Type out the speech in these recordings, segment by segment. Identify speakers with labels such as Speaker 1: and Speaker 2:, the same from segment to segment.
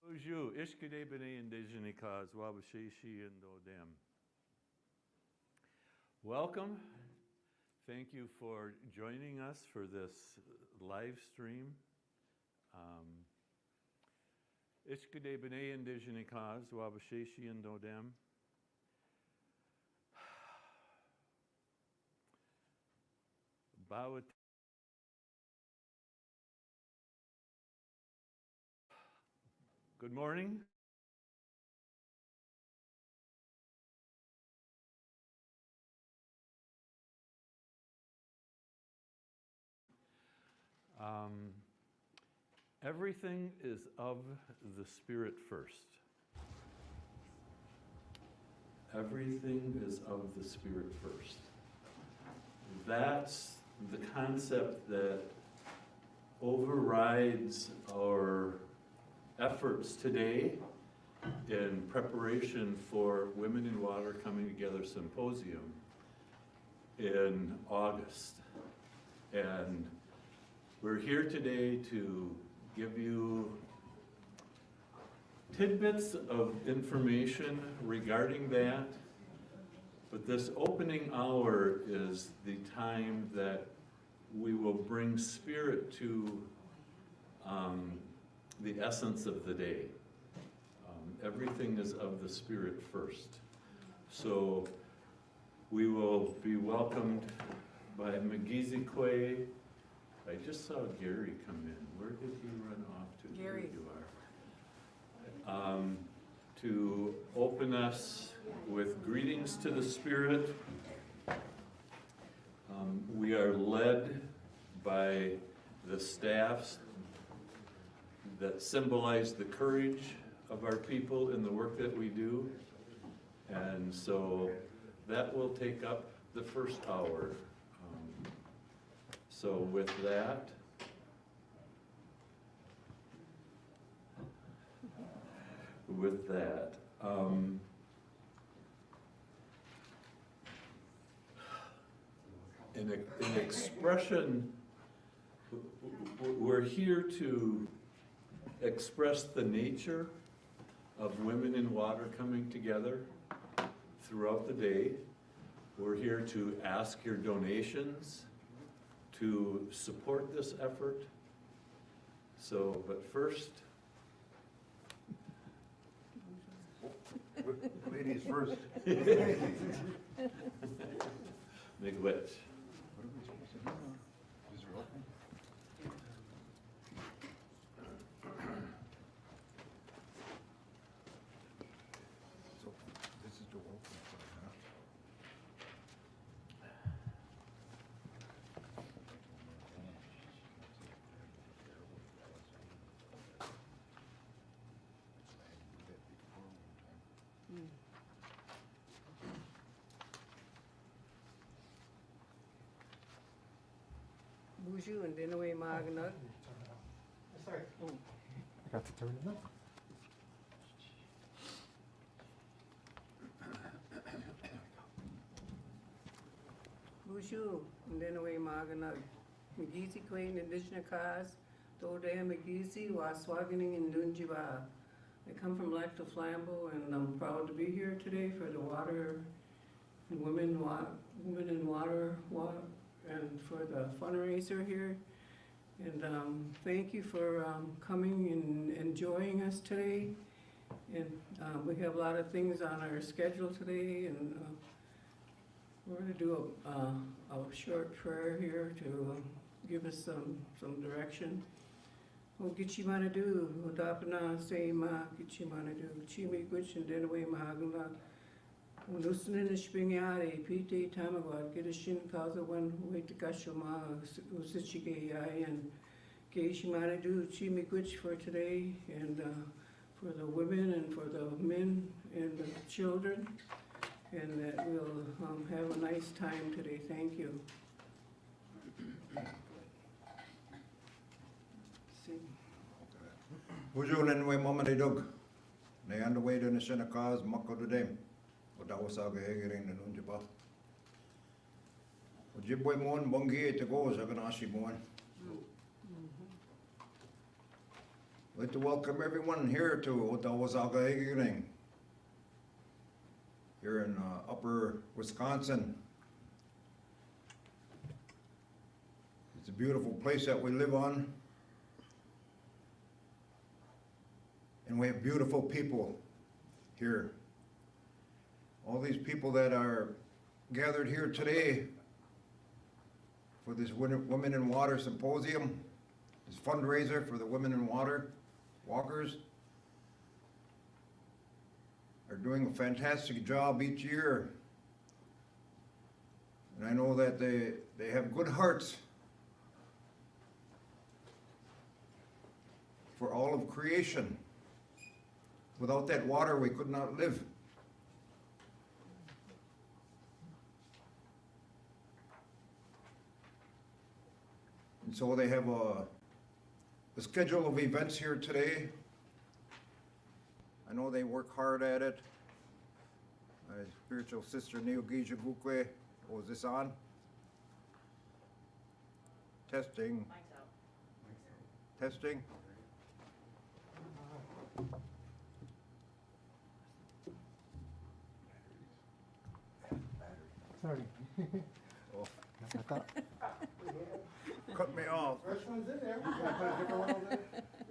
Speaker 1: Bonjour, Abiinooji-Aki, Wabashishi and Odem. Welcome. Thank you for joining us for this live stream. Abiinooji-Aki, Wabashishi and Odem. Bawat. Good morning. Everything is of the Spirit first. Everything is of the Spirit first. That's the concept that overrides our efforts today in preparation for Women in Water Coming Together Symposium in August. And we're here today to give you tidbits of information regarding that, but this opening hour is the time that we will bring Spirit to the essence of the day. Everything is of the Spirit first. So we will be welcomed by Abiinooji-Aki. I just saw Gary come in. Where did he run off to?
Speaker 2: Gary.
Speaker 1: There you are. To open us with greetings to the Spirit. We are led by the staffs that symbolize the courage of our people in the work that we do. And so that will take up the first hour. So with that, an expression, we're here to express the nature of Women in Water coming together throughout the day. We're here to ask your donations to support this effort. So, but first.
Speaker 3: Ladies first.
Speaker 1: Make which?
Speaker 3: What are we supposed to do now? Is it open? So, this is the open side, huh?
Speaker 2: Bonjour and then away Magna.
Speaker 3: Sorry. I got to turn it up.
Speaker 2: Bonjour and then away Magna. Abiinooji-Aki Indigenous cause. Dode Abiinooji Waswagening in Dunjiba. I come from Lac de Flambeau and I'm proud to be here today for the water and women in water and for the fundraiser here. And thank you for coming and enjoying us today. And we have a lot of things on our schedule today, and we're going to do a short prayer here to give us some direction. O Gichimanadu, Odapana, Seima, Gichimanadu, Chimi Guch, and Denaway Mahagala. Nusin Springari, Pete Tamagua, Gedishin, Kaza one, wait to Kashuma, Usichige, and Geishimanadu, Chimiguch for today, and for the women and for the men and the children, and that we'll have a nice time today. Thank you.
Speaker 3: Ujulen we mama de dog. They underway to the Senecas, Mako to them. That was our Hegering and Unjaba. Ojibwe mon bongi to go, Zaganashi mon. I'd like to welcome everyone here to Abiinooji-Aki here in upper Wisconsin. It's a beautiful place that we live on. And we have beautiful people here. All these people that are gathered here today for this Women in Water Symposium, this fundraiser for the Women in Water walkers, are doing a fantastic job each year. And I know that they have good hearts for all of creation. Without that water, we could not live. And so they have a schedule of events here today. I know they work hard at it. My spiritual sister Abiinooji-Aki, oh, is this on? Testing. Testing.
Speaker 4: Sorry.
Speaker 3: Oh,
Speaker 4: I thought.
Speaker 3: cut me off.
Speaker 4: First one's in there. Can I put a different one over there?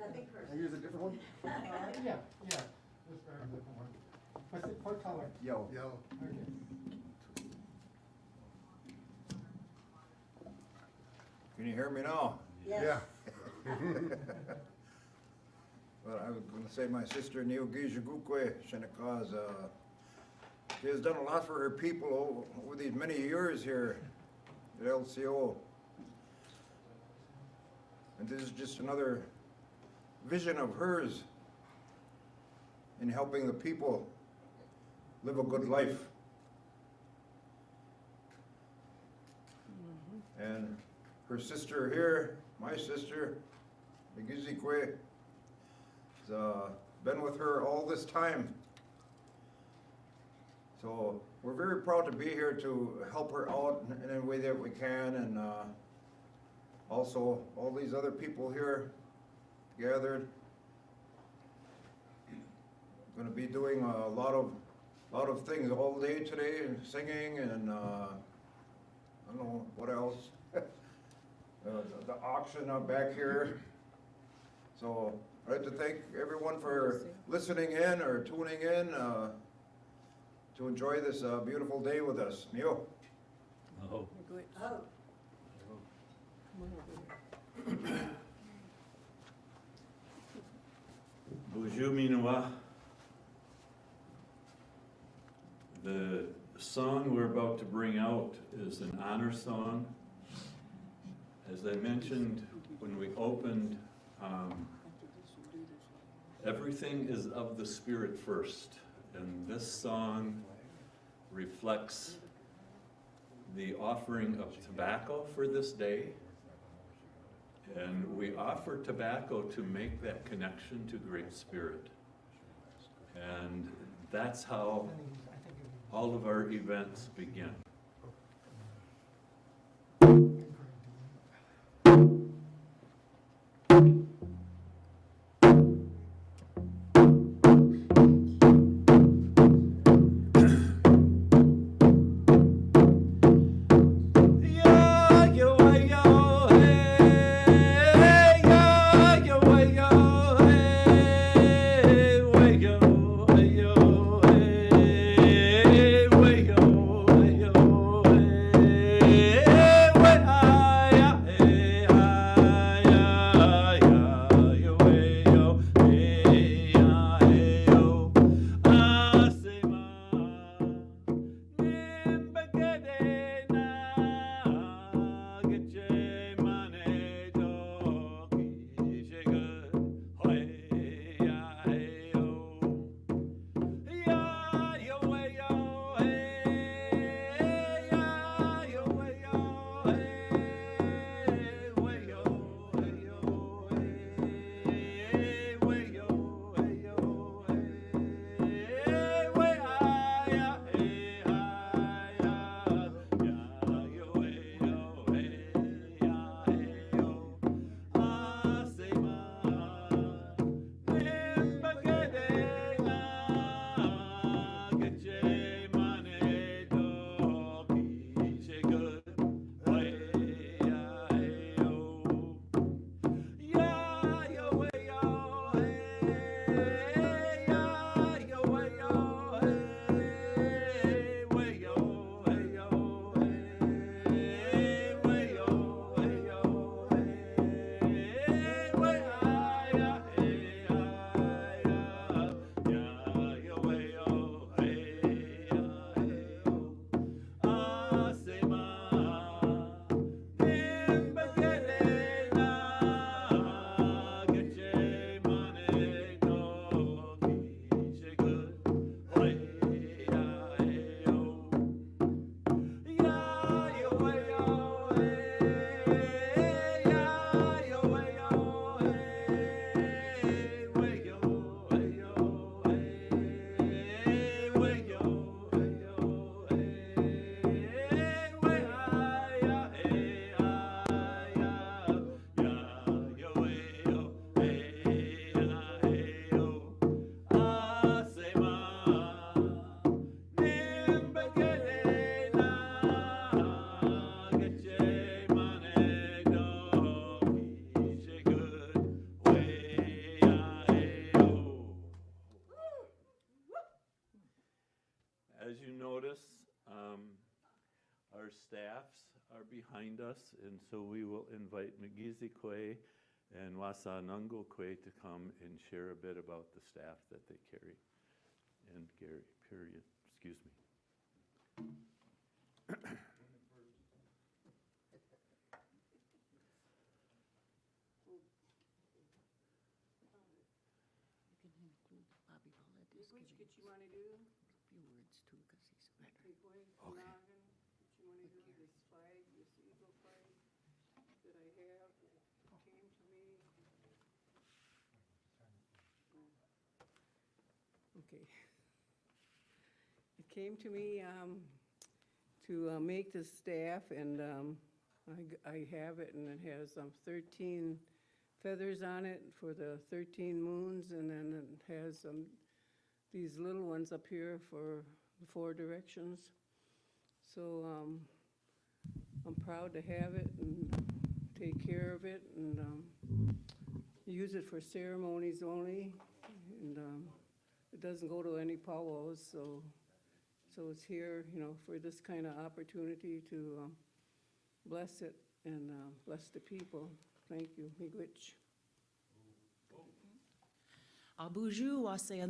Speaker 5: Nothing
Speaker 4: I
Speaker 5: personal.
Speaker 4: use a different one? Yeah. Just grab a different one. What's it, what color?
Speaker 3: Yo.
Speaker 4: Yellow. Okay.
Speaker 3: Can you hear me now?
Speaker 5: Yes.
Speaker 3: Well, I was gonna say my sister Abiinooji-Aki, Shinakaz, she has done a lot for her people over these many years here at LCO. And this is just another vision of hers in helping the people live a good life. And her sister here, my sister, Abiinooji-Aki, has been with her all this time. So we're very proud to be here to help her out in any way that we can, and also all these other people here gathered. Going to be doing a lot of things all day today, and singing, and I don't know what else. The auction out back here. So I'd like to thank everyone for listening in or tuning in to enjoy this beautiful day with us. Mio.
Speaker 1: Oh.
Speaker 2: Good.
Speaker 5: Oh,
Speaker 2: Come on over here.
Speaker 1: Bonjour, Minoa. The song we're about to bring out is an honor song. As I mentioned when we opened, everything is of the Spirit first. And this song reflects the offering of tobacco for this day. And we offer tobacco to make that connection to Great Spirit. And that's how all of our events begin. Yo As you notice, our staffs are behind us, and so we will invite Abiinooji-Aki and Abiinooji-Aki to come and share a bit about the staff that they carry. And Gary, period, excuse me.
Speaker 2: Which you wanna do?
Speaker 5: Few words too, because he's better.
Speaker 2: Okay, boy,
Speaker 1: Okay.
Speaker 2: Noggin, what you wanna do, this flag, this eagle flag that I have, came to me. Okay. It came to me, to make the staff, and, I have it, and it has, 13 feathers on it for the 13 moons, and then it has, these little ones up here for the 4 directions. So, I'm proud to have it and take care of it and, use it for ceremonies only. And, it doesn't go to any powwows, so it's here, for this kind of opportunity to, bless it and, bless the people. Thank you, Miigwech.
Speaker 5: Abiinooji-Aki.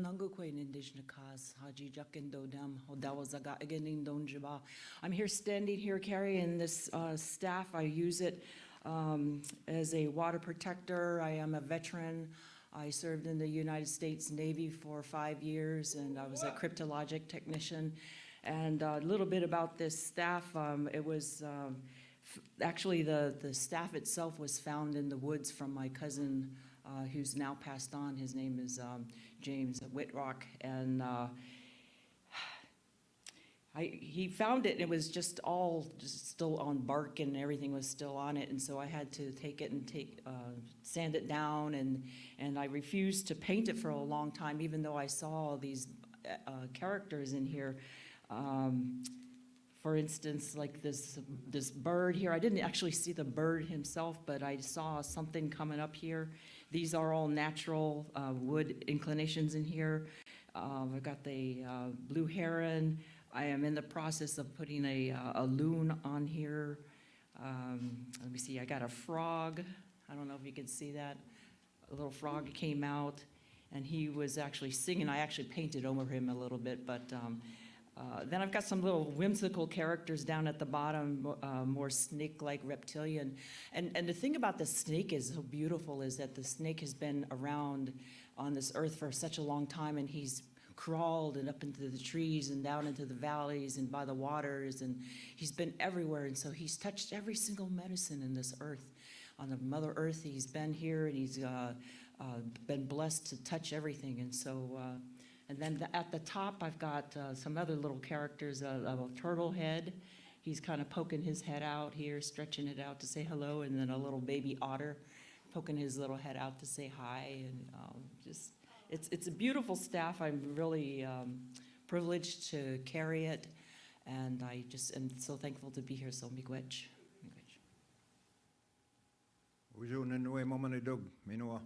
Speaker 5: I'm here standing here carrying this staff. I use it as a water protector. I am a veteran. I served in the United States Navy for 5 years, and I was a cryptologic technician. And a little bit about this staff, it was actually the staff itself was found in the woods from my cousin who's now passed on. His name is James Whitrock, and he found it, and it was just still on bark, and everything was still on it, and so I had to take it and sand it down, and I refused to paint it for a long time, even though I saw these characters in here. For instance, like this bird here. I didn't actually see the bird himself, but I saw something coming up here. These are all natural wood inclinations in here. I've got the blue heron. I am in the process of putting a loon on here. Let me see, I got a frog. I don't know if you can see that. A little frog came out, and he was actually singing. I actually painted over him a little bit, but then I've got some little whimsical characters down at the bottom, more snake-like reptilian. And the thing about the snake is so beautiful is that the snake has been around on this earth for such a long time, and he's crawled and up into the trees and down into the valleys and by the waters, and he's been everywhere. And so he's touched every single medicine in this earth. On the Mother Earth, he's been here, and he's been blessed to touch everything. And so, and then at the top, I've got some other little characters, a turtle head. He's kind of poking his head out here, stretching it out to say hello, and then a little baby otter poking his little head out to say hi. And just, it's a beautiful staff. I'm really privileged to carry it, and I just am so thankful to be here. So miigwech.
Speaker 3: Uju Ninue Mamanidug, Minua.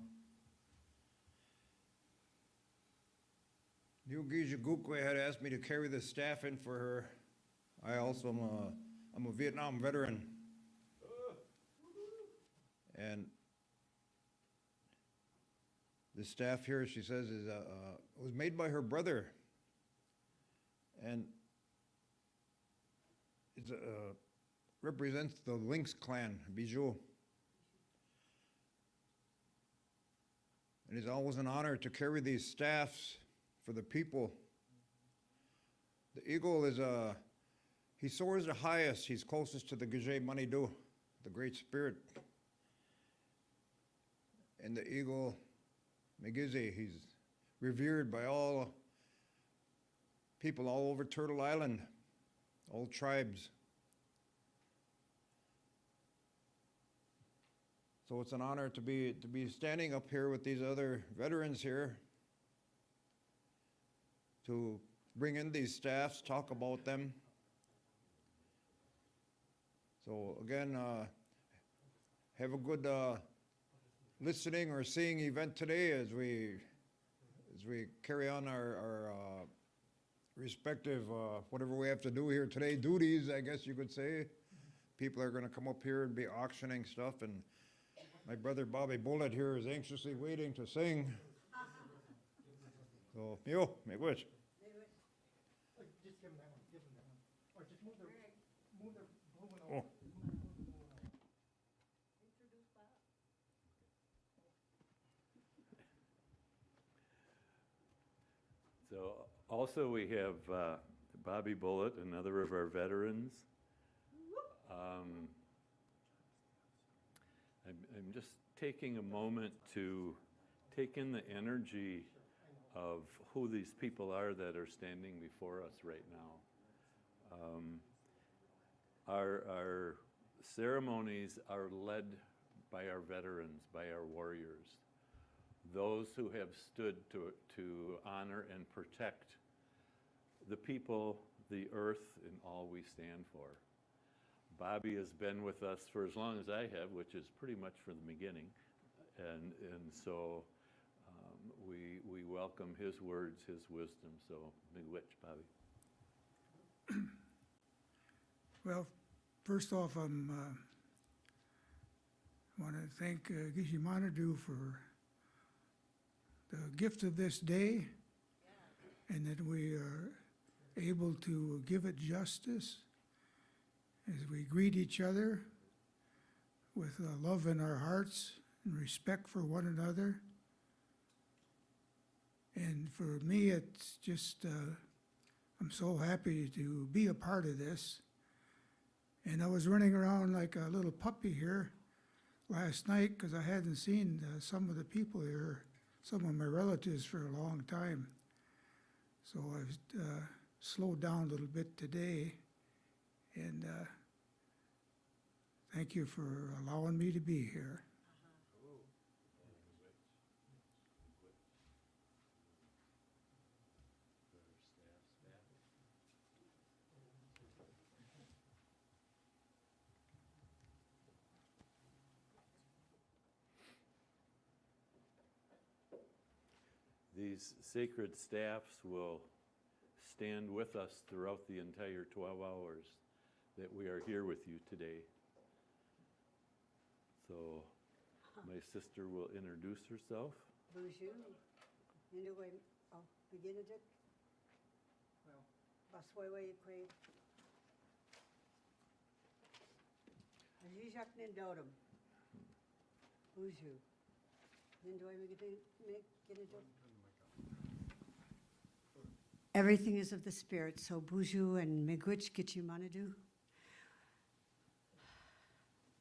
Speaker 3: Abiinooji-Aki had asked me to carry the staff in for her. I also I'm a Vietnam veteran. And the staff here, she says, was made by her brother. And it represents the Lynx clan, Bijou. It is always an honor to carry these staffs for the people. The eagle is He soars the highest. He's closest to the Gije Manidu, the Great Spirit. And the eagle, Megizi, he's revered by all people all over Turtle Island, all tribes. So it's an honor to be standing up here with these other veterans here to bring in these staffs, talk about them. So again, have a good listening or seeing event today as we carry on our respective whatever we have to do here today, duties, I guess you could say. People are going to come up here and be auctioning stuff, and my brother Bobby Bullet here is anxiously waiting to sing. So, yo, make wish.
Speaker 4: Just give him that one, give him that one. Or just move the blue one
Speaker 3: Oh.
Speaker 4: over.
Speaker 1: So also we have Bobby Bullet, another of our veterans. I'm just taking a moment to take in the energy of who these people are that are standing before us right now. Our ceremonies are led by our veterans, by our warriors, those who have stood to honor and protect the people, the earth, and all we stand for. Bobby has been with us for as long as I have, which is pretty much from the beginning, and so we welcome his words, his wisdom. So, miigwech, Bobby.
Speaker 6: Well, first off, I want to thank Gishi Manadu for the gift of this day, and that we are able to give it justice as we greet each other with love in our hearts and respect for one another. And for me, it's just, I'm so happy to be a part of this. And I was running around like a little puppy here last night because I hadn't seen some of the people here, some of my relatives, for a long time. So I've slowed down a little bit today, and thank you for allowing me to be here.
Speaker 1: These sacred staffs will stand with us throughout the entire 12 hours that we are here with you today. So my sister will introduce herself.
Speaker 7: Bonjour. Nindaway, beginnadik. Basway Quaid. Ajijak Nindodum. Bonjour. Nindaway Beginnadik. Everything is of the spirit, so Buju and Miigwech Gichimanadu.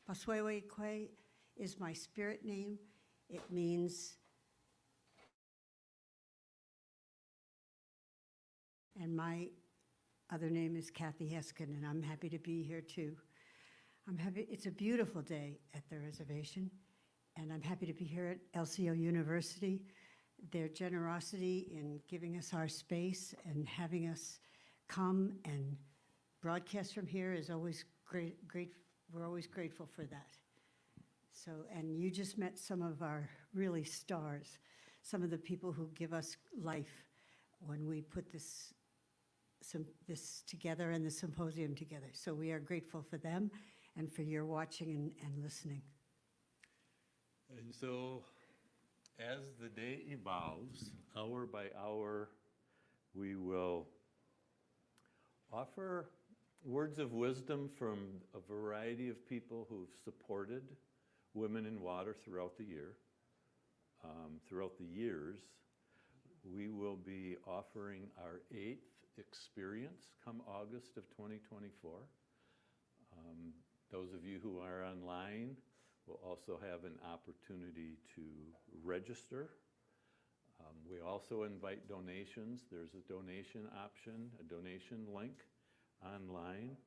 Speaker 7: Paswewe Kwe is my spirit name. It means, and my other name is Kathy Heskin, and I'm happy to be here too. I'm happy, it's a beautiful day at the reservation, and I'm happy to be here at LCO University. Their generosity in giving us our space and having us come and broadcast from here is always great. We're always grateful for that. So, and you just met some of our really stars, some of the people who give us life when we put this together and the symposium together. So we are grateful for them and for your watching and listening.
Speaker 1: And so as the day evolves, hour by hour, we will offer words of wisdom from a variety of people who've supported Women in Water throughout the year. Throughout the years, we will be offering our 8th experience come August of 2024. Those of you who are online will also have an opportunity to register. We also invite donations. There's a donation option, a donation link online.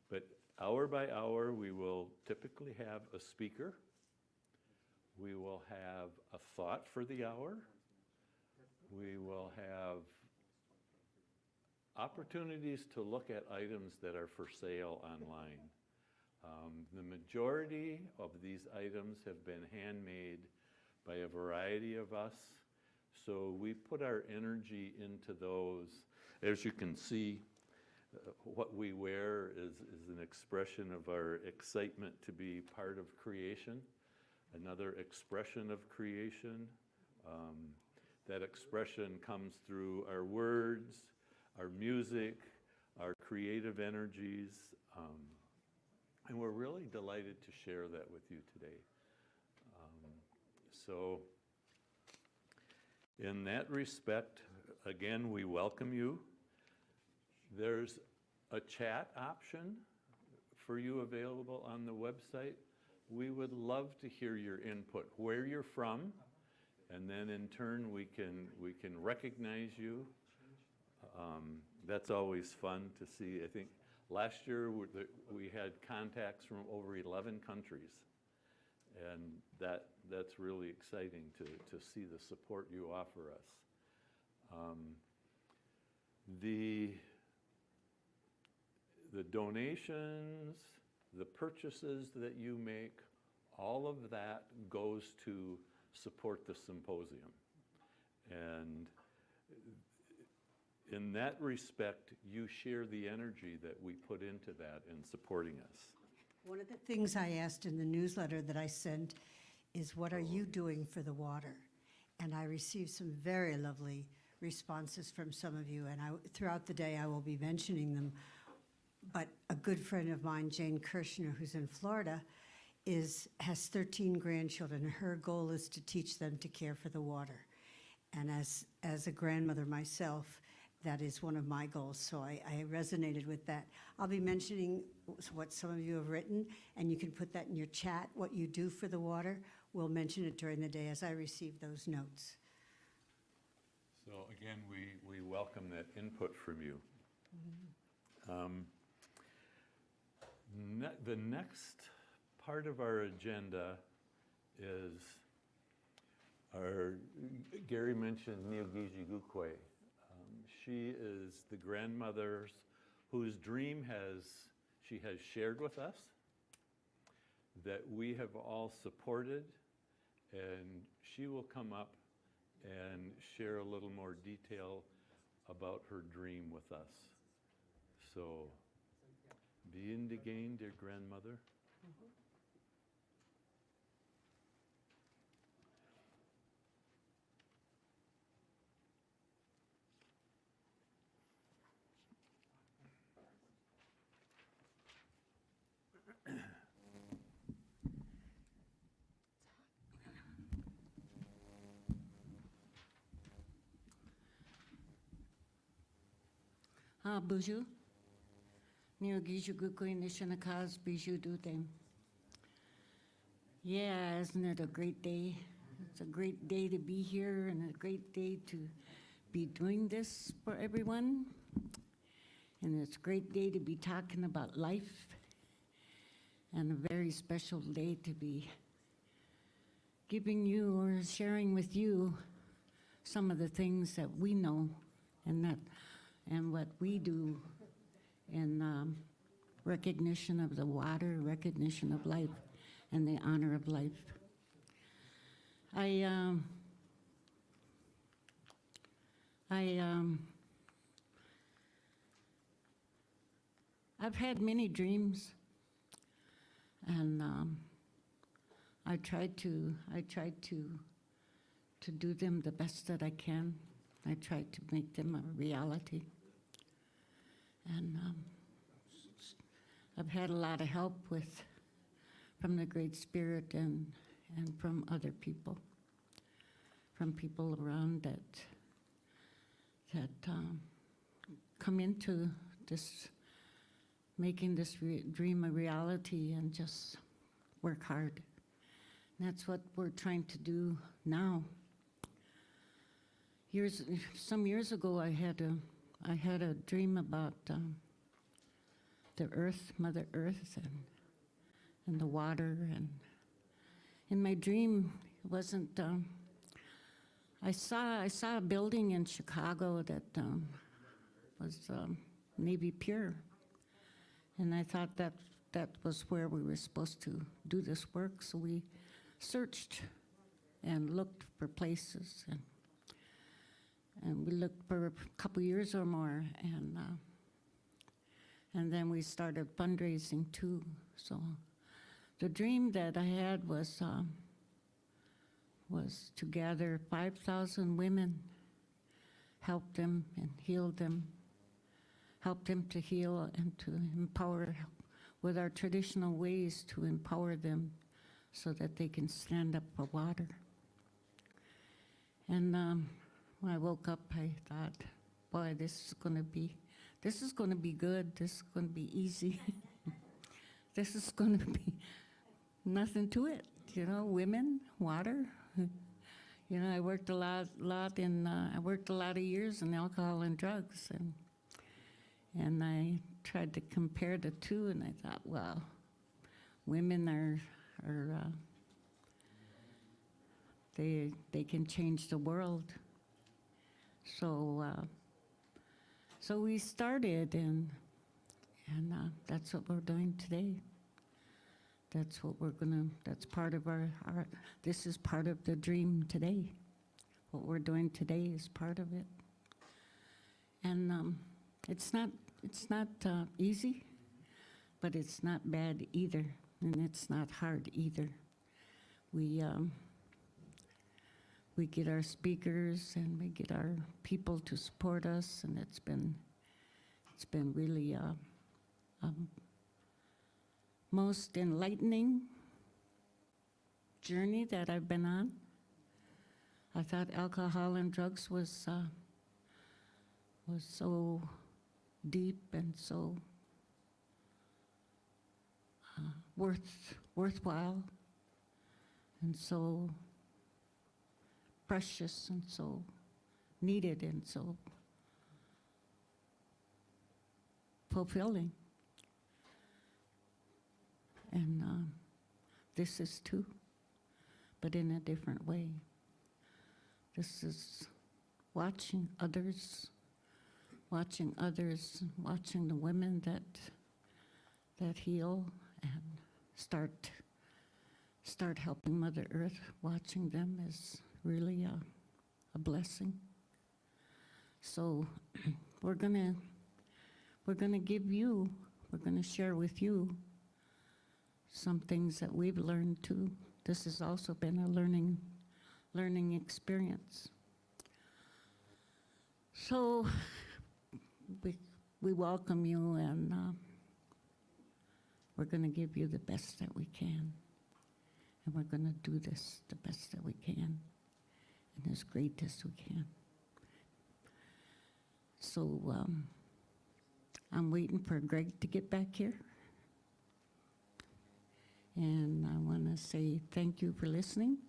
Speaker 1: But hour by hour, we will typically have a speaker. We will have a thought for the hour. We will have opportunities to look at items that are for sale online. The majority of these items have been handmade by a variety of us, so we put our energy into those. As you can see, what we wear is an expression of our excitement to be part of creation, another expression of creation. That expression comes through our words, our music, our creative energies, and we're really delighted to share that with you today. So in that respect, again, we welcome you. There's a chat option for you available on the website. We would love to hear your input, where you're from, and then in turn we can recognize you. That's always fun to see. I think last year we had contacts from over 11 countries, and that's really exciting to see the support you offer us. The donations, the purchases that you make, all of that goes to support the symposium. And in that respect, you share the energy that we put into that in supporting us.
Speaker 7: One of the things I asked in the newsletter that I sent is, what are you doing for the water? And I received some very lovely responses from some of you, and throughout the day I will be mentioning them. But a good friend of mine, Jane Kirshner, who's in Florida, has 13 grandchildren. Her goal is to teach them to care for the water. And as a grandmother myself, that is one of my goals, so I resonated with that. I'll be mentioning what some of you have written, and you can put that in your chat, what you do for the water. We'll mention it during the day as I receive those notes.
Speaker 1: So again, we welcome that input from you. The next part of our agenda is Gary mentioned Abiinooji-Aki. She is the grandmother whose dream she has shared with us, that we have all supported, and she will come up and share a little more detail about her dream with us. So, Abiinooji-Aki, dear grandmother.
Speaker 8: Buju, Abiinooji-Aki Nishanakaz Biju Dutem. Yeah, isn't it a great day? It's a great day to be here and a great day to be doing this for everyone. And it's a great day to be talking about life, and a very special day to be giving you or sharing with you some of the things that we know and what we do in recognition of the water, recognition of life, and the honor of life. I've had many dreams, and I tried to do them the best that I can. I tried to make them a reality. And I've had a lot of help from the Great Spirit and from other people, from people around come into this, making this dream a reality and just work hard. And that's what we're trying to do now. Some years ago, I had a dream about the earth, Mother Earth, and the water. And in my dream, it wasn't. I saw a building in Chicago that was Navy Pier, and I thought that was where we were supposed to do this work. So we searched and looked for places, and we looked for a couple years or more, and then we started fundraising too. So the dream that I had was to gather 5,000 women, help them and heal them, help them to heal and to empower with our traditional ways to empower them so that they can stand up for water. And when I woke up, I thought, boy, this is going to be good. This is going to be easy. This is going to be nothing to it, women, water. I worked a lot of years in alcohol and drugs, and I tried to compare the two, and I thought, well, women are they can change the world. So we started, and that's what we're doing today. That's what that's part of this is part of the dream today. What we're doing today is part of it. And it's not easy, but it's not bad either, and it's not hard either. We get our speakers and we get our people to support us, and it's been really most enlightening journey that I've been on. I thought alcohol and drugs was so deep and so worthwhile and so precious and so needed and so fulfilling. And this is too, but in a different way. This is watching others, watching the women that heal and start helping Mother Earth. Watching them is really a blessing. So we're gonna share with you some things that we've learned too. This has also been a learning experience. So we welcome you, and we're going to give you the best that we can, and we're going to do this the best that we can, and as great as we can. So I'm waiting for Greg to get back here. And I want to say thank you for listening.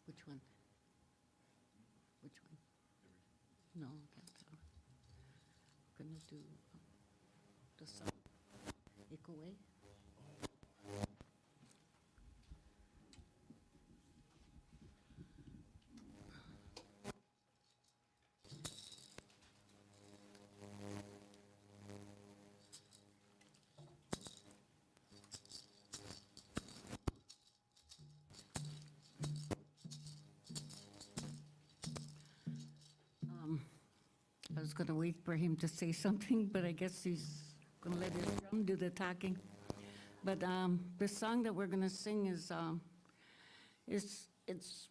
Speaker 8: Which one? Which one? No, that's I'm going to do the song. Echo Way. I was going to wait for him to say something, but I guess he's going to let his drum do the talking. But the song that we're going to sing is it's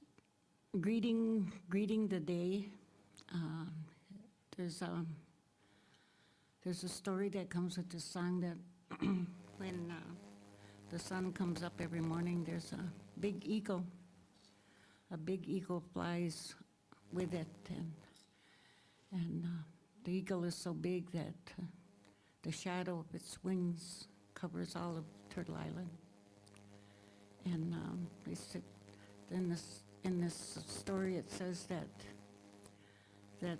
Speaker 8: greeting the day. There's a story that comes with the song that when the sun comes up every morning, there's a big eagle. A big eagle flies with it, and the eagle is so big that the shadow of its wings covers all of Turtle Island. And they said, in this story, it says that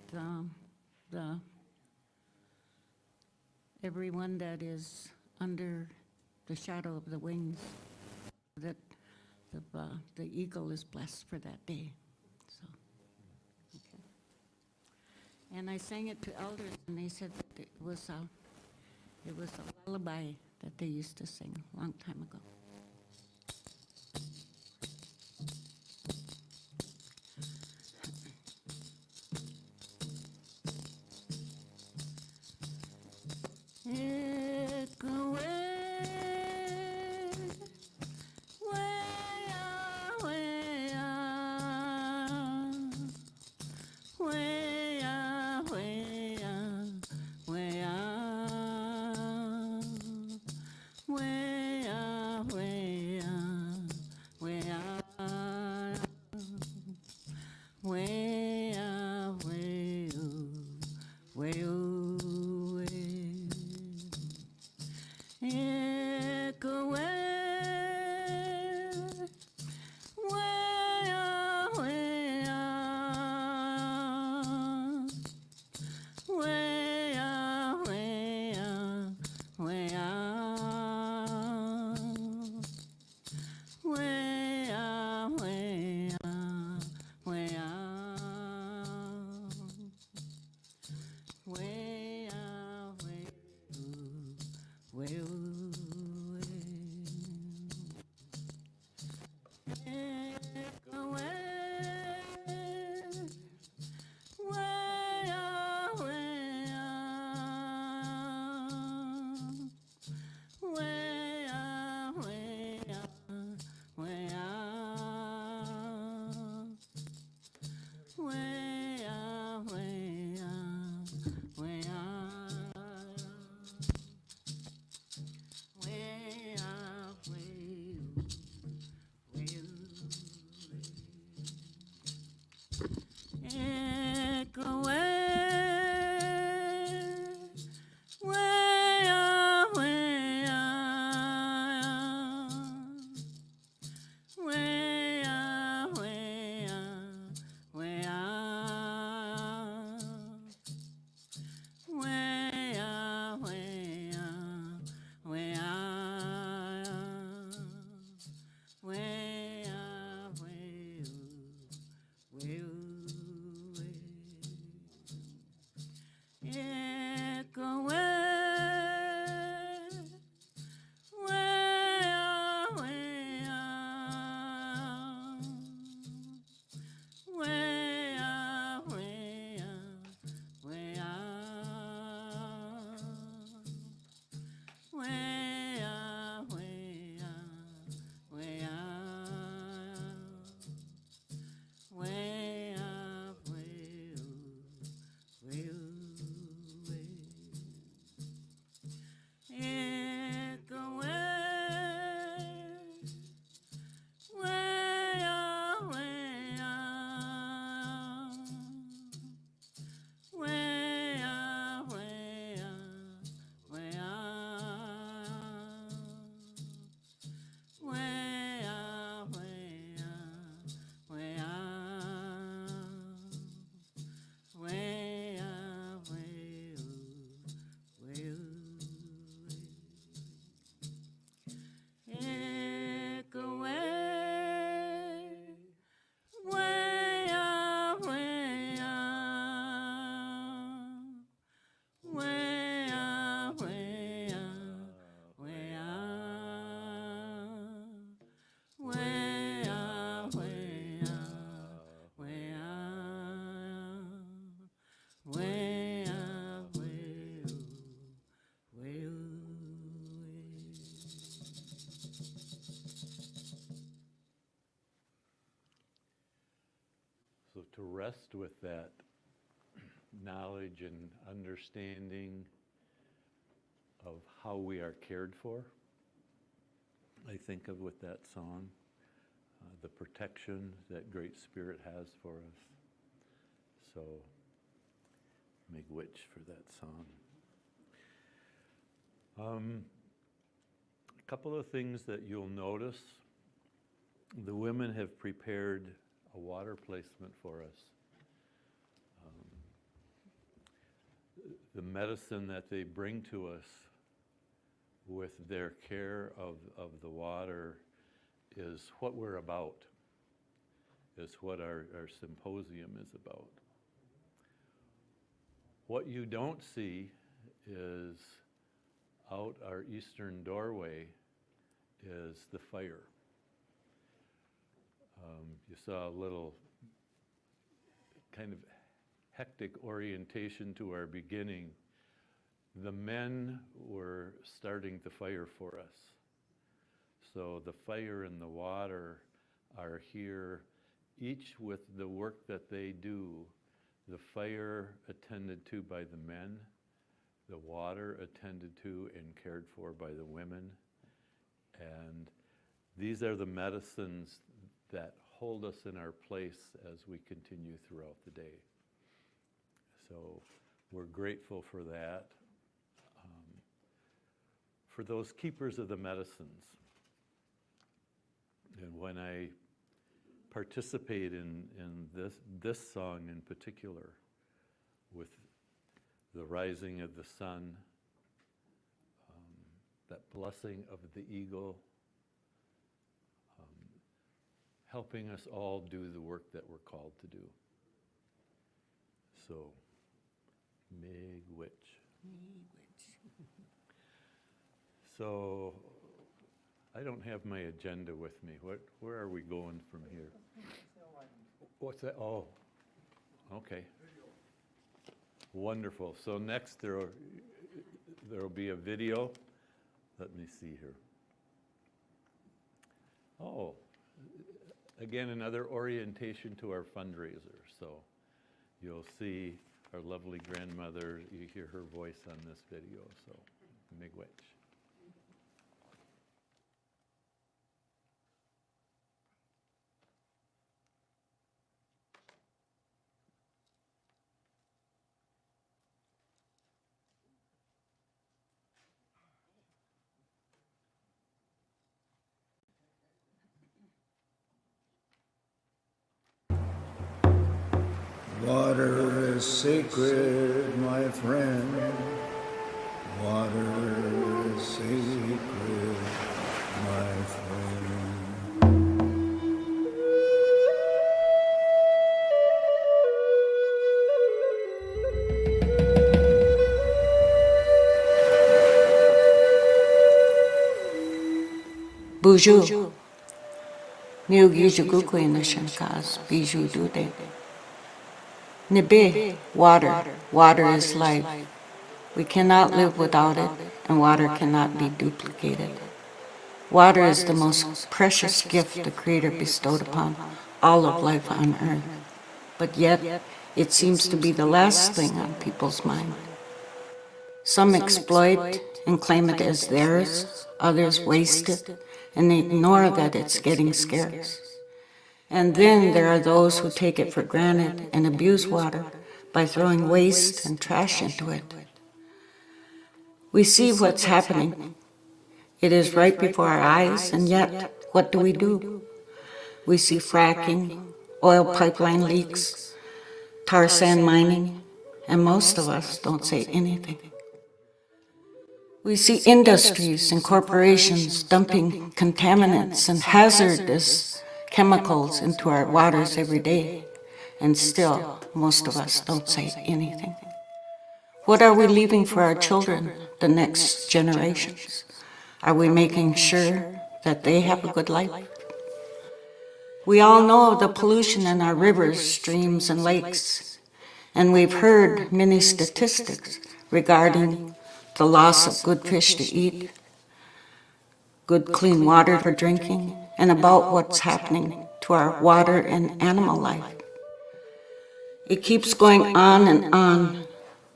Speaker 8: the everyone that is under the shadow of the wings, that the eagle is blessed for that day. So, okay. And I sang it to elders, and they said that it was a lullaby that they used to sing a long time ago.
Speaker 1: So to rest with that knowledge and understanding of how we are cared for I think of with that song, the protection that Great Spirit has for us. So, miigwech for that song. A couple of things that you'll notice. The women have prepared a water placement for us. The medicine that they bring to us with their care of the water is what we're about, is what our symposium is about. What you don't see is out our eastern doorway is the fire. You saw a little kind of hectic orientation to our beginning. The men were starting the fire for us. So the fire and the water are here, each with the work that they do. The fire attended to by the men, the water attended to and cared for by the women. And these are the medicines that hold us in our place as we continue throughout the day. So we're grateful for that. For those keepers of the medicines. And when I participate in this song in particular, with the rising of the sun, that blessing of the eagle, helping us all do the work that we're called to do. So, miigwech. So, I don't have my agenda with me. Where are we going from here? What's that? Oh, okay. Wonderful. So next there'll be a video. Let me see here. Oh, again, another orientation to our fundraiser. So you'll see our lovely grandmother. You hear her voice on this video. So, miigwech.
Speaker 3: Water is sacred, my friend. Water is sacred, my friend.
Speaker 8: Buju. Miigwech in the Shankas, Biju Dude. Nibe, water. Water is life. We cannot live without it, and water cannot be duplicated. Water is the most precious gift the Creator bestowed upon all of life on earth. But yet, it seems to be the last thing on people's mind. Some exploit and claim it as theirs, others waste it and ignore that it's getting scarce. And then there are those who take it for granted and abuse water by throwing waste and trash into it. We see what's happening. It is right before our eyes, and yet, what do? We see fracking, oil pipeline leaks, tar sand mining, and most of us don't say anything. We see industries and corporations dumping contaminants and hazardous chemicals into our waters every day, and still, most of us don't say anything. What are we leaving for our children, the next generations? Are we making sure that they have a good life? We all know of the pollution in our rivers, streams, and lakes, and we've heard many statistics regarding the loss of good fish to eat, good clean water for drinking, and about what's happening to our water and animal life. It keeps going on and on.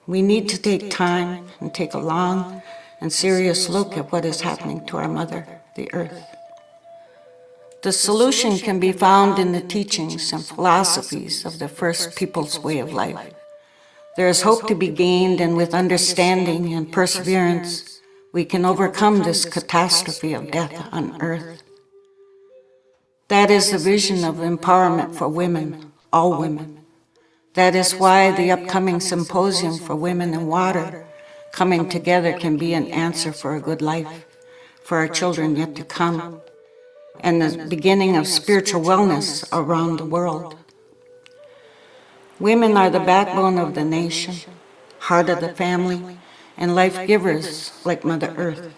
Speaker 8: We need to take time and take a long and serious look at what is happening to our mother, the earth. The solution can be found in the teachings and philosophies of the first people's way of life. There is hope to be gained, and with understanding and perseverance, we can overcome this catastrophe of death on earth. That is the vision of empowerment for women, all women. That is why the upcoming symposium for women in water coming together can be an answer for a good life, for our children yet to come, and the beginning of spiritual wellness around the world. Women are the backbone of the nation, heart of the family, and life givers like Mother Earth.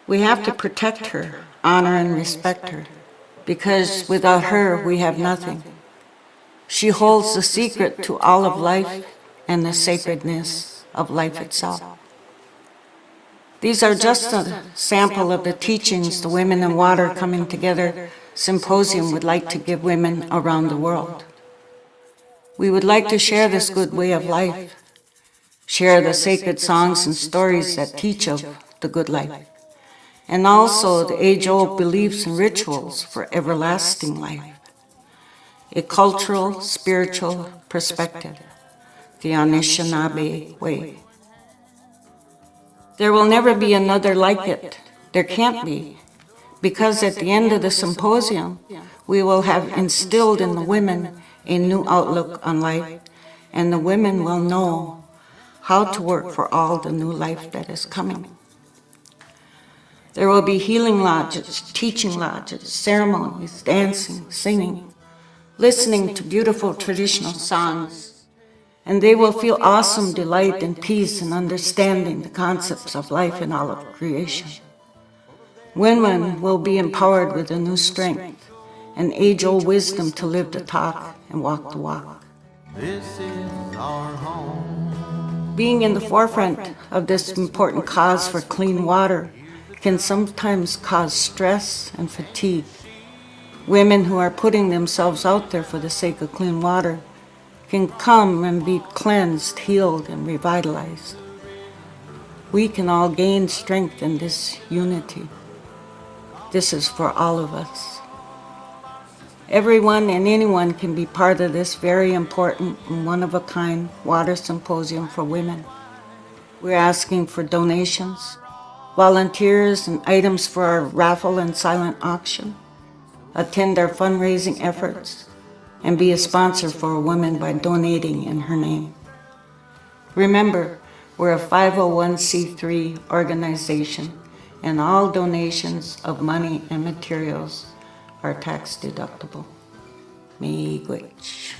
Speaker 8: We have to protect her, honor and respect her, because without her we have nothing. She holds the secret to all of life and the sacredness of life itself. These are just a sample of the teachings the Women in Water Coming Together Symposium would like to give women around the world. We would like to share this good way of life, share the sacred songs and stories that teach of the good life, and also the age-old beliefs and rituals for everlasting life. A cultural, spiritual perspective, the Anishinaabe way. There will never be another like it. There can't be, because at the end of the symposium, we will have instilled in the women a new outlook on life, and the women will know how to work for all the new life that is coming. There will be healing lodges, teaching lodges, ceremonies, dancing, singing, listening to beautiful traditional songs, and they will feel awesome delight and peace in understanding the concepts of life and all of creation. Women will be empowered with a new strength and age-old wisdom to live the talk and walk the walk.
Speaker 9: This is our home.
Speaker 8: Being in the forefront of this important cause for clean water can sometimes cause stress and fatigue. Women who are putting themselves out there for the sake of clean water can come and be cleansed, healed, and revitalized. We can all gain strength in this unity. This is for all of us. Everyone and anyone can be part of this very important and one-of-a-kind water symposium for women. We're asking for donations, volunteers, and items for our raffle and silent auction. Attend our fundraising efforts, and be a sponsor for a woman by donating in her name. Remember, we're a 501c3 organization, and all donations of money and materials are tax deductible. Miigwech.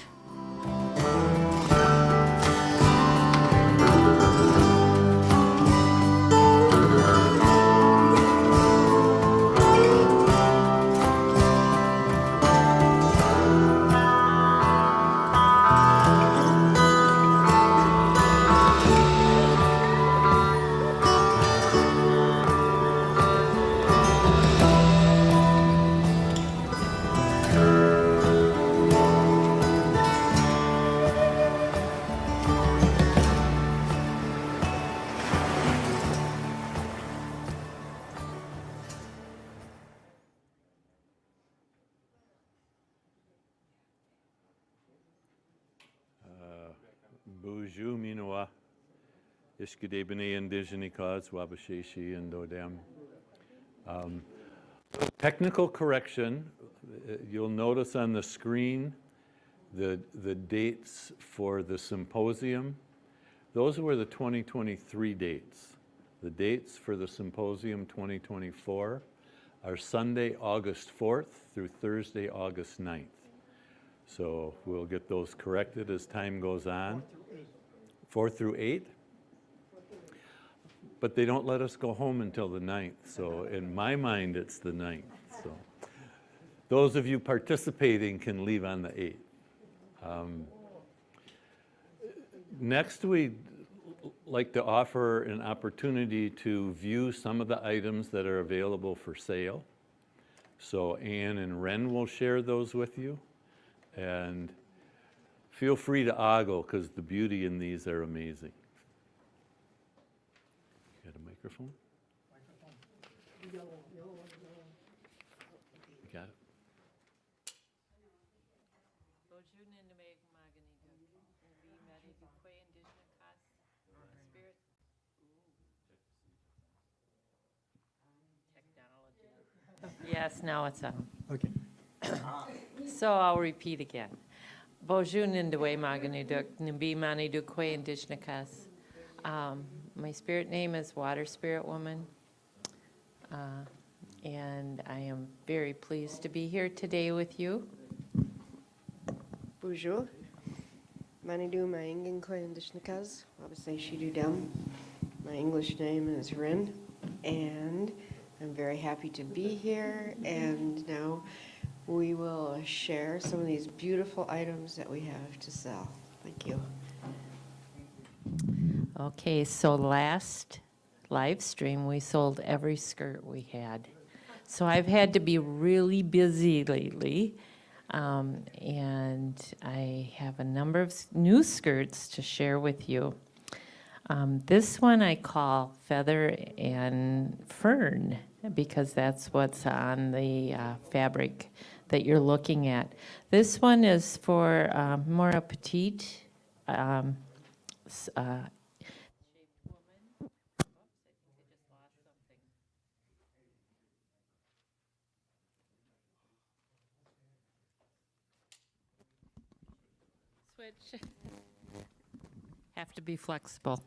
Speaker 1: Buju Minoa, Ishkidebene Indigene Cause, Wabasheshi, and Dodem. Technical correction, you'll notice on the screen the dates for the symposium. Those were the 2023 dates. The dates for the symposium 2024 are Sunday, August 4th through Thursday, August 9th. So we'll get those corrected as time goes on. 4 through 8? But they don't let us go home until the 9th, so in my mind, it's the 9th. So those of you participating can leave on the 8th. Next, we'd like to offer an opportunity to view some of the items that are available for sale. So Ann and Ren will share those with you. And feel free to ogle, because the beauty in these are amazing. Got a microphone?
Speaker 10: Yes, now it's on.
Speaker 4: Okay.
Speaker 10: So I'll repeat again. Bonjour Nindawe Maganuduk, Nimbi Manidukwe Indishnakas. My spirit name is Water Spirit Woman. And I am very pleased to be here today with you.
Speaker 11: Bonjour. Manidu Maingin Koyandishnikas, Wabasay Shidu Dem. My English name is Rin, and I'm very happy to be here. And now we will share some of these beautiful items that we have to sell. Thank you.
Speaker 10: Okay, so last live stream, we sold every skirt we had. So I've had to be really busy lately. And I have a number of new skirts to share with you. This one I call Feather and Fern because that's what's on the fabric that you're looking at. This one is for more a petite switch. Have to be flexible.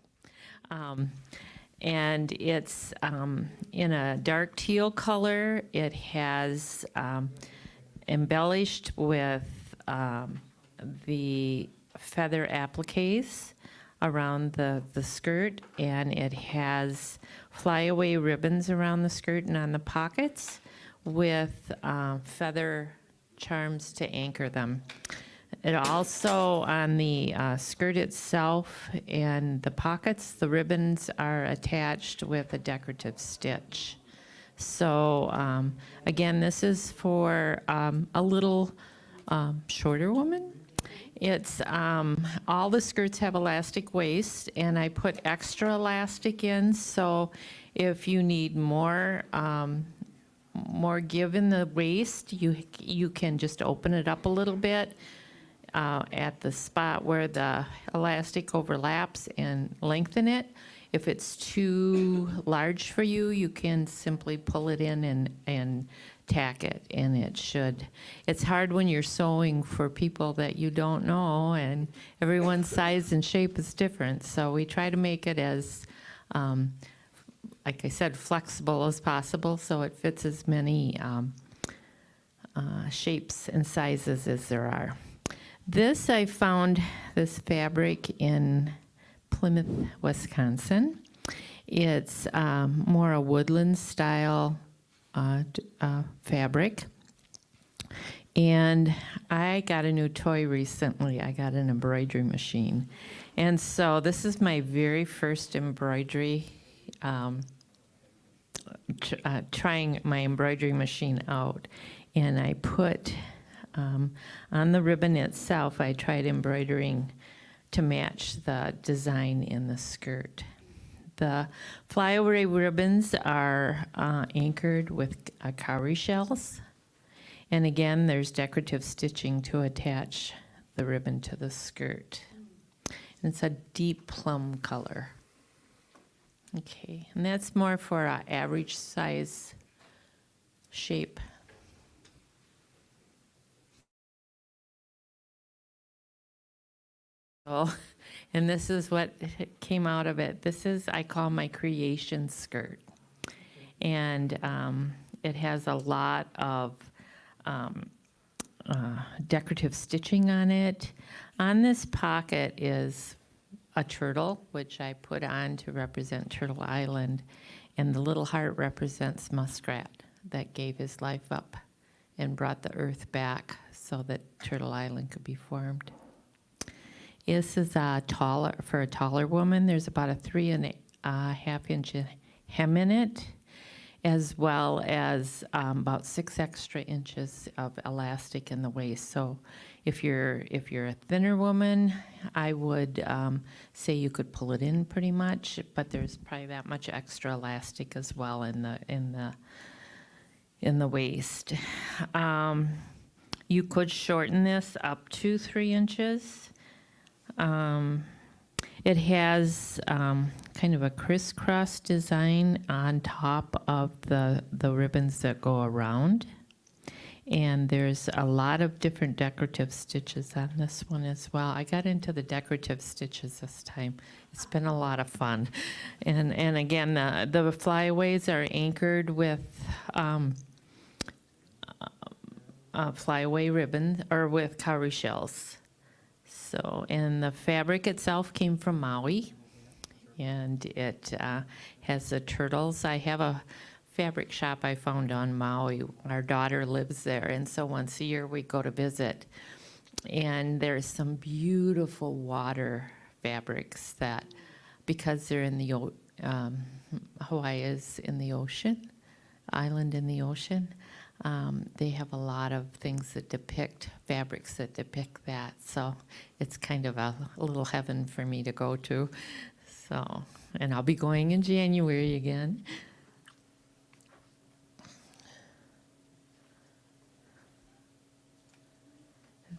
Speaker 10: And it's in a dark teal color. It has embellished with the feather appliques around the skirt, and it has flyaway ribbons around the skirt and on the pockets with feather charms to anchor them. It also, on the skirt itself and the pockets, the ribbons are attached with a decorative stitch. So again, this is for a little shorter woman. It's all the skirts have elastic waist, and I put extra elastic in, so if you need more give in the waist, you can just open it up a little bit at the spot where the elastic overlaps and lengthen it. If it's too large for you, you can simply pull it in and tack it, and it should. It's hard when you're sewing for people that you don't know, and everyone's size and shape is different. So we try to make it as, like I said, flexible as possible so it fits as many shapes and sizes as there are. This, I found this fabric in Plymouth, Wisconsin. It's more a woodland style fabric. And I got a new toy recently. I got an embroidery machine. And so this is my very first embroidery, trying my embroidery machine out. And I put on the ribbon itself, I tried embroidering to match the design in the skirt. The flyaway ribbons are anchored with cowrie shells. And again, there's decorative stitching to attach the ribbon to the skirt. And it's a deep plum color. Okay, and that's more for an average size shape. Oh, and this is what came out of it. This is, I call my creation skirt. And it has a lot of decorative stitching on it. On this pocket is a turtle, which I put on to represent Turtle Island. And the little heart represents Muskrat that gave his life up and brought the earth back so that Turtle Island could be formed. This is for a taller woman. There's about a 3.5 inch hem in it, as well as about 6 extra inches of elastic in the waist. So if you're a thinner woman, I would say you could pull it in pretty much, but there's probably that much extra elastic as well in the waist. You could shorten this up to 3 inches. It has kind of a crisscross design on top of the ribbons that go around. And there's a lot of different decorative stitches on this one as well. I got into the decorative stitches this time. It's been a lot of fun. And again, the flyaways are anchored with flyaway ribbon, or with cowrie shells. So, and the fabric itself came from Maui, and it has the turtles. I have a fabric shop I found on Maui. Our daughter lives there, and so once a year we go to visit. And there's some beautiful water fabrics that, because they're in the Hawaii is in the ocean, island in the ocean. They have a lot of things that depict, fabrics that depict that. So it's kind of a little heaven for me to go to. So, and I'll be going in January again.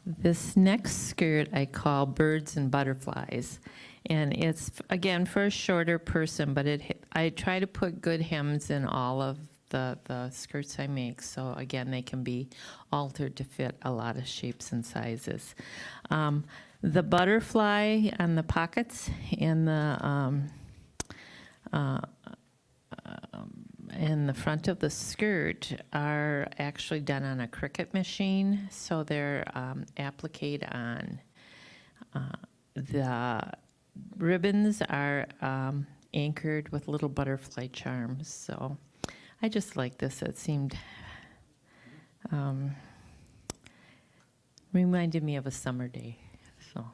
Speaker 10: This next skirt I call Birds and Butterflies. And it's, again, for a shorter person, but I try to put good hems in all of the skirts I make. So again, they can be altered to fit a lot of shapes and sizes. The butterfly on the pockets and the front of the skirt are actually done on a Cricut machine. So they're appliqued on. The ribbons are anchored with little butterfly charms. So I just like this. It seemed, reminded me of a summer day, so.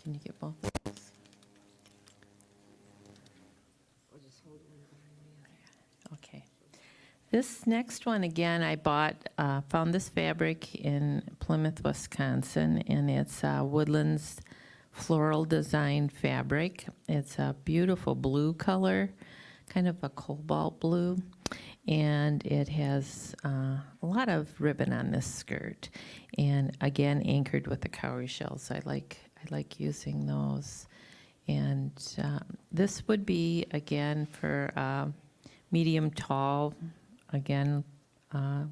Speaker 10: Can you get both of those? Okay. This next one, again, I found this fabric in Plymouth, Wisconsin, and it's Woodlands floral design fabric. It's a beautiful blue color, kind of a cobalt blue, and it has a lot of ribbon on this skirt, and again, anchored with the cowrie shells. I like using those. And this would be, again, for medium tall, again,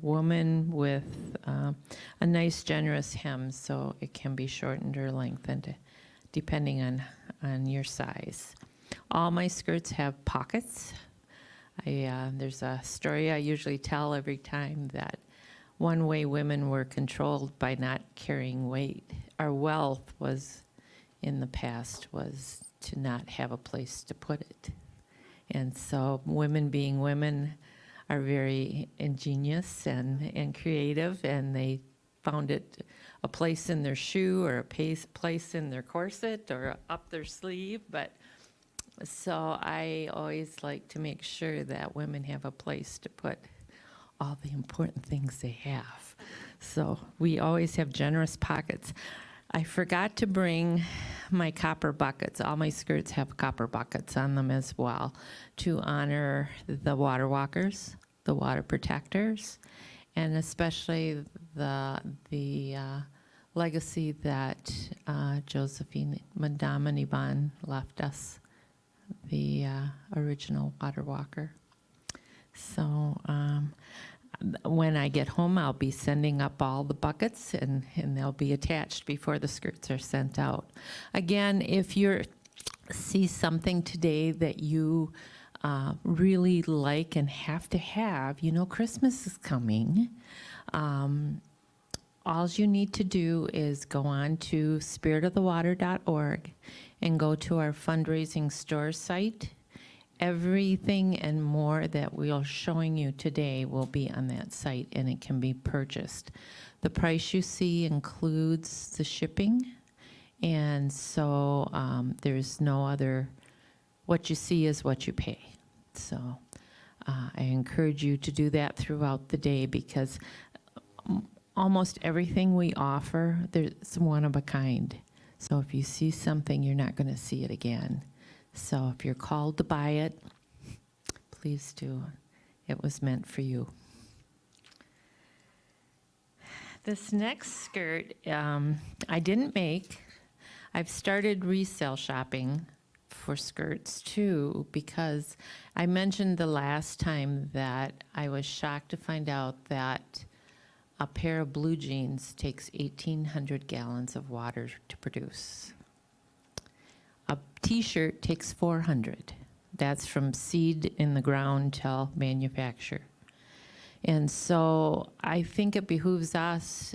Speaker 10: woman with a nice generous hem, so it can be shortened or lengthened depending on your size. All my skirts have pockets. There's a story I usually tell every time that one way women were controlled by not carrying weight, our wealth was, in the past, was to not have a place to put it. And so women being women are very ingenious and creative, and they found it a place in their shoe or a place in their corset or up their sleeve. But so I always like to make sure that women have a place to put all the important things they have. So we always have generous pockets. I forgot to bring my copper buckets. All my skirts have copper buckets on them as well to honor the water walkers, the water protectors, and especially the legacy that Josephine Madame left us, the original water walker. So when I get home, I'll be sending up all the buckets, and they'll be attached before the skirts are sent out. Again, if you see something today that you really like and have to have, you know, Christmas is coming. All you need to do is go on to spiritofthewater.org and go to our fundraising store site. Everything and more that we are showing you today will be on that site, and it can be purchased. The price you see includes the shipping, and so there's no other, what you see is what you pay. So I encourage you to do that throughout the day, because almost everything we offer, there's one of a kind. So if you see something, you're not going to see it again. So if you're called to buy it, please do. It was meant for you. This next skirt, I didn't make. I've started resale shopping for skirts too, because I mentioned the last time that I was shocked to find out that a pair of blue jeans takes 1,800 gallons of water to produce. A t-shirt takes 400. That's from seed in the ground till manufacture. And so I think it behooves us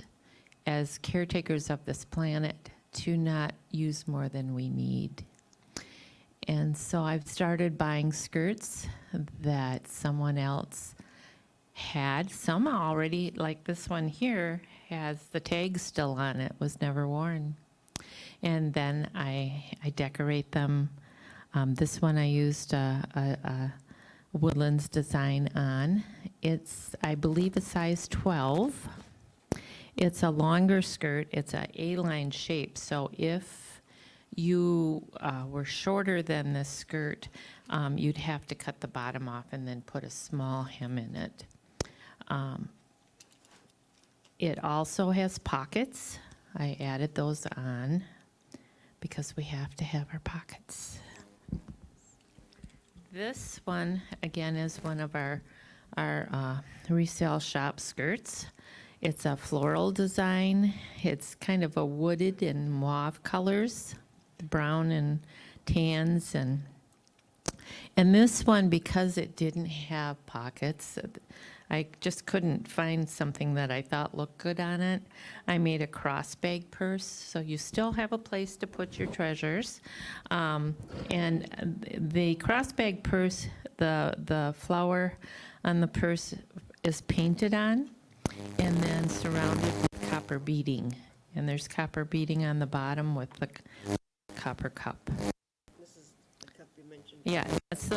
Speaker 10: as caretakers of this planet to not use more than we need. And so I've started buying skirts that someone else had. Some already, like this one here, has the tag still on it, was never worn. And then I decorate them. This one I used a Woodlands design on. It's, I believe, a size 12. It's a longer skirt. It's a A-line shape. So if you were shorter than this skirt, you'd have to cut the bottom off and then put a small hem in it. It also has pockets. I added those on because we have to have our pockets. This one, again, is one of our resale shop skirts. It's a floral design. It's kind of a wooded and mauve colors, brown and tans. And this one, because it didn't have pockets, I just couldn't find something that I thought looked good on it. I made a crossbag purse, so you still have a place to put your treasures. And the crossbag purse, the flower on the purse is painted on and then surrounded with copper beading. And there's copper beading on the bottom with the copper cup.
Speaker 11: This is the cup you mentioned.
Speaker 10: Yeah, that's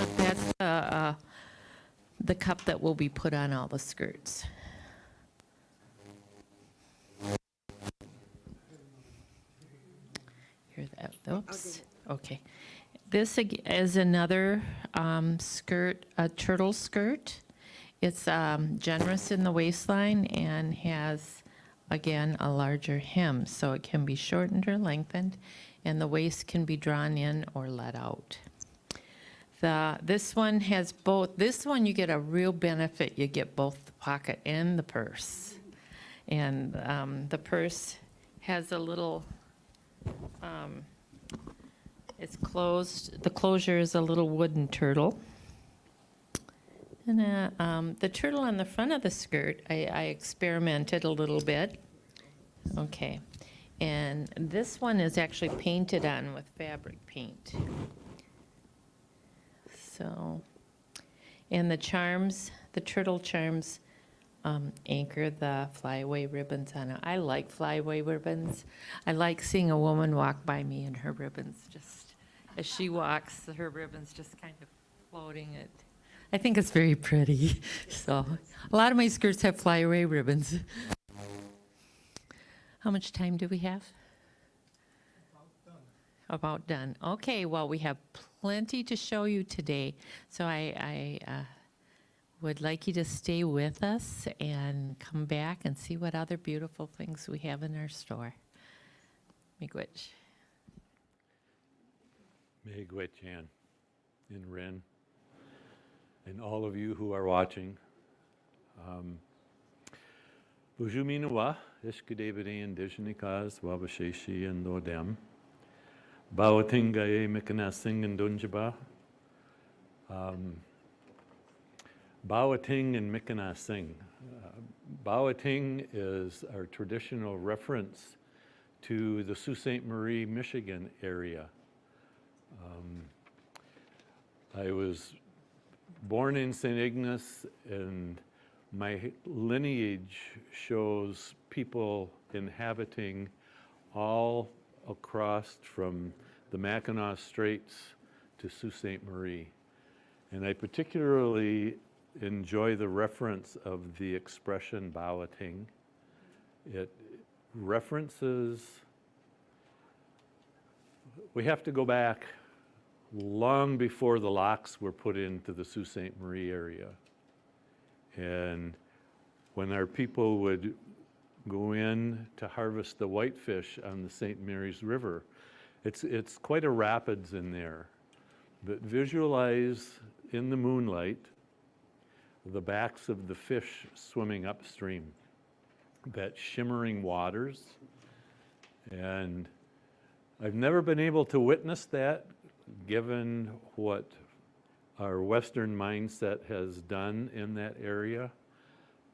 Speaker 10: the cup that will be put on all the skirts. Here, oops, okay. This is another skirt, a turtle skirt. It's generous in the waistline and has, again, a larger hem, so it can be shortened or lengthened, and the waist can be drawn in or let out. This one has both. This one you get a real benefit. You get both the pocket and the purse. And the purse has a little, it's closed. The closure is a little wooden turtle. And the turtle on the front of the skirt, I experimented a little bit. Okay. And this one is actually painted on with fabric paint. So, and the charms, the turtle charms anchor the flyaway ribbons on it. I like flyaway ribbons. I like seeing a woman walk by me and her ribbons just, as she walks, her ribbons just kind of floating. I think it's very pretty. So, a lot of my skirts have flyaway ribbons. How much time do we have? About done. Okay, well, we have plenty to show you today. So I would like you to stay with us and come back and see what other beautiful things we have in our store. Miigwech.
Speaker 1: Miigwech-an in Ren, and all of you who are watching. Bujuminawa, Ishkadevadan Dijnikaz, Wabasheshi and Dodem. Bawatinga e Mikanasing and Dunjaba. Bawating and Mikanasing. Bawating is our traditional reference to the Sault Ste. Marie, Michigan area. I was born in St. Ignace, and my lineage shows people inhabiting all across from the Mackinac Straits to Sault Ste. Marie. And I particularly enjoy the reference of the expression Bawating. It references, we have to go back long before the locks were put into the Sault Ste. Marie area. And when our people would go in to harvest the whitefish on the St. Mary's River. It's quite a rapids in there, but visualize in the moonlight the backs of the fish swimming upstream, that shimmering waters. And I've never been able to witness that, given what our Western mindset has done in that area,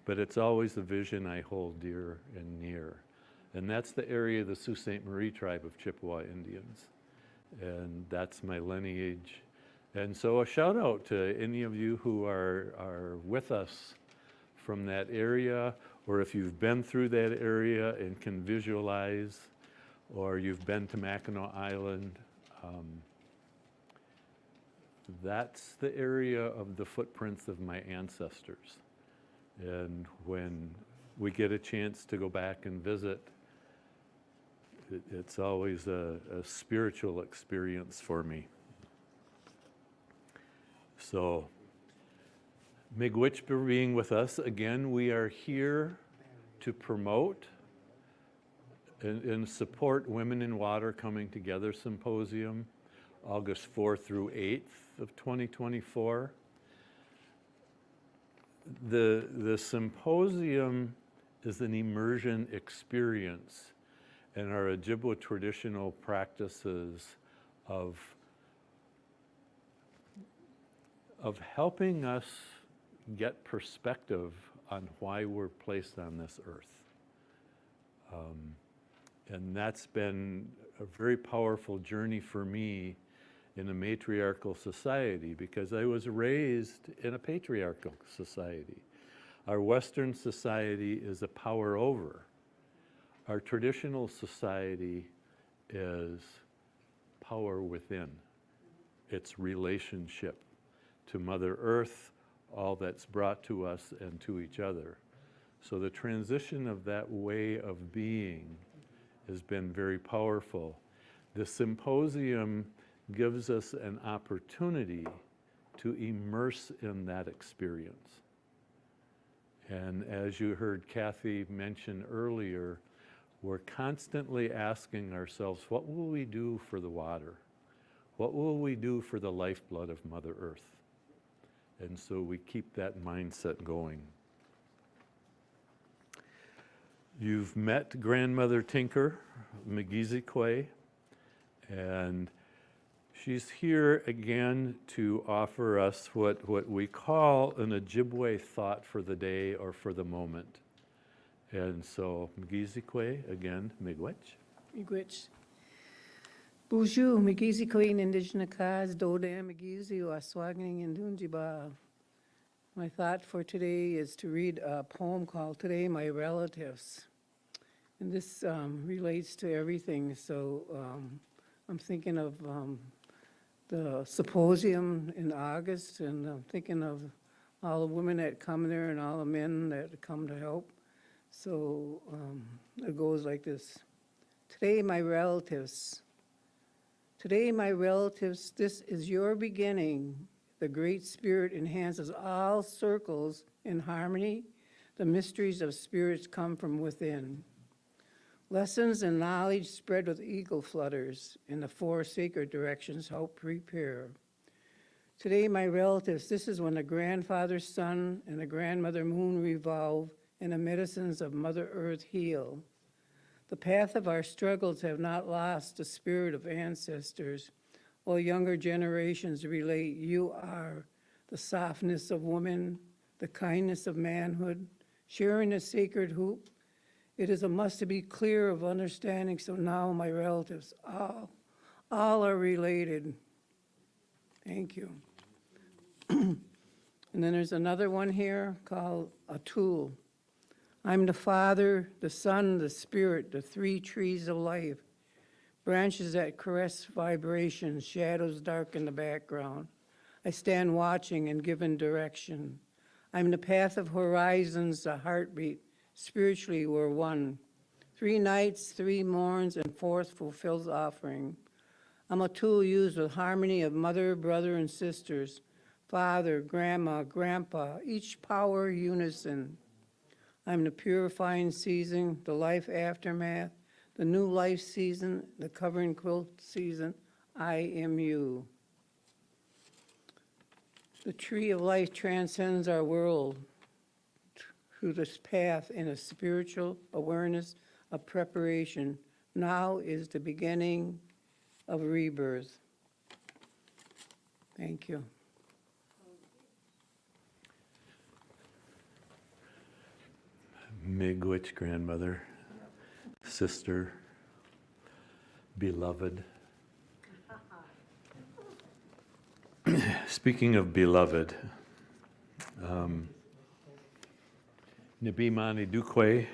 Speaker 1: but it's always a vision I hold dear and near. And that's the area of the Sault Ste. Marie tribe of Chippewa Indians. And that's my lineage. And so a shout out to any of you who are with us from that area, or if you've been through that area and can visualize, or you've been to Mackinac Island. That's the area of the footprints of my ancestors. And when we get a chance to go back and visit, it's always a spiritual experience for me. So, miigwech for being with us. Again, we are here to promote and support Women in Water Coming Together Symposium, August 4th through 8th of 2024. The symposium is an immersion experience in our Ojibwa traditional practices of helping us get perspective on why we're placed on this earth. And that's been a very powerful journey for me in a matriarchal society, because I was raised in a patriarchal society. Our Western society is a power over. Our traditional society is power within. It's relationship to Mother Earth, all that's brought to us and to each other. So the transition of that way of being has been very powerful. The symposium gives us an opportunity to immerse in that experience. And as you heard Kathy mention earlier, we're constantly asking ourselves, what will we do for the water? What will we do for the lifeblood of Mother Earth? And so we keep that mindset going. You've met Grandmother Tinker, Abiinooji-Aki, and she's here again to offer us what we call an Ojibwe thought for the day or for the moment. And so, Abiinooji-Aki, again, miigwech.
Speaker 2: Miigwech. Bonjour, Abiinooji-Aki, Indigenous Doda, Migizi, Waswaganing, and Dunjiba. My thought for today is to read a poem called Today My Relatives. And this relates to everything, so I'm thinking of the symposium in August, and I'm thinking of all the women that come there and all the men that come to help. So it goes like this. Today, my relatives, this is your beginning. The Great Spirit enhances all circles in harmony. The mysteries of spirits come from within. Lessons and knowledge spread with eagle flutters, and the four sacred directions help prepare. Today, my relatives, this is when the grandfather sun and the grandmother moon revolve, and the medicines of Mother Earth heal. The path of our struggles have not lost the spirit of ancestors, while younger generations relate you are the softness of woman, the kindness of manhood, sharing a sacred hoop. It is a must to be clear of understanding, so now my relatives, all are related. Thank you. And then there's another one here called a tool. I'm the Father, the Son, the Spirit, the three trees of life. Branches that caress vibrations, shadows dark in the background. I stand watching and giving direction. I'm the path of horizons, the heartbeat. Spiritually, we're one. 3 nights, 3 morns, and 4th fulfills offering. I'm a tool used with harmony of mother, brother, and sisters, father, grandma, grandpa, each power unison. I'm the purifying season, the life aftermath, the new life season, the covering quilt season. I am you. The tree of life transcends our world through this path in a spiritual awareness of preparation. Now is the beginning of rebirth. Thank you.
Speaker 1: Miigwech grandmother, sister, beloved. Speaking of beloved, Abiinooji-Aki,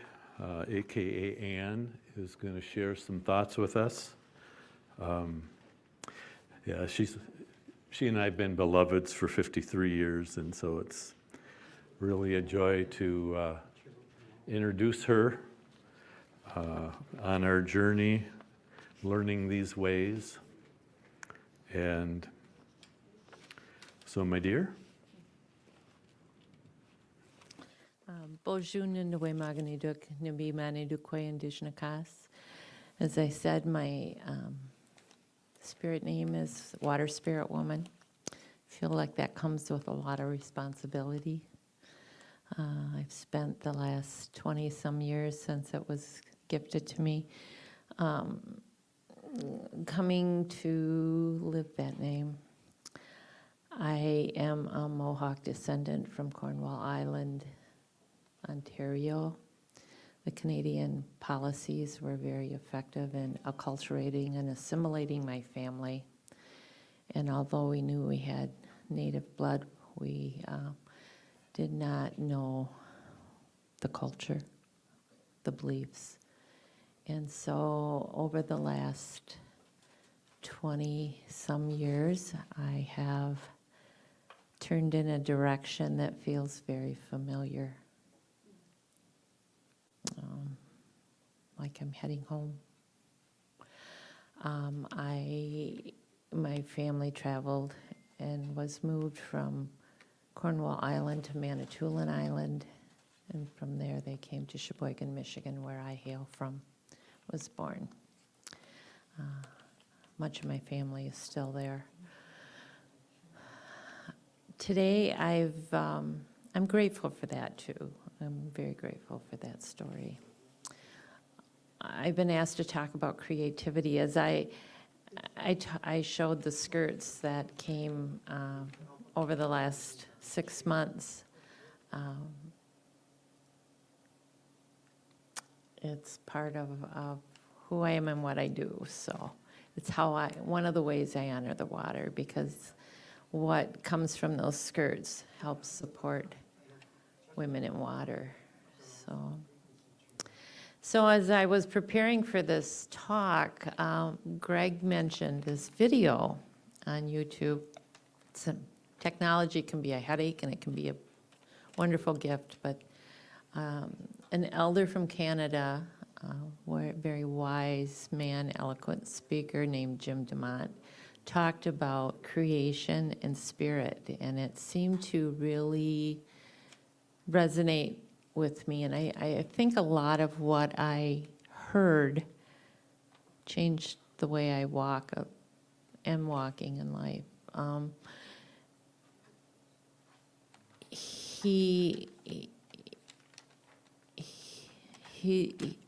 Speaker 1: aka Anne, is going to share some thoughts with us. Yeah, she and I have been beloveds for 53 years, and so it's really a joy to introduce her on our journey, learning these ways. And so, my dear.
Speaker 10: Bonjour, Nwe Maganiduk, Nabi Manidukwe, Indigenous Kas. As I said, my spirit name is Water Spirit Woman. I feel like that comes with a lot of responsibility. I've spent the last 20-some years since it was gifted to me coming to live that name. I am a Mohawk descendant from Cornwall Island, Ontario. The Canadian policies were very effective in acculturating and assimilating my family. And although we knew we had Native blood, we did not know the culture, the beliefs. And so over the last 20-some years, I have turned in a direction that feels very familiar. Like I'm heading home. My family traveled and was moved from Cornwall Island to Manitoulin Island, and from there they came to Sheboygan, Michigan, where I hail from, was born. Much of my family is still there. Today I'm grateful for that too. I'm very grateful for that story. I've been asked to talk about creativity as I showed the skirts that came over the last 6 months. It's part of who I am and what I do. So it's one of the ways I honor the water, because what comes from those skirts helps support women in water. So as I was preparing for this talk, Greg mentioned this video on YouTube. Technology can be a headache and it can be a wonderful gift, but an elder from Canada, a very wise man, eloquent speaker named Jim DeMont, talked about creation and spirit, and it seemed to really resonate with me, and I think a lot of what I heard changed the way I am walking in life.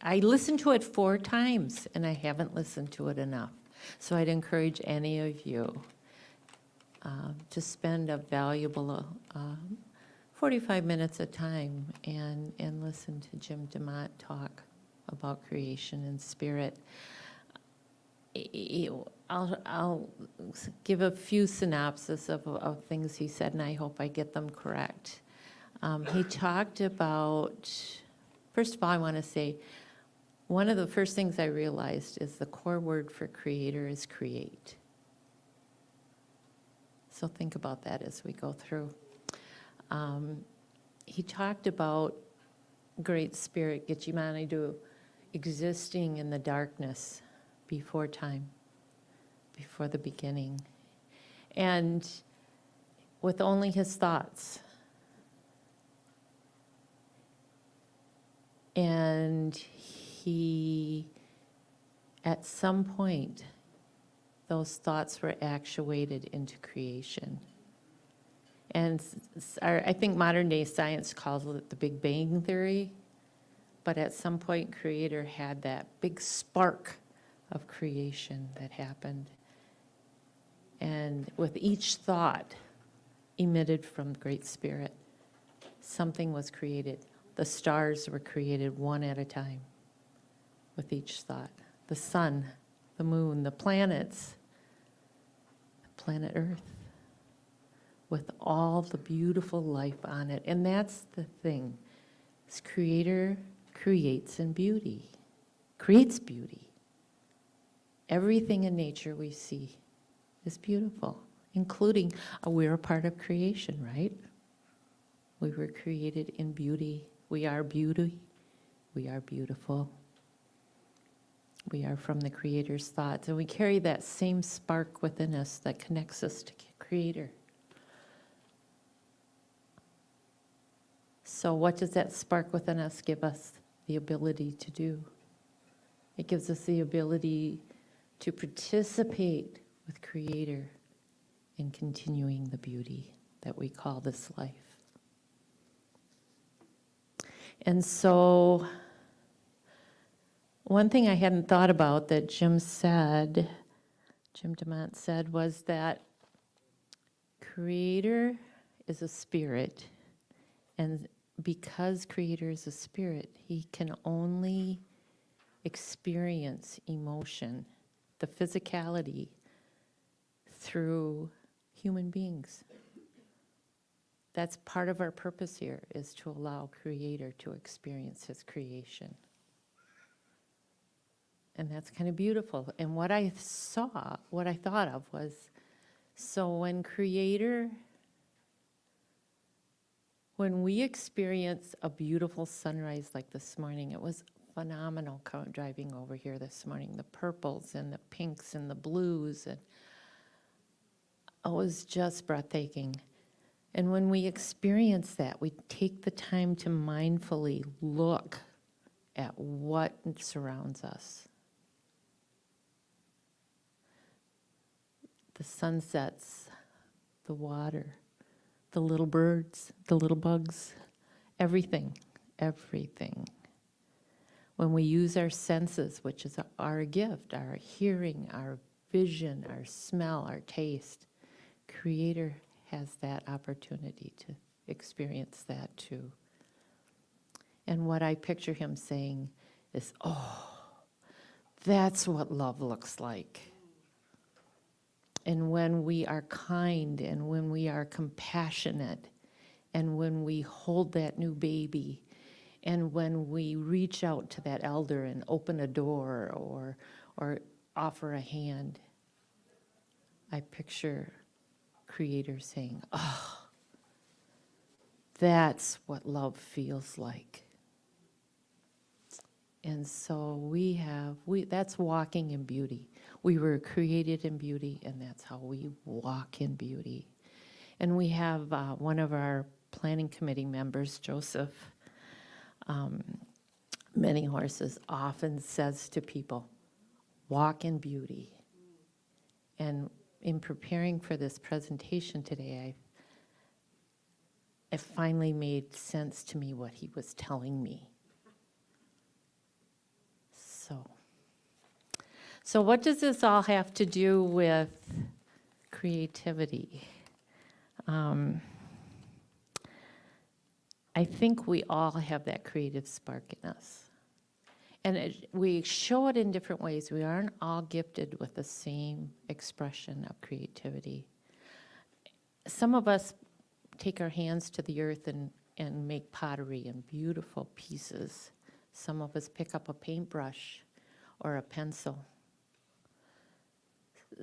Speaker 10: I listened to it 4 times, and I haven't listened to it enough. So I'd encourage any of you to spend a valuable 45 minutes of time and listen to Jim DeMont talk about creation and spirit. I'll give a few synopses of things he said, and I hope I get them correct. He talked about, first of all, I want to say, one of the first things I realized is the core word for creator is create. So think about that as we go through. He talked about Great Spirit, Gitchimanidu, existing in the darkness before time, before the beginning, and with only his thoughts. And he, at some point, those thoughts were actuated into creation. And I think modern day science calls it the Big Bang Theory, but at some point Creator had that big spark of creation that happened. And with each thought emitted from Great Spirit, something was created. The stars were created one at a time with each thought. The sun, the moon, the planets, planet Earth, with all the beautiful life on it. And that's the thing. This Creator creates in beauty, creates beauty. Everything in nature we see is beautiful, including we're a part of creation, right? We were created in beauty. We are beauty. We are beautiful. We are from the Creator's thoughts, and we carry that same spark within us that connects us to Creator. So what does that spark within us give us the ability to do? It gives us the ability to participate with Creator in continuing the beauty that we call this life. And so one thing I hadn't thought about that Jim DeMont said, was that Creator is a spirit, and because Creator is a spirit, he can only experience emotion, the physicality, through human beings. That's part of our purpose here, is to allow Creator to experience his creation. And that's kind of beautiful. And what I thought of was, so when we experience a beautiful sunrise like this morning, it was phenomenal driving over here this morning, the purples and the pinks and the blues, and it was just breathtaking. And when we experience that, we take the time to mindfully look at what surrounds us. The sunsets, the water, the little birds, the little bugs, everything, everything. When we use our senses, which is our gift, our hearing, our vision, our smell, our taste, Creator has that opportunity to experience that too. And what I picture him saying is, oh, that's what love looks like. And when we are kind, and when we are compassionate, and when we hold that new baby, and when we reach out to that elder and open a door or offer a hand, I picture Creator saying, oh, that's what love feels like. And so that's walking in beauty. We were created in beauty, and that's how we walk in beauty. And we have one of our planning committee members, Joseph, Many Horses, often says to people, walk in beauty. And in preparing for this presentation today, it finally made sense to me what he was telling me. So what does this all have to do with creativity? I think we all have that creative spark in us. And we show it in different ways. We aren't all gifted with the same expression of creativity. Some of us take our hands to the earth and make pottery in beautiful pieces. Some of us pick up a paintbrush or a pencil.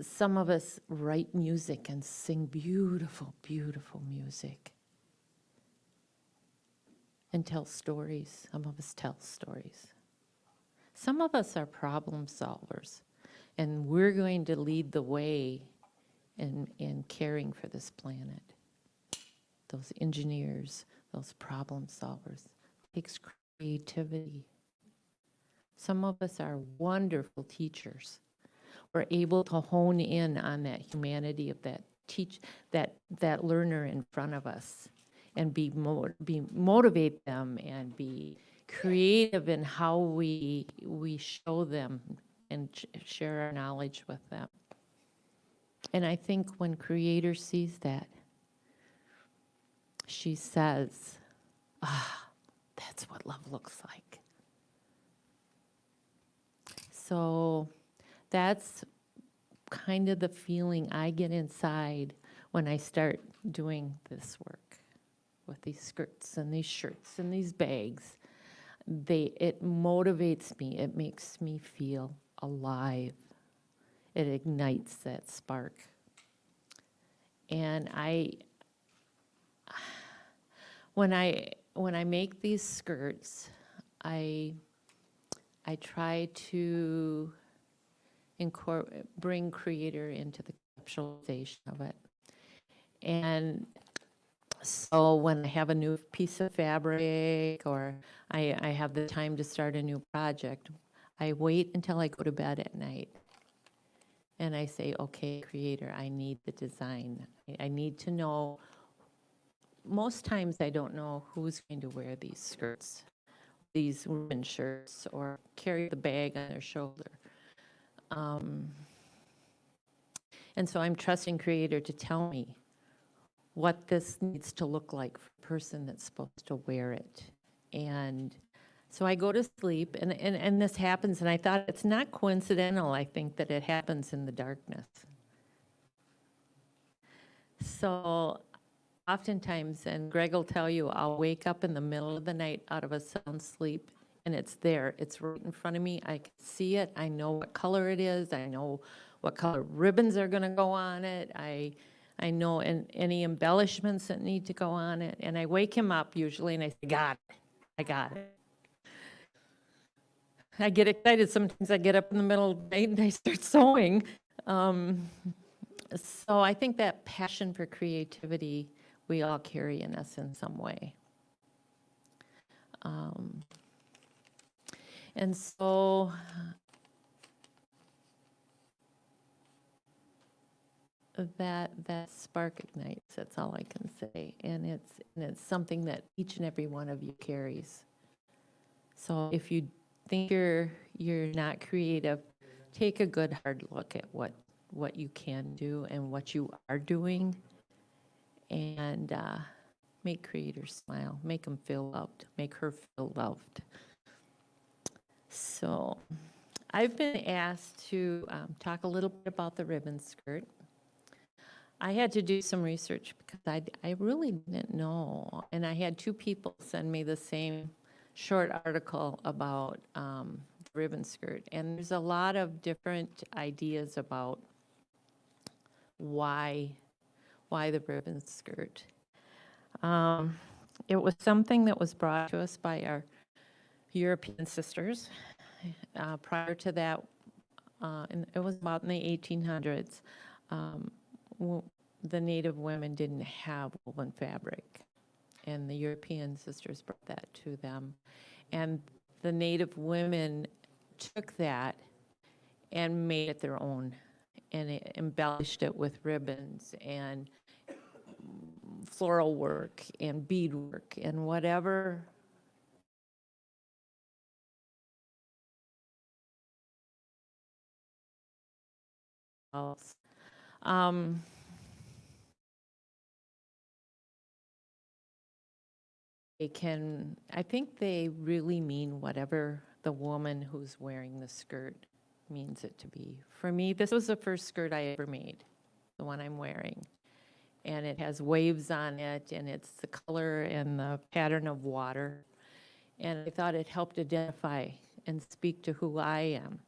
Speaker 10: Some of us write music and sing beautiful, beautiful music. And tell stories. Some of us tell stories. Some of us are problem solvers, and we're going to lead the way in caring for this planet. Those engineers, those problem solvers. It takes creativity. Some of us are wonderful teachers. We're able to hone in on that humanity of that learner in front of us, and motivate them and be creative in how we show them and share our knowledge with them. And I think when Creator sees that, she says, that's what love looks like. So that's kind of the feeling I get inside when I start doing this work with these skirts and these shirts and these bags. It motivates me. It makes me feel alive. It ignites that spark. And when I make these skirts, I try to bring Creator into the conceptualization of it. And so when I have a new piece of fabric, or I have the time to start a new project, I wait until I go to bed at night. And I say, okay, Creator, I need the design. I need to know. Most times I don't know who's going to wear these skirts, these women's shirts, or carry the bag on their shoulder. And so I'm trusting Creator to tell me what this needs to look like for the person that's supposed to wear it. And so I go to sleep, and this happens, and I thought it's not coincidental, I think, that it happens in the darkness. So oftentimes, and Greg will tell you, I'll wake up in the middle of the night out of a sound sleep, and it's there. It's right in front of me. I can see it. I know what color it is. I know what color ribbons are going to go on it. I know any embellishments that need to go on it. And I wake him up usually, and I say, got it. I got it. I get excited. Sometimes I get up in the middle of the night and I start sewing. So I think that passion for creativity we all carry in us in some way. And so that spark ignites. That's all I can say. And it's something that each and every one of you carries. So if you think you're not creative, take a good hard look at what you can do and what you are doing, and make Creator smile, make them feel loved, make her feel loved. So I've been asked to talk a little bit about the ribbon skirt. I had to do some research because I really didn't know, and I had two people send me the same short article about the ribbon skirt, and there's a lot of different ideas about why the ribbon skirt. It was something that was brought to us by our European sisters. Prior to that, and it was about in the 1800s, the Native women didn't have woven fabric, and the European sisters brought that to them. And the Native women took that and made it their own, and it embellished it with ribbons and floral work and bead work and whatever else. I think they really mean whatever the woman who's wearing the skirt means it to be. For me, this was the first skirt I ever made, the one I'm wearing. And it has waves on it, and it's the color and the pattern of water. And I thought it helped identify and speak to who I am.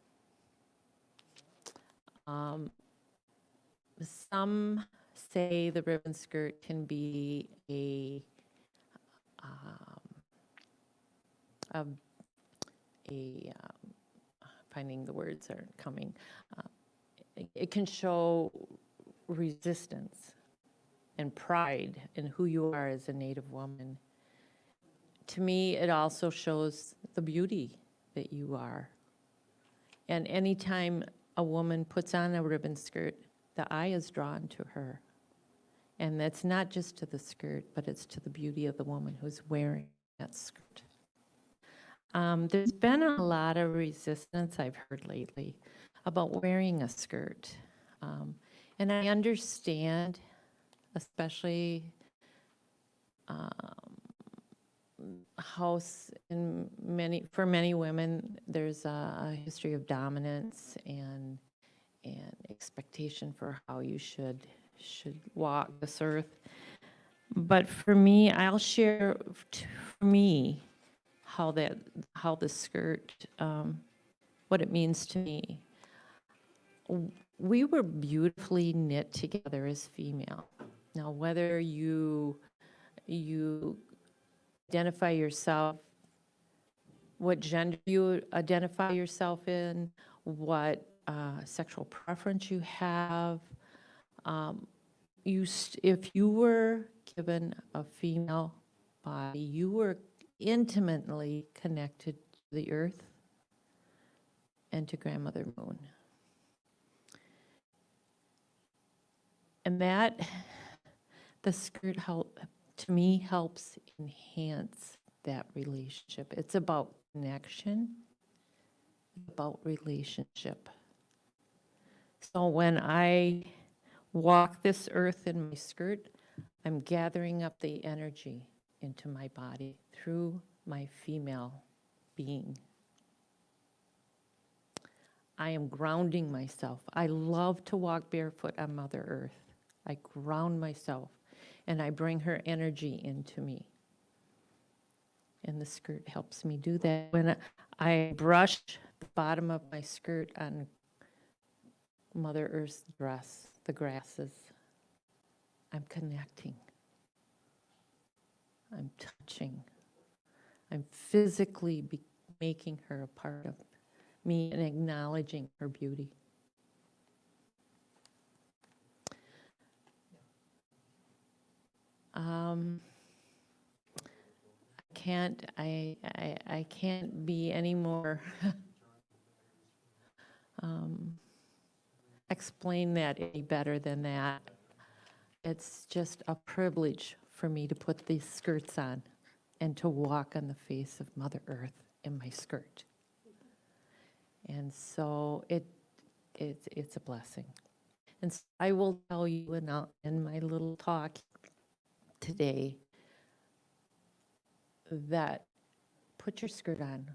Speaker 10: Some say the ribbon skirt can be finding the words aren't coming. It can show resistance and pride in who you are as a Native woman. to me, it also shows the beauty that you are. And anytime a woman puts on a ribbon skirt, the eye is drawn to her. And that's not just to the skirt, but it's to the beauty of the woman who's wearing that skirt. There's been a lot of resistance I've heard lately about wearing a skirt. And I understand, especially for many women, there's a history of dominance and expectation for how you should walk this earth. But for me, I'll share for me how the skirt, what it means to me. We were beautifully knit together as female. Now, whether you identify yourself, what gender you identify yourself in, what sexual preference you have, if you were given a female body, you were intimately connected to the earth and to Grandmother Moon. And that, the skirt to me helps enhance that relationship. It's about connection, about relationship. So when I walk this earth in my skirt, I'm gathering up the energy into my body through my female being. I am grounding myself. I love to walk barefoot on Mother Earth. I ground myself and I bring her energy into me. And the skirt helps me do that. When I brush the bottom of my skirt on Mother Earth's dress, the grasses, I'm connecting. I'm touching. I'm physically making her a part of me and acknowledging her beauty. I can't be any more explain that any better than that. It's just a privilege for me to put these skirts on and to walk on the face of Mother Earth in my skirt. And so it's a blessing. And so I will tell you in my little talk today that put your skirt on,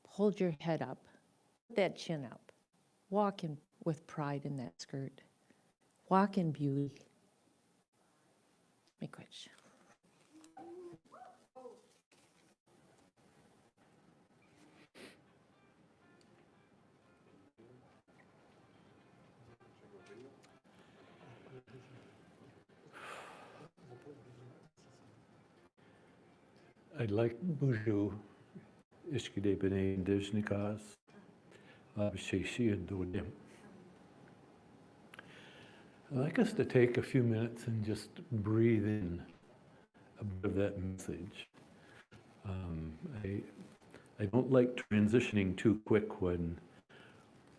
Speaker 10: hold your head up, put that chin up, walk in with pride in that skirt, walk in beauty. Make which.
Speaker 1: I'd like Abiinooji-Aki, Abiinooji-Aki. I'd like us to take a few minutes and just breathe in a bit of that message. I don't like transitioning too quick when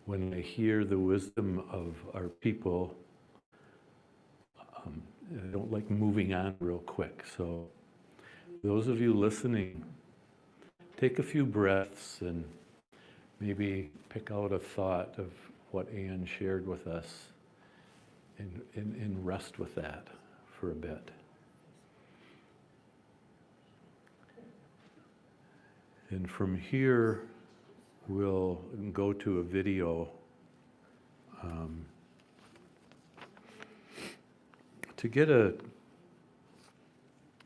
Speaker 1: I hear the wisdom of our people. I don't like moving on real quick. So those of you listening, take a few breaths and maybe pick out a thought of what Anne shared with us and rest with that for a bit. And from here, we'll go to a video to get a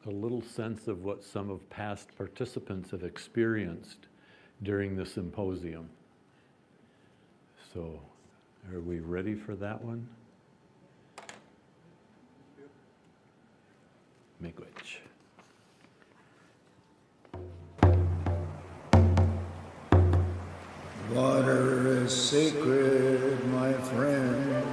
Speaker 1: little sense of what some of past participants have experienced during the symposium. So, are we ready for that one? Make which.
Speaker 3: Water is sacred, my friend.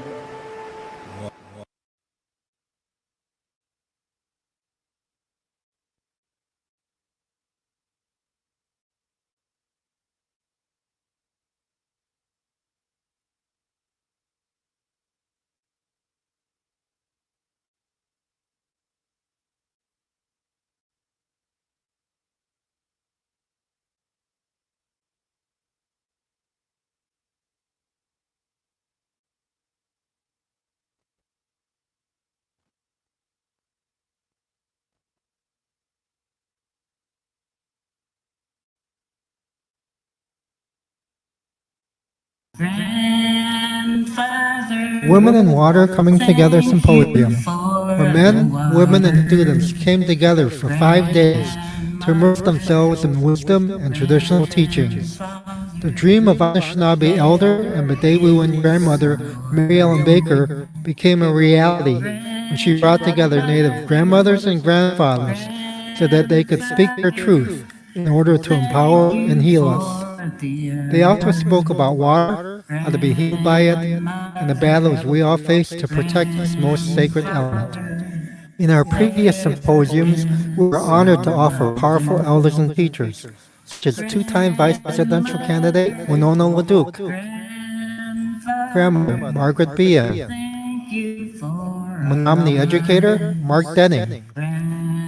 Speaker 4: Women in Water Coming Together Symposium, where men, women, and students came together for 5 days to immerse themselves in wisdom and traditional teachings. The dream of Anishinaabe elder and Medewiwin grandmother Mary Ellen Baker became a reality when she brought together Native grandmothers and grandfathers so that they could speak their truth in order to empower and heal us. They also spoke about water, how to be healed by it, and the battles we all face to protect this most sacred element. In our previous symposiums, we were honored to offer powerful elders and teachers, such as two-time vice presidential candidate Winona LaDuke, Grandmother Margaret Bia, Menominee educator Mark Denning,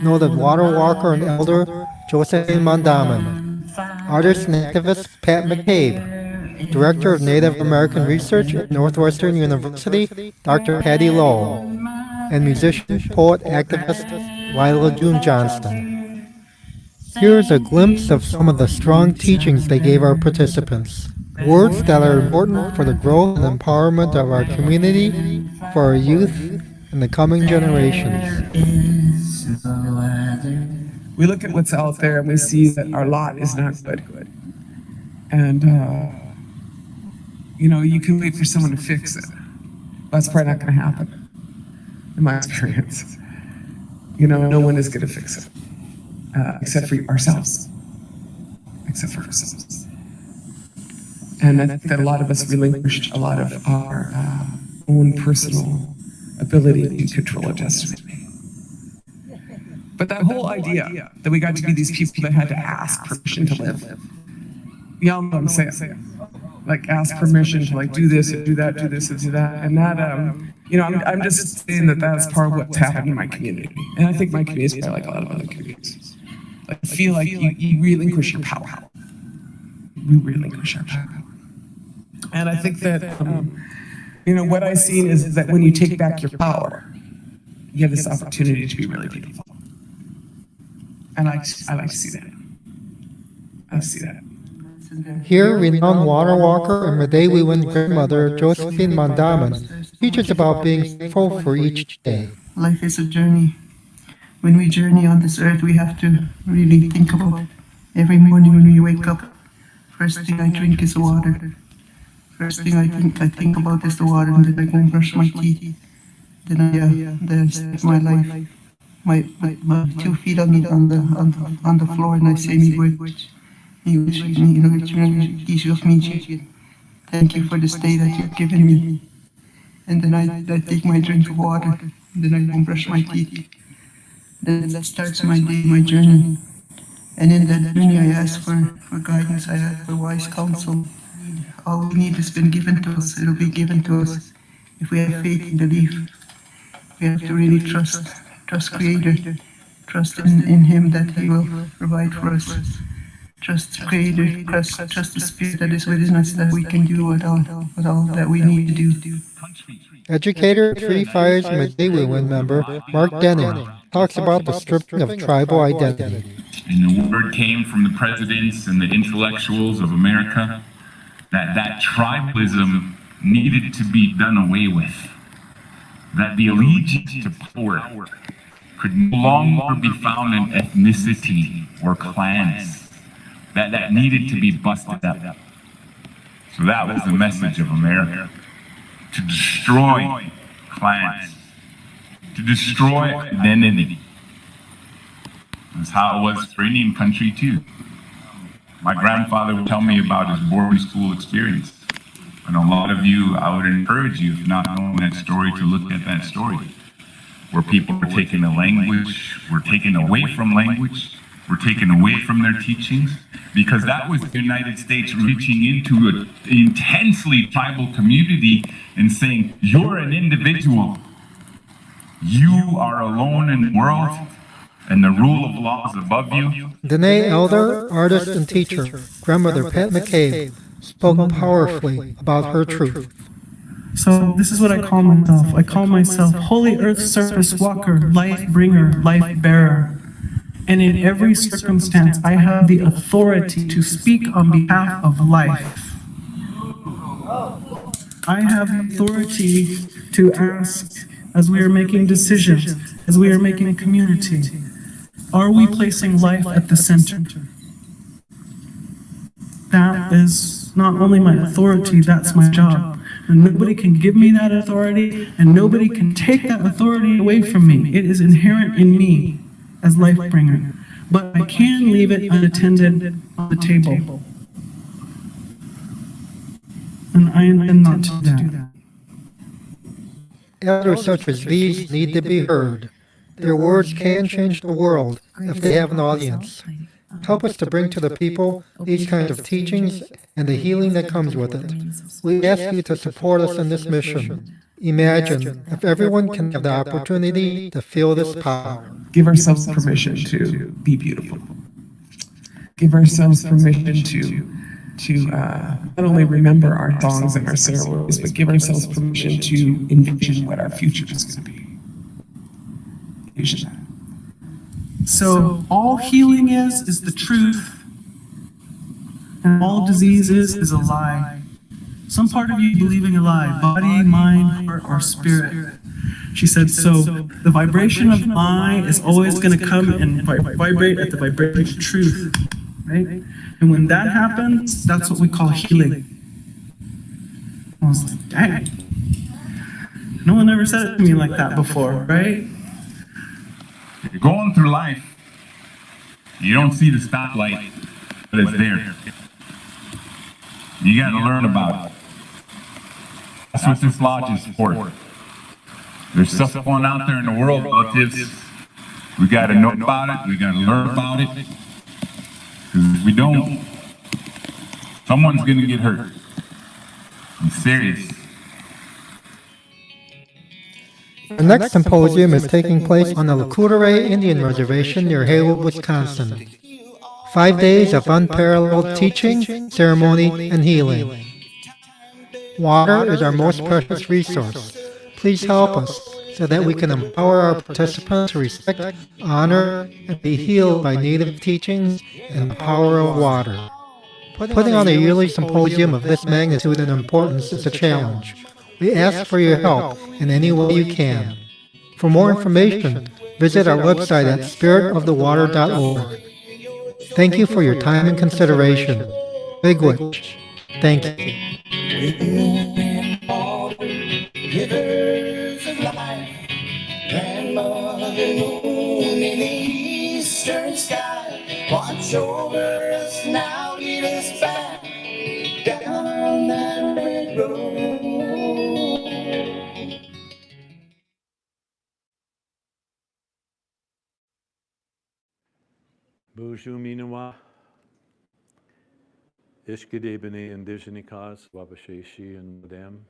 Speaker 4: noted water walker and elder Josephine Mondaman, artist and activist Pat McCabe, Director of Native American Research at Northwestern University, Dr. Patty Lowell, and musician, poet, activist Lila June Johnston. Here's a glimpse of some of the strong teachings they gave our participants. Words that are important for the growth and empowerment of our community, for our youth, and the coming generations.
Speaker 12: We look at what's out there and we see that our lot is not good. And, you can wait for someone to fix it. That's probably not going to happen, in my experience. No one is going to fix it, except for ourselves. And I think that a lot of us relinquished a lot of our own personal ability to control our destiny. But that whole idea that we got to be these people that had to ask permission to live, y'all know what I'm saying. Like ask permission to do this and do that, do this and do that. And that, I'm just saying that that's part of what's happened in my community. And I think my community is probably like a lot of other communities. I feel like you relinquish your power. We relinquish our power. And I think that, what I've seen is that when you take back your power, you have this opportunity to be really beautiful. And I like to see that. I see that.
Speaker 4: Here, renowned water walker and Medewiwin grandmother Josephine Mondaman teaches about being thankful for each day.
Speaker 13: Life is a journey. When we journey on this earth, we have to really think about every morning when we wake up. First thing I drink is water. First thing I think about is the water, and then I go and brush my teeth. Then I start my life. My 2 feet on the floor, and I say thank you for this day that you've given me. And then I take my drink of water, and then I go and brush my teeth. Then that starts my day, my journey. And in that journey, I ask for guidance, I ask for wise counsel. All we need has been given to us, it'll be given to us. If we have faith and belief, we have to really trust Creator, trust in Him that He will provide for us. Trust Creator, trust the Spirit that is within us, that we can do what all that we need to do.
Speaker 4: Educator, Tree Fires Medewiwin member Mark Denning talks about the stripping of tribal identity.
Speaker 14: And the word came from the presidents and the intellectuals of America that tribalism needed to be done away with. That the allegiance to power could no longer be found in ethnicity or clans. That needed to be busted up. So that was the message of America. To destroy clans. To destroy identity. That's how it was for Indian country too. My grandfather would tell me about his boarding school experience. And a lot of you, I would encourage you, if not knowing that story, to look at that story. Where people were taken the language, were taken away from language, were taken away from their teachings, because that was the United States reaching into an intensely tribal community and saying, you're an individual. You are alone in the world, and the rule of law is above you.
Speaker 4: Danae elder, artist, and teacher, grandmother Pat McCabe, spoke powerfully about her truth.
Speaker 13: So this is what I call myself. I call myself Holy Earth Surface Walker, Life Bringer, Life Bearer. And in every circumstance, I have the authority to speak on behalf of life.
Speaker 12: I have the authority to ask as we are making decisions, as we are making community. Are we placing life at the center? That is not only my authority, that's my job. And nobody can give me that authority, and nobody can take that authority away from me. It is inherent in me as life bringer. But I can leave it unattended on the table. And I intend not to do that.
Speaker 4: Elders such as these need to be heard. Their words can change the world if they have an audience. Help us to bring to the people these kinds of teachings and the healing that comes with it. We ask you to support us in this mission. Imagine if everyone can have the opportunity to feel this power.
Speaker 12: Give ourselves permission to be beautiful. Give ourselves permission to not only remember our songs and our ceremonies, but give ourselves permission to envision what our future is going to be. Envision that. So all healing is the truth, and all disease is a lie. Some part of you believing a lie, body, mind, heart, or spirit. She said, so the vibration of lie is always going to come and vibrate at the vibration of truth, right? And when that happens, that's what we call healing. I was like, dang. No one ever said it to me like that before, right?
Speaker 14: You're going through life, you don't see the stoplight, but it's there. You got to learn about it. That's what this lodge is for. There's stuff going out there in the world about this. We got to know about it. We got to learn about it. Because if we don't, someone's going to get hurt. I'm serious.
Speaker 4: The next symposium is taking place on the Lakota Indian Reservation near Haywood, Wisconsin. 5 days of unparalleled teaching, ceremony, and healing. Water is our most precious resource. Please help us so that we can empower our participants to respect, honor, and be healed by Native teachings and the power of water. Putting on a yearly symposium of this magnitude and importance is a challenge. We ask for your help in any way you can. For more information, visit our website at spiritofthewater.org. Thank you for your time and consideration. Big Witch, thank you.
Speaker 15: Rivers of life, grandmother moon in the eastern sky, watch over us now, lead us back down that red road.
Speaker 1: Bonjour, Minawa. Ishkide B'nai Abiinooji-Aki, Wabasheshi, and Madame.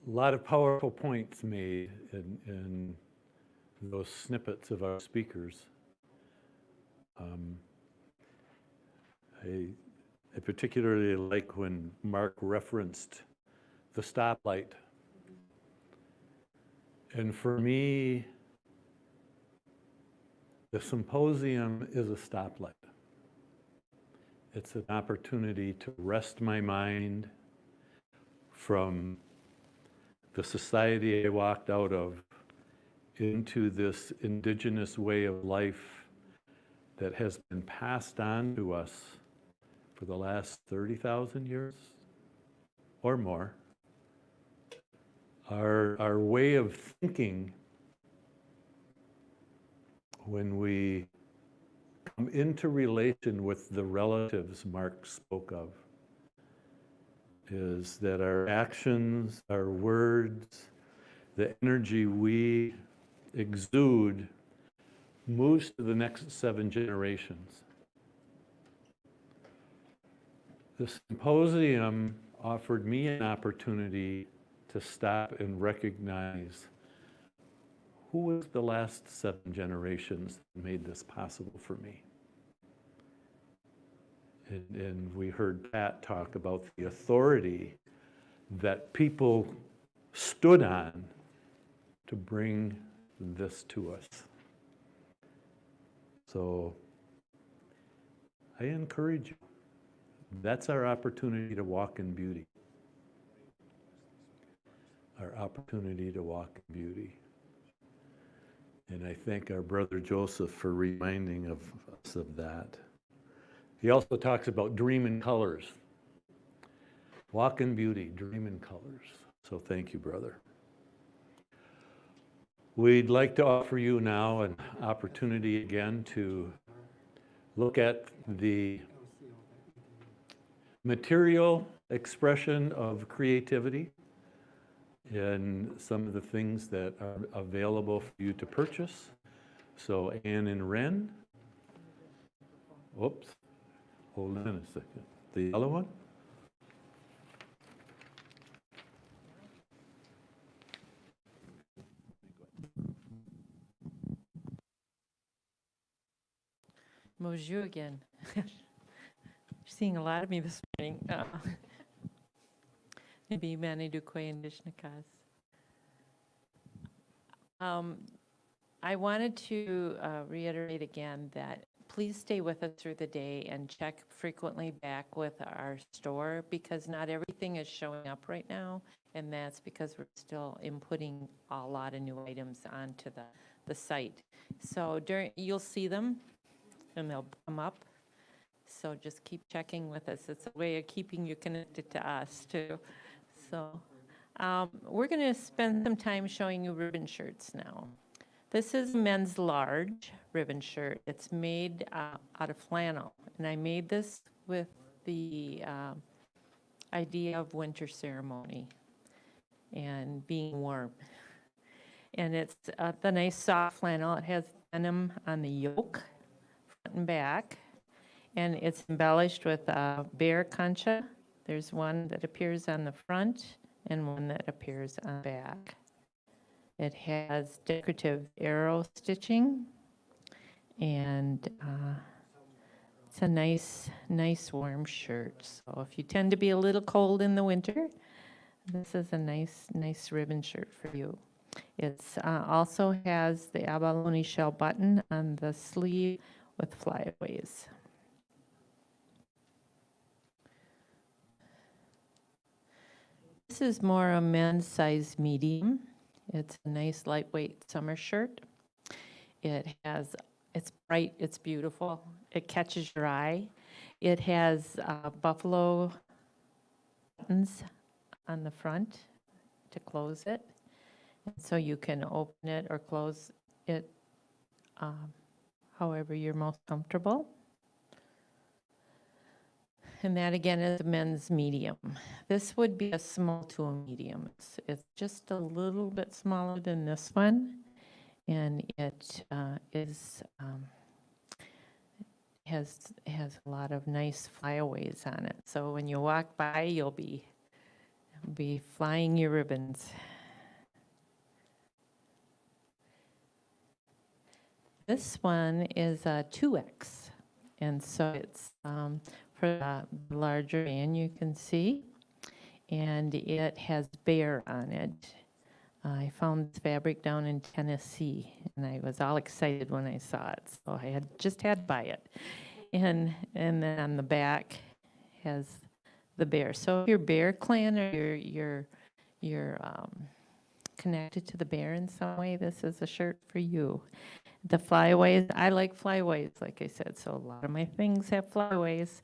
Speaker 1: A lot of powerful points made in those snippets of our speakers. I particularly like when Mark referenced the stoplight. And for me, the symposium is a stoplight. It's an opportunity to rest my mind from the society I walked out of into this indigenous way of life that has been passed on to us for the last 30,000 years or more. Our way of thinking when we come into relation with the relatives Mark spoke of is that our actions, our words, the energy we exude moves to the next 7 generations. The symposium offered me an opportunity to stop and recognize who was the last 7 generations that made this possible for me. And we heard Pat talk about the authority that people stood on to bring this to us. So I encourage you, That's our opportunity to walk in beauty. Our opportunity to walk in beauty. And I thank our brother Joseph for reminding of us of that. He also talks about dream in colors. Walk in beauty, dream in colors. So thank you, brother. We'd like to offer you now an opportunity again to look at the material expression of creativity and some of the things that are available for you to purchase. So Anne and Ren, whoops, hold on a second. The yellow one?
Speaker 10: Bonjour again. You're seeing a lot of me this morning. Abiinooji-Aki. I wanted to reiterate again that please stay with us through the day and check frequently back with our store, because not everything is showing up right now, and that's because we're still inputting a lot of new items onto the site. So you'll see them and they'll come up. So just keep checking with us. It's a way of keeping you connected to us too. So we're going to spend some time showing you ribbon shirts now. This is a men's large ribbon shirt. It's made out of flannel, and I made this with the idea of winter ceremony and being warm. And it's the nice soft flannel. It has denim on the yoke, front and back, and it's embellished with bear concha. There's one that appears on the front and one that appears on the back. It has decorative arrow stitching, and it's a nice warm shirt. So if you tend to be a little cold in the winter, this is a nice ribbon shirt for you. It's also has the abalone shell button on the sleeve with flyaways. This is more a men's size medium. It's a nice lightweight summer shirt. It's bright, it's beautiful. It catches your eye. It has buffalo buttons on the front to close it. And so you can open it or close it however you're most comfortable. And that again is a men's medium. This would be a small to a medium. It's just a little bit smaller than this one, and it has a lot of nice flyaways on it. So when you walk by, you'll be flying your ribbons. This one is a 2X, and so it's for the larger man, you can see, and it has bear on it. I found this fabric down in Tennessee, and I was all excited when I saw it, so I just had to buy it. And then on the back has the bear. So if you're Bear Clan or you're connected to the bear in some way, this is a shirt for you. The flyaways, I like flyaways, like I said, so a lot of my things have flyaways.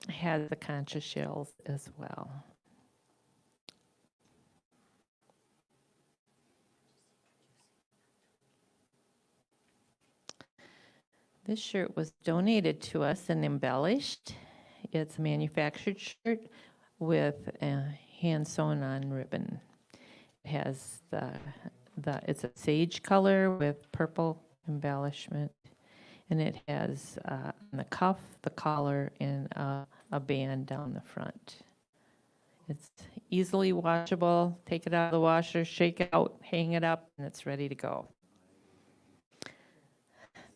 Speaker 10: Has the concha shells as well. This shirt was donated to us and embellished. It's a manufactured shirt with hand sewn on ribbon. It has it's a sage color with purple embellishment, and it has on the cuff, the collar, and a band down the front. It's easily washable. Take it out of the washer, shake it out, hang it up, and it's ready to go.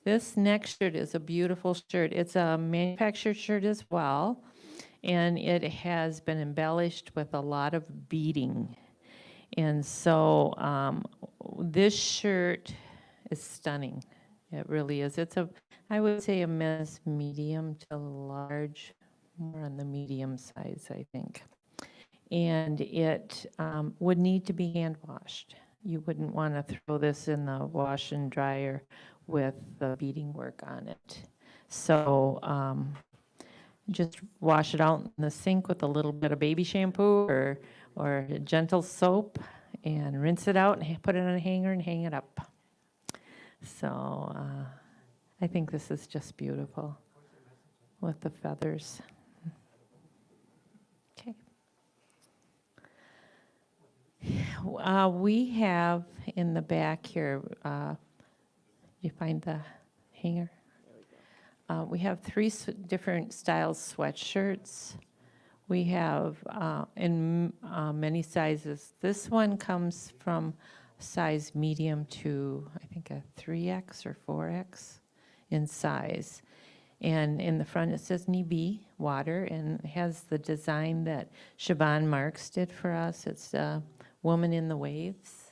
Speaker 10: This next shirt is a beautiful shirt. It's a manufactured shirt as well, and it has been embellished with a lot of beading. And so this shirt is stunning. It really is. It's I would say a men's medium to large, more on the medium size, I think. And it would need to be hand washed. You wouldn't want to throw this in the wash and dryer with the beading work on it. So just wash it out in the sink with a little bit of baby shampoo or gentle soap and rinse it out and put it on a hanger and hang it up. So I think this is just beautiful with the feathers. Okay. We have in the back here, you find the hanger? We have three different styles sweatshirts. We have in many sizes. This one comes from size medium to, I think, a 3X or 4X in size. And in the front it says Nibi water, and it has the design that Siobhan Marks did for us. It's a woman in the waves.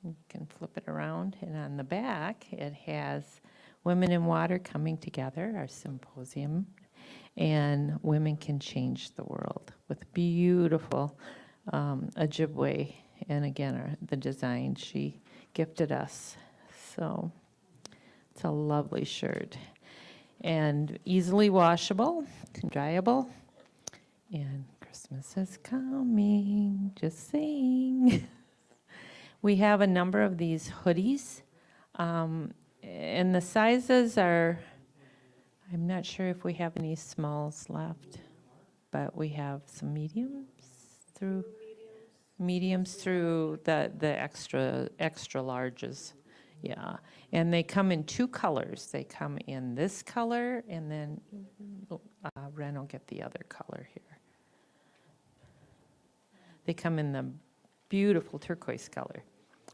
Speaker 10: You can flip it around. And on the back it has Women in Water Coming Together, our symposium, and Women Can Change the World with beautiful Ojibwe. And again, the design she gifted us. So it's a lovely shirt. And easily washable, dryable. And Christmas is coming, just saying. We have a number of these hoodies. And the sizes are, I'm not sure if we have any smalls left, but we have some mediums through the extra larges. Yeah, and they come in two colors. They come in this color, and then Ren will get the other color here. They come in the beautiful turquoise color.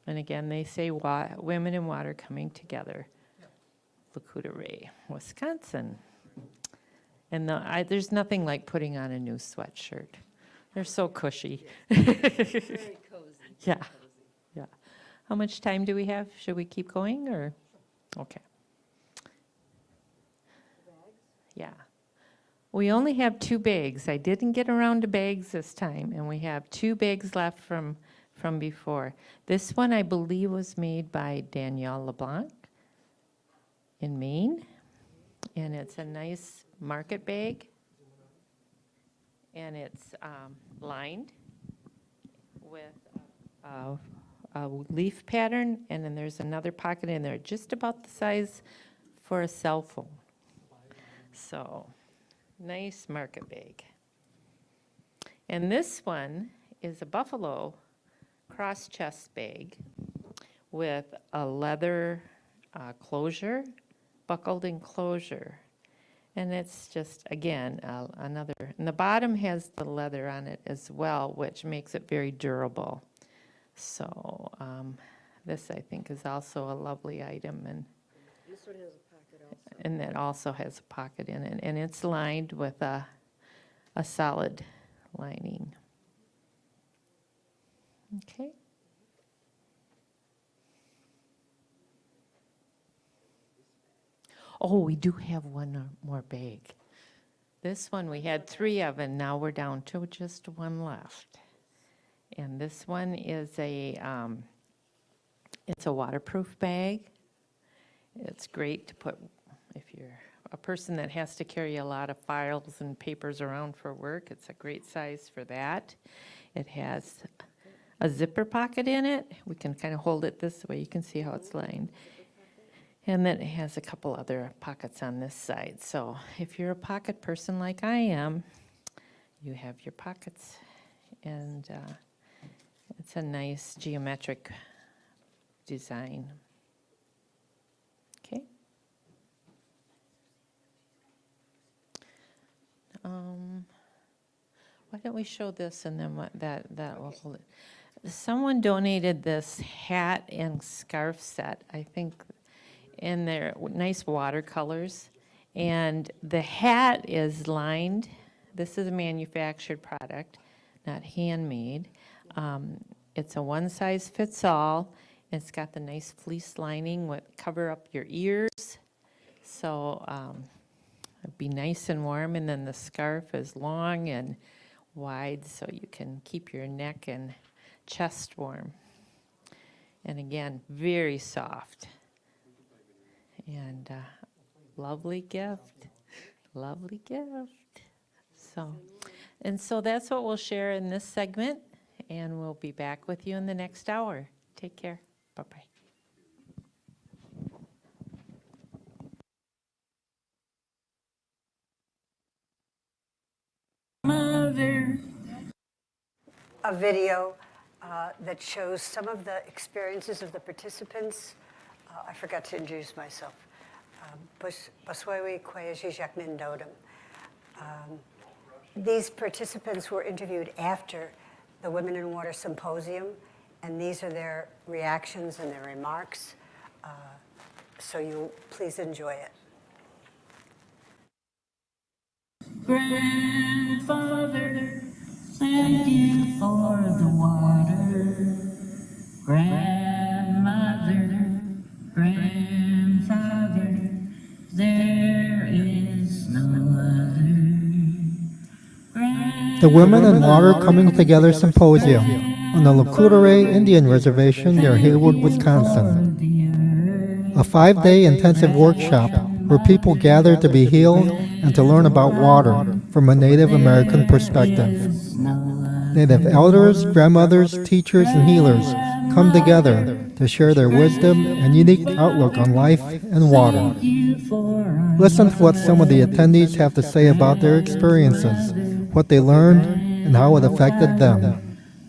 Speaker 10: And again, they say Women in Water Coming Together, Lakota Ray, Wisconsin. And there's nothing like putting on a new sweatshirt. They're so cushy.
Speaker 7: Very cozy.
Speaker 10: Yeah, yeah. How much time do we have? Should we keep going, or? Okay. Yeah. We only have 2 bags. I didn't get around to bags this time, and we have 2 bags left from before. This one, I believe, was made by Danielle LeBlanc in Maine, and it's a nice market bag, and it's lined with a leaf pattern, and then there's another pocket in there, just about the size for a cell phone. So, nice market bag. And this one is a buffalo cross chest bag with a leather closure, buckled enclosure. And it's just, again, another, and the bottom has the leather on it as well, which makes it very durable. So this, I think, is also a lovely item. And
Speaker 11: This one has a pocket also.
Speaker 10: and that also has a pocket in it. And it's lined with a solid lining. Okay. Oh, we do have one more bag. This one we had 3 of, and now we're down to just 1 left. And this one is it's a waterproof bag. It's great to put if you're a person that has to carry a lot of files and papers around for work. It's a great size for that. It has a zipper pocket in it. We can kind of hold it this way. You can see how it's lined. And then it has a couple other pockets on this side. So if you're a pocket person like I am, you have your pockets. And it's a nice geometric design. Okay. Why don't we show this, and then that will hold it. Someone donated this hat and scarf set, I think, in their nice watercolors. And the hat is lined. This is a manufactured product, not handmade. It's a one-size-fits-all, It's got the nice fleece lining with cover up your ears. So it'd be nice and warm, and then the scarf is long and wide so you can keep your neck and chest warm. And again, very soft. And lovely gift. Lovely gift. So that's what we'll share in this segment, and we'll be back with you in the next hour. Take care. Bye-bye.
Speaker 7: A video that shows some of the experiences of the participants. I forgot to introduce myself. Abiinooji-Aki. These participants were interviewed after the Women in Water Symposium, and these are their reactions and their remarks. So you please enjoy it.
Speaker 15: Grandfather, thank you for the water. Grandmother, grandfather, there is no other.
Speaker 4: The Women in Water Coming Together Symposium on the Lakudere Indian Reservation near Hayward, Wisconsin. A 5-day intensive workshop where people gather to be healed and to learn about water from a Native American perspective. Native elders, grandmothers, teachers, and healers come together to share their wisdom and unique outlook on life and water. Listen to what some of the attendees have to say about their experiences, what they learned, and how it affected them.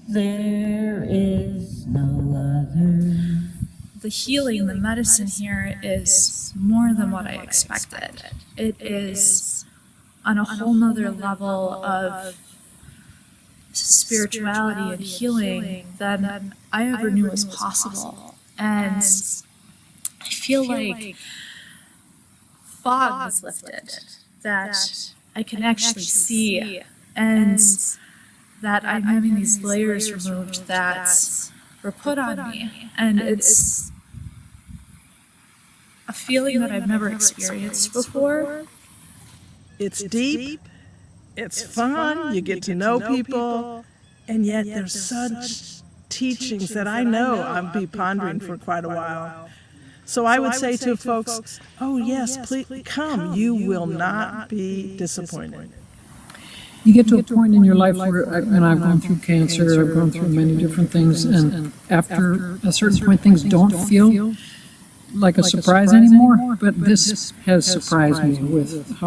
Speaker 15: There is no other.
Speaker 16: The healing, the medicine here is more than what I expected. It is on a whole nother level of spirituality and healing than I ever knew was possible. And I feel like fog was lifted, that I can actually see, and that I'm having these layers removed that were put on me. And it's a feeling that I've never experienced before.
Speaker 17: It's deep, it's fun, you get to know people, and yet there's such teachings that I know I'll be pondering for quite a while. So I would say to folks, oh yes, please come, you will not be disappointed.
Speaker 18: You get to a point in your life where, and I've gone through cancer, I've gone through many different things, and after a certain point, things don't feel like a surprise anymore, but this has surprised me with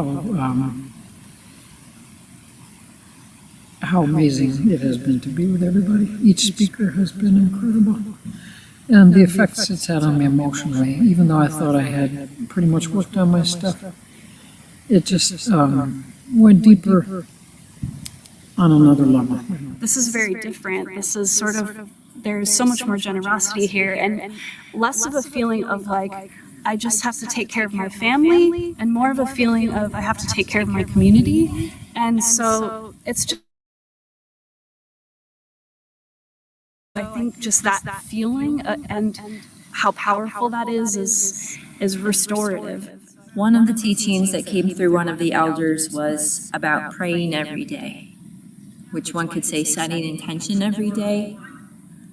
Speaker 18: how amazing it has been to be with everybody. Each speaker has been incredible. And the effects it's had on me emotionally, even though I thought I had pretty much worked on my stuff, it just went deeper on another level.
Speaker 16: This is very different. This is sort of, there's so much more generosity here, and less of a feeling of like, I just have to take care of my family, and more of a feeling of I have to take care of my community. And so it's just, I think just that feeling and how powerful that is restorative.
Speaker 19: One of the teachings that came through one of the elders was about praying every day, which one could say setting intention every day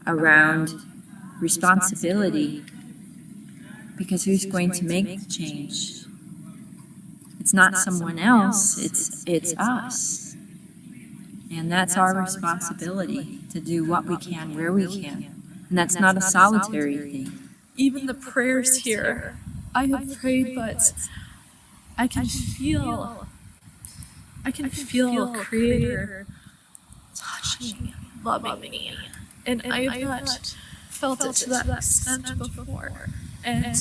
Speaker 19: around responsibility, because who's going to make the change? It's not someone else, it's us. And that's our responsibility, to do what we can, where we can. And that's not a solitary thing.
Speaker 16: Even the prayers here, I have prayed, but I can feel Creator touching me, loving me. And I have not felt it to that extent before. And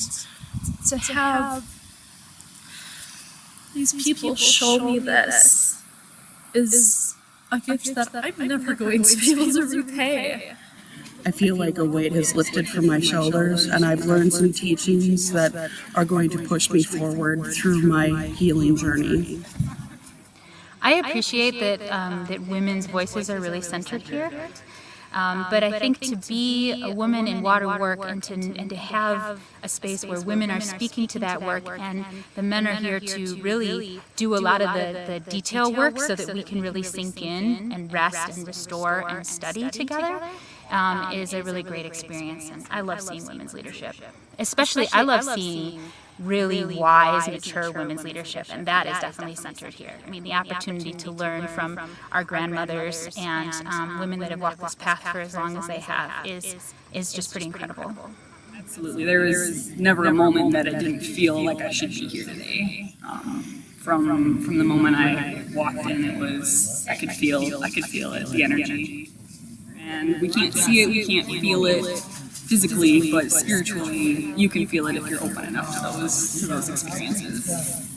Speaker 16: to have these people show me this is a gift that I'm never going to be able to repay.
Speaker 17: I feel like a weight has lifted from my shoulders, and I've learned some teachings that are going to push me forward through my healing journey.
Speaker 20: I appreciate that that women's voices are really centered here. But I think to be a woman in water work and to have a space where women are speaking to that work and the men are here to really do a lot of the detail work so that we can really sink in and rest and restore and study together is a really great experience. And I love seeing women's leadership. Especially, I love seeing really wise, mature women's leadership, and that is definitely centered here. I mean, the opportunity to learn from our grandmothers and women that have walked this path for as long as they have is just pretty incredible.
Speaker 21: Absolutely. There was never a moment that I didn't feel like I should be here today. From the moment I walked in, it was, I could feel it, the energy. And we can't see it, we can't feel it physically, but spiritually, you can feel it if you're open enough to those experiences.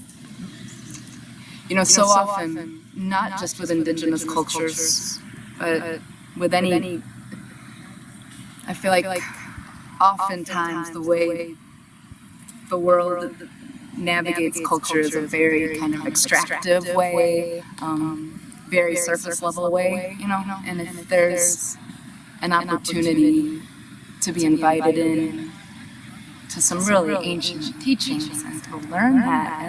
Speaker 21: You know, so often, not just with indigenous cultures, but with any, I feel like oftentimes the way the world navigates culture is a very kind of extractive way, very surface level way, you know, and if there's an opportunity to be invited in to some really ancient teachings and to learn that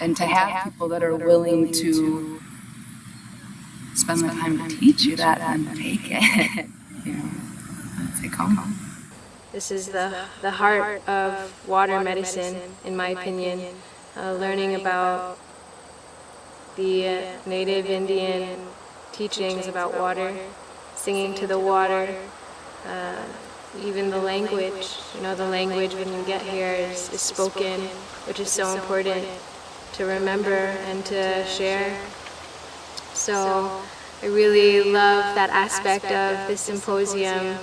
Speaker 21: and to have people that are willing to spend the time to teach you that and take it, you know, take home.
Speaker 22: This is the heart of water medicine, in my opinion, learning about the native Indian teachings about water, singing to the water, even the language. You know, the language when you get here is spoken, which is so important to remember and to share. So I really love that aspect of this symposium,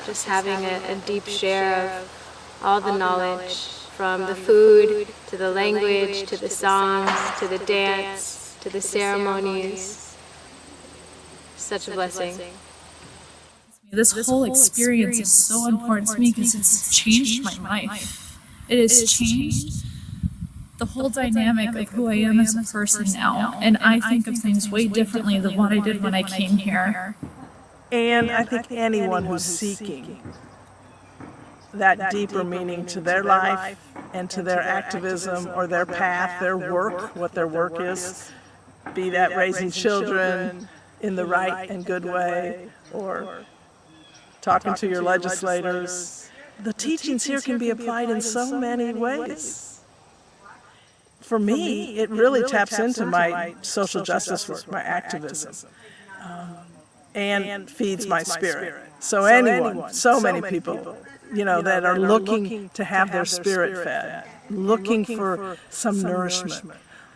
Speaker 22: just having a deep share of all the knowledge, from the food, to the language, to the songs, to the dance, to the ceremonies. Such a blessing.
Speaker 16: This whole experience is so important to me because it's changed my life. It has changed the whole dynamic of who I am as a person now. And I think of things way differently than what I did when I came here.
Speaker 17: And I think anyone who's seeking that deeper meaning to their life and to their activism or their path, their work, what their work is, be that raising children in the right and good way, or talking to your legislators. The teachings here can be applied in so many ways. For me, it really taps into my social justice work, my activism, and feeds my spirit. So anyone, so many people, you know, that are looking to have their spirit fed, looking for some nourishment,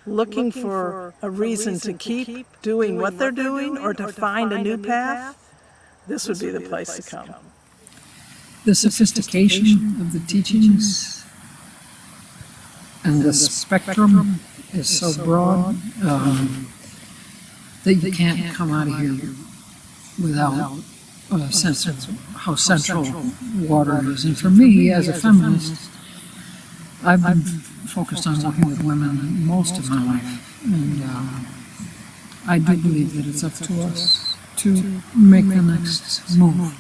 Speaker 17: looking for a reason to keep doing what they're doing or to find a new path, this would be the place to come.
Speaker 18: The sophistication of the teachings and the spectrum is so broad that you can't come out of here without a sense of how central water is. And for me, as a feminist, I've been focused on working with women most of my life. And I do believe that it's up to us to make the next move.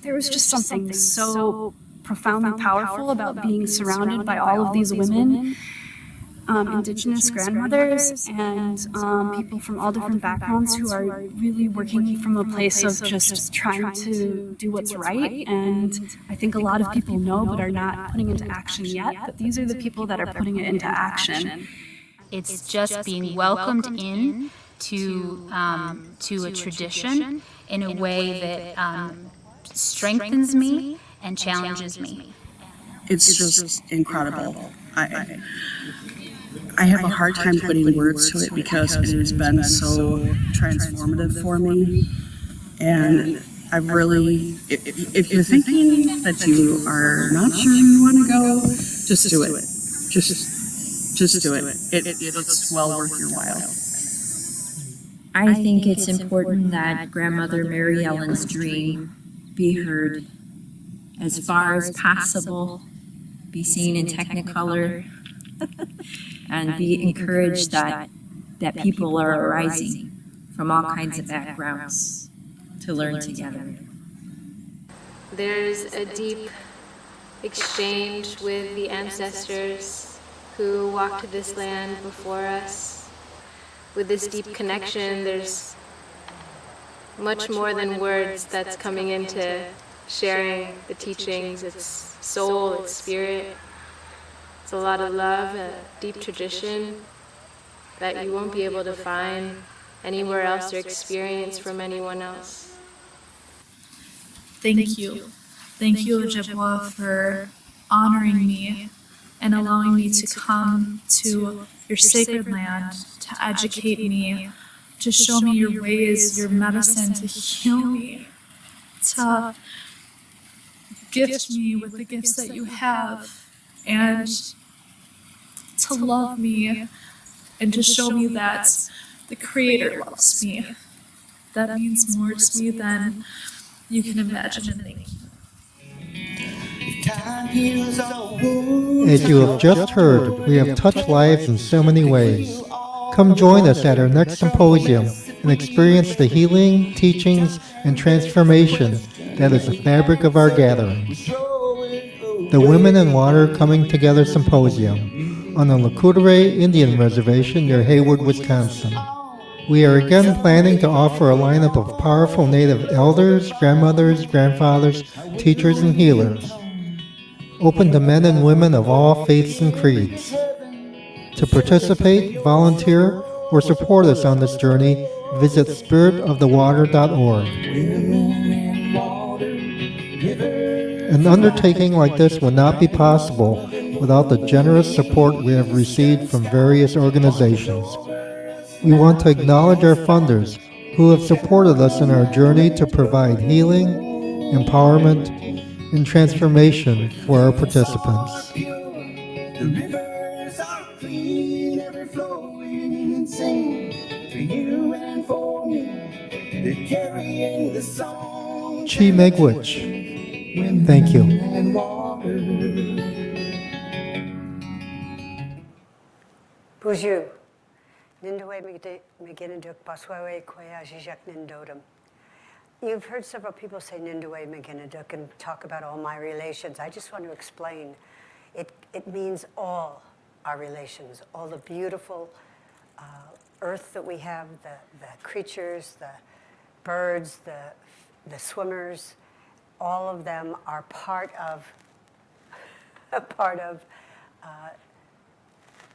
Speaker 16: There was just something so profoundly powerful about being surrounded by all of these women, Indigenous grandmothers, and people from all different backgrounds who are really working from a place of just trying to do what's right. And I think a lot of people know but are not putting into action yet, but these are the people that are putting it into action.
Speaker 20: It's just being welcomed in to a tradition in a way that strengthens me and challenges me.
Speaker 21: It's just incredible. I have a hard time putting words to it because it has been so transformative for me. And I've really, if you're thinking that you are not sure you want to go, just do it. Just do it. It's well worth your while.
Speaker 19: I think it's important that Grandmother Mary Ellen's dream be heard as far as possible, be seen in Technicolor, and be encouraged that people are arising from all kinds of backgrounds to learn together.
Speaker 22: There's a deep exchange with the ancestors who walked this land before us. With this deep connection, there's much more than words that's coming into sharing the teachings. It's soul, it's spirit. It's a lot of love, a deep tradition that you won't be able to find anywhere else or experience from anyone else.
Speaker 16: Thank you. Thank you, Ojibwa, for honoring me and allowing me to come to your sacred land, to educate me, to show me your ways, your medicine, to heal me, to gift me with the gifts that you have, and to love me, and to show me that the Creator loves me. That means more to me than you can imagine and think.
Speaker 4: As you have just heard, we have touched lives in so many ways. Come join us at our next symposium and experience the healing, teachings, and transformation that is the fabric of our gatherings. The Women in Water Coming Together Symposium on the Lakudere Indian Reservation near Hayward, Wisconsin. We are again planning to offer a lineup of powerful Native elders, grandmothers, grandfathers, teachers, and healers, open to men and women of all faiths and creeds. To participate, volunteer, or support us on this journey, visit spiritofthewater.org. An undertaking like this would not be possible without the generous support we have received from various organizations. We want to acknowledge our funders who have supported us in our journey to provide healing, empowerment, and transformation for our participants.
Speaker 15: The rivers are clean, ever flowing and singing for you and for me. They're carrying the song.
Speaker 4: Chi Megwich. Thank you.
Speaker 7: Bonjour. Nindowe Meginaduk Baswewe Kwaya Jijak Nindodum. You've heard several people say Nindowe Meginaduk and talk about all my relations. I just want to explain. It means all our relations, all the beautiful earth that we have, the creatures, the birds, the swimmers, all of them are part of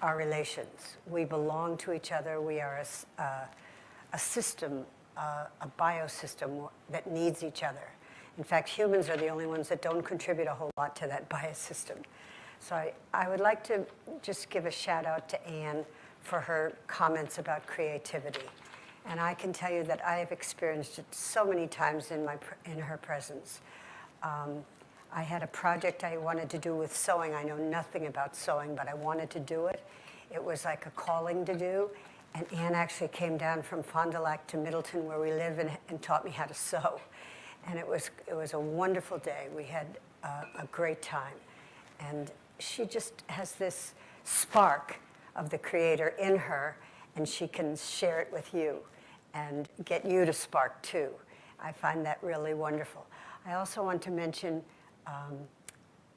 Speaker 7: our relations. We belong to each other. We are a system, a biosystem that needs each other. In fact, humans are the only ones that don't contribute a whole lot to that biosystem. So I would like to just give a shout out to Anne for her comments about creativity. And I can tell you that I have experienced it so many times in her presence. I had a project I wanted to do with sewing. I know nothing about sewing, but I wanted to do it. It was like a calling to do. And Anne actually came down from Fond du Lac to Middleton, where we live, and taught me how to sew. And it was a wonderful day. We had a great time. And she just has this spark of the Creator in her, and she can share it with you and get you to spark too. I find that really wonderful. I also want to mention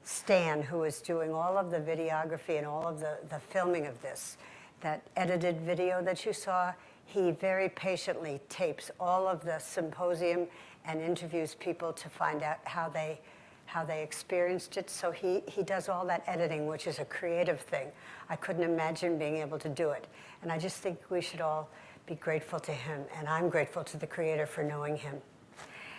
Speaker 7: Stan, who is doing all of the videography and all of the filming of this. That edited video that you saw, he very patiently tapes all of the symposium and interviews people to find out how they experienced it. So he does all that editing, which is a creative thing. I couldn't imagine being able to do it. And I just think we should all be grateful to him, and I'm grateful to the Creator for knowing him.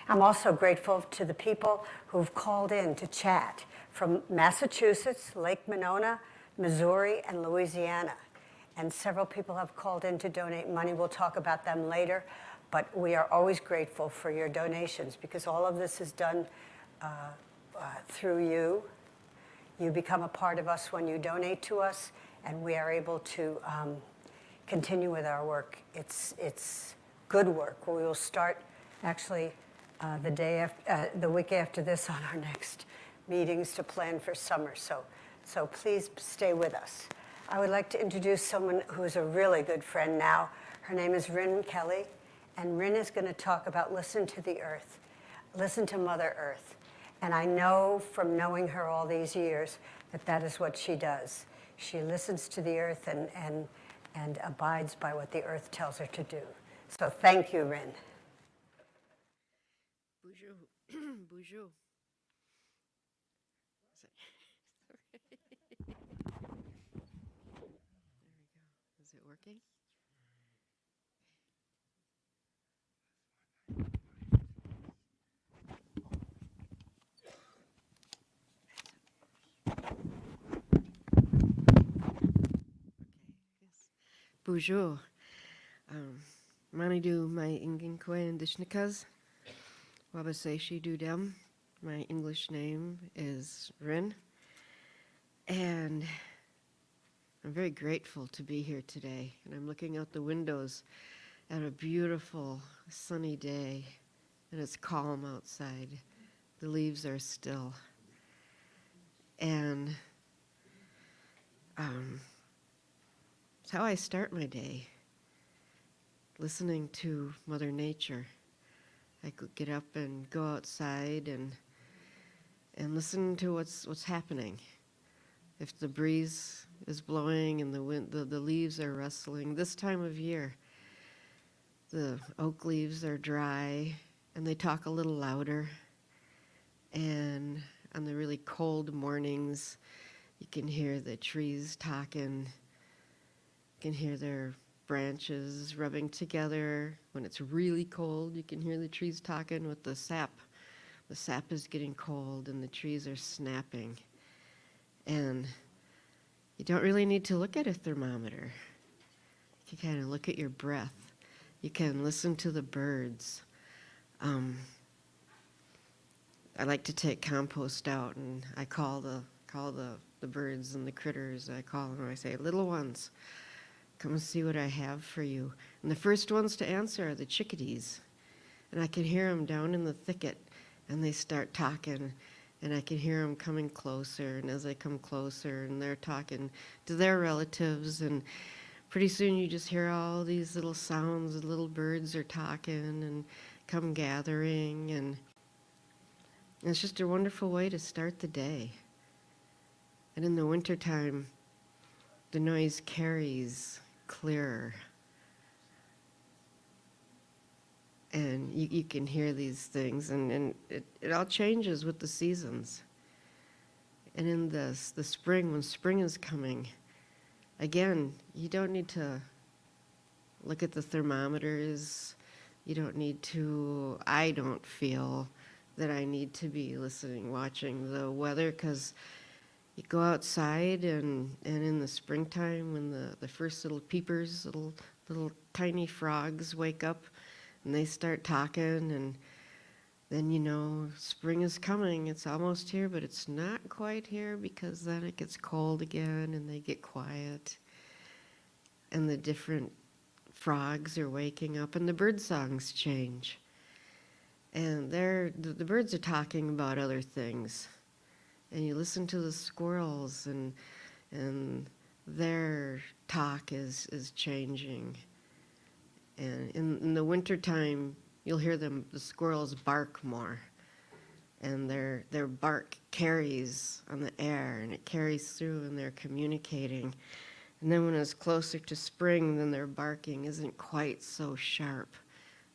Speaker 7: I'm also grateful to the people who've called in to chat from Massachusetts, Lake Monona, Missouri, and Louisiana. And several people have called in to donate money. We'll talk about them later. But we are always grateful for your donations, because all of this is done through you. You become a part of us when you donate to us, and we are able to continue with our work. It's good work. We will start actually the week after this on our next meetings to plan for summer. So please stay with us. I would like to introduce someone who is a really good friend now. Her name is Rin Kelly, And Rin is going to talk about listen to the earth, listen to Mother Earth. And I know from knowing her all these years that that is what she does. She listens to the earth and abides by what the earth tells her to do. So thank you, Rin.
Speaker 11: Bonjour. Bonjour. There we go. Is it working? Bonjour. Manidu my Inginkwe and Dishnikas. Wabaseshi Dudem. My English name is Rin. And I'm very grateful to be here today. And I'm looking out the windows at a beautiful sunny day. And it's calm outside. The leaves are still. And it's how I start my day. Listening to Mother Nature. I could get up and go outside and listen to what's happening. If the breeze is blowing and the wind, the leaves are rustling. This time of year, the oak leaves are dry and they talk a little louder. And on the really cold mornings, you can hear the trees talking. You can hear their branches rubbing together. When it's really cold, you can hear the trees talking with the sap. The sap is getting cold and the trees are snapping. And you don't really need to look at a thermometer. You can kind of look at your breath. You can listen to the birds. I like to take compost out and I call the birds and the critters. I call them and I say, little ones, come and see what I have for you. And the first ones to answer are the chickadees. And I can hear them down in the thicket and they start talking and I can hear them coming closer. And as they come closer and they're talking to their relatives and pretty soon you just hear all these little sounds. The little birds are talking and come gathering. And it's just a wonderful way to start the day. And in the wintertime, the noise carries clearer. And you can hear these things, and it all changes with the seasons. And in the spring, when spring is coming, again, you don't need to look at the thermometers. You don't need to, I don't feel that I need to be listening, watching the weather, because you go outside and in the springtime when the first little peepers, little tiny frogs wake up and they start talking, and then you know spring is coming. It's almost here, but it's not quite here because then it gets cold again and they get quiet. And the different frogs are waking up and the bird songs change. And the birds are talking about other things. And you listen to the squirrels and their talk is changing. And in the wintertime, you'll hear the squirrels bark more. And their bark carries on the air and it carries through and they're communicating. And then when it's closer to spring, then their barking isn't quite so sharp.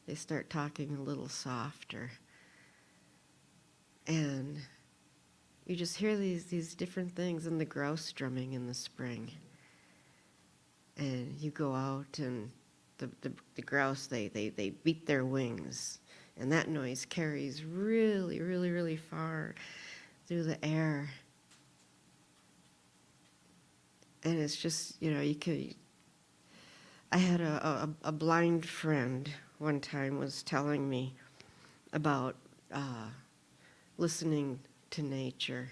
Speaker 11: They start talking a little softer. And you just hear these different things, and the grouse drumming in the spring. And you go out and the grouse, they beat their wings. And that noise carries really, really, really far through the air. And it's just, I had a blind friend one time was telling me about listening to nature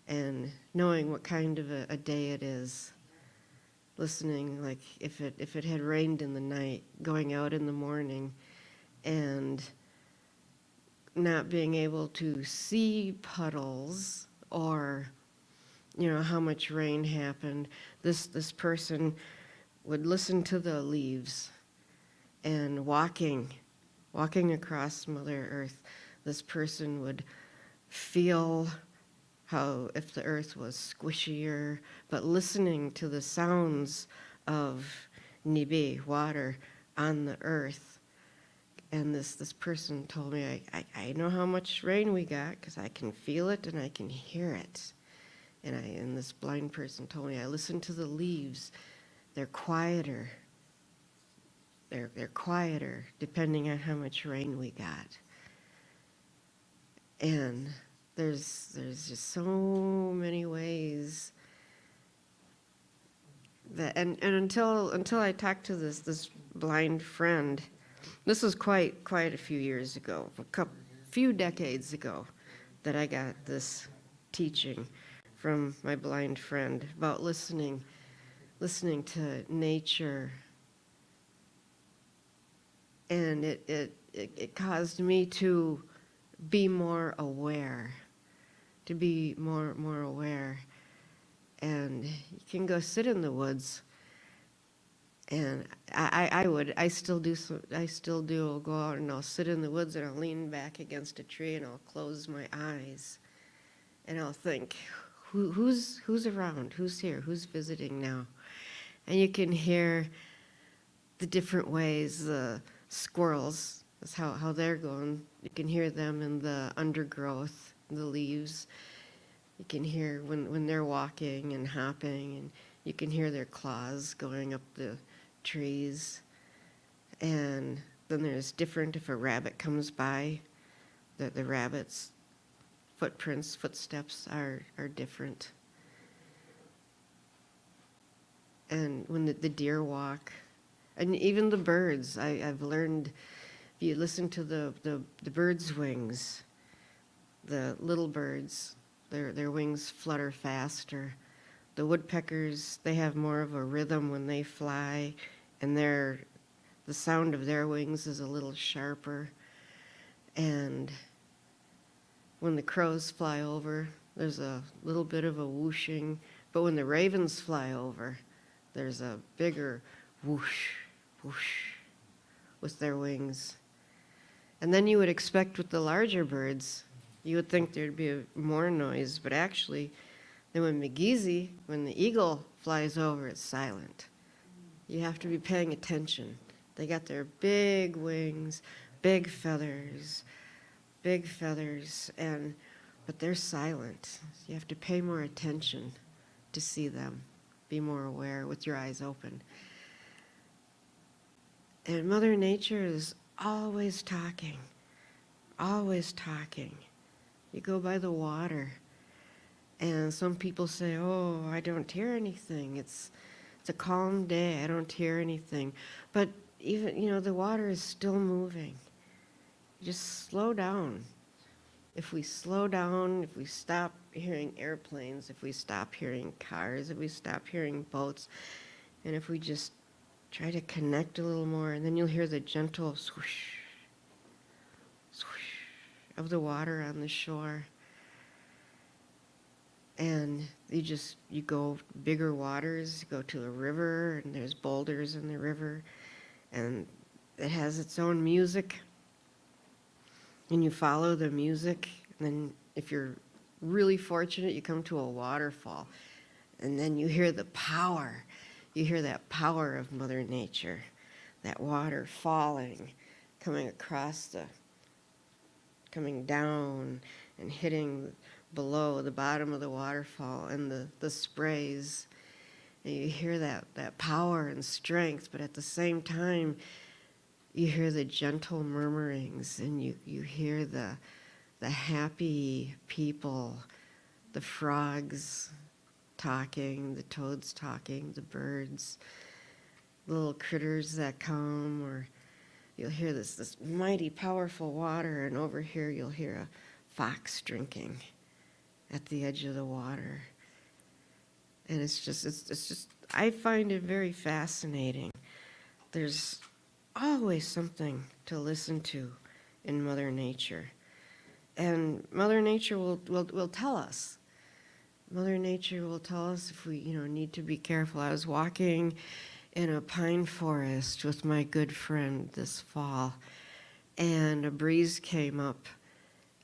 Speaker 11: and knowing what kind of a day it is. Listening, like if it had rained in the night, going out in the morning and not being able to see puddles or how much rain happened. This person would listen to the leaves and walking across Mother Earth, this person would feel how if the earth was squishier, but listening to the sounds of nibi, water, on the earth. And this person told me, I know how much rain we got because I can feel it and I can hear it. And this blind person told me, I listen to the leaves. They're quieter. They're quieter depending on how much rain we got. And there's just so many ways that, and until I talked to this blind friend, this was quite a few years ago, few decades ago, that I got this teaching from my blind friend about listening to nature. And it caused me to be more aware, to be more aware. And you can go sit in the woods, and I still do. I'll go out and I'll sit in the woods and I'll lean back against a tree and I'll close my eyes, and I'll think, who's around, who's here, who's visiting now, and you can hear the different ways the squirrels. That's how they're going. You can hear them in the undergrowth, the leaves. You can hear when they're walking and hopping, and you can hear their claws going up the trees. And then there's different if a rabbit comes by, the rabbit's footsteps are different. And when the deer walk, and even the birds, I've learned, if you listen to the birds' wings, the little birds, their wings flutter faster. The woodpeckers, they have more of a rhythm when they fly, and the sound of their wings is a little sharper. And when the crows fly over, there's a little bit of a whooshing, but when the ravens fly over, there's a bigger whoosh, whoosh, with their wings. And then you would expect with the larger birds, you would think there'd be more noise, but actually, then when the eagle flies over, it's silent. You have to be paying attention. They got their big wings, big feathers, but they're silent. You have to pay more attention to see them, be more aware with your eyes open. And Mother Nature is always talking, always talking. You go by the water, and some people say, oh, I don't hear anything. It's a calm day, I don't hear anything. But even, the water is still moving. Just slow down. If we slow down, if we stop hearing airplanes, if we stop hearing cars, if we stop hearing boats, and if we just try to connect a little more, and then you'll hear the gentle swoosh, swoosh of the water on the shore. And you go bigger waters, you go to a river, and there's boulders in the river, and it has its own music. And you follow the music, and then if you're really fortunate, you come to a waterfall, and then you hear the power. You hear that power of Mother Nature, that water falling, coming down and hitting below the bottom of the waterfall, and the sprays. And you hear that power and strength, but at the same time, you hear the gentle murmurings, and you hear the happy people, the frogs talking, the toads talking, the birds, little critters that come, or you'll hear this mighty powerful water, and over here you'll hear a fox drinking at the edge of the water. And it's just I find it very fascinating. There's always something to listen to in Mother Nature. And Mother Nature will tell us. Mother Nature will tell us if we, need to be careful. I was walking in a pine forest with my good friend this fall, and a breeze came up,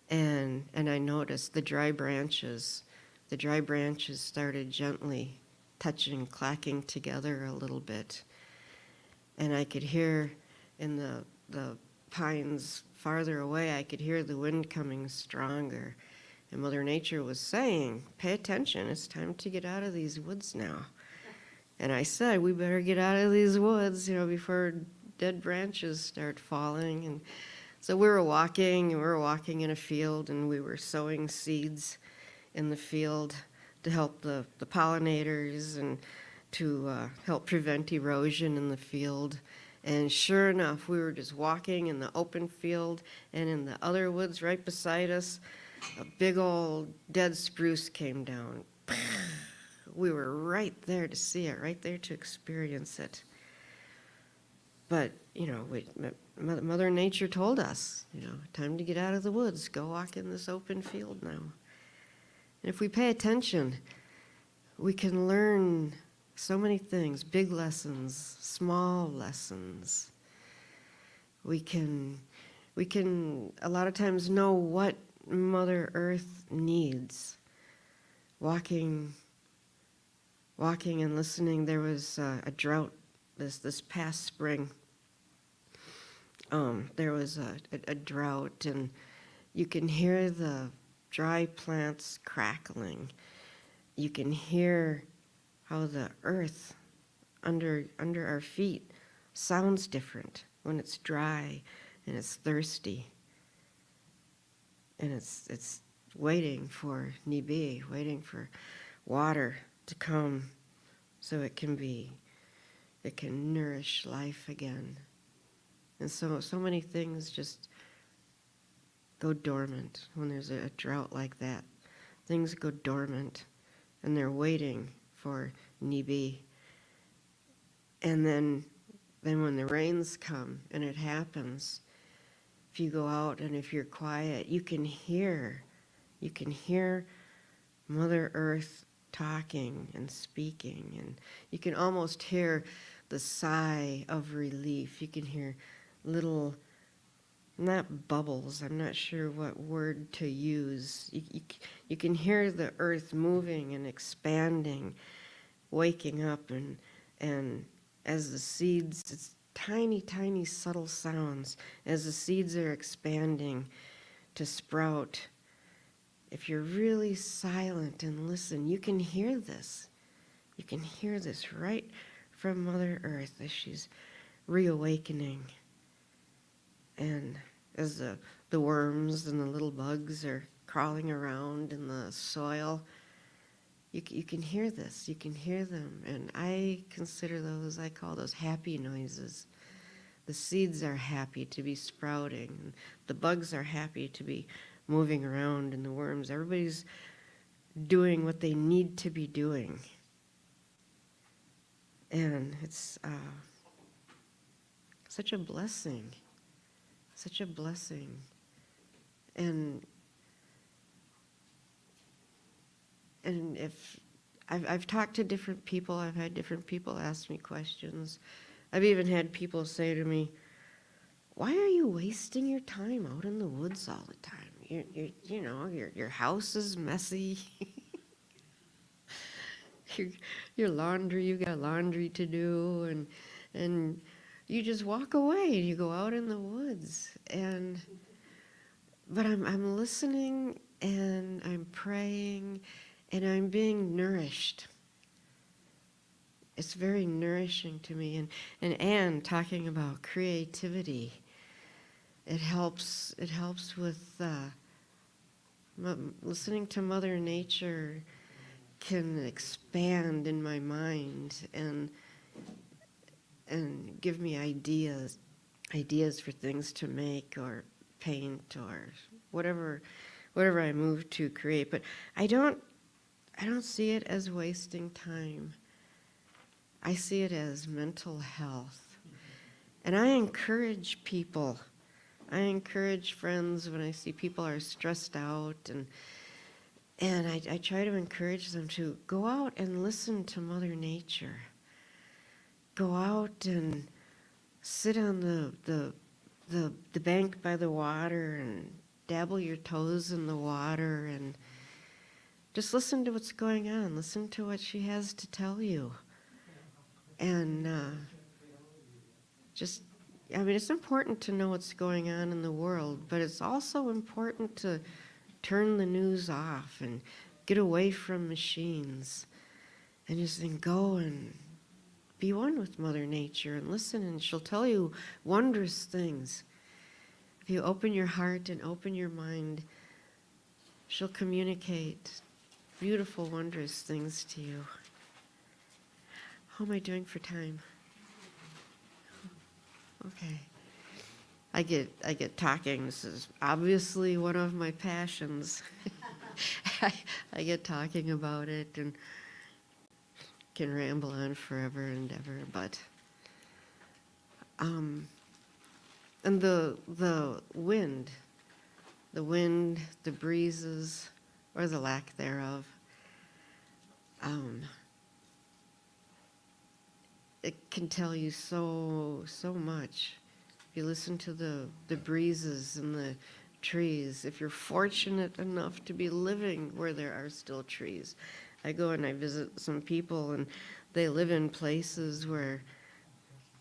Speaker 11: and I noticed the dry branches started gently touching, clacking together a little bit. And I could hear in the pines farther away, I could hear the wind coming stronger. And Mother Nature was saying, pay attention, it's time to get out of these woods now. And I said, we better get out of these woods, before dead branches start falling. And so we were walking in a field, and we were sowing seeds in the field to help the pollinators and to help prevent erosion in the field. And sure enough, we were just walking in the open field, and in the other woods right beside us, a big old dead spruce came down. We were right there to see it, right there to experience it. But, Mother Nature told us, time to get out of the woods, go walk in this open field now. And if we pay attention, we can learn so many things, big lessons, small lessons. We can a lot of times know what Mother Earth needs. Walking and listening, there was a drought this past spring. There was a drought, and you can hear the dry plants crackling. You can hear how the earth under our feet sounds different when it's dry and it's thirsty. And it's waiting for Nibi, waiting for water to come so it can nourish life again. And so many things just go dormant when there's a drought like that. Things go dormant, and they're waiting for Nibi. And then when the rains come, and it happens, if you go out and if you're quiet, you can hear Mother Earth talking and speaking, and you can almost hear the sigh of relief. You can hear little, not bubbles, I'm not sure what word to use. You can hear the earth moving and expanding, waking up, and as the seeds, it's tiny, tiny, subtle sounds, as the seeds are expanding to sprout. If you're really silent and listen, you can hear this. You can hear this right from Mother Earth as she's reawakening. And as the worms and the little bugs are crawling around in the soil, you can hear this. You can hear them. And I consider those, I call those happy noises. The seeds are happy to be sprouting. The bugs are happy to be moving around, and the worms. Everybody's doing what they need to be doing. And it's such a blessing. Such a blessing. And if I've talked to different people, I've had different people ask me questions. I've even had people say to me, "Why are you wasting your time out in the woods all the time? Your house is messy. your laundry, you got laundry to do, and you just walk away and you go out in the woods." But I'm listening, and I'm praying, and I'm being nourished. It's very nourishing to me. And Anne talking about creativity, it helps with listening to Mother Nature can expand in my mind and give me ideas for things to make or paint or whatever I move to create. But I don't see it as wasting time. I see it as mental health. And I encourage people. I encourage friends when I see people are stressed out, and I try to encourage them to go out and listen to Mother Nature. go out and sit on the bank by the water and dabble your toes in the water and just listen to what's going on. Listen to what she has to tell you. And it's important to know what's going on in the world, but it's also important to turn the news off and get away from machines and just then go and be one with Mother Nature and listen, and she'll tell you wondrous things. If you open your heart and open your mind, she'll communicate beautiful, wondrous things to you. How am I doing for time? Okay. I get talking. This is obviously one of my passions. I get talking about it and can ramble on forever and ever, but and the wind, the breezes, or the lack thereof, it can tell you so much. If you listen to the breezes and the trees, if you're fortunate enough to be living where there are still trees. I go and I visit some people and they live in places where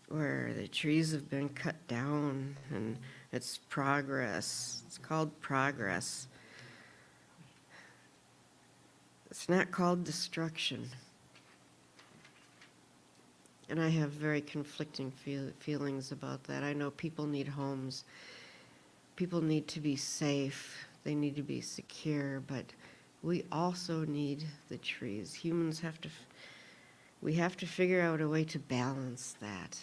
Speaker 11: the trees have been cut down, and it's progress. It's called progress. It's not called destruction. And I have very conflicting feelings about that. I know people need homes. People need to be safe. They need to be secure, but we also need the trees. Humans we have to figure out a way to balance that.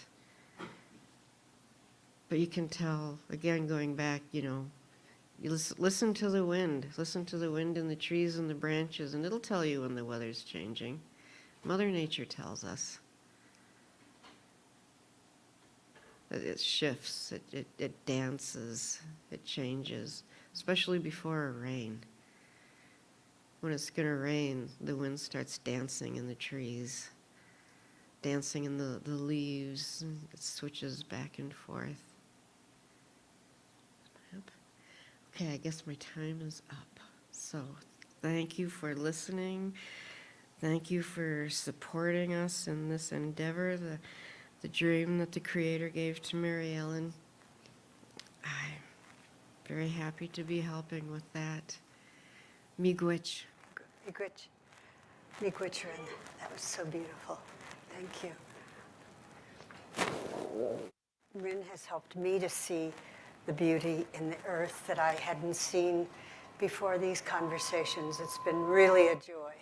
Speaker 11: But you can tell, again, going back, you listen to the wind. Listen to the wind in the trees and the branches, and it'll tell you when the weather's changing. Mother Nature tells us. It shifts, it dances, it changes, especially before a rain. When it's going to rain, the wind starts dancing in the trees, dancing in the leaves, and it switches back and forth. Okay, I guess my time is up. So thank you for listening. Thank you for supporting us in this endeavor, the dream that the Creator gave to Mary Ellen. I'm very happy to be helping with that. Miigwech.
Speaker 7: Miigwech. Miigwech, Rin. That was so beautiful. Thank you. Rin has helped me to see the beauty in the earth that I hadn't seen before these conversations. It's been really a joy.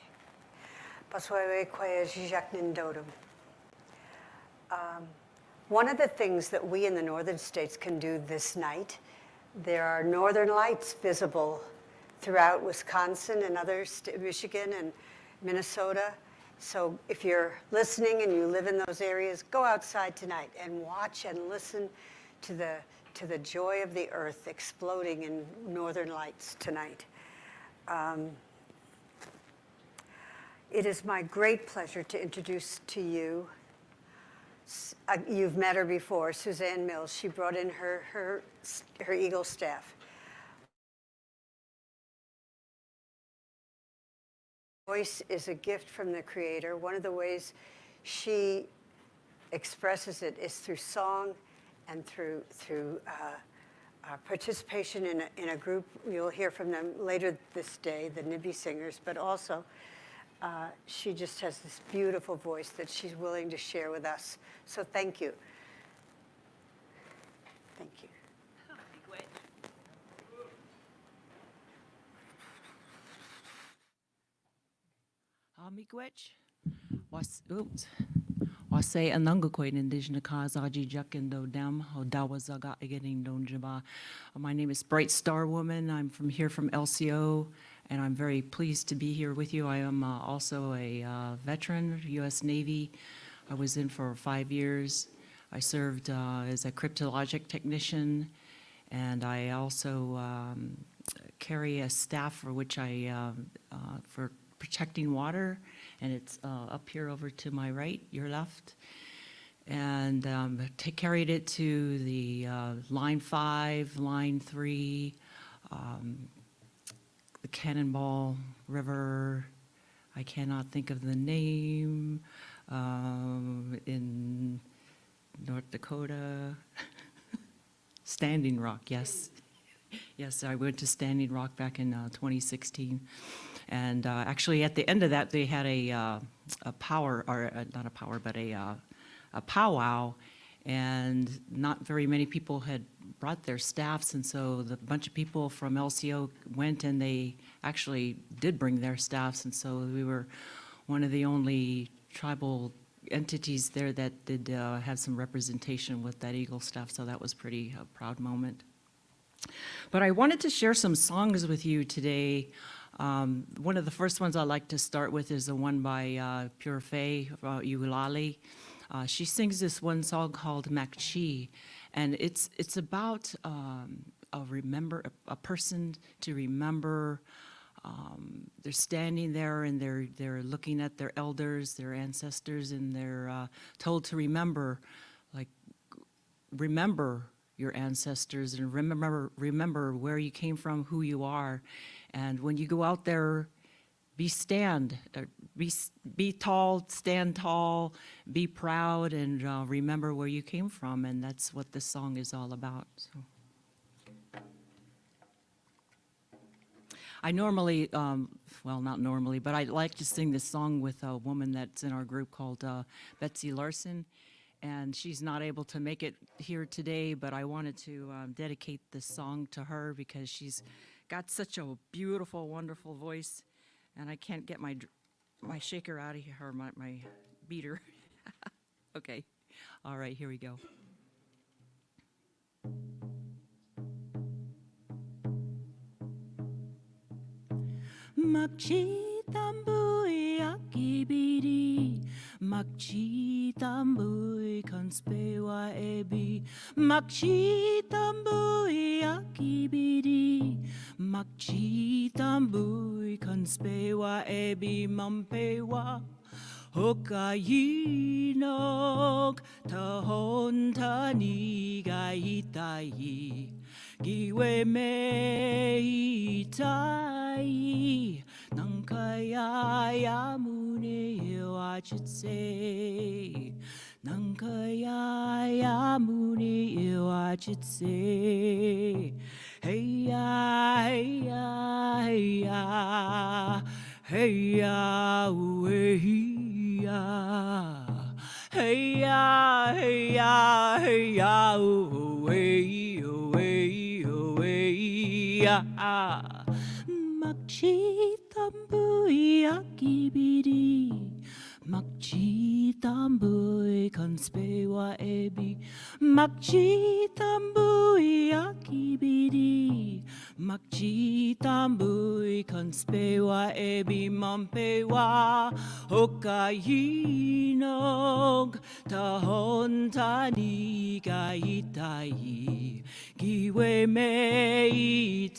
Speaker 7: One of the things that we in the northern states can do this night, there are northern lights visible throughout Wisconsin and Michigan and Minnesota. So if you're listening and you live in those areas, go outside tonight and watch and listen to the joy of the earth exploding in northern lights tonight. It is my great pleasure to introduce to you, you've met her before, Suzanne Mills. She brought in her eagle staff. Voice is a gift from the Creator. One of the ways she expresses it is through song and through participation in a group. You'll hear from them later this day, the Nibi Singers, but also she just has this beautiful voice that she's willing to share with us. So thank you. Thank you.
Speaker 5: Miigwech. Wase Anungakoid Indigenous Cause Abiinooji-Aki Dem Odawazaga Again Donjaba. My name is Bright Star Woman. I'm from LCO, and I'm very pleased to be here with you. I am also a veteran, U.S. Navy. I was in for 5 years. I served as a cryptologic technician, and I also carry a staff for which for protecting water, and it's up here over to my right, your left. and carried it to the Line 5, Line 3, the Cannonball River. I cannot think of the name, in North Dakota. Standing Rock, yes. Yes, I went to Standing Rock back in 2016. And actually, at the end of that, they had a power, or not a power, but a powwow, and not very many people had brought their staffs, and so the bunch of people from LCO went, and they actually did bring their staffs, and so we were one of the only tribal entities there that did have some representation with that Eagle staff, so that was pretty proud moment. But I wanted to share some songs with you today. One of the first ones I like to start with is the one by Pure Faye, Iulali. She sings this one song called Makchi, and it's about a person to remember. They're standing there and they're looking at their elders, their ancestors, and they're told to remember your ancestors and remember where you came from, who you are, and when you go out there, be tall, stand tall, be proud, and remember where you came from, and that's what this song is all about. So. I normally, well, not normally, but I like to sing this song with a woman that's in our group called Betsy Larson, and she's not able to make it here today, but I wanted to dedicate this song to her because she's got such a beautiful, wonderful voice, and I can't get my shaker out of here, my beater. Okay, all right, here we go. Abiinooji-Aki bidi, Abiinooji-Tambui conspewa ebi, Abiinooji-Aki bidi, Abiinooji-Tambui conspewa ebi mampewa. Hokayinog tahon tani gaitai, giwe meitai, nankaya mune iwachitse, nankaya mune iwachitse, heya heya heya heya uehi. Hey ya, hey ya, hey ya, oh hey, oh hey, oh hey, ya. Abiinooji-Aki bidi, Abiinooji-Tambui conspewa ebi, Abiinooji-Tambui bidi, Abiinooji-Tambui conspewa ebi mampewa. Hokayinog tahon tani gaitai, giwe meitai,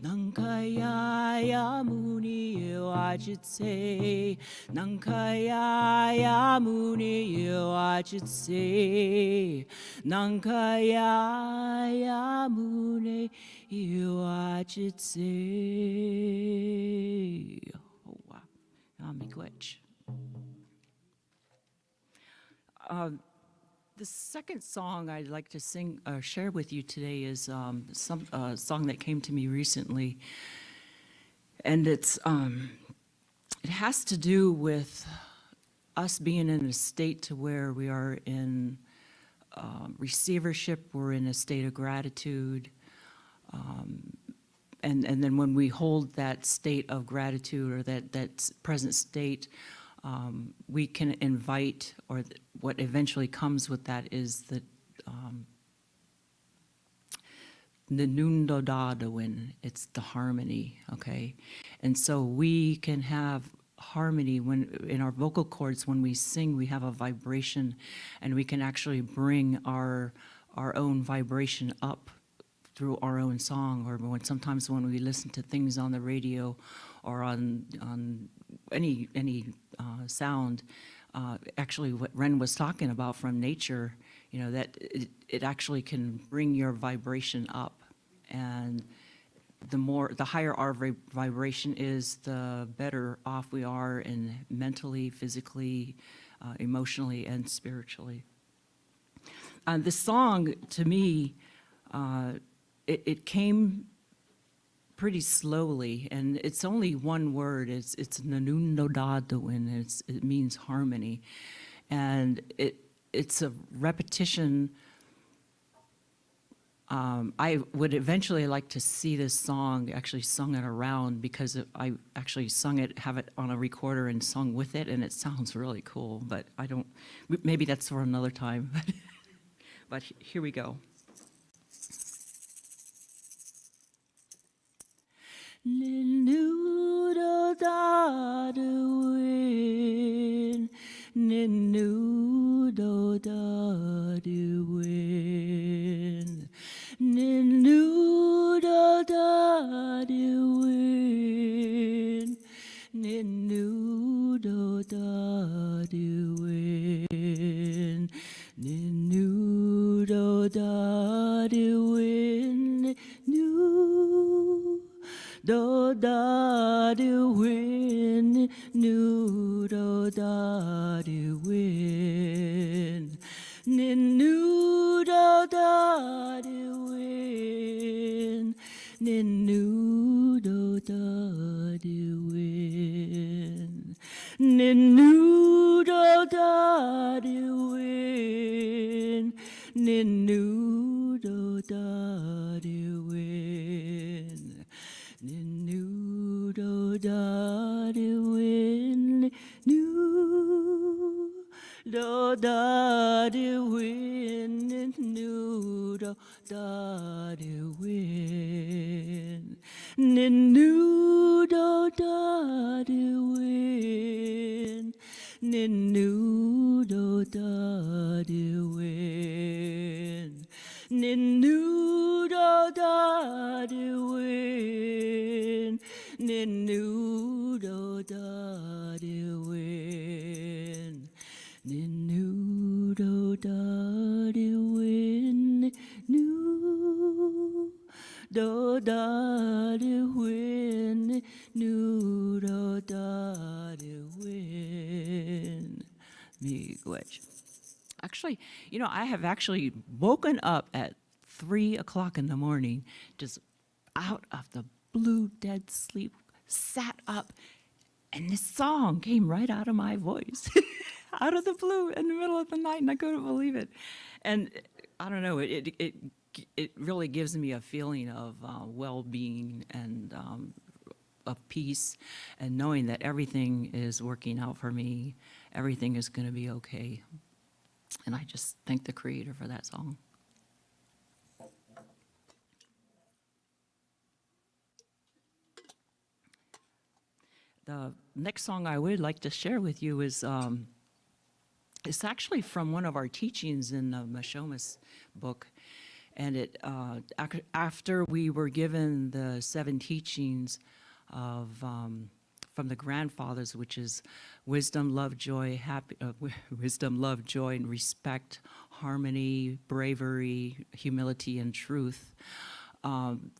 Speaker 5: nankaya muni iwachitse, nankaya muni iwachitse, nankaya muni iwachitse. Oh wow, miigwech. The second song I'd like to sing or share with you today is some song that came to me recently, and it has to do with us being in a state to where we are in receivership, we're in a state of gratitude, and then when we hold that state of gratitude or that present state, we can invite, or what eventually comes with that is the Nundodadawin, it's the harmony, okay? And so we can have harmony when in our vocal cords, when we sing, we have a vibration, and we can actually bring our own vibration up through our own song, or sometimes when we listen to things on the radio or on any sound, actually what Ren was talking about from nature, you know, that it actually can bring your vibration up. And the higher our vibration is, the better off we are in mentally, physically, emotionally, and spiritually. This song, to me, it came pretty slowly, and it's only one word. It's nanunodadawin. It means harmony, and it's a repetition. I would eventually like to see this song actually sung it around, because I actually sung it, have it on a recorder and sung with it, and it sounds really cool. But I don't. Maybe that's for another time. But here we go. Ninudodadawin, ninudodadawin, ninudodadawin, ninudodadawin, ninudodadawin, do da do win, nu do da do win, nu do da do win, nu do da do win, nu do da do win, nu do da do win. Nu do da do win, nu do da do win, nu do da do win, nu do da do win, nu do da do win, nu do da do win, nu do da do win, nu do da do win, nu do da do win, nu do da do win. Miigwech. Actually, you know, I have actually woken up at 3 o'clock in the morning, just out of the blue dead sleep, sat up, and this song came right out of my voice, out of the blue in the middle of the night, and I couldn't believe it. And I don't know, it really gives me a feeling of well-being and of peace, and knowing that everything is working out for me, everything is going to be okay. And I just thank the Creator for that song. The next song I would like to share with you is it's actually from one of our teachings in the Mashomas book. And it after we were given the 7 teachings of from the grandfathers, which is wisdom, love, joy, wisdom, love, joy, and respect, harmony, bravery, humility, and truth.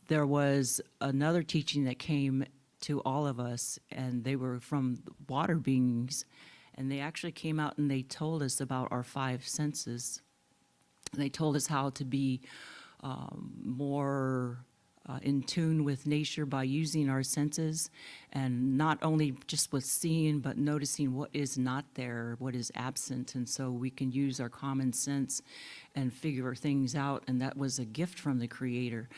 Speaker 5: There was another teaching that came to all of us, and they were from water beings, and they actually came out and they told us about our 5 senses. And they told us how to be more in tune with nature by using our senses, and not only just with seeing, but noticing what is not there, what is absent. And so we can use our common sense and figure things out, and that was a gift from the Creator.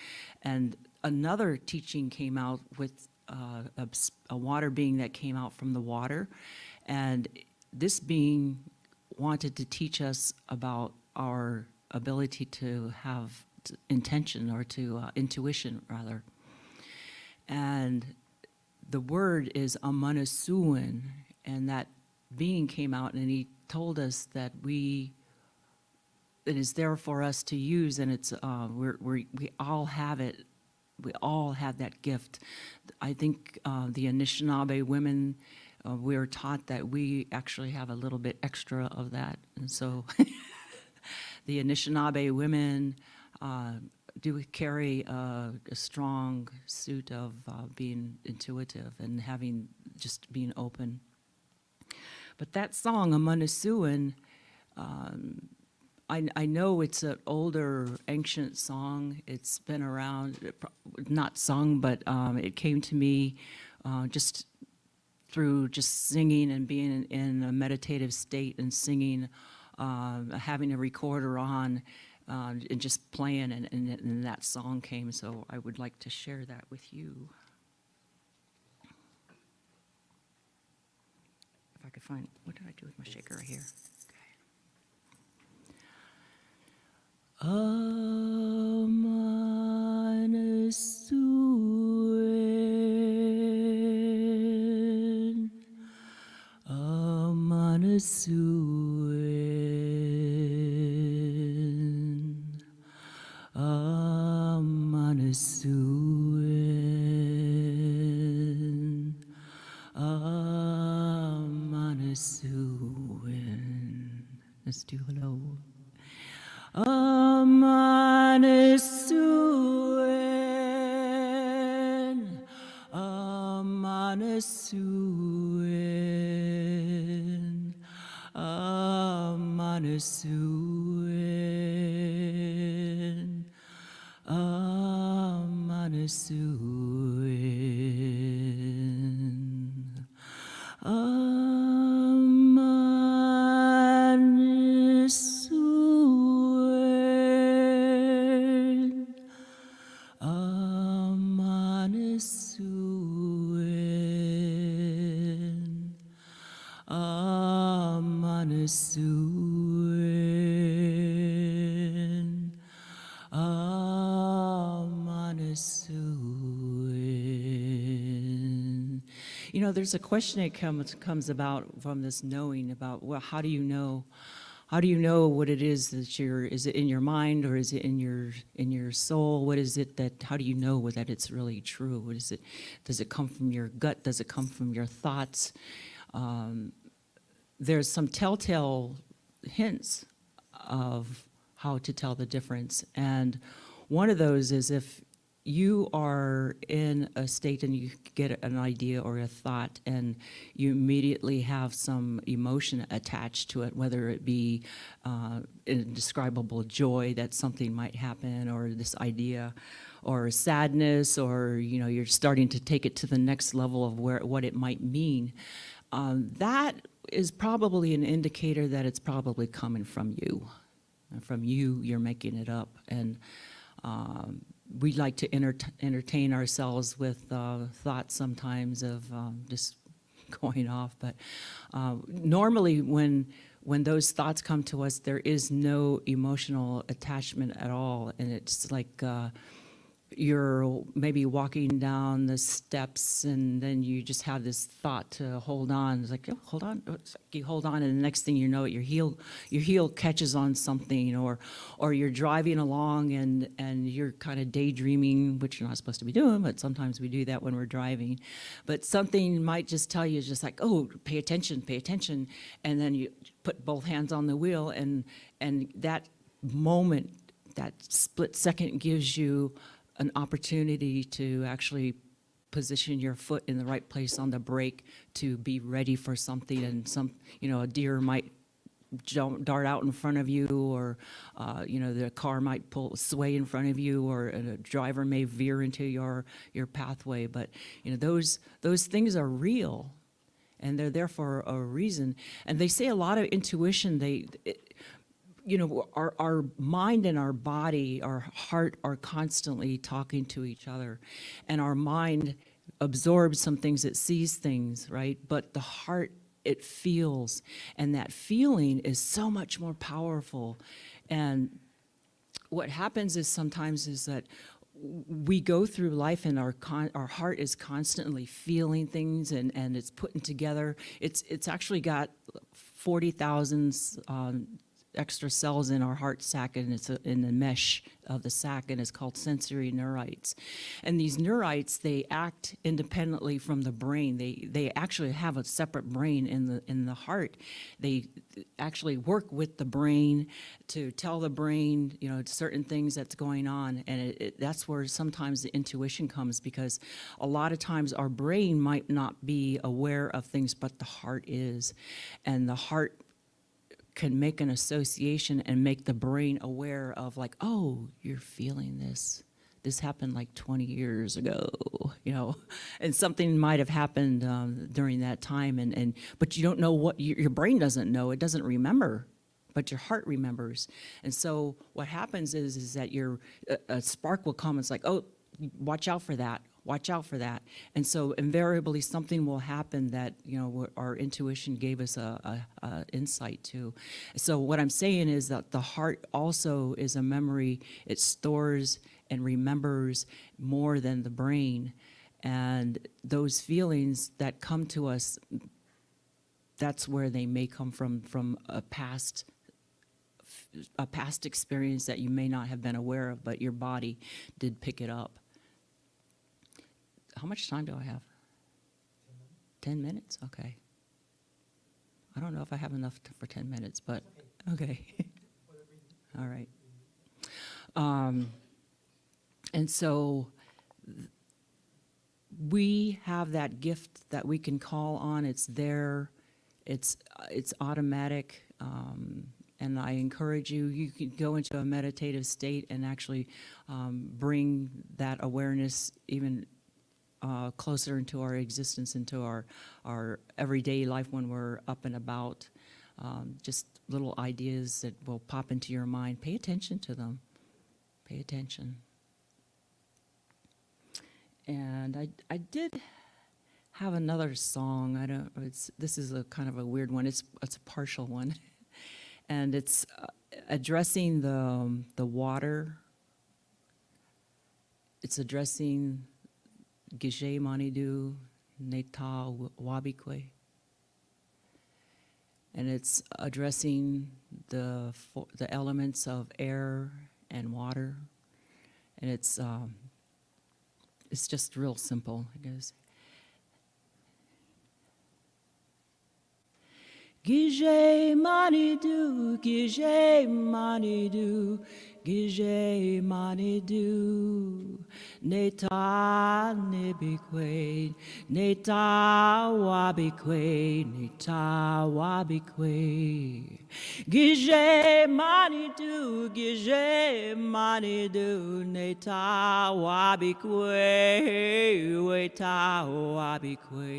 Speaker 5: And another teaching came out with a water being that came out from the water, and this being wanted to teach us about our ability to have intention, or to intuition rather. And the word is amanasuin, and that being came out and he told us that it is there for us to use, and it's we all have it. We all have that gift. I think the Anishinaabe women we are taught that we actually have a little bit extra of that. And so the Anishinaabe women do carry a strong suit of being intuitive and just being open. But that song, Amanasuan, I know it's an older, ancient song. It's been around, not sung, but it came to me just through just singing and being in a meditative state and singing, having a recorder on and just playing, and that song came. So I would like to share that with you. If I could find, what did I do with my shaker right here? Amanasuan, Amanasuan, Amanasuan, Amanasuan. Let's do hello. Amanasuan, Amanasuan, Amanasuan, Amanasuan, Amanasuan, Amanasuan, Amanasuan. You know, there's a question that comes about from this knowing about, well, how do you know? How do you know what it is that is it in your mind or is it in your soul? What is it that, how do you know that it's really true? What is it, does it come from your gut? Does it come from your thoughts? There's some telltale hints of how to tell the difference. And one of those is if you are in a state and you get an idea or a thought and you immediately have some emotion attached to it, whether it be indescribable joy that something might happen, or this idea, or sadness, or you're starting to take it to the next level of what it might mean, that is probably an indicator that it's probably coming from you. And from you, you're making it up. And we like to entertain ourselves with thoughts sometimes of just going off. But normally when those thoughts come to us, there is no emotional attachment at all. And it's like you're maybe walking down the steps and then you just have this thought to hold on. It's like, oh, hold on. It's like you hold on, and the next thing you know, your heel catches on something, or you're driving along and you're kind of daydreaming, which you're not supposed to be doing, but sometimes we do that when we're driving. But something might just tell you, just like, oh, pay attention, and then you put both hands on the wheel, and that moment, that split second, gives you an opportunity to actually position your foot in the right place on the brake to be ready for something. And a deer might dart out in front of you, or the car might sway in front of you, or a driver may veer into your pathway. But those things are real, and they're there for a reason. And they say a lot of intuition. Our mind and our body, our heart, are constantly talking to each other. And our mind absorbs some things, it sees things, right? But the heart, it feels. And that feeling is so much more powerful. And what happens is sometimes is that we go through life and our heart is constantly feeling things, and it's putting together. It's actually got 40,000 extra cells in our heart sac, and it's in the mesh of the sac, and it's called sensory neurites. And these neurites, they act independently from the brain. They actually have a separate brain in the heart. They actually work with the brain to tell the brain, you know, certain things that's going on, and that's where sometimes the intuition comes, because a lot of times our brain might not be aware of things, but the heart is, and the heart can make an association and make the brain aware of, like, oh, you're feeling this. This happened like 20 years ago, you know, and something might have happened during that time, but you don't know what your brain doesn't know. It doesn't remember, but your heart remembers. And so what happens is that a spark will come. It's like, oh, watch out for that. Watch out for that. And so invariably something will happen that, you know, our intuition gave us a insight to. So what I'm saying is that the heart also is a memory. It stores and remembers more than the brain. And those feelings that come to us, that's where they may come from a past experience that you may not have been aware of, but your body did pick it up. How much time do I have? 10 minutes? Okay. I don't know if I have enough for 10 minutes, but okay. All right. And so we have that gift that we can call on. It's there. It's automatic. And I encourage you can go into a meditative state and actually bring that awareness even closer into our existence, into our everyday life when we're up and about. Just little ideas that will pop into your mind. Pay attention to them. Pay attention. And I did have another song. This is a kind of a weird one. It's a partial one. And it's addressing the water. It's addressing Gije Manidu Neta Wabikwe. And it's addressing the elements of air and water. And it's just real simple. It goes, Gije Manidu, Gije Manidu, Gije Manidu, Neta Nebikwe, Neta Wabikwe, Neta Wabikwe. Gije Manidu, Gije Manidu, Neta Wabikwe, Weta Wabikwe.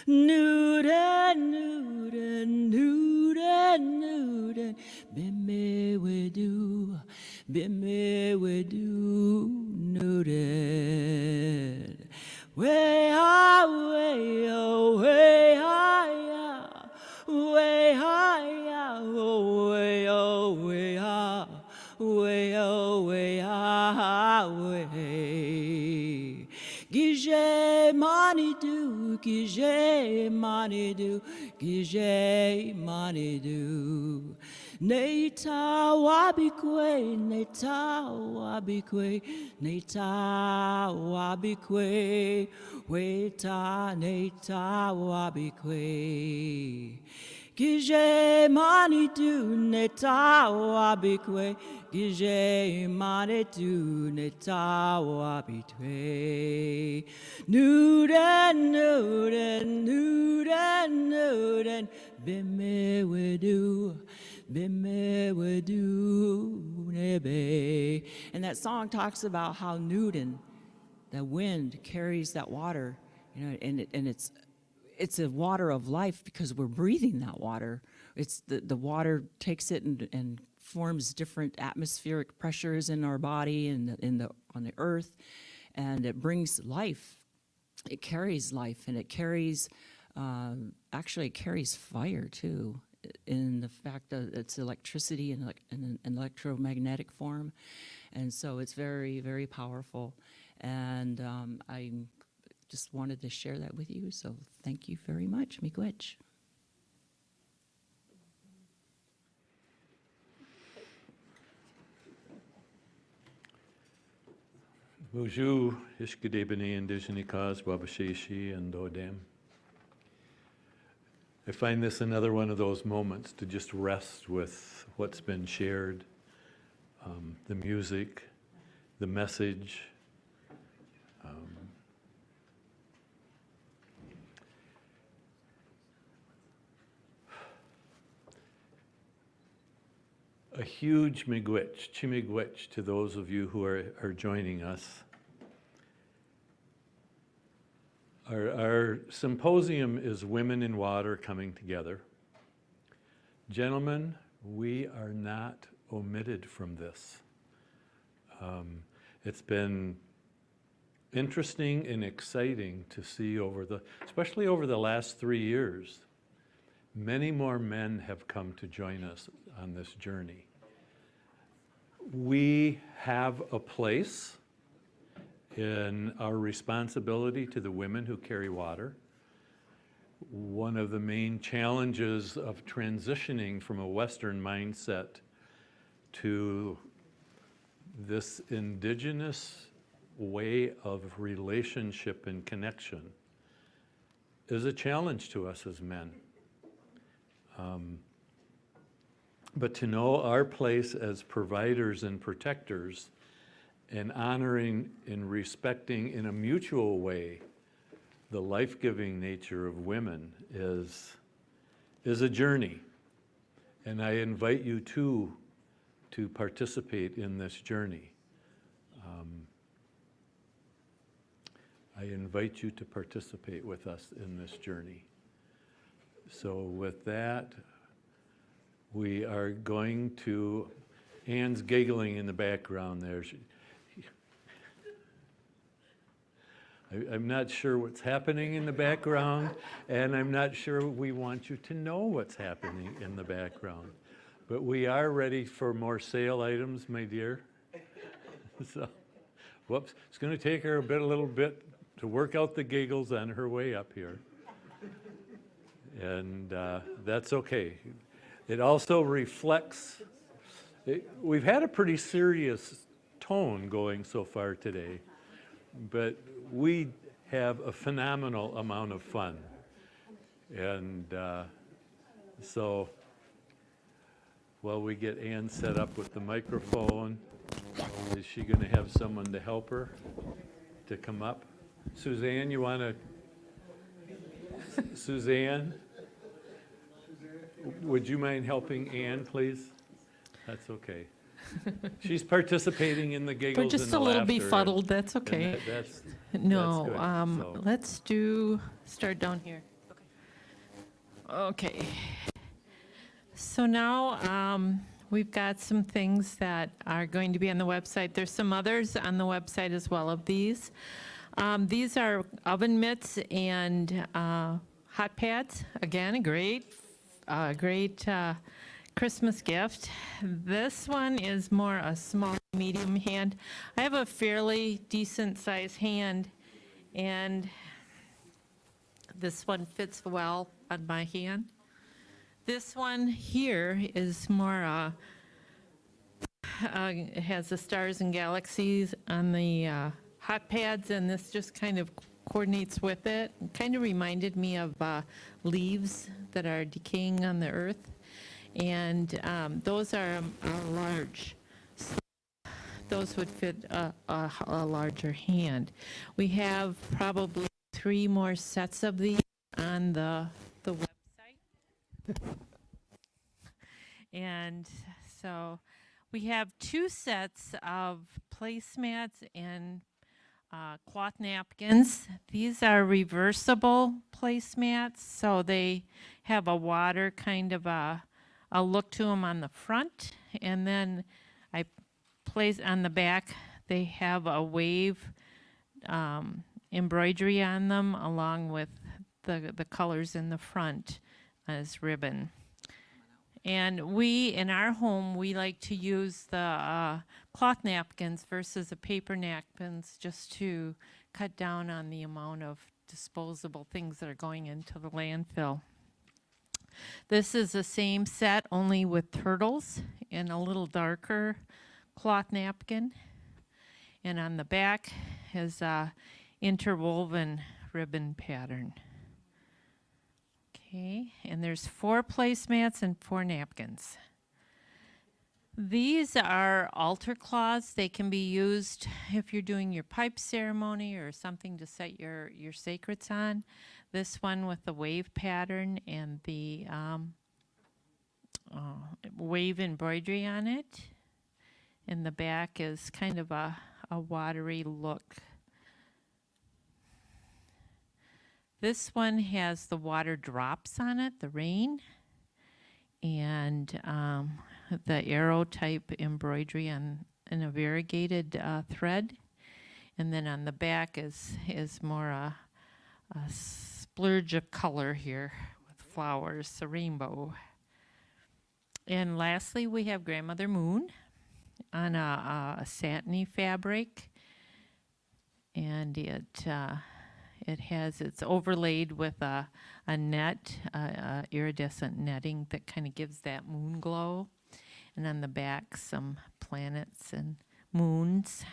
Speaker 5: Nuden, Nuden, Nuden, Nuden, Bimewedu, Nuden. Way high, way high, way high, way high, way high, way. Gije Manidu, Gije Manidu, Gije Manidu. Neta Wabikwe, Neta Wabikwe, Neta Wabikwe, Weta Neta Wabikwe. Gije Manidu, Neta Wabikwe, Gije Manidu, Neta Wabikwe. Nuden, Nuden, Nuden, Nuden, Bimewedu, Bimewedu, Nebe. And that song talks about how Nuden, the wind, carries that water, you know, and it's a water of life because we're breathing that water. It's the water takes it and forms different atmospheric pressures in our body and on the earth, and it brings life. It carries life, and it carries actually it carries fire too, in the fact that it's electricity in an electromagnetic form, and so it's very, very powerful. And I just wanted to share that with you, so thank you very much. Miigwech.
Speaker 1: Bonjour, Ishkadebene Abiinooji-Aki, Wabashishi, and Dodam. I find this another one of those moments to just rest with what's been shared, the music, the message. A huge chimigwech to those of you who are joining us. Our symposium is Women in Water Coming Together. Gentlemen, we are not omitted from this. It's been interesting and exciting to see especially over the last 3 years, many more men have come to join us on this journey. We have a place in our responsibility to the women who carry water. One of the main challenges of transitioning from a Western mindset to this indigenous way of relationship and connection is a challenge to us as men. But to know our place as providers and protectors and honoring and respecting in a mutual way the life-giving nature of women is a journey. And I invite you to participate in this journey. I invite you to participate with us in this journey. So with that, we are going to, Anne's giggling in the background there. I'm not sure what's happening in the background, and I'm not sure we want you to know what's happening in the background. But we are ready for more sale items, my dear. So, whoops, it's going to take her a little bit to work out the giggles on her way up here. And that's okay. It also reflects, we've had a pretty serious tone going so far today, but we have a phenomenal amount of fun. And so while we get Ann set up with the microphone, is she going to have someone to help her to come up? Suzanne, you want to? Suzanne? Would you mind helping Ann, please? That's okay. She's participating in the giggles
Speaker 10: We're just
Speaker 1: and the
Speaker 10: a little
Speaker 1: laughter,
Speaker 10: befuddled, that's okay.
Speaker 1: That's
Speaker 10: No,
Speaker 1: good, so.
Speaker 10: let's start down here. Okay. So now we've got some things that are going to be on the website. There's some others on the website as well of these. These are oven mitts and hot pads. Again, a great Christmas gift. This one is more a small, medium hand. I have a fairly decent sized hand, and this one fits well on my hand. This one here is more, it has the stars and galaxies on the hot pads, and this just kind of coordinates with it. It kind of reminded me of leaves that are decaying on the earth. And those are large. So those would fit a larger hand. We have probably 3 more sets of these on the website. And so we have 2 sets of placemats and cloth napkins. These are reversible placemats, so they have a water kind of a look to them on the front, and then I place on the back, they have a wave embroidery on them along with the colors in the front as ribbon. And we, in our home, we like to use the cloth napkins versus the paper napkins just to cut down on the amount of disposable things that are going into the landfill. This is the same set, only with turtles in a little darker cloth napkin. And on the back is a interwoven ribbon pattern. Okay, and there's 4 placemats and 4 napkins. These are altar cloths. They can be used if you're doing your pipe ceremony or something to set your sacreds on. This one with the wave pattern and the wave embroidery on it. And the back is kind of a watery look. This one has the water drops on it, the rain, and the arrow type embroidery in a variegated thread. And then on the back is more a splurge of color here with flowers, a rainbow. And lastly, we have Grandmother Moon on a satiny fabric, and it's overlaid with a net, iridescent netting that kind of gives that moon glow, and on the back some planets and moons.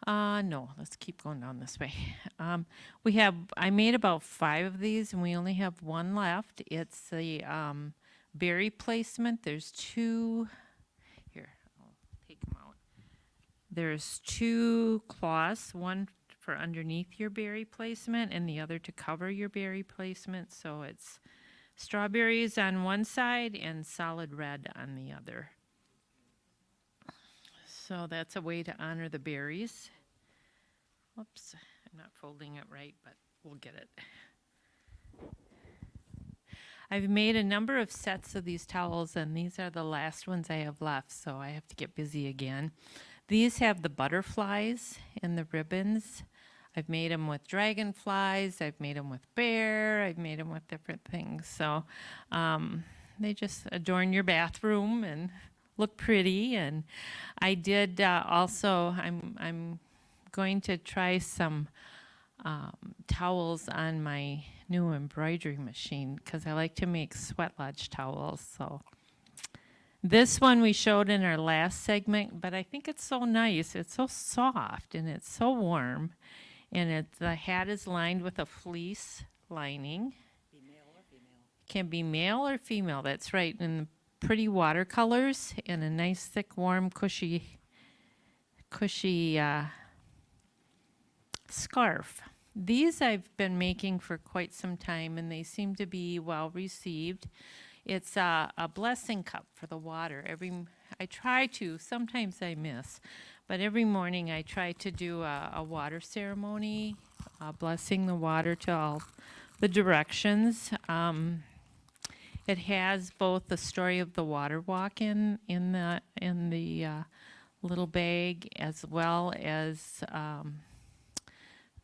Speaker 10: No, let's keep going down this way. I made about 5 of these, and we only have 1 left. It's the berry placement. There's 2, here, I'll take them out. There's 2 cloths, one for underneath your berry placement and the other to cover your berry placement. So it's strawberries on one side and solid red on the other. So that's a way to honor the berries. Whoops, I'm not folding it right, but we'll get it. I've made a number of sets of these towels, and these are the last ones I have left, so I have to get busy again. These have the butterflies and the ribbons. I've made them with dragonflies, I've made them with bear, I've made them with different things. So they just adorn your bathroom and look pretty. And I did also, I'm going to try some towels on my new embroidery machine because I like to make sweat lodge towels. So this one we showed in our last segment, but I think it's so nice. It's so soft and it's so warm, and the hat is lined with a fleece lining. Be male or female? Can be male or female. That's right. And pretty watercolors and a nice thick, warm, cushy scarf. These I've been making for quite some time, and they seem to be well received. It's a blessing cup for the water. I try to, sometimes I miss, but every morning I try to do a water ceremony, blessing the water to all the directions. It has both the story of the water walk in the little bag, as well as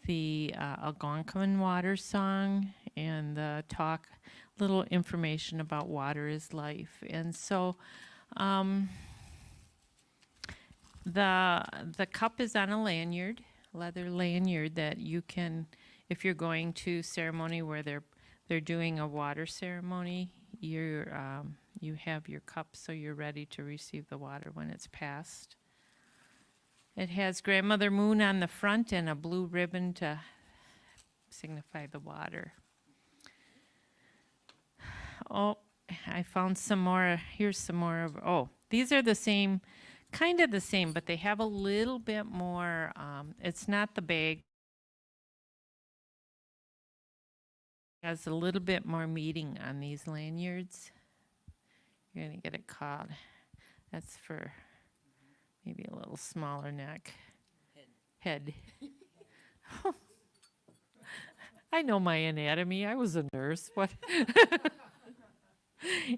Speaker 10: the Algonquin water song, and the little information about water is life. And so the cup is on a lanyard, leather lanyard, that you can, if you're going to ceremony where they're doing a water ceremony, you have your cup so you're ready to receive the water when it's passed. It has Grandmother Moon on the front and a blue ribbon to signify the water. Oh, I found some more. Here's some more of, these are the same, kind of the same, but they have a little bit more, it's not the bag. It has a little bit more meating on these lanyards. You're gonna get it caught. That's for maybe a little smaller neck. Head. I know my anatomy. I was a nurse. What?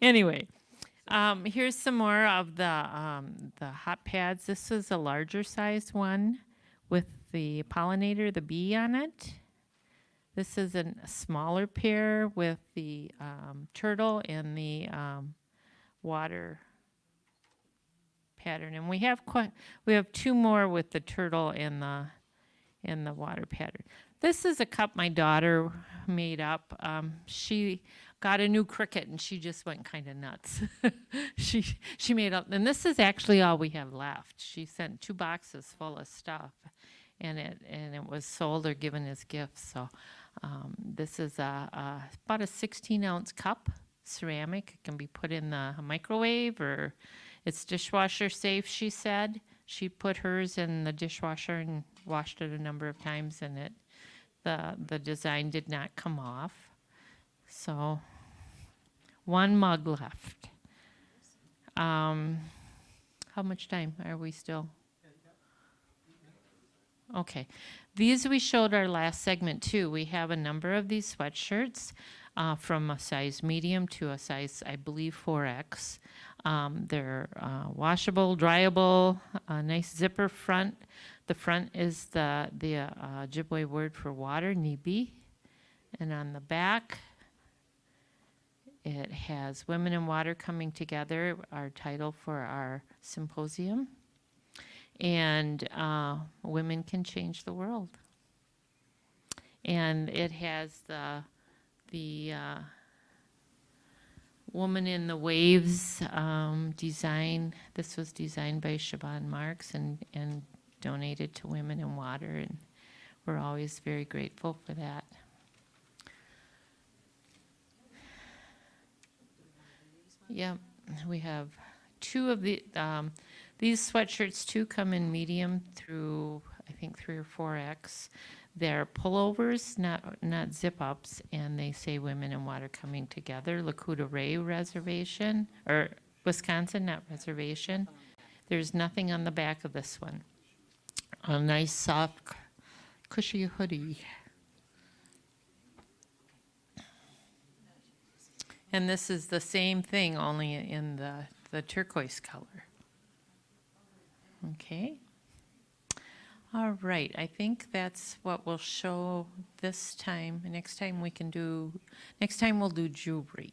Speaker 10: Anyway, here's some more of the hot pads. This is a larger sized one with the pollinator, the bee on it. This is a smaller pair with the turtle and the water pattern, and we have 2 more with the turtle and and the water pattern. This is a cup my daughter made up. She got a new Cricut and she just went kind of nuts. She made up, and this is actually all we have left. She sent 2 boxes full of stuff, and it was sold or given as gifts. So this is about a 16-ounce cup, ceramic. It can be put in the microwave, or it's dishwasher safe, she said. She put hers in the dishwasher and washed it a number of times, and the design did not come off. So 1 mug left. How much time are we still? Okay. These we showed our last segment too. We have a number of these sweatshirts from a size medium to a size, I believe, 4X. They're washable, dryable, a nice zipper front. The front is the Ojibwe word for water, nibi. And on the back, it has Women in Water Coming Together, our title for our symposium. And Women Can Change the World. And it has the Woman in the Waves design. This was designed by Siobhan Marks and donated to Women in Water, and we're always very grateful for that. Yeah, we have 2 of the, these sweatshirts too come in medium through, I think, 3 or 4X. They're pullovers, not zip-ups, and they say Women in Water Coming Together, Lakota Ray Reservation, or Wisconsin, not reservation. There's nothing on the back of this one. A nice, soft, cushy hoodie. And this is the same thing, only in the turquoise color. Okay. All right, I think that's what we'll show this time. Next time we'll do jewelry.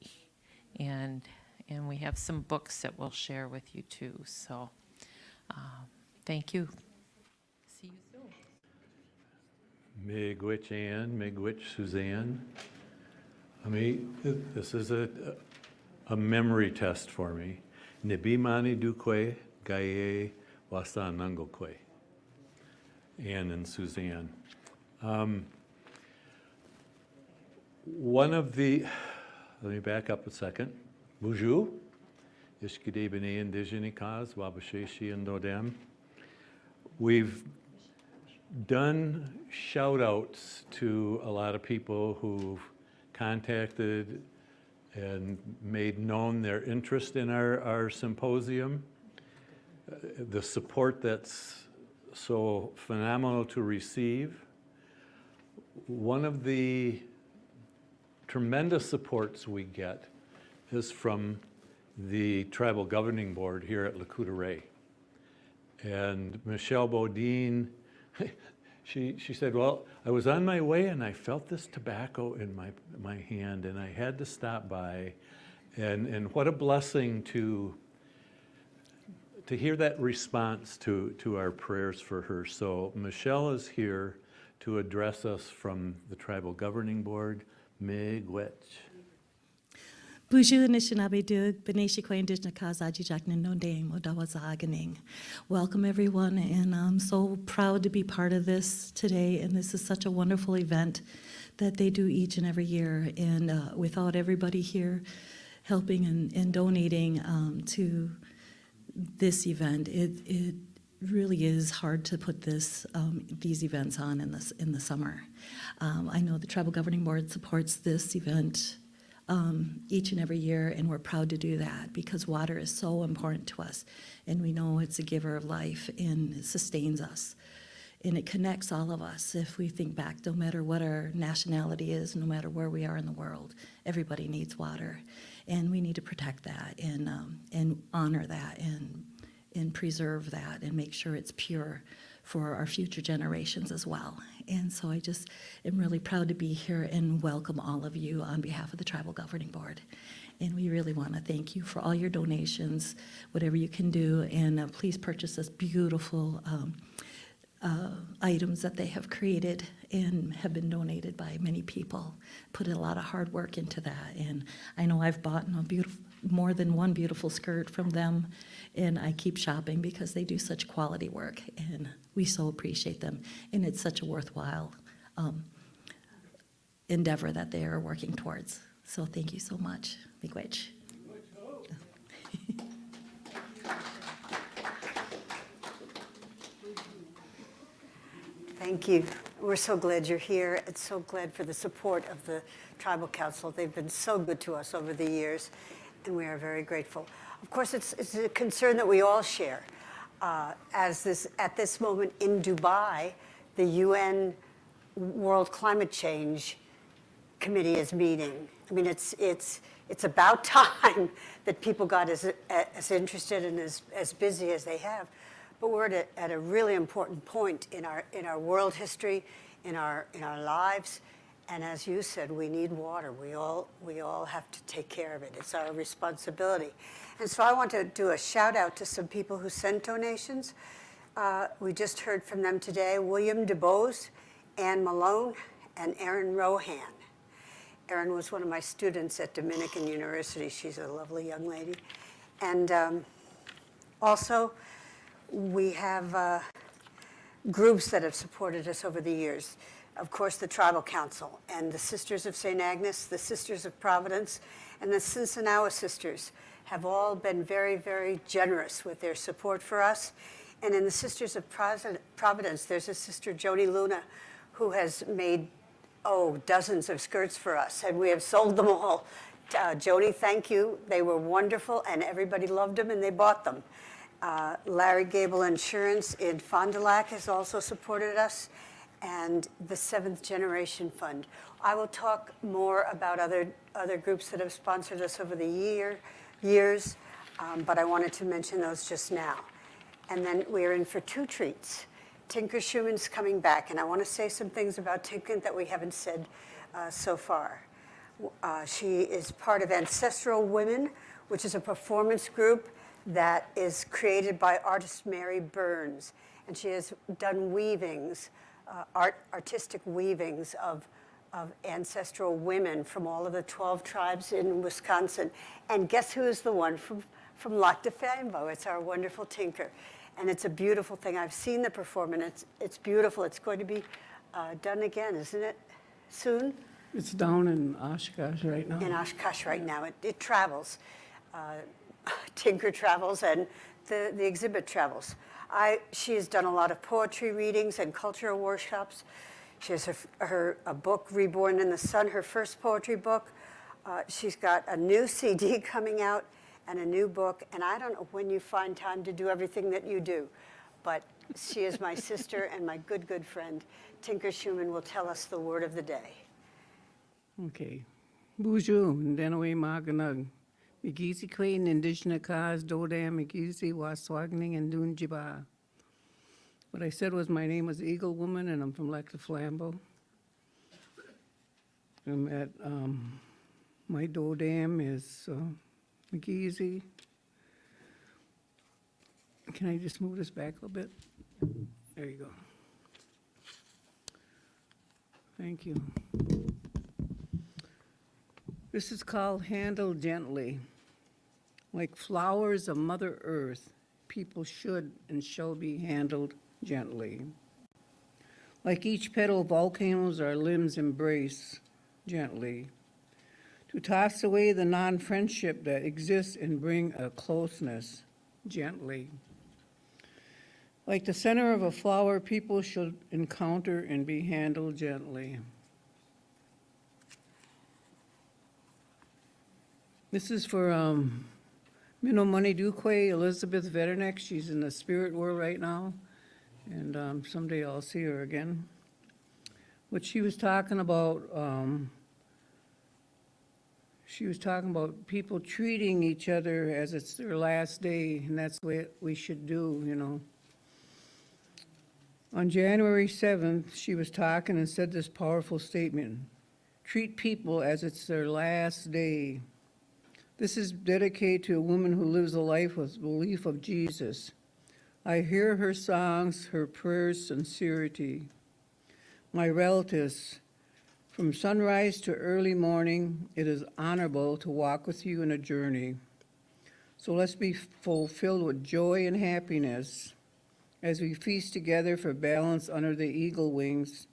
Speaker 10: And we have some books that we'll share with you too. So thank you. See you soon.
Speaker 1: Miigwech Ann, Miigwech Suzanne. This is a memory test for me. Nibimani Dukwe Gaye Wasan Nangokwe. Ann and Suzanne. Let me back up a second. Bonjour. Ishkide B'nai Indigene Kaz, Wabasheshi and Dodem. We've done shout outs to a lot of people who've contacted and made known their interest in our symposium. The support that's so phenomenal to receive. One of the tremendous supports we get is from the Tribal Governing Board here at Lakota Ray. And Michelle Bodine, she said, well, I was on my way and I felt this tobacco in my hand and I had to stop by. And what a blessing to hear that response to our prayers for her. So Michelle is here to address us from the Tribal Governing Board. Miigwech.
Speaker 6: Bonjour, Anishinaabe, Beneshikwe, Indigenous Kazaji Jacknin, Nondame, Odawazaganing. Welcome, everyone, and I'm so proud to be part of this today. And this is such a wonderful event that they do each and every year. And without everybody here helping and donating to this event, it really is hard to put these events on in the summer. I know the Tribal Governing Board supports this event each and every year, and we're proud to do that because water is so important to us, and we know it's a giver of life and it sustains us, and it connects all of us. If we think back, no matter what our nationality is, no matter where we are in the world, everybody needs water, and we need to protect that and honor that and preserve that and make sure it's pure for our future generations as well. And so I just am really proud to be here and welcome all of you on behalf of the Tribal Governing Board. And we really want to thank you for all your donations, whatever you can do, and please purchase this beautiful items that they have created and have been donated by many people. Put a lot of hard work into that, and I know I've bought more than one beautiful skirt from them, and I keep shopping because they do such quality work, and we so appreciate them, and it's such a worthwhile endeavor that they are working towards. So thank you so much. Miigwech.
Speaker 7: Thank you. We're so glad you're here and so glad for the support of the Tribal Council. They've been so good to us over the years, and we are very grateful. Of course, it's a concern that we all share. At this moment in Dubai, the UN World Climate Change Committee is meeting. I mean, it's about time that people got as interested and as busy as they have. But we're at a really important point in our world history, in our lives, and as you said, we need water. We all have to take care of it. It's our responsibility. And so I want to do a shout out to some people who sent donations. We just heard from them today: William DeBose, Ann Malone, and Erin Rohan. Erin was one of my students at Dominican University. She's a lovely young lady. And also, we have groups that have supported us over the years. Of course, the Tribal Council and the Sisters of St. Agnes, the Sisters of Providence, and the Sinsinawa Sisters have all been very, very generous with their support for us. And in the Sisters of Providence, there's a Sister Joni Luna who has made, dozens of skirts for us, and we have sold them all. Joni, thank you. They were wonderful, and everybody loved them, and they bought them. Larry Gable Insurance in Fond du Lac has also supported us, and the Seventh Generation Fund. I will talk more about other groups that have sponsored us over the years, but I wanted to mention those just now. And then we're in for two treats. Tinker Schumann's coming back, and I want to say some things about Tinker that we haven't said so far. She is part of Ancestral Women, which is a performance group that is created by artist Mary Burns, and she has done weavings, artistic weavings of ancestral women from all of the 12 tribes in Wisconsin. And guess who is the one from Lac de Flambeau? It's our wonderful Tinker, and it's a beautiful thing. I've seen the performance. It's beautiful. It's going to be done again, isn't it? Soon.
Speaker 2: It's down in Oshkosh right now.
Speaker 7: In Oshkosh right now. It travels. Tinker travels, and the exhibit travels. She has done a lot of poetry readings and cultural workshops. She has a book, Reborn in the Sun, her first poetry book. She's got a new CD coming out and a new book, and I don't know when you find time to do everything that you do, but she is my sister and my good, good friend. Tinker Schumann will tell us the word of the day.
Speaker 2: Okay. Bonjour, Ndenaway Maganug. Miigwech Queen, Indigenous Cause, Dodam, Miigwech, Waswaganing, and Dunjiba. What I said was my name was Eagle Woman, and I'm from Lac de Flambeau. I'm at, my Dodam is Miigwech. Can I just move this back a little bit? There you go. Thank you. This is called Handle Gently. Like flowers of Mother Earth, people should and shall be handled gently. Like each petal, volcanoes our limbs embrace gently. To toss away the non-friendship that exists and bring a closeness gently. Like the center of a flower, people should encounter and be handled gently. This is for Minomani Dukwe, Elizabeth Vetterneck. She's in the spirit world right now, and someday I'll see her again. What she was talking about people treating each other as it's their last day, and that's the way we should do, you know. On January 7th, she was talking and said this powerful statement: treat people as it's their last day. This is dedicated to a woman who lives a life with belief of Jesus. I hear her songs, her prayers' sincerity. My relatives, from sunrise to early morning, it is honorable to walk with you in a journey. So let's be fulfilled with joy and happiness as we feast together for balance under the eagle wings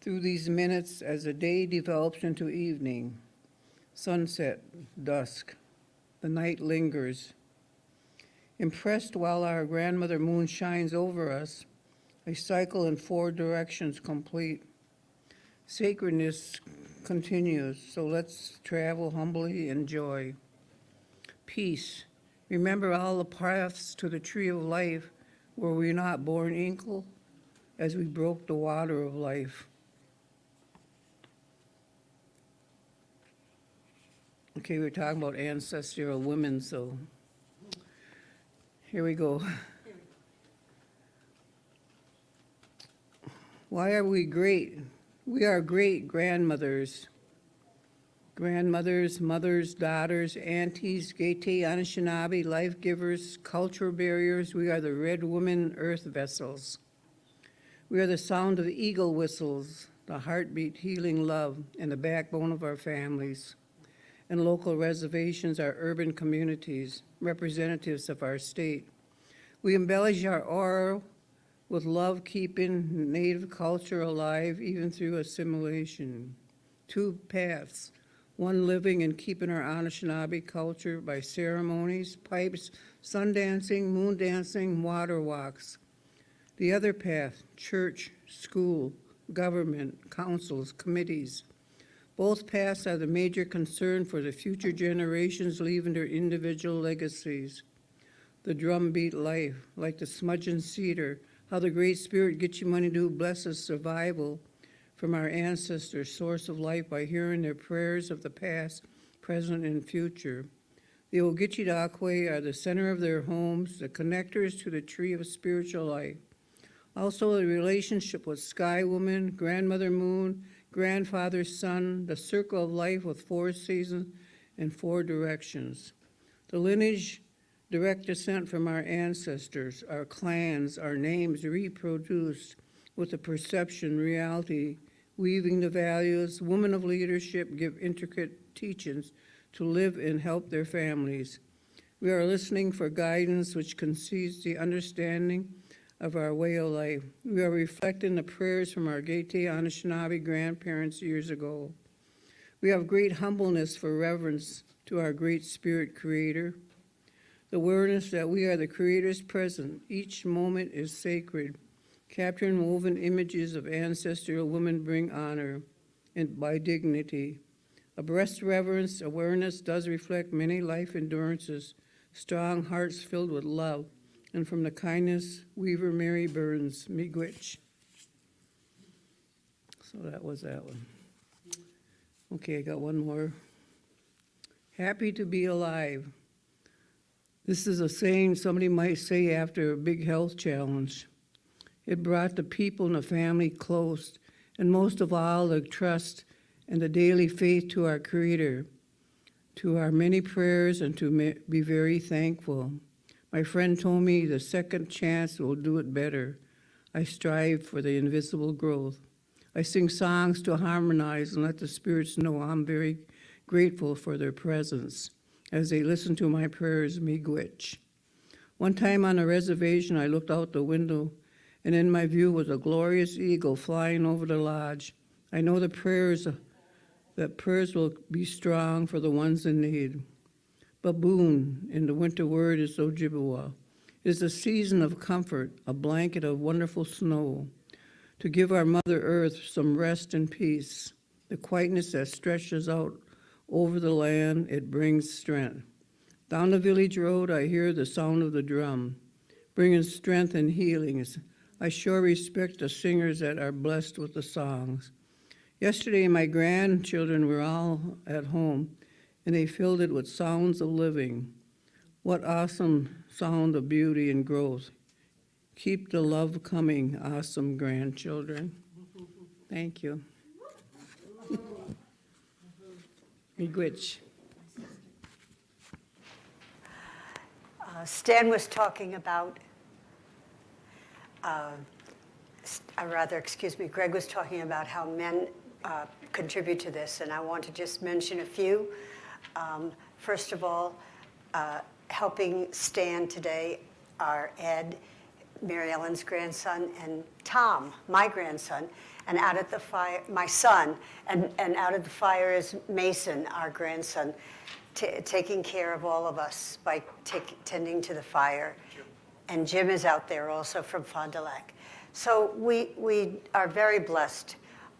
Speaker 2: through these minutes as the day develops into evening, sunset, dusk, the night lingers. Impressed while our grandmother moon shines over us, a cycle in 4 directions complete. Sacredness continues, so let's travel humbly in joy. Peace. Remember all the paths to the tree of life. Were we not born equal as we broke the water of life? Okay, we're talking about ancestral women, so here we go. Why are we great? We are great grandmothers. Grandmothers, mothers, daughters, aunties, Gété, Anishinaabe, life givers, cultural barriers. We are the red woman earth vessels. We are the sound of eagle whistles, the heartbeat healing love, and the backbone of our families. And local reservations are urban communities, representatives of our state. We embellish our aura with love, keeping native culture alive even through assimilation. 2 paths, one living and keeping our Anishinaabe culture by ceremonies, pipes, sun dancing, moon dancing, water walks. The other path, church, school, government, councils, committees. Both paths are the major concern for the future generations leaving their individual legacies. The drumbeat life, like the smudging cedar, how the Great Spirit gets you money to bless us survival from our ancestors, source of life by hearing their prayers of the past, present, and future. The Ogichi-Dakwe are the center of their homes, the connectors to the tree of spiritual life. Also the relationship with Sky Woman, Grandmother Moon, Grandfather Sun, the circle of life with 4 seasons and 4 directions. The lineage, direct descent from our ancestors, our clans, our names reproduced with the perception, reality, weaving the values. Women of leadership give intricate teachings to live and help their families. We are listening for guidance which concedes the understanding of our way of life. We are reflecting the prayers from our Gété Anishinaabe grandparents years ago. We have great humbleness for reverence to our Great Spirit Creator. The awareness that we are the Creator's present. Each moment is sacred. Capturing woven images of ancestral women bring honor and by dignity. A breast reverence awareness does reflect many life endurances, strong hearts filled with love, and from the kindness, Weaver Mary Burns, Miigwech. So that was that one. Okay, I got one more. Happy to be alive. This is a saying somebody might say after a big health challenge. It brought the people and the family close, and most of all, the trust and the daily faith to our Creator, to our many prayers, and to be very thankful. My friend told me the second chance will do it better. I strive for the invisible growth. I sing songs to harmonize and let the spirits know I'm very grateful for their presence as they listen to my prayers, Miigwech. One time on a reservation, I looked out the window, and in my view was a glorious eagle flying over the lodge. I know that prayers will be strong for the ones in need. Baboon, in the winter word, is Ojibwa. It is a season of comfort, a blanket of wonderful snow, to give our Mother Earth some rest and peace. The quietness that stretches out over the land, it brings strength. Down the village road, I hear the sound of the drum, bringing strength and healings. I sure respect the singers that are blessed with the songs. Yesterday, my grandchildren were all at home, and they filled it with sounds of living. What awesome sound of beauty and growth. Keep the love coming, awesome grandchildren. Thank you. Miigwech.
Speaker 7: Stan was talking about Greg was talking about how men contribute to this, and I want to just mention a few. First of all, helping stand today are Ed, Mary Ellen's grandson, and Tom, my grandson, and out at the fire, my son, and out at the fire is Mason, our grandson, taking care of all of us by tending to the fire. And Jim is out there also from Fond du Lac. So we are very blessed.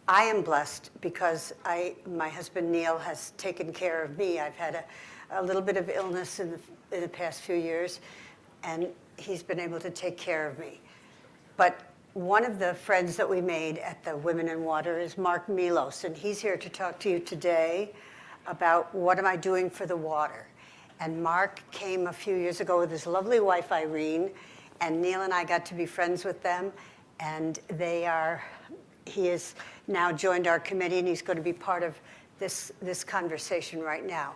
Speaker 7: I am blessed because my husband Neil has taken care of me. I've had a little bit of illness in the past few years, and he's been able to take care of me. But one of the friends that we made at the Women in Water is Mark Milos, and he's here to talk to you today about what am I doing for the water. And Mark came a few years ago with his lovely wife, Irene, and Neil and I got to be friends with them, and he has now joined our committee, and he's going to be part of this conversation right now.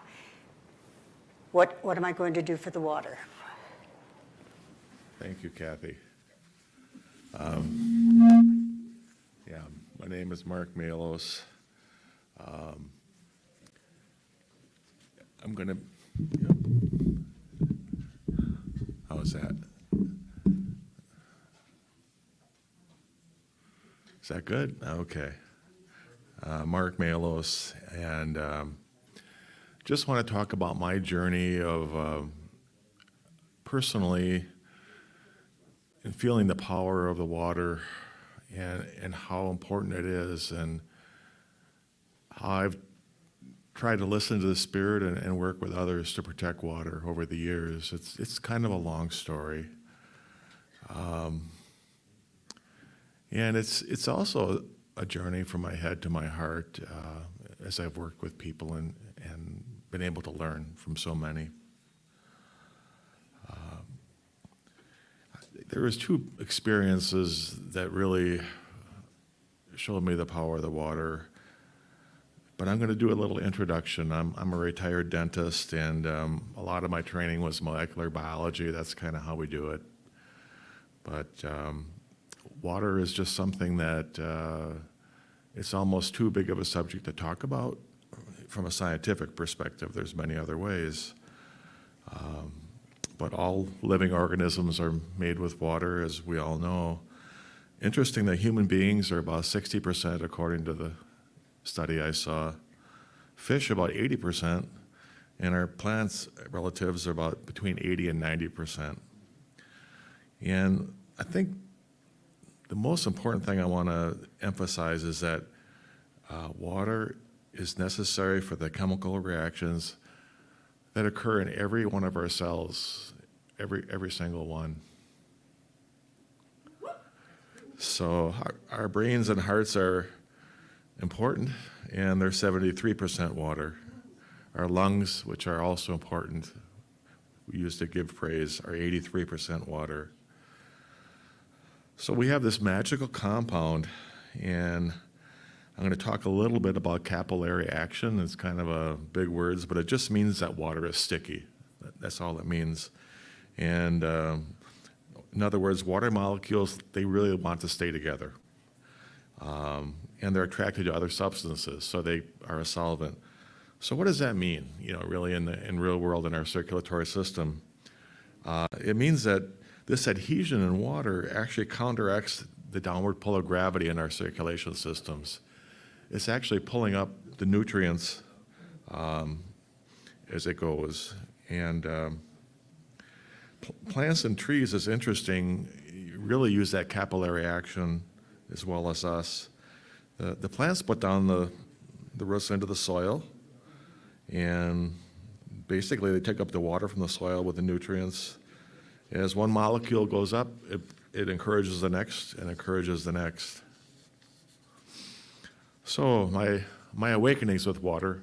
Speaker 7: What am I going to do for the water?
Speaker 8: Thank you, Kathy. Yeah, my name is Mark Milos. I'm going to, how's that? Is that good? Okay. Mark Milos, and just want to talk about my journey of personally and feeling the power of the water and how important it is, and how I've tried to listen to the Spirit and work with others to protect water over the years. It's kind of a long story. And it's also a journey from my head to my heart as I've worked with people and been able to learn from so many. There was two experiences that really showed me the power of the water. But I'm going to do a little introduction. I'm a retired dentist, and a lot of my training was molecular biology. That's kind of how we do it. But water is just something that it's almost too big of a subject to talk about from a scientific perspective. There's many other ways. But all living organisms are made with water, as we all know. Interesting that human beings are about 60%, according to the study I saw. Fish about 80%, and our plants relatives are about between 80 and 90%. And I think the most important thing I want to emphasize is that water is necessary for the chemical reactions that occur in every one of our cells, every single one. So our brains and hearts are important, and they're 73% water. Our lungs, which are also important, we use to give praise, are 83% water. So we have this magical compound, and I'm going to talk a little bit about capillary action. It's kind of a big words, but it just means that water is sticky. That's all it means. And in other words, water molecules, they really want to stay together. And they're attracted to other substances, so they are a solvent. So what does that mean, really in real world in our circulatory system? It means that this adhesion in water actually counteracts the downward pull of gravity in our circulation systems. It's actually pulling up the nutrients as it goes. And plants and trees is interesting, really use that capillary action as well as us. The plants put down the roots into the soil, and basically they take up the water from the soil with the nutrients. As one molecule goes up, it encourages the next and encourages the next. So my awakenings with water,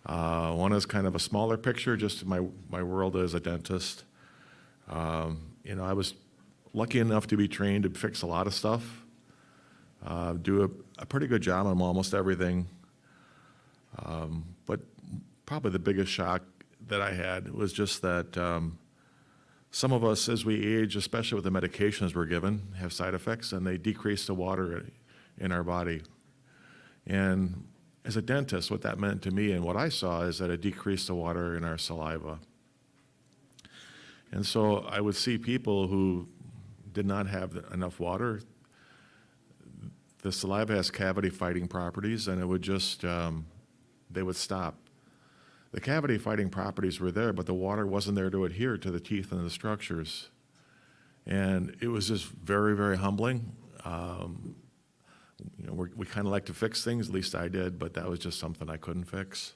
Speaker 8: one is kind of a smaller picture, just my world as a dentist. I was lucky enough to be trained to fix a lot of stuff. Do a pretty good job on almost everything. But probably the biggest shock that I had was just that some of us, as we age, especially with the medications we're given, have side effects, and they decrease the water in our body. And as a dentist, what that meant to me and what I saw is that it decreased the water in our saliva. And so I would see people who did not have enough water. The saliva has cavity-fighting properties, and it would just, they would stop. The cavity-fighting properties were there, but the water wasn't there to adhere to the teeth and the structures. And it was just very, very humbling. You know, we kind of like to fix things, at least I did, but that was just something I couldn't fix.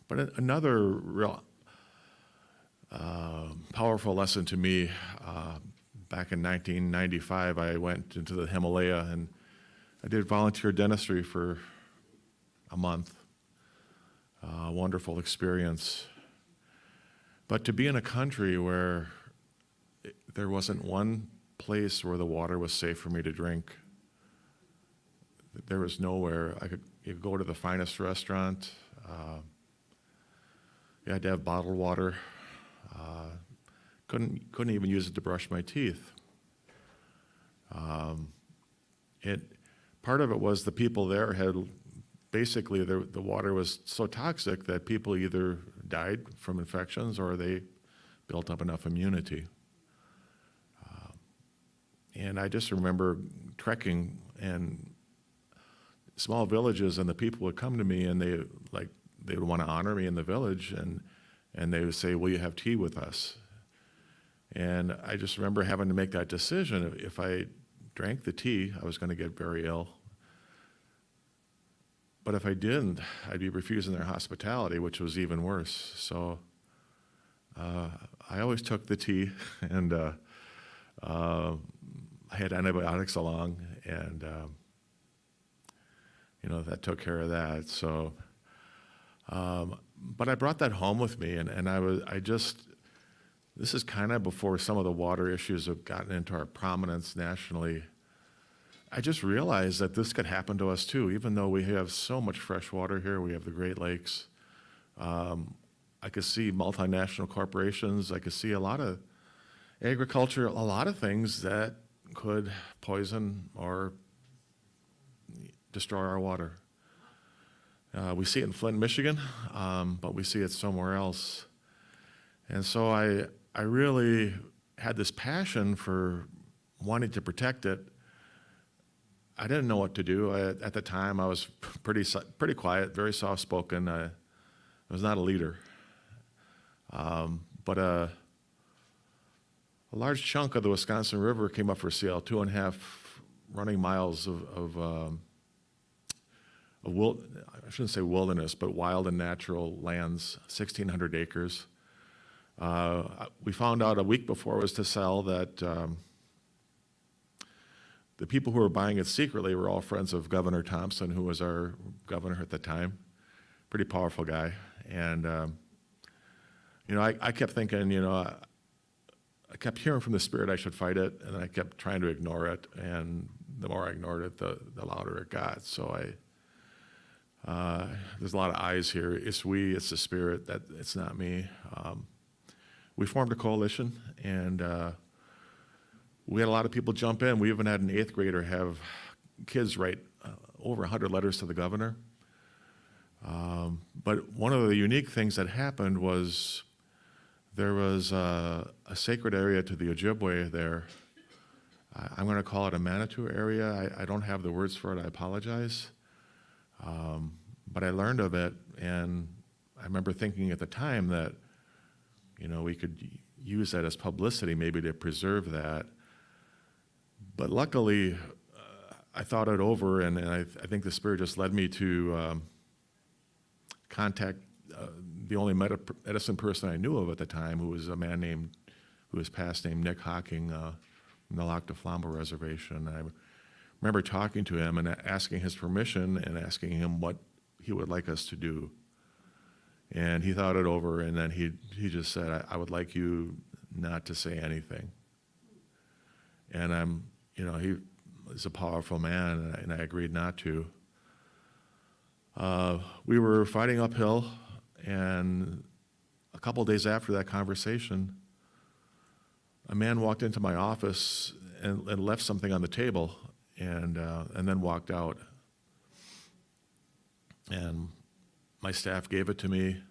Speaker 8: But another real powerful lesson to me, back in 1995, I went into the Himalaya and I did volunteer dentistry for a month. Wonderful experience. But to be in a country where there wasn't one place where the water was safe for me to drink, there was nowhere. You could go to the finest restaurant. You had to have bottled water. Couldn't even use it to brush my teeth. Part of it was the people there had basically the water was so toxic that people either died from infections or they built up enough immunity. And I just remember trekking and small villages, and the people would come to me and they would want to honor me in the village, and they would say, "Will you have tea with us?" And I just remember having to make that decision. If I drank the tea, I was going to get very ill. But if I didn't, I'd be refusing their hospitality, which was even worse. So I always took the tea, and I had antibiotics along, and that took care of that. So, but I brought that home with me, and this is kind of before some of the water issues have gotten into our prominence nationally. I just realized that this could happen to us too, even though we have so much fresh water here. We have the Great Lakes. I could see multinational corporations. I could see a lot of agriculture, a lot of things that could poison or destroy our water. We see it in Flint, Michigan, but we see it somewhere else. And so I really had this passion for wanting to protect it. I didn't know what to do. At the time, I was pretty quiet, very soft-spoken. I was not a leader. But a large chunk of the Wisconsin River came up for sale, 2.5 running miles of I shouldn't say wilderness, but wild and natural lands, 1,600 acres. We found out a week before it was to sell that the people who were buying it secretly were all friends of Governor Thompson, who was our governor at the time. Pretty powerful guy. And, I kept thinking, I kept hearing from the Spirit I should fight it, and I kept trying to ignore it. And the more I ignored it, the louder it got. So there's a lot of eyes here. It's the Spirit, that it's not me. We formed a coalition, and we had a lot of people jump in. We even had an 8th grader have kids write over 100 letters to the governor. But one of the unique things that happened was there was a sacred area to the Ojibwe there. I'm going to call it a Manitou area. I don't have the words for it. I apologize. But I learned of it, and I remember thinking at the time that, we could use that as publicity maybe to preserve that. But luckily, I thought it over, and I think the Spirit just led me to contact the only medicine person I knew of at the time, who was a man who was passed named Nick Hocking from the Lac du Flambeau Reservation. And I remember talking to him and asking his permission and asking him what he would like us to do. And he thought it over, and then he just said, I would like you not to say anything. And he was a powerful man, and I agreed not to. We were fighting uphill, and a couple days after that conversation, a man walked into my office and left something on the table, and then walked out. And my staff gave it to me,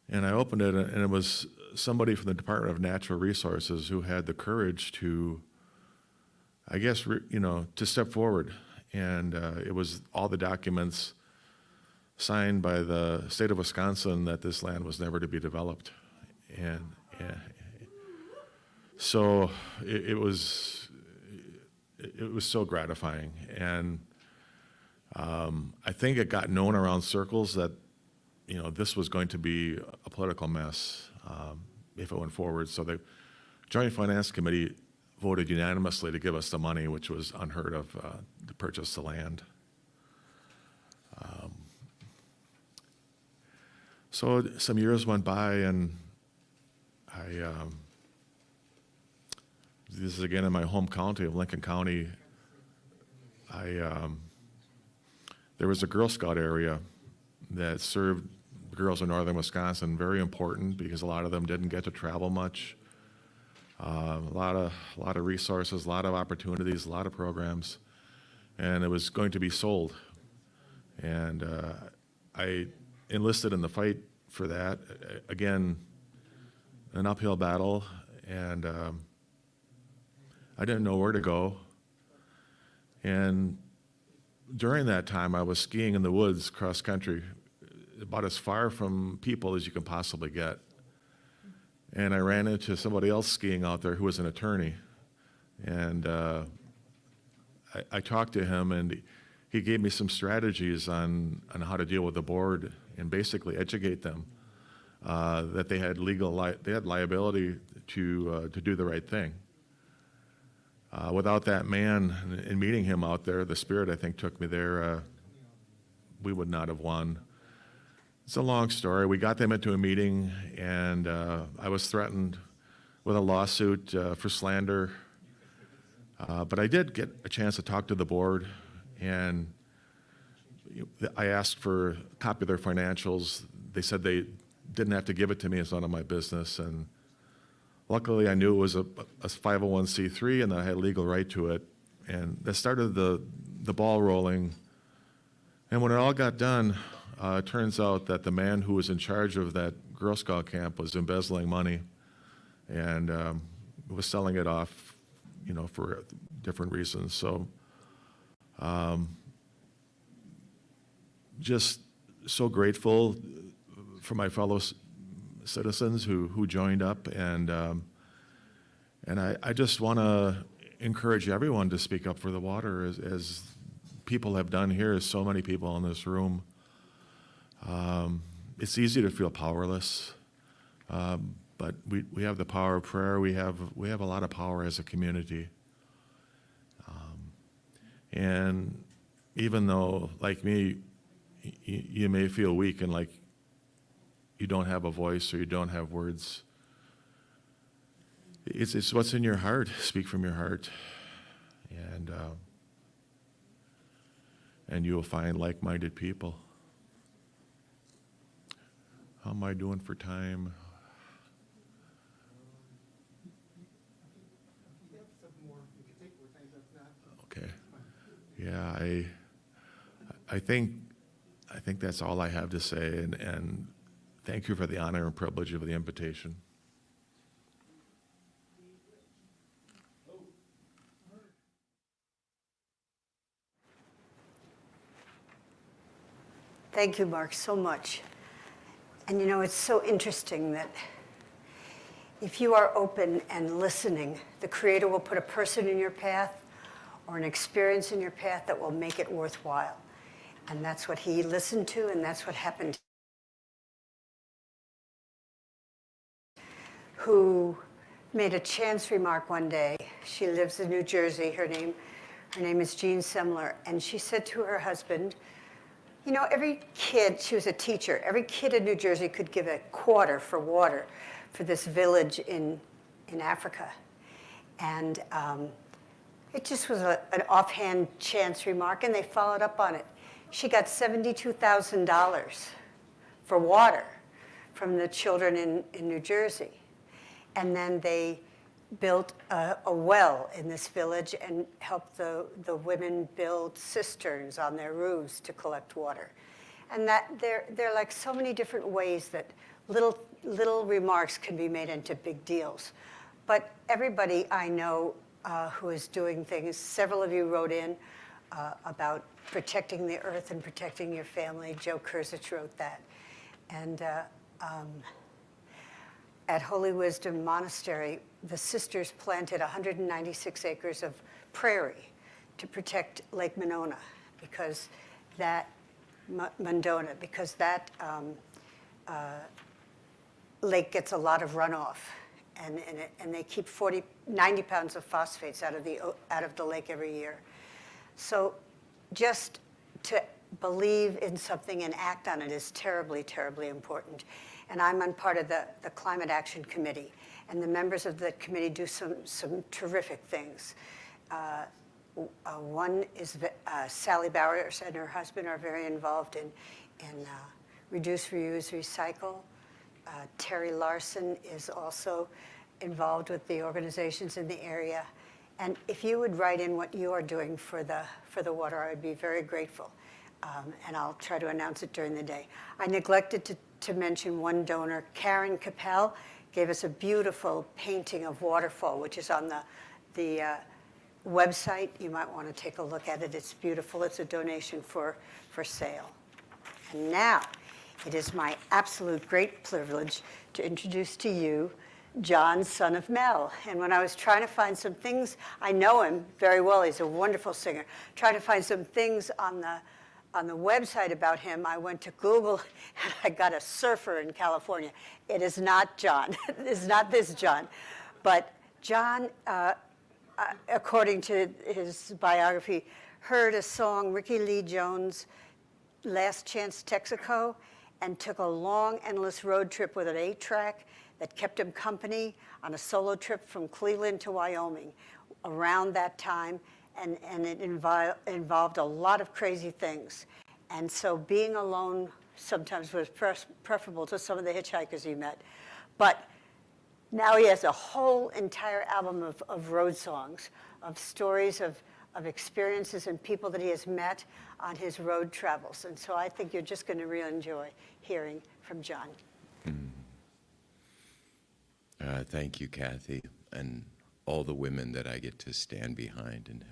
Speaker 8: and I opened it, and it was somebody from the Department of Natural Resources who had the courage to, I guess, to step forward. And it was all the documents signed by the state of Wisconsin that this land was never to be developed. And so it was so gratifying. And I think it got known around circles that, this was going to be a political mess if it went forward. So the Joint Finance Committee voted unanimously to give us the money, which was unheard of, to purchase the land. So some years went by, and this is again in my home county of Lincoln County. There was a Girl Scout area that served girls in northern Wisconsin, very important because a lot of them didn't get to travel much. A lot of resources, a lot of opportunities, a lot of programs, and it was going to be sold. And I enlisted in the fight for that. Again, an uphill battle, and I didn't know where to go. And during that time, I was skiing in the woods cross country, about as far from people as you can possibly get. And I ran into somebody else skiing out there who was an attorney. And I talked to him, and he gave me some strategies on how to deal with the board and basically educate them that they had liability to do the right thing. Without that man and meeting him out there, the Spirit, I think, took me there, we would not have won. It's a long story. We got them into a meeting, and I was threatened with a lawsuit for slander. But I did get a chance to talk to the board, and I asked for a copy of their financials. They said they didn't have to give it to me. It's none of my business. And luckily, I knew it was a 501c3, and that I had legal right to it. And that started the ball rolling. And when it all got done, it turns out that the man who was in charge of that Girl Scout camp was embezzling money and was selling it off, for different reasons. So just so grateful for my fellow citizens who joined up, and I just want to encourage everyone to speak up for the water, as people have done here, as so many people in this room. It's easy to feel powerless, but we have the power of prayer. We have a lot of power as a community. And even though, like me, you may feel weak and like you don't have a voice or you don't have words, it's what's in your heart. Speak from your heart, and you will find like-minded people. How am I doing for time? Okay. Yeah, I think that's all I have to say, and thank you for the honor and privilege of the invitation.
Speaker 7: Thank you, Mark, so much. And it's so interesting that if you are open and listening, the Creator will put a person in your path or an experience in your path that will make it worthwhile. And that's what he listened to, and that's what happened. Who made a chance remark one day. She lives in New Jersey. Her name is Jean Semler, and she said to her husband, every kid, she was a teacher, every kid in New Jersey could give a quarter for water for this village in Africa. And it just was an offhand chance remark, and they followed up on it. She got $72,000 for water from the children in New Jersey. And then they built a well in this village and helped the women build cisterns on their roofs to collect water. And that there are like so many different ways that little remarks can be made into big deals. But everybody I know who is doing things, several of you wrote in about protecting the earth and protecting your family. Joe Kurzich wrote that. And at Holy Wisdom Monastery, the sisters planted 196 acres of prairie to protect Lake Monona, because that lake gets a lot of runoff, and they keep 90 pounds of phosphates out of the lake every year. So just to believe in something and act on it is terribly, terribly important. And I'm on part of the Climate Action Committee, and the members of the committee do some terrific things. One is Sally Bowers and her husband are very involved in Reduce, Reuse, Recycle. Terry Larson is also involved with the organizations in the area. And if you would write in what you are doing for the water, I would be very grateful. And I'll try to announce it during the day. I neglected to mention one donor. Karen Capel gave us a beautiful painting of Waterfall, which is on the website. You might want to take a look at it. It's beautiful. It's a donation for sale. And now, it is my absolute great privilege to introduce to you John, son of Mel. And when I was trying to find some things, I know him very well. He's a wonderful singer. Trying to find some things on the website about him, I went to Google and I got a surfer in California. It is not John. It is not this John. But John, according to his biography, heard a song, Ricky Lee Jones' Last Chance Texaco, and took a long, endless road trip with an 8-track that kept him company on a solo trip from Cleveland to Wyoming around that time. And it involved a lot of crazy things. And so being alone sometimes was preferable to some of the hitchhikers he met. But now he has a whole entire album of road songs, of stories of experiences and people that he has met on his road travels. And so I think you're just going to really enjoy hearing from John.
Speaker 3: Thank you, Kathy, and all the women that I get to stand behind and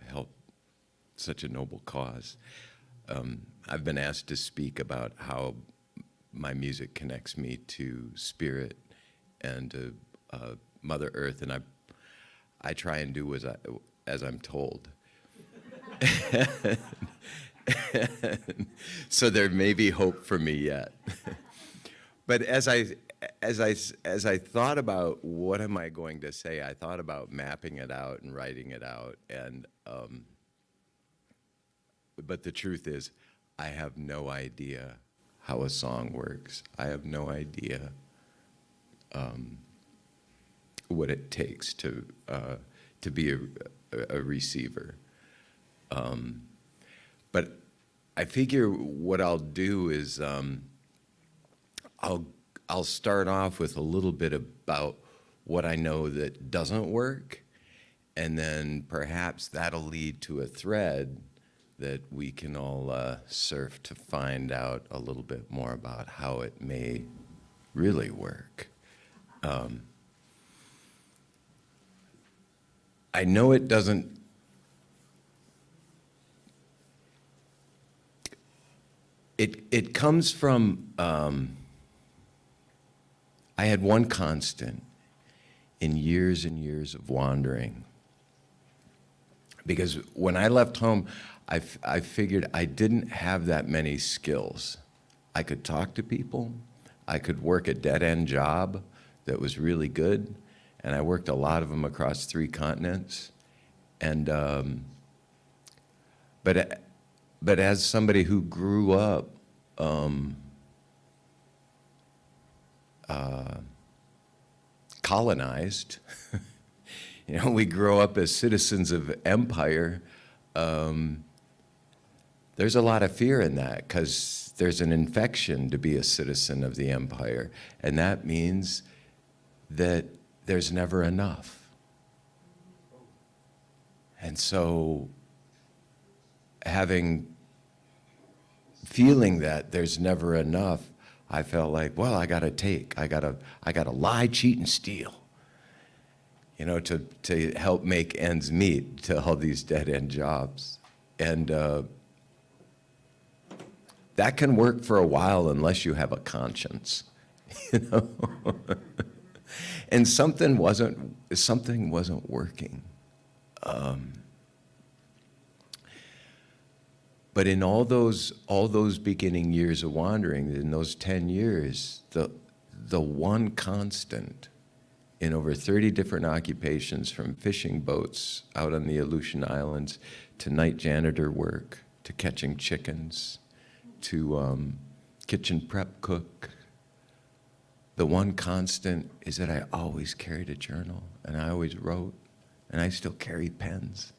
Speaker 3: help such a noble cause. I've been asked to speak about how my music connects me to spirit and to Mother Earth, and I try and do as I'm told. So there may be hope for me yet. But as I thought about what am I going to say, I thought about mapping it out and writing it out, and but the truth is, I have no idea how a song works. I have no idea what it takes to be a receiver. But I figure what I'll do is I'll start off with a little bit about what I know that doesn't work, and then perhaps that'll lead to a thread that we can all surf to find out a little bit more about how it may really work. I know it doesn't. It comes from, I had one constant in years and years of wandering. Because when I left home, I figured I didn't have that many skills. I could talk to people, I could work a dead-end job that was really good, and I worked a lot of them across 3 continents. And, but as somebody who grew up colonized, you know, we grow up as citizens of empire, there there's a lot of fear in that because there's an infection to be a citizen of the empire, and that means that there's never enough. And so feeling that there's never enough, I felt like, well, I gotta lie, cheat, and steal, you know, to help make ends meet to all these dead-end jobs. And that can work for a while unless you have a conscience, you know. And something wasn't working. But in all those beginning years of wandering, in those 10 years, the one constant in over 30 different occupations, from fishing boats out on the Aleutian Islands to night janitor work, to catching chickens, to kitchen prep cook, the one constant is that I always carried a journal, and I always wrote, and I still carry pens.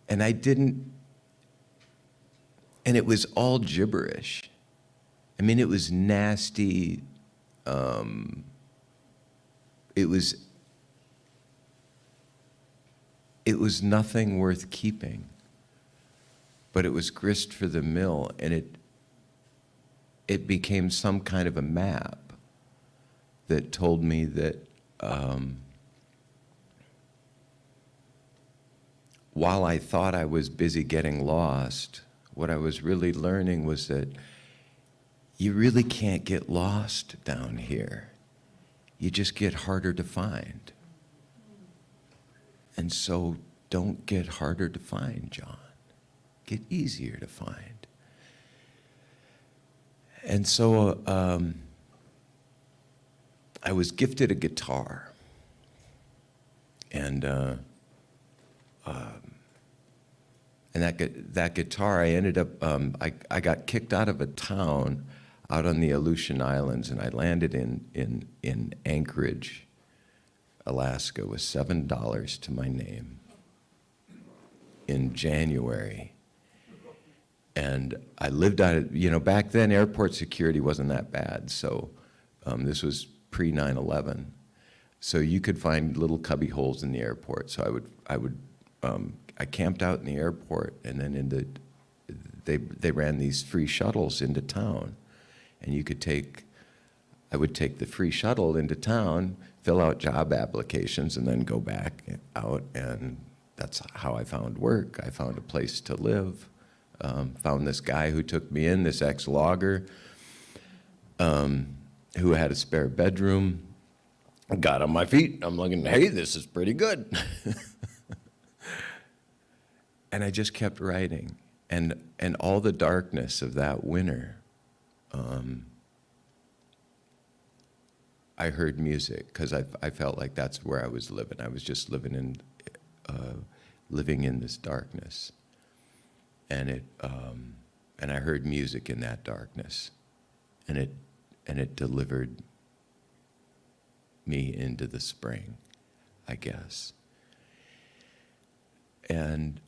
Speaker 3: And and it was all gibberish. I mean, it was nasty. It was nothing worth keeping, but it was grist for the mill, and it became some kind of a map that told me that while I thought I was busy getting lost, what I was really learning was that you really can't get lost down here. You just get harder to find. And so don't get harder to find, John. Get easier to find. And so I was gifted a guitar. And that guitar, I ended up, I got kicked out of a town out on the Aleutian Islands, and I landed in Anchorage, Alaska, with $7 to my name in January. And I lived out of, you know, back then airport security wasn't that bad, so this was pre-9/11. So you could find little cubby holes in the airport. So I camped out in the airport, and then they ran these free shuttles into town, and I would take the free shuttle into town, fill out job applications, and then go back out, and that's how I found work. I found a place to live, found this guy who took me in, this ex-logger, who had a spare bedroom. Got on my feet. I'm looking, hey, this is pretty good. And I just kept writing. And all the darkness of that winter, I heard music, because I felt like that's where I was living. I was just living in this darkness. And I heard music in that darkness. And it delivered me into the spring, I guess. And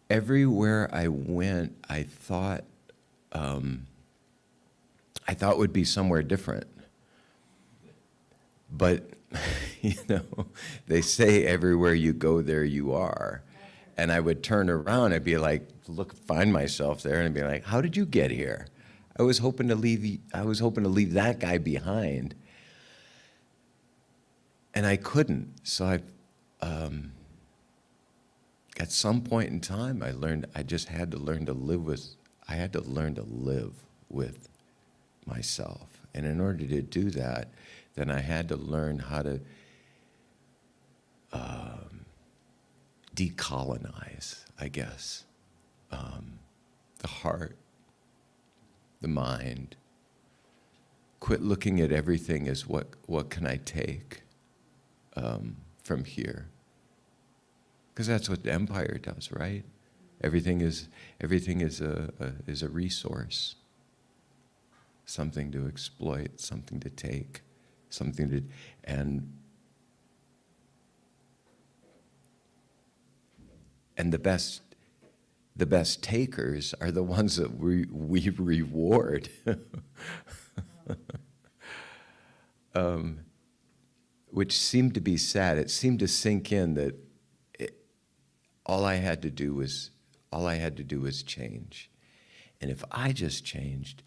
Speaker 3: everywhere I went, I thought would be somewhere different. But, you know, they say everywhere you go, there you are. And I would turn around, I'd be like, find myself there, and I'd be like, how did you get here? I was hoping to leave that guy behind. And I couldn't. So at some point in time, I just had to learn to live with myself. And in order to do that, then I had to learn how to decolonize, I guess, the heart, the mind. Quit looking at everything as what can I take from here? Because that's what the empire does, right? Everything is a resource, something to exploit, something to take, and and the best takers are the ones that we reward. Which seemed to be sad. It seemed to sink in that all I had to do was change. And if I just changed,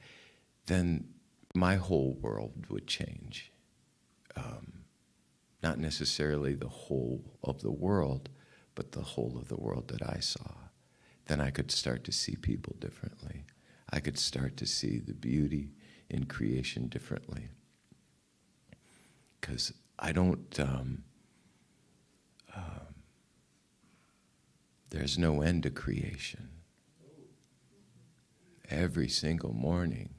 Speaker 3: then my whole world would change. Not necessarily the whole of the world, but the whole of the world that I saw. Then I could start to see people differently. I could start to see the beauty in creation differently. Because I don't, there's no end to creation. Every single morning,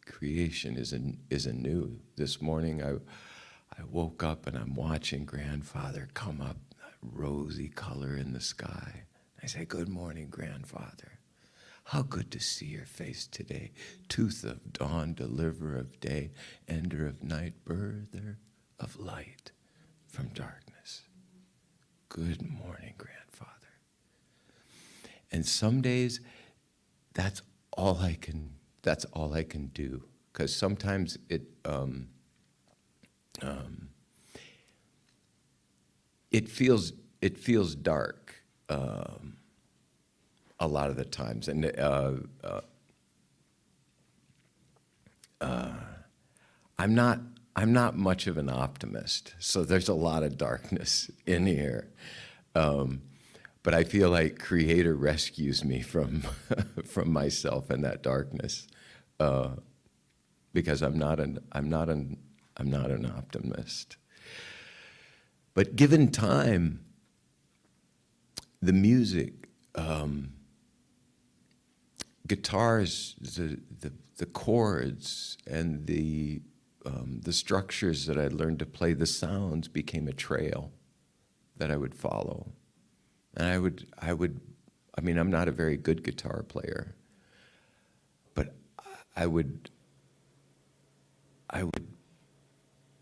Speaker 3: creation is anew. This morning I woke up and I'm watching Grandfather come up, that rosy color in the sky. I say, "Good morning, Grandfather. How good to see your face today. Tooth of dawn, deliverer of day, ender of night, birther of light from darkness. Good morning, Grandfather." And some days, that's all I can do. Because sometimes it feels dark a lot of the times, and I'm not much of an optimist, so there's a lot of darkness in here. But I feel like Creator rescues me from from myself and that darkness, because I'm not an optimist. But given time, the music, guitars, the chords, and the structures that I learned to play, the sounds became a trail that I would follow. And I mean, I'm not a very good guitar player, but I would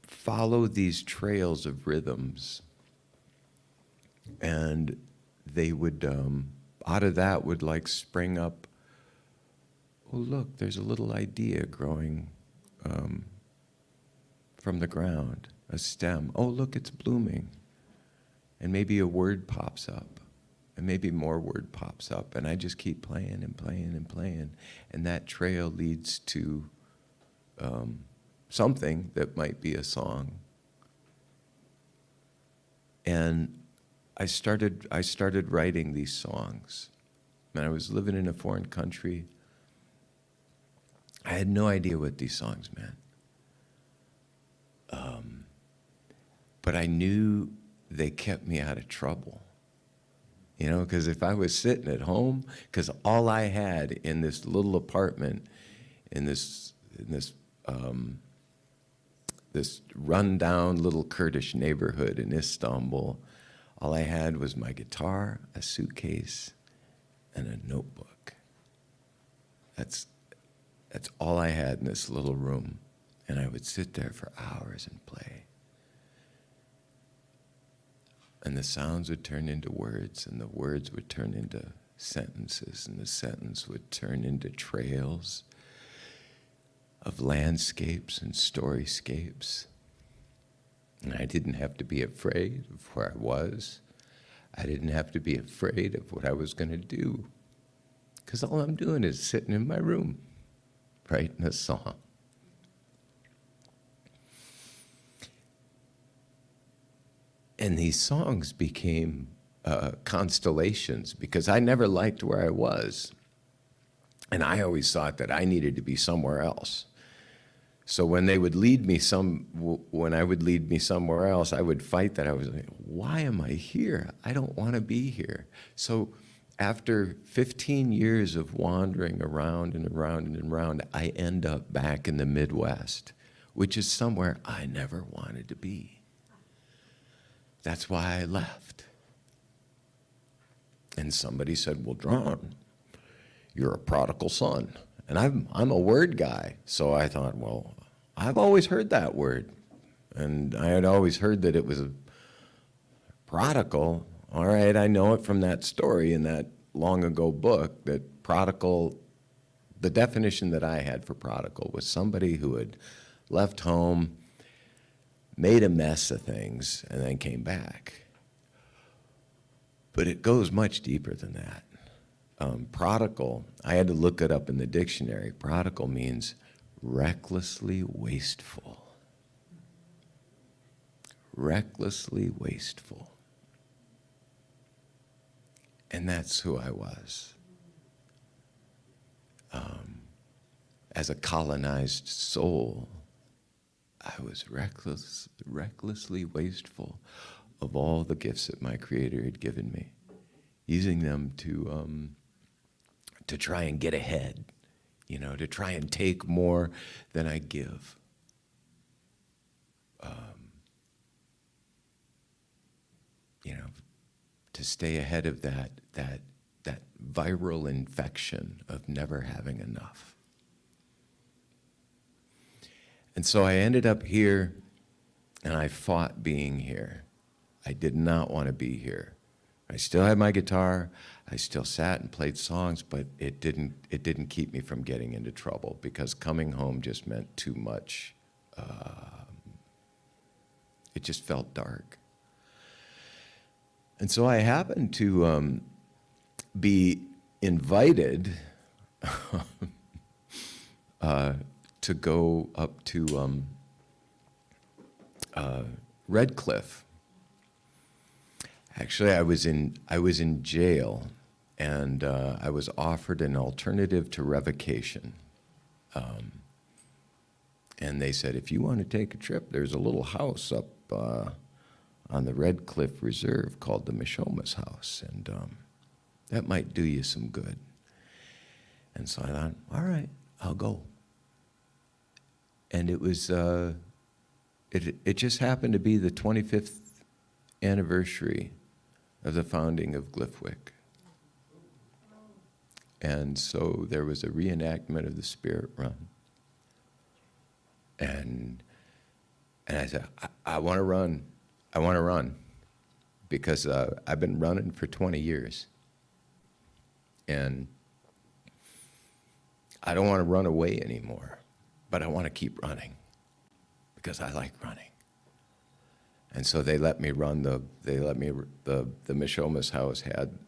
Speaker 3: follow these trails of rhythms, and they would, out of that would like spring up, oh look, there's a little idea growing from the ground, a stem. Oh look, it's blooming. And maybe a word pops up, and maybe more word pops up, and I just keep playing and playing and playing, and that trail leads to something that might be a song. And I started writing these songs. When I was living in a foreign country, I had no idea what these songs meant. But I knew they kept me out of trouble. You know, because if I was sitting at home, because all I had in this little apartment, in this rundown little Kurdish neighborhood in Istanbul, all I had was my guitar, a suitcase, and a notebook. That's all I had in this little room. And I would sit there for hours and play. And the sounds would turn into words, and the words would turn into sentences, and the sentence would turn into trails of landscapes and storyscapes. And I didn't have to be afraid of where I was. I didn't have to be afraid of what I was going to do, because all I'm doing is sitting in my room, writing a song. And these songs became constellations, because I never liked where I was. And I always thought that I needed to be somewhere else. So when I would lead me somewhere else, I would fight that. I was like, why am I here? I don't want to be here. So after 15 years of wandering around and around and around, I end up back in the Midwest, which is somewhere I never wanted to be. That's why I left. And somebody said, well, John, you're a prodigal son. And I'm a word guy. So I thought, well, I've always heard that word. And I had always heard that it was a prodigal. all right, I know it from that story in that long ago book that prodigal, the definition that I had for prodigal was somebody who had left home, made a mess of things, and then came back. But it goes much deeper than that. Prodigal, I had to look it up in the dictionary. Prodigal means recklessly wasteful. Recklessly wasteful. And that's who I was. As a colonized soul, I was recklessly wasteful of all the gifts that my Creator had given me, using them to try and get ahead, to try and take more than I give. To stay ahead of that viral infection of never having enough. And so I ended up here, and I fought being here. I did not want to be here. I still had my guitar. I still sat and played songs, but it didn't keep me from getting into trouble because coming home just meant too much. It just felt dark. And so I happened to be invited to go up to Red Cliff. Actually, I was in jail, and I was offered an alternative to revocation. And they said, if you want to take a trip, there's a little house up on the Red Cliff Reserve called the Mishoma's House, and that might do you some good. And so I thought, all right, I'll go. And it was, it just happened to be the 25th anniversary of the founding of Glyphwick. And so there was a reenactment of the Spirit Run. And I said, I want to run. I want to run because I've been running for 20 years. And I don't want to run away anymore, but I want to keep running because I like running. And so they let me run the Mishoma's House had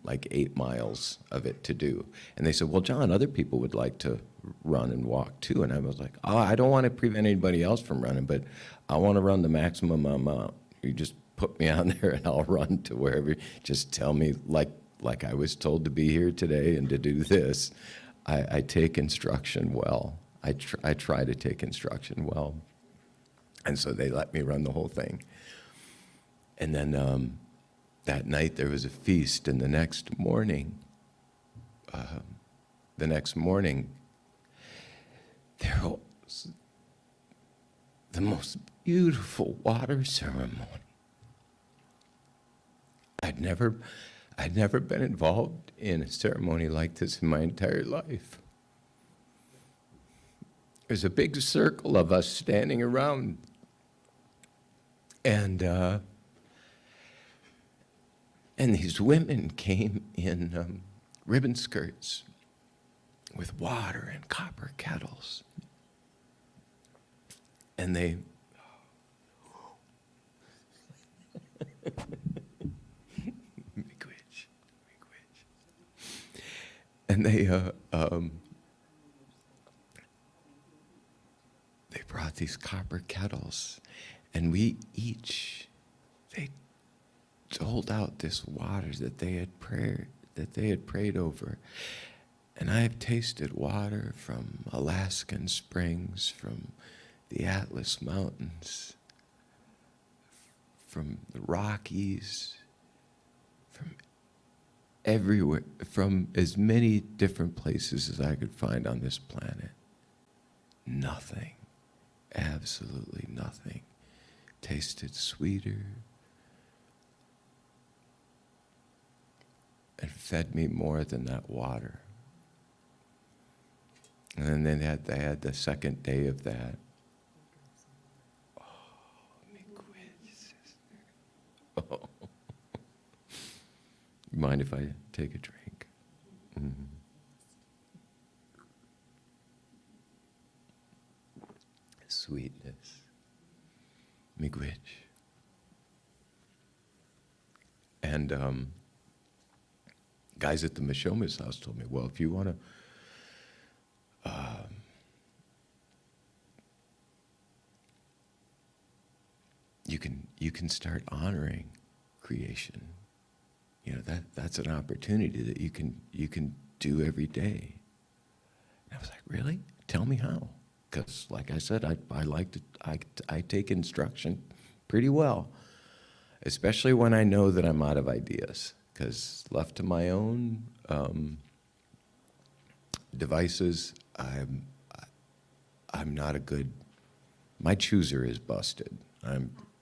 Speaker 3: like 8 miles of it to do. And they said, well, John, other people would like to run and walk too. And I was like, oh, I don't want to prevent anybody else from running, but I want to run the maximum amount. You just put me on there and I'll run to wherever. Just tell me, like I was told to be here today and to do this. I take instruction well. I try to take instruction well. And so they let me run the whole thing. And then that night there was a feast, and the next morning, there was the most beautiful water ceremony. I'd never been involved in a ceremony like this in my entire life. There's a big circle of us standing around, and these women came in ribbon skirts with water and copper kettles, and they and they brought these copper kettles, and they doled out this water that they had prayed over. And I have tasted water from Alaskan springs, from the Atlas Mountains, from the Rockies, from everywhere, from as many different places as I could find on this planet. Nothing, absolutely nothing, tasted sweeter and fed me more than that water. And then they had the second day of that. Oh, me quit, sister. Oh. mind if I take a drink? Mm-hmm. Sweetness. Miigwech. And guys at the Mishoma's house told me, well, if you want to you can start honoring creation. You know, that's an opportunity that you can do every day. And I was like, really? Tell me how. Because, like I said, I take instruction pretty well, especially when I know that I'm out of ideas. Because left to my own devices, I'm not a good. My chooser is busted.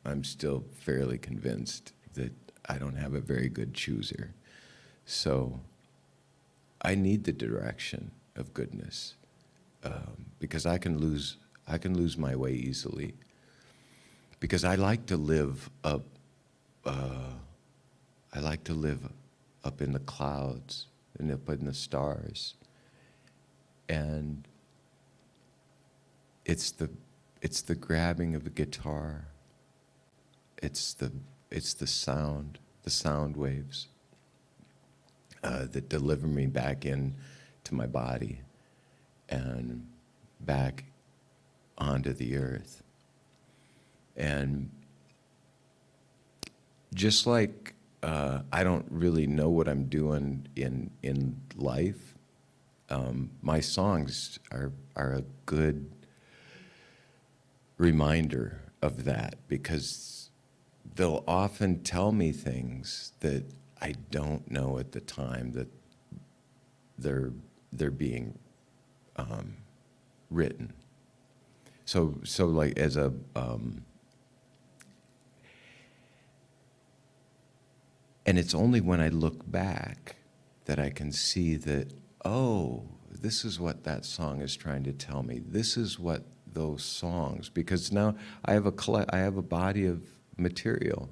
Speaker 3: I'm still fairly convinced that I don't have a very good chooser. So I need the direction of goodness. Because I can lose my way easily. Because I like to live up. I like to live up in the clouds and up in the stars. And it's the grabbing of a guitar. It's the sound waves that deliver me back in to my body and back onto the earth. And just like I don't really know what I'm doing in life, my songs are a good reminder of that, because they'll often tell me things that I don't know at the time that they're being written. So like as a and it's only when I look back that I can see that, oh, this is what that song is trying to tell me. This is what those songs, because now I have a body of material.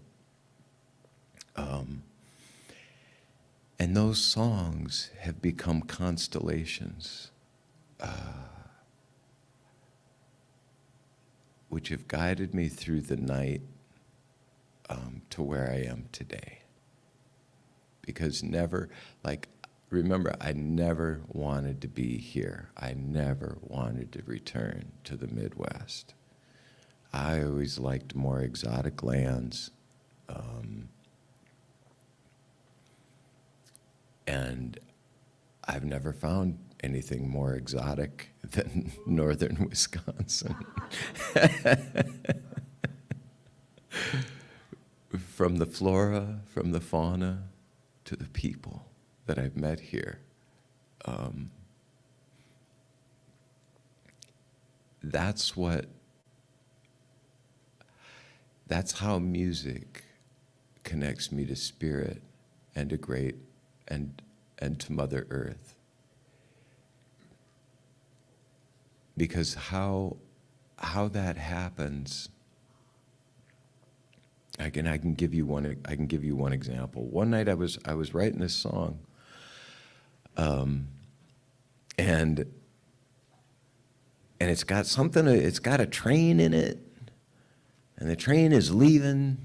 Speaker 3: And those songs have become constellations, which have guided me through the night to where I am today. Because remember, I never wanted to be here. I never wanted to return to the Midwest. I always liked more exotic lands. And I've never found anything more exotic than northern Wisconsin. From the flora, from the fauna, to the people that I've met here. That's how music connects me to spirit and to great and to Mother Earth. Because how that happens, I can give you one example. One night I was writing this song, and it's got a train in it, and the train is leaving,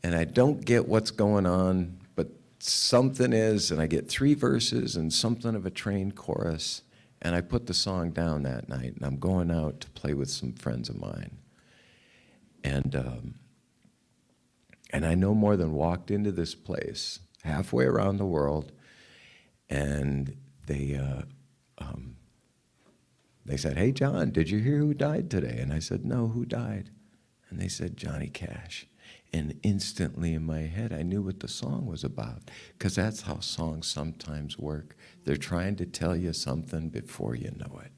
Speaker 3: and I don't get what's going on, but something is, and I get 3 verses and something of a train chorus, and I put the song down that night, and I'm going out to play with some friends of mine, and I no more than walked into this place halfway around the world, and they said, "Hey, John, did you hear who died today?" And I said, "No, who died?" And they said, "Johnny Cash." And instantly in my head, I knew what the song was about, because that's how songs sometimes work. They're trying to tell you something before you know it.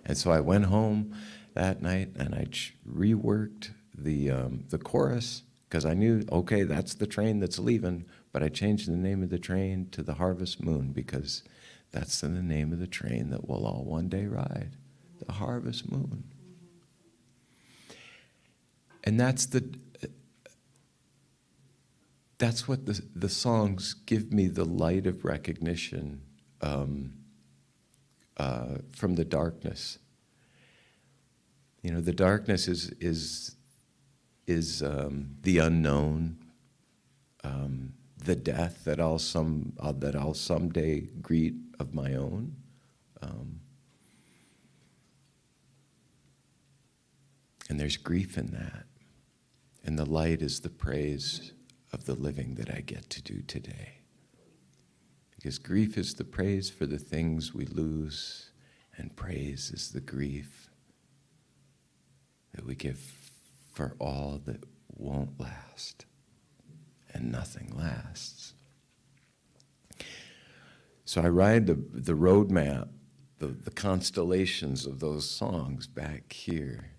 Speaker 3: And so I went home that night and I reworked the chorus, because I knew, okay, that's the train that's leaving, but I changed the name of the train to the Harvest Moon, because that's the name of the train that we'll all one day ride, the Harvest Moon. And that's that's what the songs give me, the light of recognition from the darkness. You know, the darkness is the unknown, the death that I'll someday greet of my own. And there's grief in that. And the light is the praise of the living that I get to do today. Because grief is the praise for the things we lose, and praise is the grief that we give for all that won't last, and nothing lasts. So I ride the road map, the constellations of those songs back here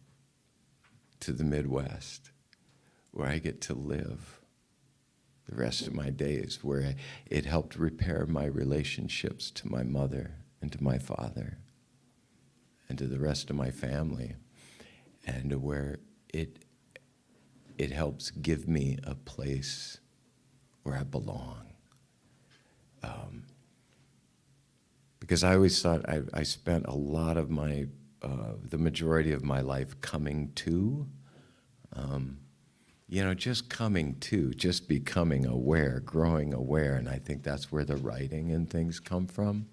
Speaker 3: to the Midwest, where I get to live the rest of my days, where it helped repair my relationships to my mother and to my father and to the rest of my family, and where it helps give me a place where I belong. Because I always thought I spent a lot of my, the majority of my life coming to, just coming to, just becoming aware, growing aware, and I think that's where the writing and things come from.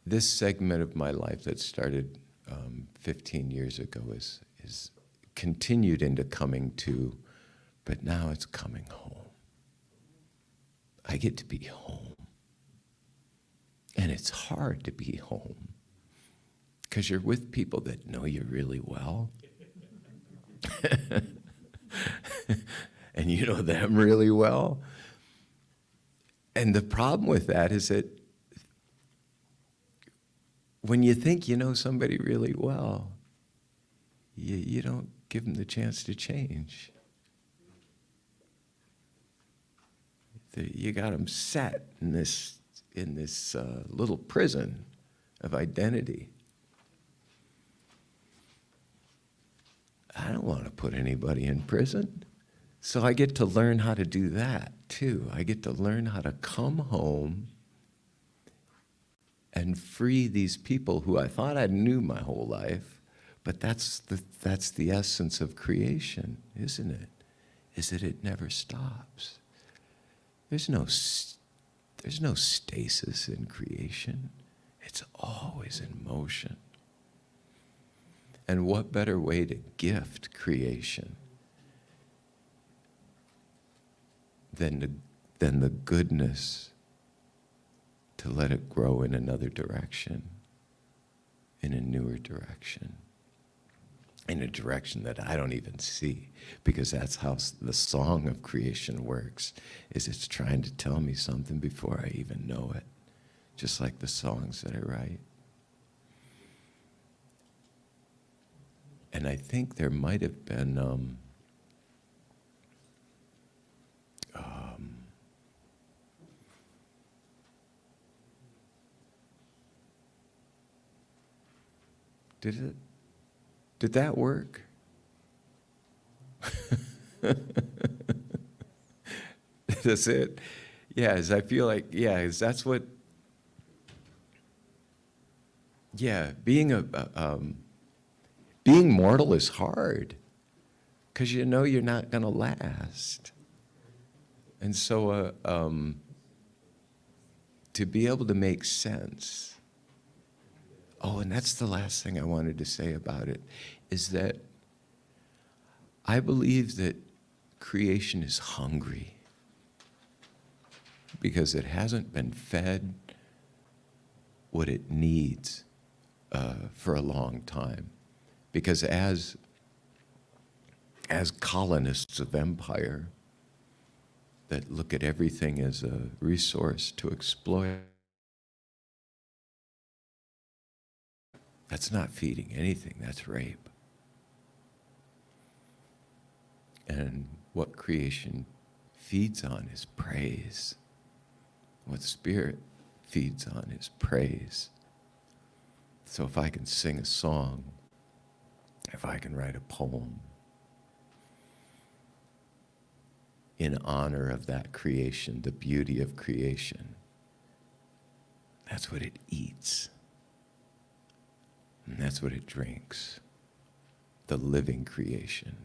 Speaker 3: This segment of my life that started 15 years ago is continued into coming to, but now it's coming home. I get to be home. And it's hard to be home because you're with people that know you really well. And you know them really well. And the problem with that is that when you think you know somebody really well, you don't give them the chance to change. You got them set in this little prison of identity. I don't want to put anybody in prison. So I get to learn how to do that too. I get to learn how to come home and free these people who I thought I knew my whole life, but that's the essence of creation, isn't it? Is that it never stops. There's no stasis in creation. It's always in motion. And what better way to gift creation than the goodness to let it grow in another direction, in a newer direction, in a direction that I don't even see, because that's how the song of creation works, is it's trying to tell me something before I even know it, just like the songs that I write. And I think there might have been did that work? That's it? Yes, I feel like, that's what, being mortal is hard because you know you're not going to last. And so to be able to make sense. Oh, and that's the last thing I wanted to say about it, is that I believe that creation is hungry because it hasn't been fed what it needs for a long time. Because as colonists of empire that look at everything as a resource to exploit, that's not feeding anything, that's rape. And what creation feeds on is praise. What spirit feeds on is praise. So if I can sing a song, if I can write a poem, in honor of that creation, the beauty of creation. That's what it eats. And that's what it drinks. The living creation.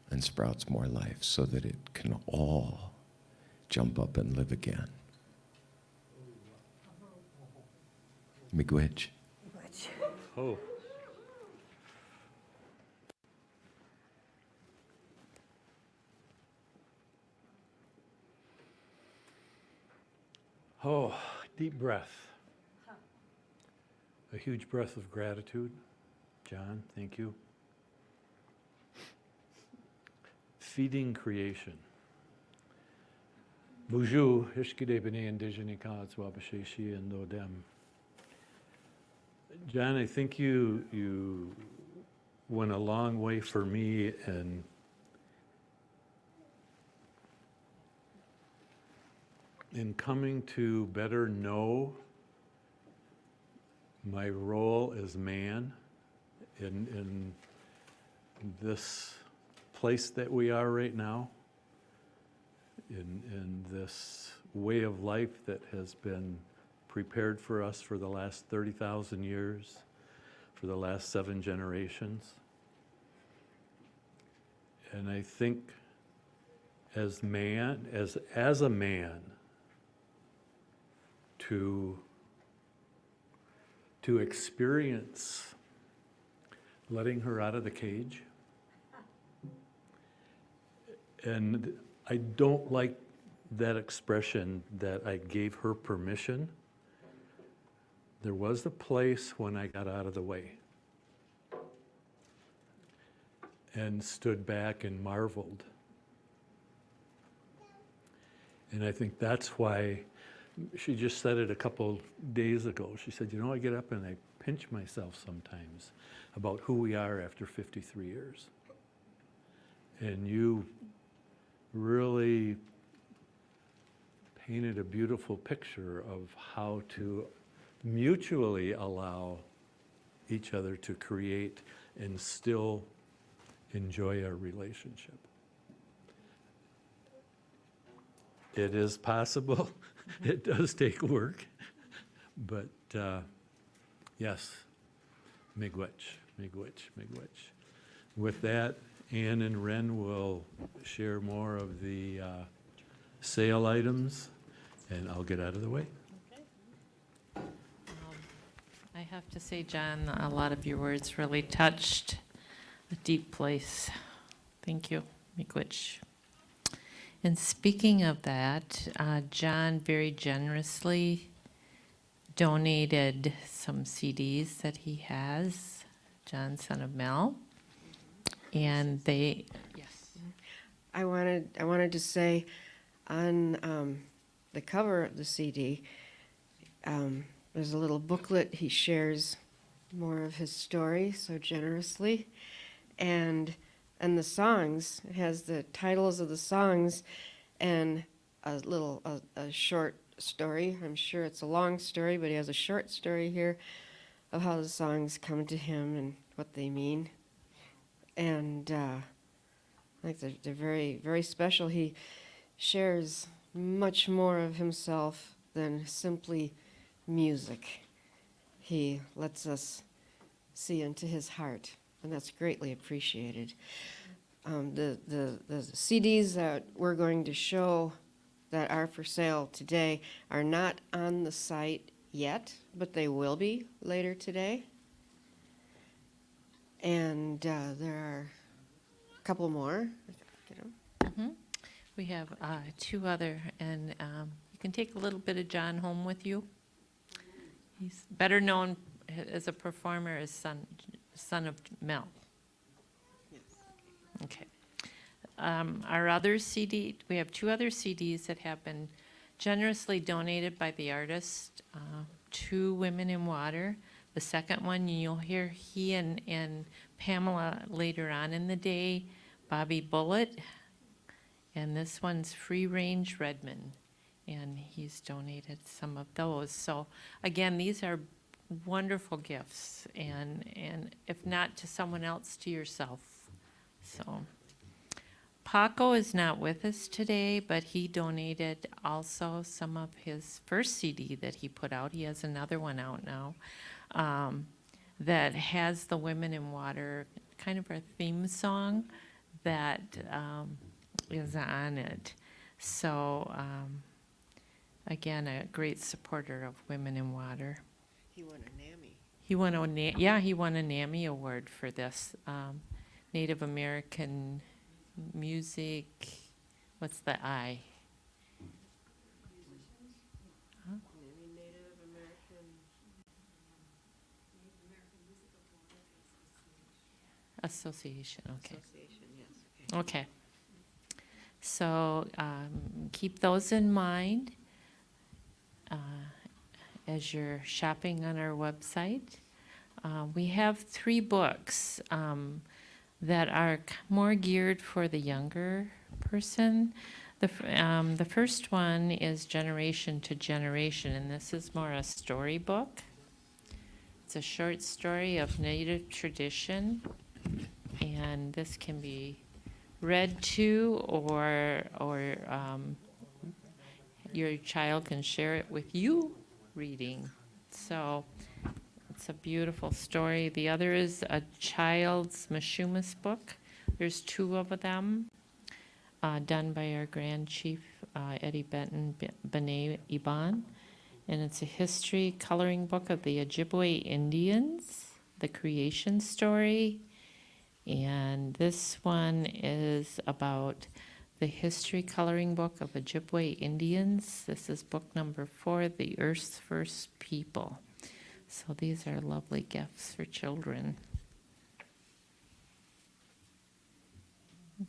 Speaker 3: And sprouts more life so that it can all jump up and live again. Miigwech.
Speaker 1: Oh. Oh, deep breath. A huge breath of gratitude. John, thank you. Feeding creation. Buju, Ishkide B'nai Indigenous Gods, Wabasheshi and Odem. John, I think you went a long way for me in coming to better know my role as man in this place that we are right now, in this way of life that has been prepared for us for the last 30,000 years, for the last 7 generations. And I think as a man, to experience letting her out of the cage. And I don't like that expression that I gave her permission. There was a place when I got out of the way and stood back and marveled. And I think that's why she just said it a couple days ago. She said, you know, I get up and I pinch myself sometimes about who we are after 53 years. And you really painted a beautiful picture of how to mutually allow each other to create and still enjoy our relationship. It is possible. It does take work, but yes, miigwech, miigwech, miigwech. With that, Ann and Ren will share more of the sale items, and I'll get out of the way.
Speaker 10: I have to say, John, a lot of your words really touched a deep place. Thank you, miigwech. And speaking of that, John very generously donated some CDs that he has, John, son of Mel, and they, yes.
Speaker 11: I wanted to say on the cover of the CD, there's a little booklet. He shares more of his story so generously, and the songs, it has the titles of the songs and a short story. I'm sure it's a long story, but he has a short story here of how the songs come to him and what they mean. And I think they're very, very special. He shares much more of himself than simply music. He lets us see into his heart, and that's greatly appreciated. The CDs that we're going to show that are for sale today are not on the site yet, but they will be later today. And there are a couple more.
Speaker 10: Mm-hmm. We have 2 other, and you can take a little bit of John home with you. He's better known as a performer as son of Mel. Okay. Our other CD, we have 2 other CDs that have been generously donated by the artist to Women in Water. The second one, you'll hear he and Pamela later on in the day, Bobby Bullitt, and this one's Free Range Redmond, and he's donated some of those. So again, these are wonderful gifts, and if not to someone else, to yourself. So Paco is not with us today, but he donated also some of his first CD that he put out. He has another one out now that has the Women in Water, kind of a theme song that is on it. So again, a great supporter of Women in Water.
Speaker 11: He won a NAMI.
Speaker 10: He won a NAMI award for this Native American music. What's the I? Huh?
Speaker 11: Native American.
Speaker 10: Association. Okay.
Speaker 11: Association, yes.
Speaker 10: Okay. So keep those in mind as you're shopping on our website. We have 3 books that are more geared for the younger person. The first one is Generation to Generation, and this is more a storybook. It's a short story of Native tradition, and this can be read to, or your child can share it with you reading. So it's a beautiful story. The other is a child's Mishumas book. There's 2 of them done by our Grand Chief Eddie Benton B'nai Iban. And it's a history coloring book of the Ojibwe Indians, the creation story. And this one is about the history coloring book of Ojibwe Indians. This is book number 4, The Earth's First People. So these are lovely gifts for children.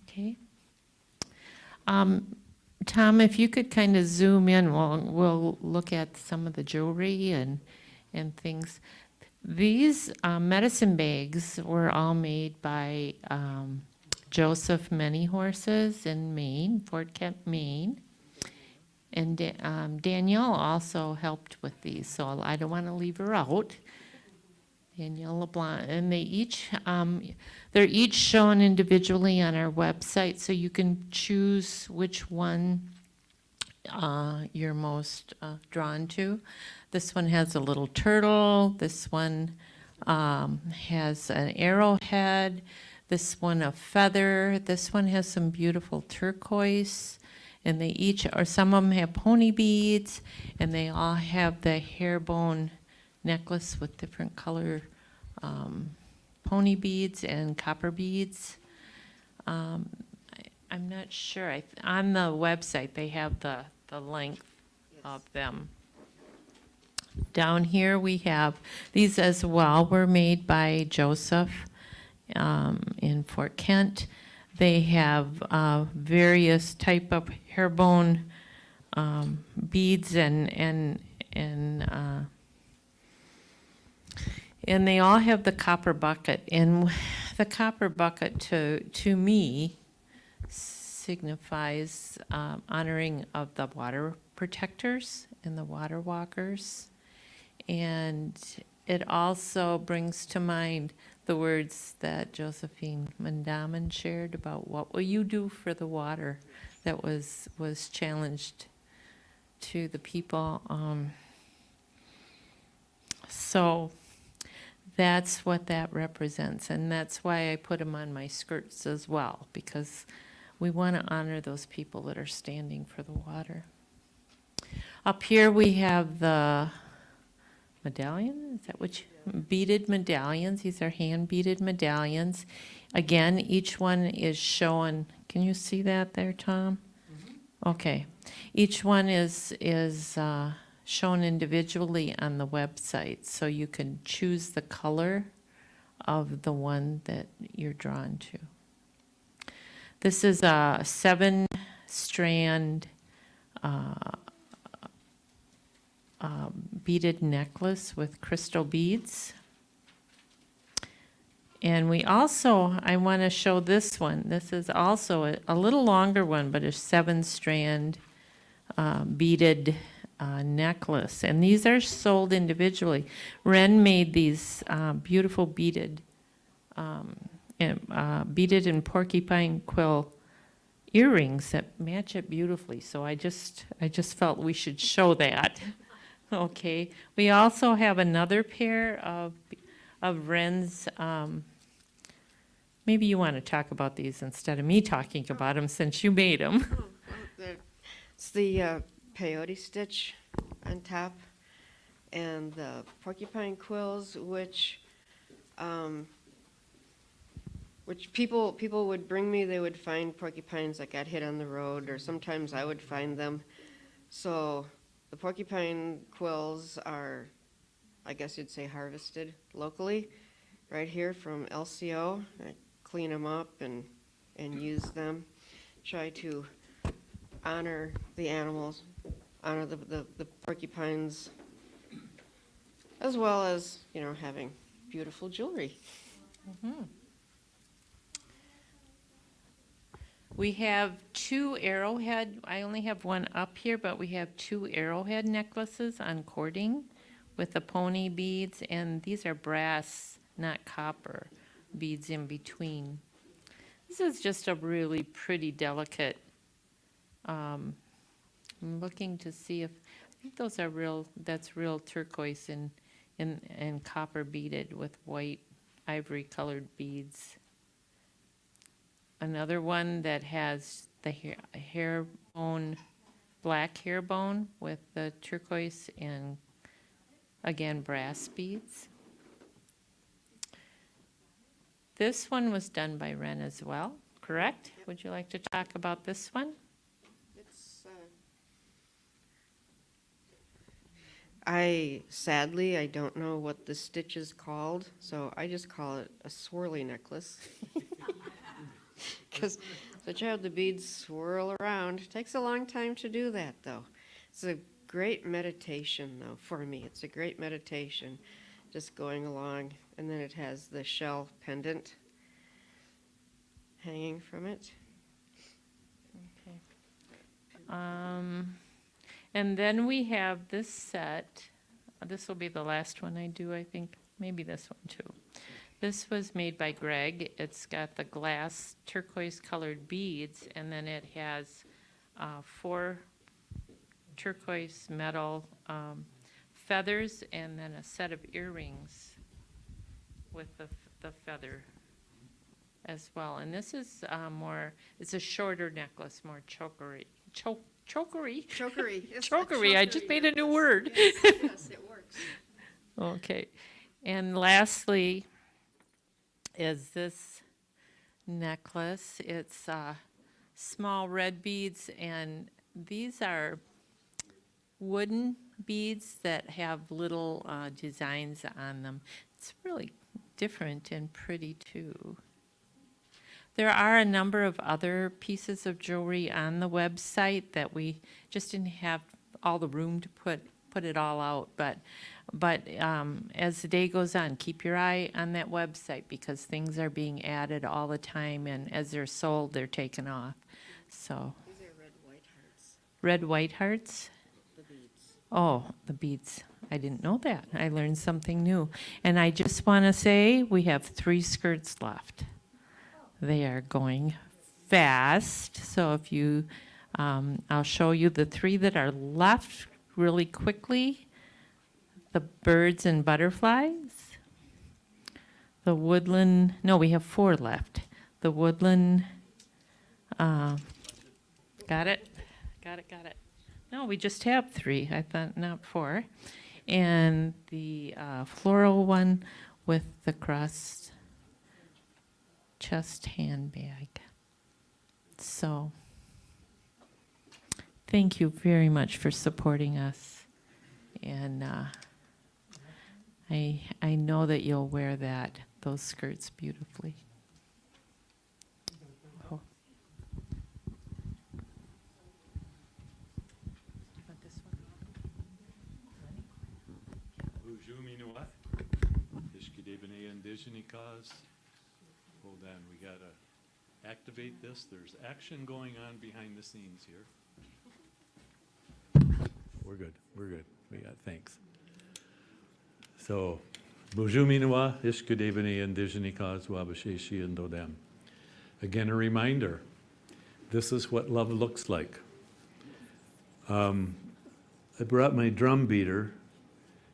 Speaker 10: Okay. Tom, if you could kind of zoom in, we'll look at some of the jewelry and things. These medicine bags were all made by Joseph Many Horses in Maine, Fort Kent, Maine. And Danielle also helped with these, so I don't want to leave her out. Danielle LeBlanc, and they're each shown individually on our website, so you can choose which one you're most drawn to. This one has a little turtle. This one has an arrowhead. This one a feather. This one has some beautiful turquoise. And they each, or some of them have pony beads, and they all have the hair-bone necklace with different color pony beads and copper beads. I'm not sure. On the website, they have the length of them. Down here we have these as well. Were made by Joseph in Fort Kent. They have various type of hair-bone beads and they all have the copper bucket. And the copper bucket to me signifies honoring of the water protectors and the water walkers. And it also brings to mind the words that Josephine Mandaman shared about what will you do for the water that was challenged to the people. So that's what that represents, and that's why I put them on my skirts as well, because we want to honor those people that are standing for the water. Up here we have the medallion, is that what beaded medallions. These are hand beaded medallions. Again, each one is shown, can you see that there, Tom? Mm-hmm. Okay. Each one is shown individually on the website, so you can choose the color of the one that you're drawn to. This is a 7-strand beaded necklace with crystal beads. And we also, I want to show this one. This is also a little longer one, but a 7-strand beaded necklace. And these are sold individually. Ren made these beautiful beaded and porcupine quill earrings that match it beautifully. So I just felt we should show that. Okay. We also have another pair of Wren's. Maybe you want to talk about these instead of me talking about them since you made them.
Speaker 11: It's the peyote stitch on top and the porcupine quills, which people would bring me. They would find porcupines that got hit on the road, or sometimes I would find them. So the porcupine quills are, I guess you'd say, harvested locally, right here from LCO. I clean them up and use them. Try to honor the animals, honor the porcupines, as well as, having beautiful jewelry.
Speaker 10: Mm-hmm. We have 2 arrowhead, I only have one up here, but we have 2 arrowhead necklaces on cording with the pony beads, and these are brass, not copper, beads in between. This is just a really pretty delicate, I'm looking to see if, I think those are that's real turquoise and copper beaded with white ivory colored beads. Another one that has the hair bone, black hair bone with the turquoise and, again, brass beads. This one was done by Wren as well, correct? Yep. Would you like to talk about this one?
Speaker 11: Sadly, I don't know what the stitch is called, so I just call it a swirly necklace. Because you have the beads swirl around. It takes a long time to do that, though. It's a great meditation, though, for me. It's a great meditation, just going along. And then it has the shell pendant hanging from it.
Speaker 10: Okay. And then we have this set. This will be the last one I do, I think. Maybe this one, too. This was made by Greg. It's got the glass turquoise colored beads, and then it has 4 turquoise metal feathers, and then a set of earrings with the feather as well. And this is it's a shorter necklace, more chokery. Chokery? Chokery. I just made a new word.
Speaker 11: Yes, it works.
Speaker 10: Okay. And lastly, is this necklace. It's small red beads, and these are wooden beads that have little designs on them. It's really different and pretty too. There are a number of other pieces of jewelry on the website that we just didn't have all the room to put it all out, but as the day goes on, keep your eye on that website because things are being added all the time, and as they're sold, they're taken off. So.
Speaker 11: These are red white hearts.
Speaker 10: Red white hearts?
Speaker 11: The beads.
Speaker 10: Oh, the beads. I didn't know that. I learned something new. And I just want to say we have 3 skirts left. They are going fast. So if you, I'll show you the 3 that are left really quickly. The birds and butterflies. The woodland, no, we have 4 left. The woodland, got it? Got it. No, we just have 3. I thought not 4. And the floral one with the cross chest handbag. So, thank you very much for supporting us. And I know that you'll wear those skirts beautifully. Oh.
Speaker 1: Hold on, we gotta activate this. There's action going on behind the scenes here. We're good. We got thanks. So, Bujuminua, Ishkadevane, Indigenikaz, Wabasheshi, and Dodem. Again, a reminder, this is what love looks like. I brought my drum beater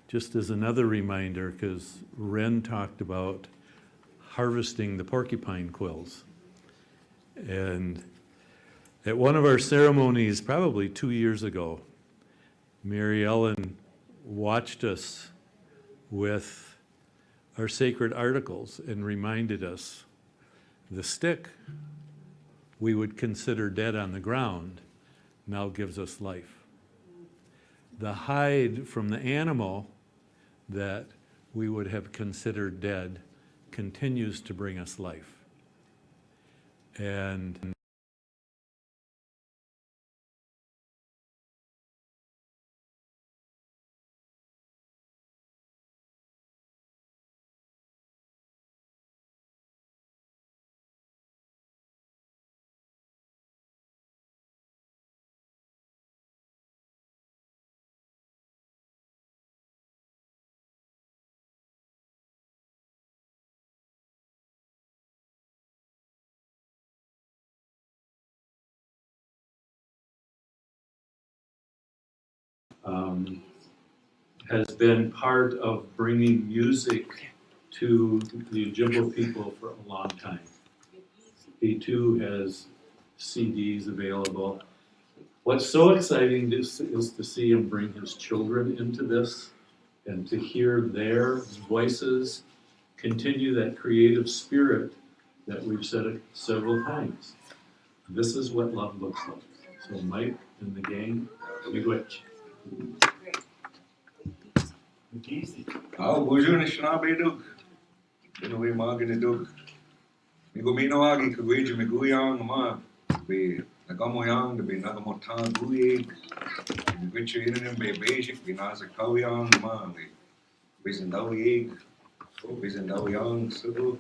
Speaker 1: just as another reminder, because Ren talked about harvesting the porcupine quills. And at one of our ceremonies, probably 2 years ago, Mary Ellen watched us with our sacred articles and reminded us the stick we would consider dead on the ground now gives us life. The hide from the animal that we would have considered dead continues to bring us life. And has been part of bringing music to the Ojibwe people for a long time. He too has CDs available. What's so exciting is to see him bring his children into this and to hear their voices continue that creative spirit that we've said several times. This is what love looks like. So Mike and the gang, miigwech.
Speaker 9: Bonjour, Abiinooji-Aki. Binoy magin dug. Migo Abiinooji-Aki kagweju miguyang ma. Be nagamoyang be nagamotang guyeg. Migwechu inin be basic be nasa kawyang ma. Be bizendawiyeg. Bizendawiyang sudu.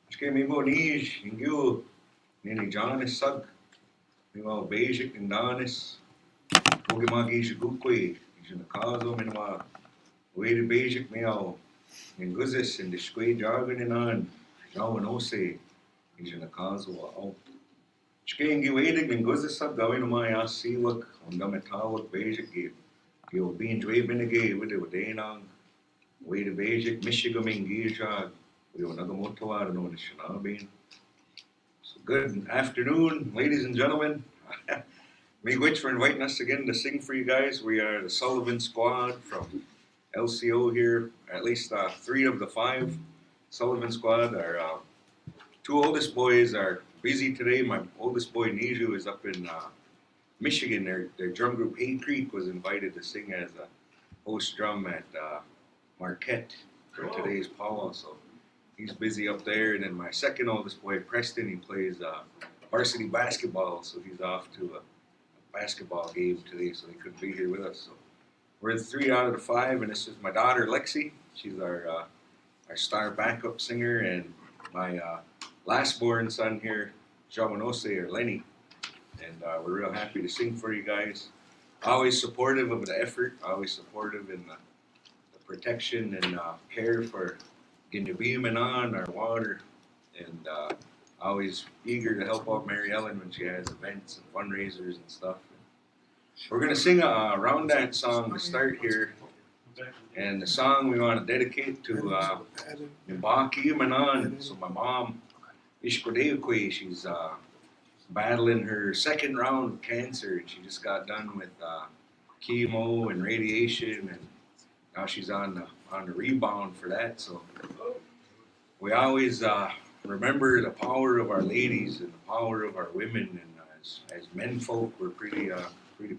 Speaker 9: Shke mimo nij ingyo nini janis sag. Mimo basic and danis. Ogi magi shugukwe. Ishinakazo minima. Way to basic meow in Guzis in the square jargon and on now and ose is in a cause of Chking waiting in Guzis up going to my see look on the metal basic give. You'll be in Dwayne again with it with Danang. Way to basic Michigan in Gijag. We will not go more to our known as Shanabin. So good afternoon, ladies and gentlemen. Miigwech for inviting us again to sing for you guys. We are the Sullivan Squad from LCO here, at least 3 of the 5 Sullivan Squad. Our 2 oldest boys are busy today. My oldest boy, Niju, is up in Michigan. Their drum group, Hay Creek, was invited to sing as a host drum at Marquette for today's powwow. So he's busy up there. And then my second oldest boy, Preston, he plays varsity basketball. So he's off to a basketball game today, so he couldn't be here with us. So we're 3 out of the 5, and this is my daughter, Lexi. She's our star backup singer, and my last born son here, Jawanose, or Lenny. And we're real happy to sing for you guys. Always supportive of the effort, always supportive in the protection and care for Gindabimanan, our water, and always eager to help out Mary Ellen when she has events and fundraisers and stuff. We're going to sing a round dance song to start here. And the song we want to dedicate to Mbaki Manan. So my mom, Ishkodeukwe, she's battling her 2nd round of cancer. And she just got done with chemo and radiation. And now she's on the rebound for that. So we always remember the power of our ladies and the power of our women. And as men folk, we're pretty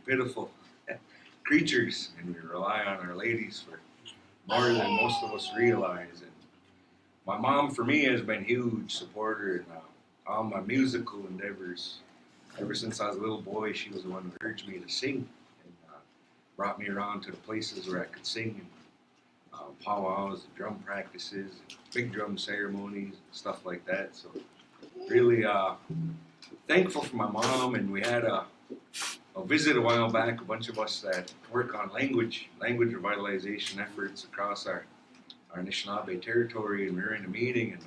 Speaker 9: pitiful creatures, and we rely on our ladies for more than most of us realize. And my mom, for me, has been a huge supporter in all my musical endeavors. Ever since I was a little boy, she was the one who urged me to sing and brought me around to the places where I could sing, and powwows, and drum practices, and big drum ceremonies, and stuff like that. So really thankful for my mom. And we had a visit a while back, a bunch of us that work on language revitalization efforts across our Anishinaabe territory, and we were in a meeting, and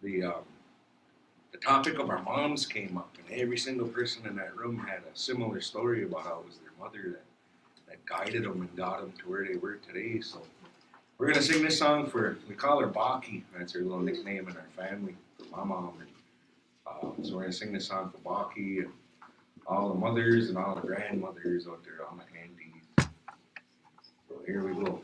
Speaker 9: the the topic of our moms came up, and every single person in that room had a similar story about how it was their mother that guided them and got them to where they were today. So we're gonna sing this song we call her Baki. That's her little nickname in our family for my mom. And, so we're gonna sing this song for Baki and all the mothers and all the grandmothers out there, all the aunties. So here we go.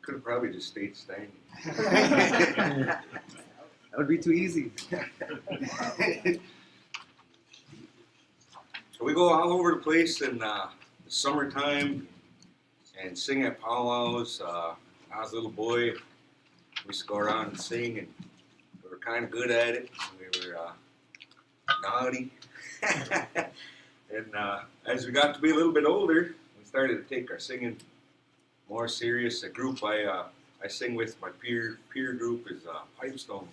Speaker 9: Could have probably just stayed standing.
Speaker 12: That would be too easy.
Speaker 9: So we go all over the place in the summertime and sing at powwows. I was a little boy. We used to go around and sing, and we were kind of good at it. We were naughty. And as we got to be a little bit older, we started to take our singing more serious. A group I sing with, my peer group is Pipestone.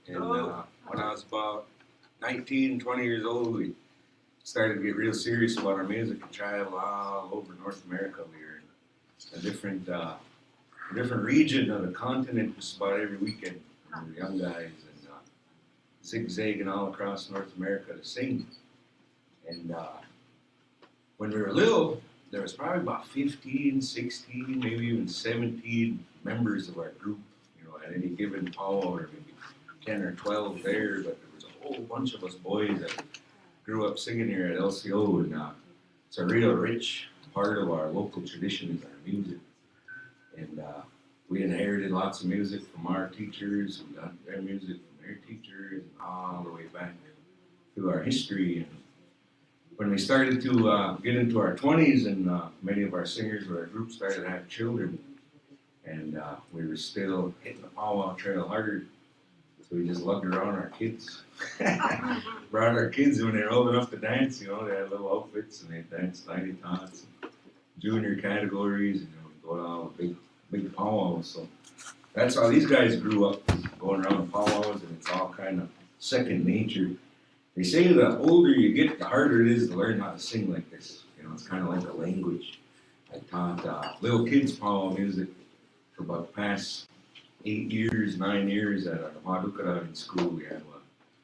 Speaker 9: And when I was about 19, 20 years old, we started to get real serious about our music and travel all over North America. We were in a different region of the continent just about every weekend. We were young guys and zigzagging all across North America to sing. And when we were little, there was probably about 15, 16, maybe even 17 members of our group, at any given powwow, or maybe 10 or 12 there, but there was a whole bunch of us boys that grew up singing here at LCO, and it's a real rich part of our local tradition is our music. And we inherited lots of music from our teachers, who got their music from their teachers, and all the way back through our history. And when we started to get into our 20s, and many of our singers with our group started to have children, and we were still hitting the powwow trail hard. So we just lugged around our kids. Brought our kids when they were old enough to dance, you know, they had little outfits and they danced 90 tots, junior categories, and we go down with big powwows. So that's how these guys grew up, going around powwows, and it's all kind of second nature. They say the older you get, the harder it is to learn how to sing like this. You know, it's kind of like a language. I taught little kids powwow music for about the past 9 years at our Madukara school. We had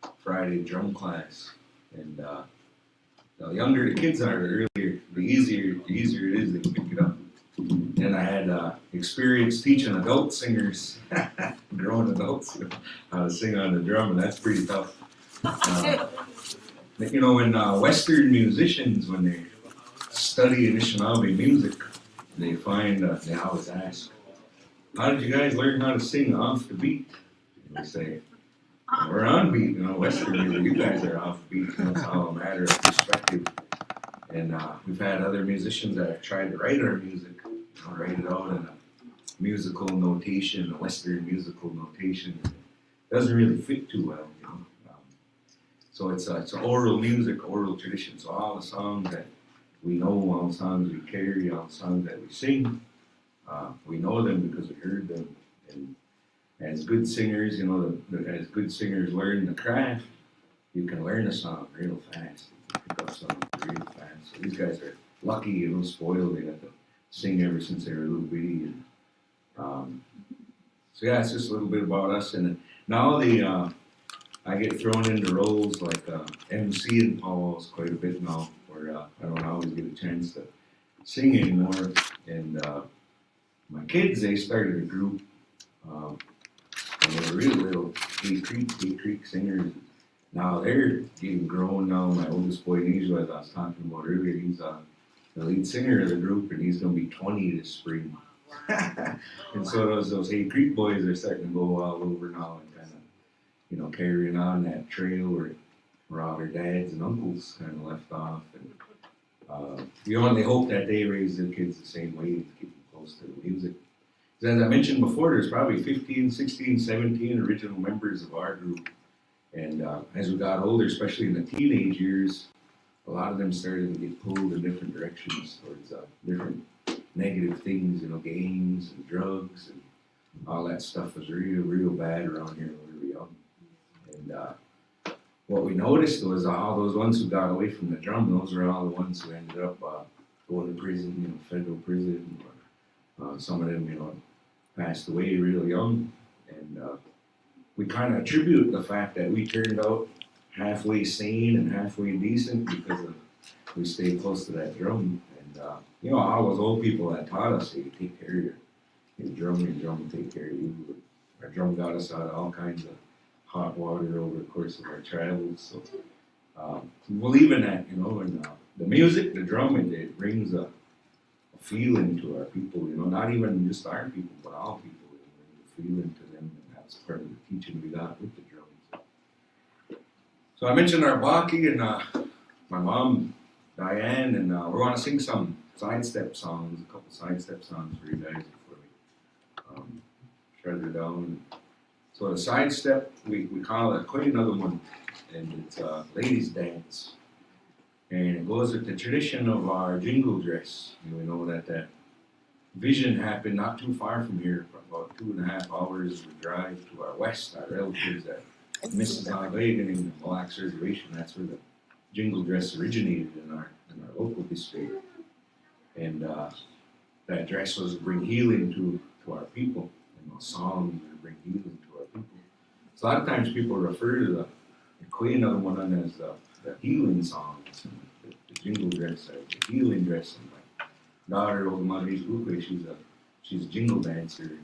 Speaker 9: a Friday drum class, and the younger the kids are, the earlier, the easier it is they can pick it up. And I had experience teaching adult singers, grown adults, how to sing on the drum, and that's pretty tough. You know, when Western musicians, when they study Anishinaabe music, they find, they always ask, how did you guys learn how to sing off the beat? And they say, we're on beat, you know, Western music, you guys are off beat, you know, it's all a matter of perspective. And we've had other musicians that have tried to write our music, you know, write it out in a musical notation, a Western musical notation. It doesn't really fit too well, you know. So it's oral music, oral tradition. So all the songs that we know, all the songs we carry, all the songs that we sing, we know them because we heard them. And as good singers, you know, as good singers learn the craft, you can learn a song real fast. You pick up songs real fast. So these guys are lucky, you know, spoiled. They got to sing ever since they were a little bitty. And, so yeah, it's just a little bit about us. And now I get thrown into roles like MC in powwows quite a bit now, where I don't always get a chance to sing anymore. And my kids, they started a group, and they were really little, Hay Creek singers. Now they're getting grown now. My oldest boy, Nisha, as I was talking about earlier, he's the lead singer of the group, and he's going to be 20 this spring. And so those Hay Creek boys are starting to go all over now and kind of, you know, carrying on that trail where all their dads and uncles kind of left off. And we only hope that they raise their kids the same way and keep them close to the music. As I mentioned before, there's probably 15, 16, 17 original members of our group. And as we got older, especially in the teenage years, a lot of them started to get pulled in different directions towards different negative things, you know, games and drugs and all that stuff was real bad around here when we were young. And what we noticed was all those ones who got away from the drum, those were all the ones who ended up going to prison, you know, federal prison, or some of them, you know, passed away real young. And we kind of attribute the fact that we turned out halfway sane and halfway decent because we stayed close to that drum. And you know, all those old people that taught us, they take care of your drum will take care of you. Our drum got us out of all kinds of hot water over the course of our travels. So we believe in that, you know, and the music, the drum, it brings a feeling to our people, you know, not even just our people, but all people. It brings a feeling to them, and that's part of the teaching we got with the drums. So I mentioned our Baki and my mom, Diane, and we want to sing some sidestep songs, a couple sidestep songs for you guys before we shut it down. So the sidestep, we call it quite another one, and it's a ladies' dance. And it goes with the tradition of our jingle dress. And we know that vision happened not too far from here, for about 2.5 hours of a drive to our west, our relatives at Mississauga in the Mille Lacs Reservation. That's where the jingle dress originated in our local district. And that dress was to bring healing to our people. And those songs were to bring healing to our people. So a lot of times people refer to the Queen of the one as the healing songs, the jingle dress, the healing dress. And my daughter, old Maurice Bouquet, she's a jingle dancer, and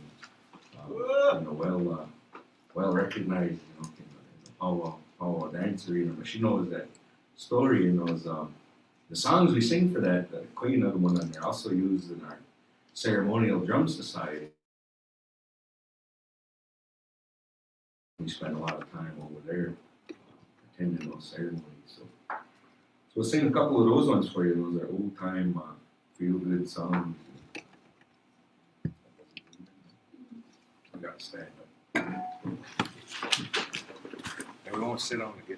Speaker 9: you know, well recognized, you know, in the powwow dancer, you know. But she knows that story, and those the songs we sing for that, the Queen of the one, they're also used in our ceremonial drum society. We spend a lot of time over there attending those ceremonies. So we'll sing a couple of those ones for you. Those are old time feel good songs. got to stand up. And we won't sit on again.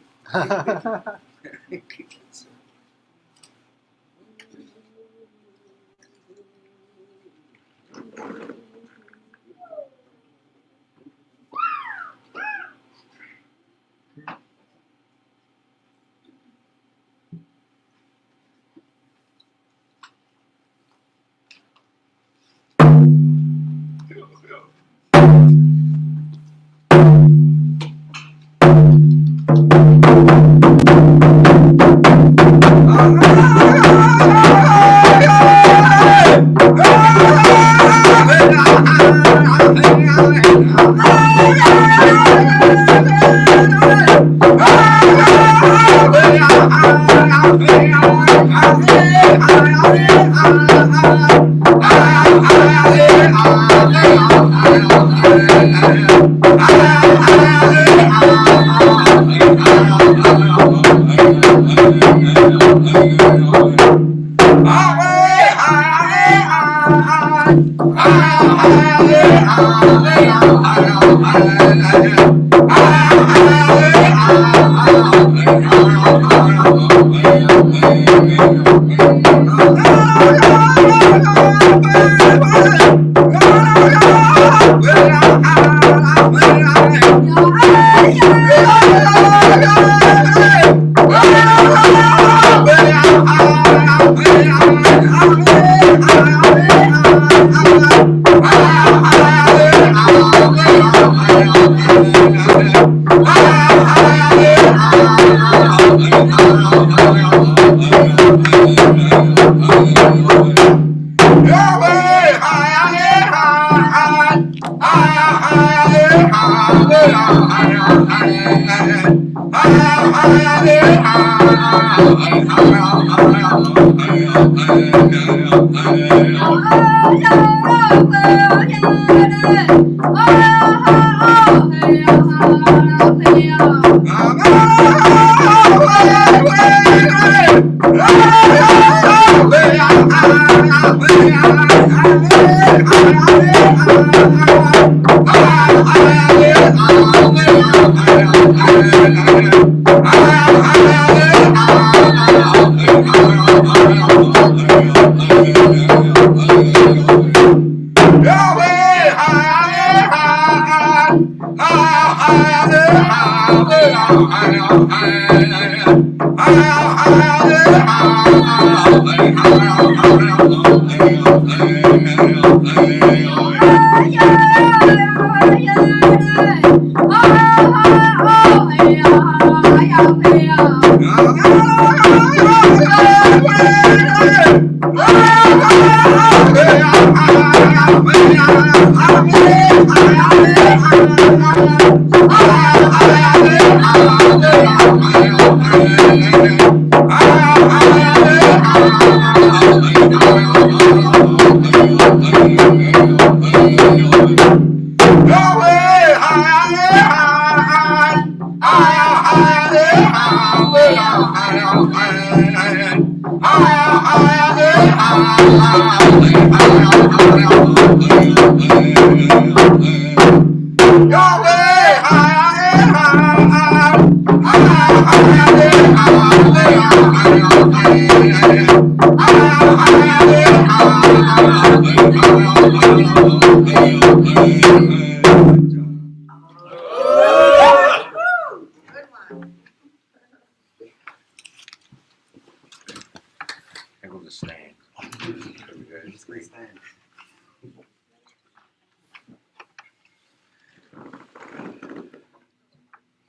Speaker 9: I go to stand.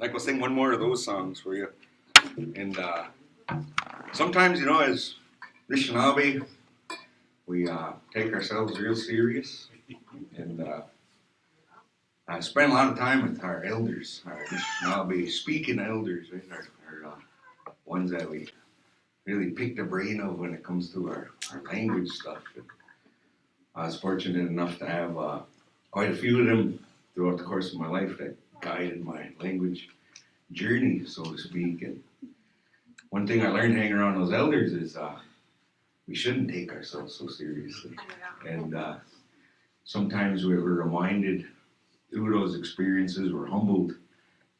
Speaker 9: Like we'll sing one more of those songs for you. And sometimes, you know, as Anishinaabe, we take ourselves real serious. And I spend a lot of time with our elders, our Anishinaabe speaking elders, right? Our ones that we really pick the brain of when it comes to our language stuff. And I was fortunate enough to have quite a few of them throughout the course of my life that guided my language journey, so to speak. And one thing I learned hanging around those elders is we shouldn't take ourselves so seriously. And sometimes we're reminded through those experiences, we're humbled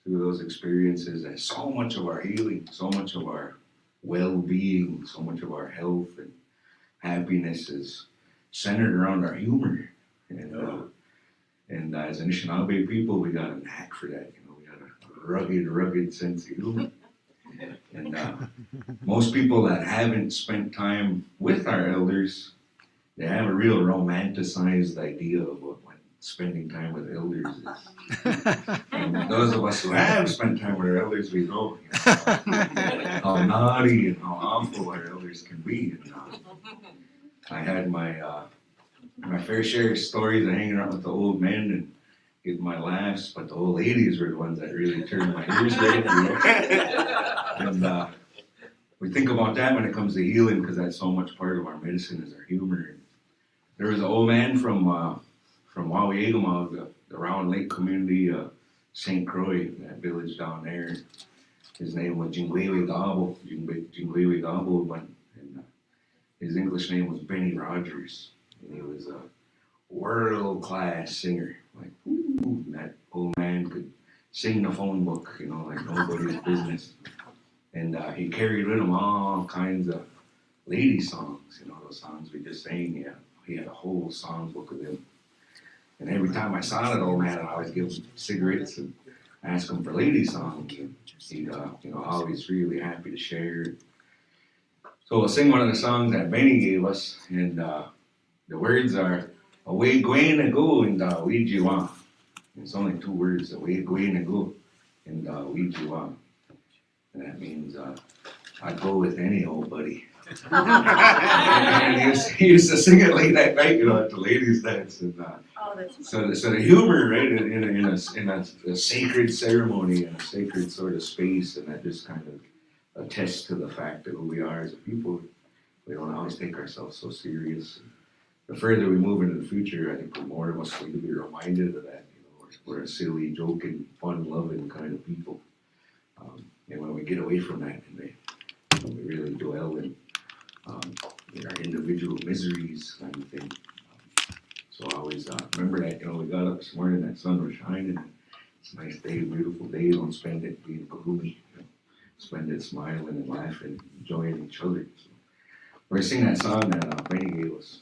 Speaker 9: through those experiences, and so much of our healing, so much of our well-being, so much of our health and happiness is centered around our humor. And as Anishinaabe people, we got a knack for that. We got a rugged sense of humor. And most people that haven't spent time with our elders, they have a real romanticized idea of what spending time with elders is. And those of us who have spent time with our elders, we know how naughty and how awful our elders can be. And, I had my fair share of stories of hanging out with the old men and getting my laughs, but the old ladies were the ones that really turned my ears red. And we think about that when it comes to healing, because that's so much part of our medicine is our humor. And there was an old man from Wawiagama, the Round Lake community, St. Croix, that village down there. His name was Jingwewe Gabo, and his English name was Benny Rogers, and he was a world-class singer. Like, ooh, that old man could sing the phone book, like nobody's business. And he carried with him all kinds of lady songs, those songs we just sang. Yeah, he had a whole songbook of them. And every time I saw that old man, I always give him cigarettes and ask him for lady songs. And he'd, always really happy to share. So we'll sing one of the songs that Benny gave us, and the words are "Away going to go and Ouija." It's only 2 words: "Away going to go and Ouija," and that means I'd go with any old buddy. And he used to sing it late at night, at the ladies' dance, and so the humor, right, in a sacred ceremony, in a sacred sort of space, and that just kind of attests to the fact of who we are as a people. We don't always take ourselves so serious. The further we move into the future, I think the more of us need to be reminded of that. We're a silly, joking, fun-loving kind of people. And when we get away from that, and we really dwell in our individual miseries kind of thing. So I always remember that, we got up this morning, that sun was shining. It's a nice day, beautiful day. Don't spend it being gloomy. Spend it smiling and laughing, enjoying each other. So we're gonna sing that song that Benny gave us.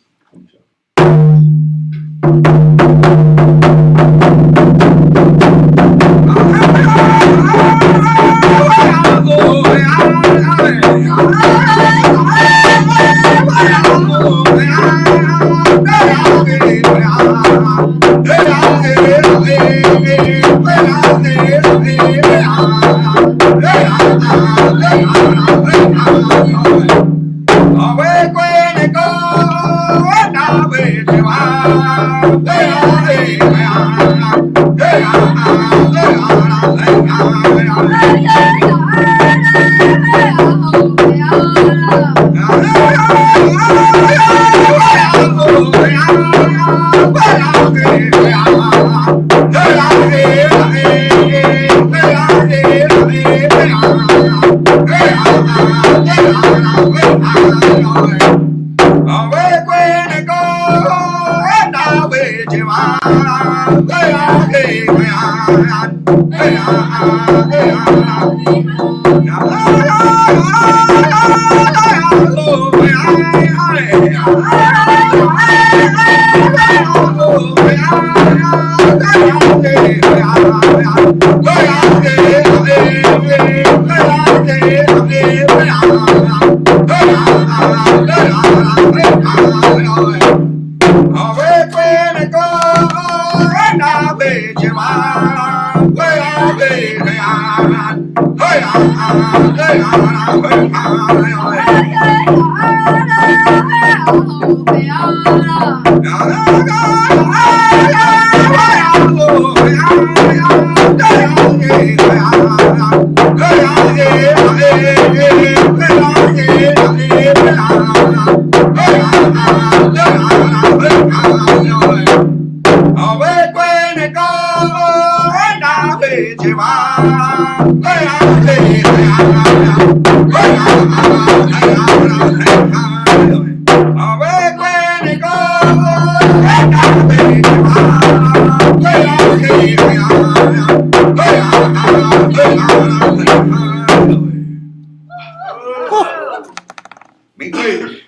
Speaker 9: Miigwech.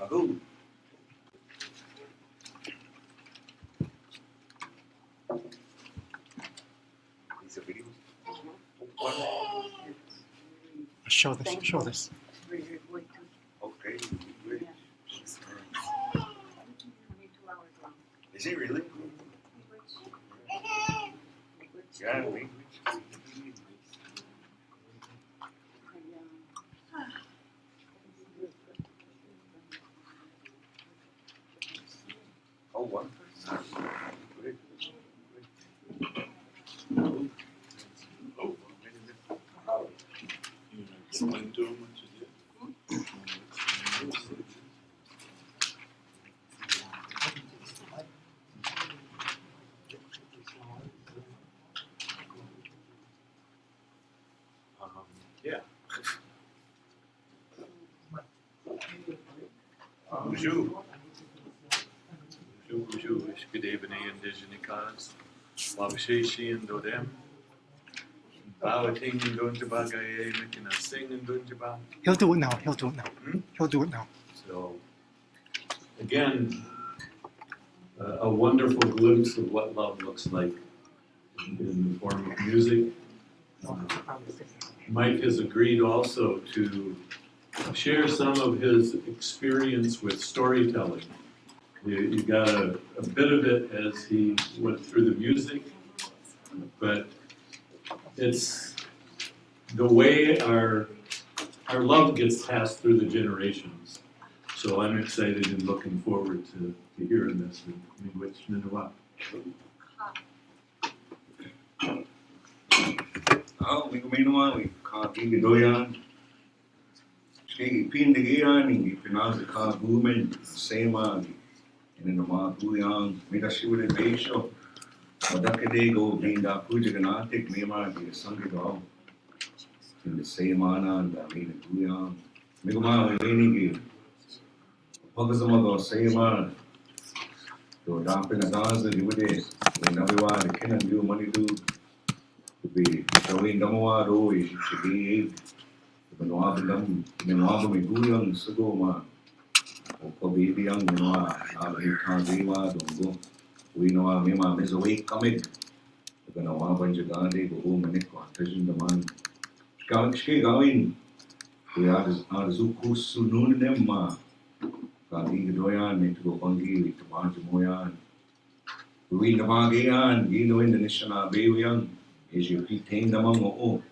Speaker 9: Ahu. Is a video?
Speaker 4: Show this, show this.
Speaker 9: Okay. Is it really? Yeah, we. Oh, what?
Speaker 1: Explain to him what you did. Yeah. Bonjour. Bonjour. Good evening, Abiinooji-Aki. Wabashishi and Dodem. Bawating and Donjabagaye, making us sing and Donjaba.
Speaker 4: He'll do it now, he'll do it now. He'll do it now.
Speaker 1: So, again, a wonderful glimpse of what love looks like in the form of music. Mike has agreed also to share some of his experience with storytelling. You got a bit of it as he went through the music, but it's the way our love gets passed through the generations. So I'm excited and looking forward to hearing this in Miigwech Ninawa.
Speaker 9: Oh, we go meanwhile, we can't think the doyan. Skegi pin the giran, and pronounce the car movement, same man. And in the mark, we on, made us shoot a ratio. But that could they go being that Puja and I take me man, the Sunday go. In the same man, and I made it we on. Make man, we ain't Focus on the same man. So, damp in the dance, you would this. When everyone can do money to be showing them what always should be. When one of them, when one of them is young, so go man. Or probably be young, you know, I can't be one, don't go. We know our mama is awake coming. We're going to want a bunch of guys, go home and make a touching the man. Going. We are the Zukus soon in them, ma. Can't eat the doyan, make to go bungy with the bunch of moyan. We the Magayan, you know, in the national baby young, is your feet tamed among all.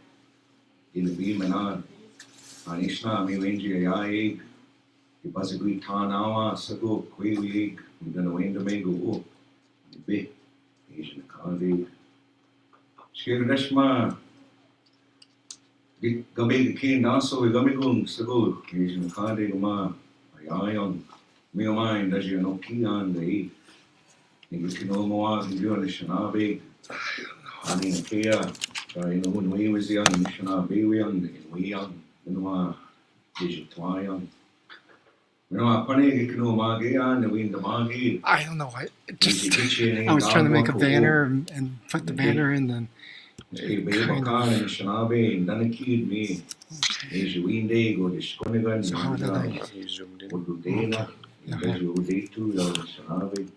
Speaker 9: In the beam and on. On Ishna, me wenji a egg. You basically turn our sago, quail egg, we're going to win the mango. The big Asian economy. Shirashma. Gamay king also, we gamigum sago, Asian economy, ma. Ayon. Me mind, as you know, key on the you can know more than you on the Shanabe. I mean, Kia, I know when we was young, the Shanabe, we young, we young, you know, Asian Twayon. You know, funny, you can know Magayan, the wind the Magi.
Speaker 4: I don't know, I was trying to make a banner and put the banner in, then.
Speaker 9: Hey, baby, Bakan and Shanabe, and then a kid me. Asian wind day, go to Skonigan,
Speaker 4: So how did I?
Speaker 9: Go to Dana, and you day too, Shanabe.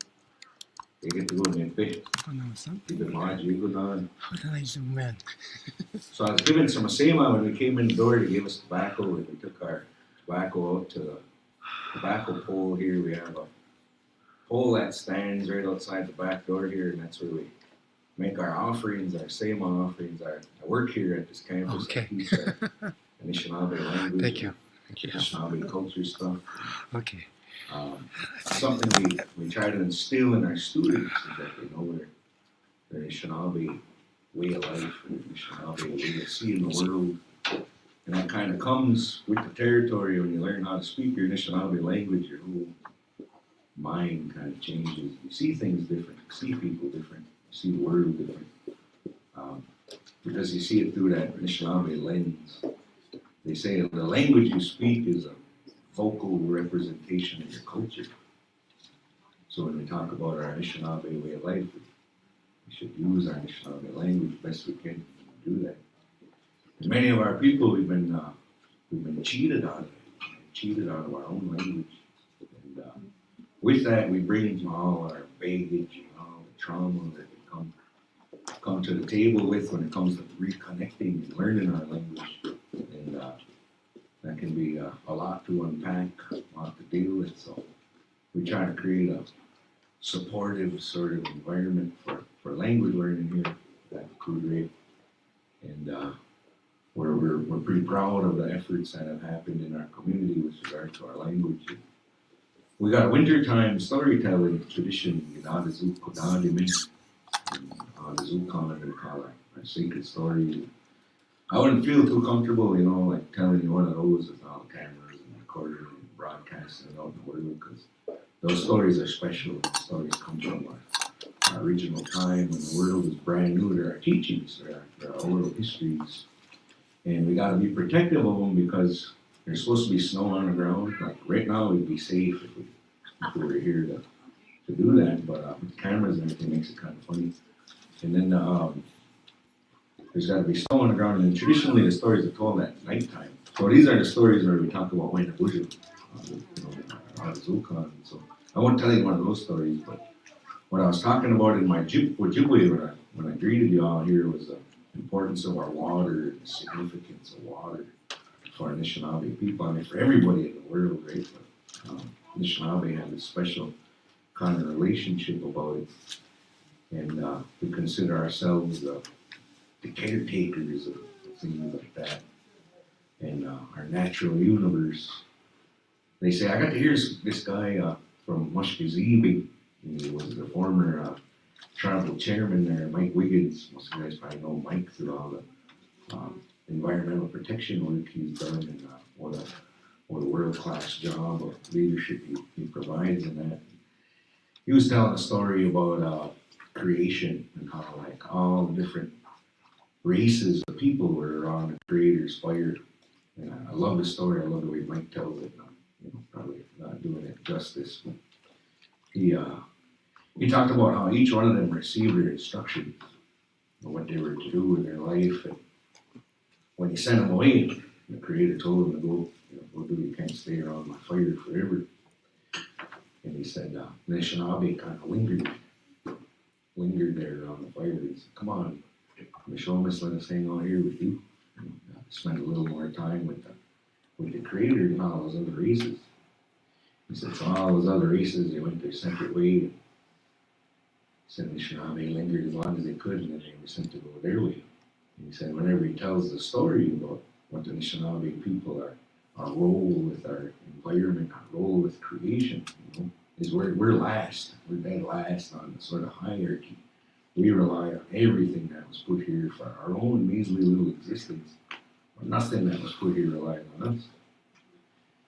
Speaker 9: They get to go in bed.
Speaker 4: Oh, no, something.
Speaker 9: The Magi go down.
Speaker 4: How did I zoom in?
Speaker 9: So I was given some Asema when we came in the door to give us tobacco, and we took our tobacco out to the tobacco pole here. We have a pole that stands right outside the back door here, and that's where we make our offerings, our Asema offerings. I work here at this campus.
Speaker 4: Okay.
Speaker 9: I teach Anishinaabe language.
Speaker 4: Thank you. Thank you.
Speaker 9: Anishinaabe culture stuff.
Speaker 4: Okay.
Speaker 9: Something we try to instill in our students is that they know the Anishinaabe way of life, and the Anishinaabe way of seeing the world. And that kind of comes with the territory. When you learn how to speak your Anishinaabe language, your whole mind kind of changes. You see things different, you see people different, you see the world different. Because you see it through that Anishinaabe lens. They say the language you speak is a vocal representation of your culture. So So when we talk about our Anishinaabe way of life, we should use our Anishinaabe language best we can to do that. And many of our people, we've been cheated out of it, cheated out of our own language. And with that, we bring all our baggage and all the trauma that we come to the table with when it comes to reconnecting and learning our language. And that can be a lot to unpack, a lot to deal with. So we try to create a supportive sort of environment for language learning here at Coudray. And we're pretty proud of the efforts that have happened in our community with regard to our language. We got a wintertime storytelling tradition in Abiinooji-Aki, we call our sacred stories. I wouldn't feel too comfortable, like telling you one of those with all the cameras and recording and broadcasting it out in the world, because those stories are special. The stories come from our original time when the world was brand new to our teachings, to our oral histories. And we got to be protective of them because there's supposed to be snow on the ground. Like right now, we'd be safe if we were here to do that, but with cameras and everything makes it kind of funny. And then there's got to be snow on the ground, and then traditionally the stories are told at nighttime. So these are the stories where we talk about when the Buddha, Abiinooji-Aki. So I won't tell you one of those stories, but what I was talking about in my Ojibwe when I greeted you all here was the importance of our water and the significance of water for Anishinaabe people. I mean, for everybody in the world, right? But Anishinaabe had a special kind of relationship about it. And we consider ourselves the caretakers of things like that. And our natural universe. They say, I got to hear this guy from Mushkazee. He was the former tribal chairman there, Mike Wiggins. Most of you guys probably know Mike through all the environmental protection work he's done, and what a world-class job of leadership he provides in that. He was telling a story about creation and how like all the different races of people were around the Creator's fire. And I love the story. I love the way Mike tells it. Probably not doing it justice, but he talked about how each one of them received their instructions on what they were to do in their life. And when he sent them away, the Creator told them to go do. You can't stay around my fire forever. And he said, Anishinaabe kind of lingered there around the fire. He said, come on, Mishomis, let us hang out here with you. And, spend a little more time with the Creator and all those other races. He said, so all those other races, they went their separate way. He said Anishinaabe lingered as long as they could, and then they were sent to go their way. And he said, whenever he tells the story about what the Anishinaabe people are, our role with our environment, our role with creation, is we're last. We're dead last on the sort of hierarchy. We rely on everything that was put here for our own measly little existence. Nothing that was put here relied on us.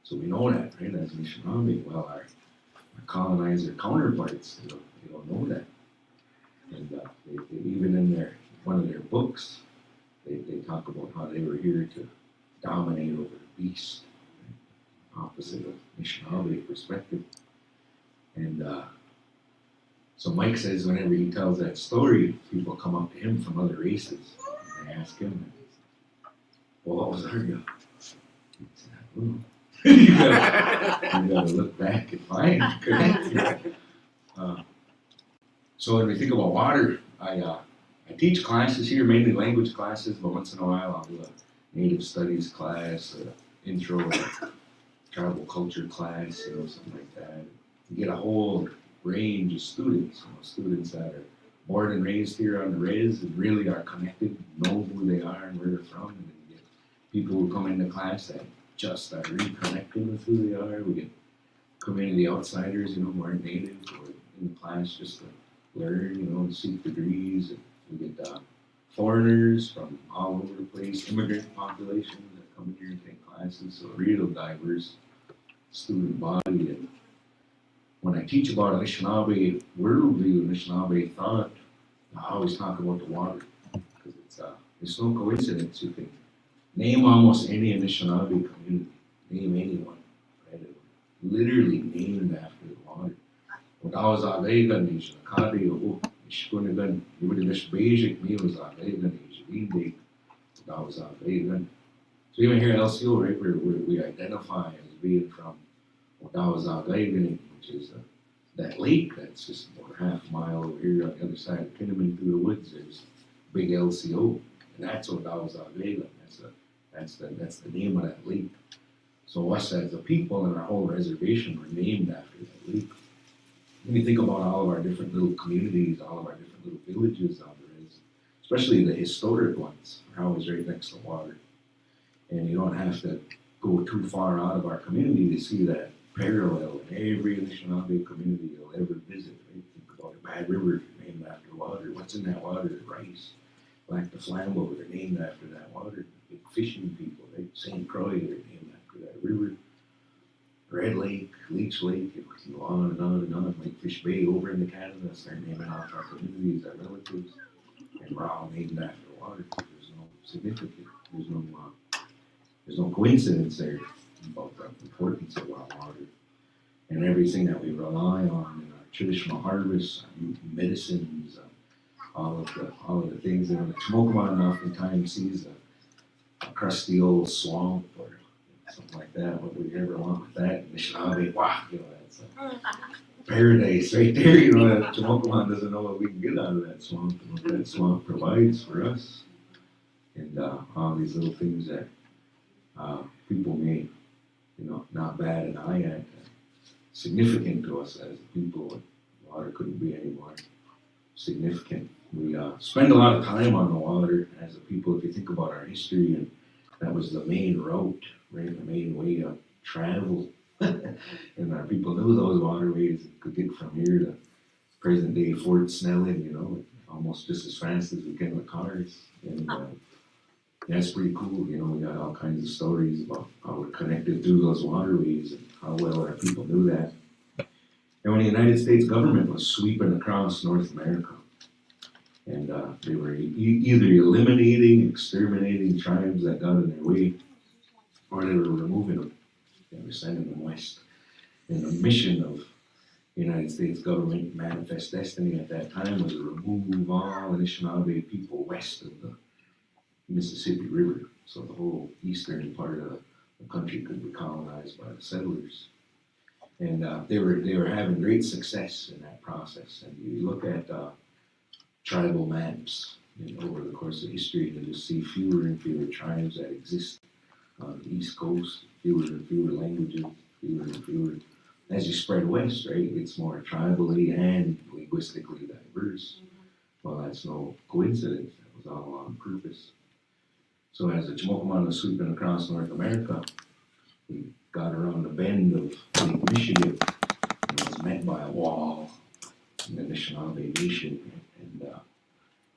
Speaker 9: So we know that, right, as Anishinaabe. Well, our colonizer counterparts, they don't know that. And they even in one of their books, they talk about how they were here to dominate over the beast, right? Opposite of Anishinaabe perspective. And so Mike says whenever he tells that story, people come up to him from other races and they ask him, well, what was our job? He said, I don't know. you gotta look back and find, correct? So when we think about water, I teach classes here, mainly language classes, but once in a while I'll do a native studies class, intro tribal culture class, something like that. You get a whole range of students, students that are born and raised here on the res and really are connected, know who they are and where they're from. And then you get people who come into class that just are reconnecting with who they are. We get community outsiders, who aren't native, who are in the class just to learn, and seek degrees. And we get foreigners from all over the place, immigrant population that come here and take classes. So a real diverse student body. And when I teach about Anishinaabe worldview, Anishinaabe thought, I always talk about the water. Because it's no coincidence. You can name almost any Anishinaabe community, name anyone, right? Literally named after the water. Abiinooji-Aki is Kadi o Ishkunagan. You would this basic meals Abiinooji Aki. Abiinooji-Aki. So even here at LCO, right, we identify as being from Abiinooji-Aki, which is that lake that's just about a half mile over here on the other side of Pinnaman through the woods. There's big LCO, and that's Abiinooji-Aki. That's the name of that lake. So us as a people and our whole reservation were named after that lake. When you think about all of our different little communities, all of our different little villages out there is, especially the historic ones, are always right next to water. And you don't have to go too far out of our community to see that parallel in every Anishinaabe community you'll ever visit. Right? Think about a Bad River named after water. What's in that water? Rice. Lac du Flambeau, they're named after that water. Big fishing people, right? St. Croix, they're named after that river. Red Lake, Leech Lake, it can go on and on and on. Like Fish Bay over in the Canada, start naming off our communities, our relatives, and we're all named after water. There's no significance. There's no coincidence there about the importance of our water and everything that we rely on in our traditional harvests, medicines, all of the things that the Chimokuman oftentimes sees a crusty old swamp or something like that. What would you ever want with that? Anishinaabe, wow, that's a paradise right there. Chimokuman doesn't know what we can get out of that swamp and what that swamp provides for us. And all these little things that people may, not bat an eye at, significant to us as a people. Water couldn't be any more significant. We spend a lot of time on the water as a people. If you think about our history, and that was the main route, right? The main way of travel. And our people knew those waterways and could get from here to present day Fort Snelling, almost just as fast as we can with cars. And that's pretty cool. We got all kinds of stories about how we're connected through those waterways and how well our people knew that. And when the United States government was sweeping across North America, and they were either eliminating, exterminating tribes that got in their way, or they were removing them. They were sending them west. And the mission of the United States government, Manifest Destiny at that time, was to remove all Anishinaabe people west of the Mississippi River, so the whole eastern part of the country could be colonized by the settlers. And they were having great success in that process. And you look at tribal maps over the course of history, and you just see fewer and fewer tribes that exist on the East Coast, fewer and fewer languages, fewer and fewer. As you spread west, right, it's more tribally and linguistically diverse. Well, that's no coincidence. That was all on purpose. So as the Chimokuman was sweeping across North America, we got around the bend of Lake Michigan and was met by a wall in the Anishinaabe Nation. And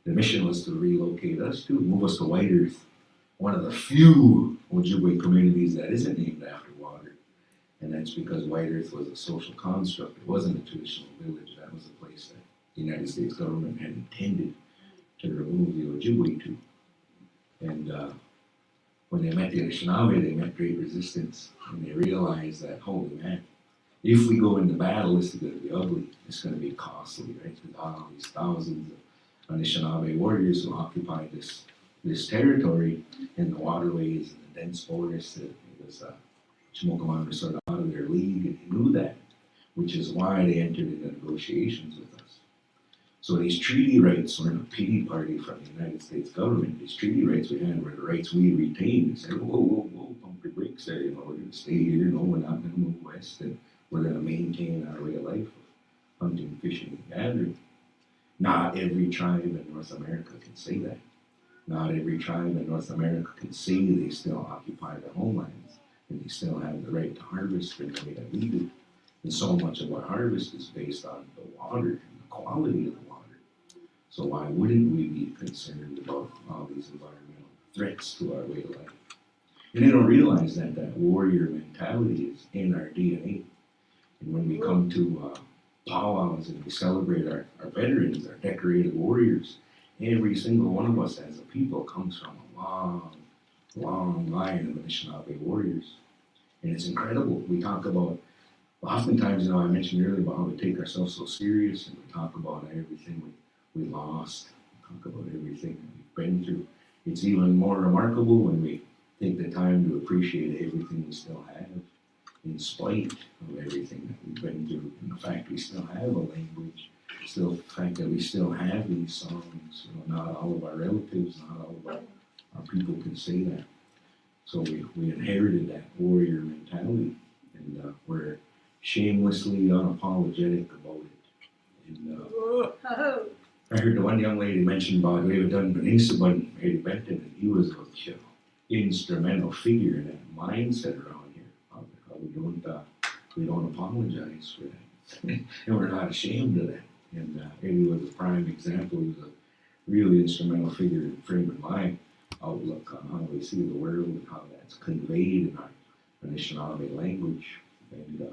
Speaker 9: the mission was to relocate us, to move us to White Earth, one of the few Ojibwe communities that isn't named after water. And that's because White Earth was a social construct. It wasn't a traditional village. That was a place that the United States government had intended to remove the Ojibwe to. And when they met the Anishinaabe, they met great resistance. And they realized that, holy man, if we go into battle, this is going to be ugly. It's going to be costly, right? There's all these thousands of Anishinaabe warriors who occupied this territory and the waterways and the dense forests. It was Chimokuman was sort of out of their league, and he knew that, which is why they entered into negotiations with us. So these treaty rights weren't a pity party from the United States government. These treaty rights we had were the rights we retained. They said, whoa, pump your brakes there. We're going to stay here. No, we're not going to move west, and we're going to maintain our way of life of hunting, fishing, and gathering. Not every tribe in North America can say that. Not every tribe in North America can say they still occupy their homelands and they still have the right to harvest in the way that we do. And so much of our harvest is based on the water and the quality of the water. So why wouldn't we be concerned about all these environmental threats to our way of life? And they don't realize that warrior mentality is in our DNA. And when we come to powwows and we celebrate our veterans, our decorated warriors, every single one of us as a people comes from a long line of Anishinaabe warriors. And it's incredible. We talk about
Speaker 13: oftentimes, I mentioned earlier about how we take ourselves so serious and we talk about everything we lost, talk about everything that we've been through. It's even more remarkable when we take the time to appreciate everything we still have, in spite of everything that we've been through, and the fact we still have a language, still the fact that we still have these songs. Not all of our relatives, not all of our people can say that. So we inherited that warrior mentality, and we're shamelessly unapologetic about it. And I heard the one young lady mention about David Dunn-Benisabun, Eddie Benton, and he was an instrumental figure in that mindset around here. How we don't apologize for that, and we're not ashamed of that. And Eddie was a prime example. He was a really instrumental figure in framing my outlook on how we see the world and how that's conveyed in our Anishinaabe language. And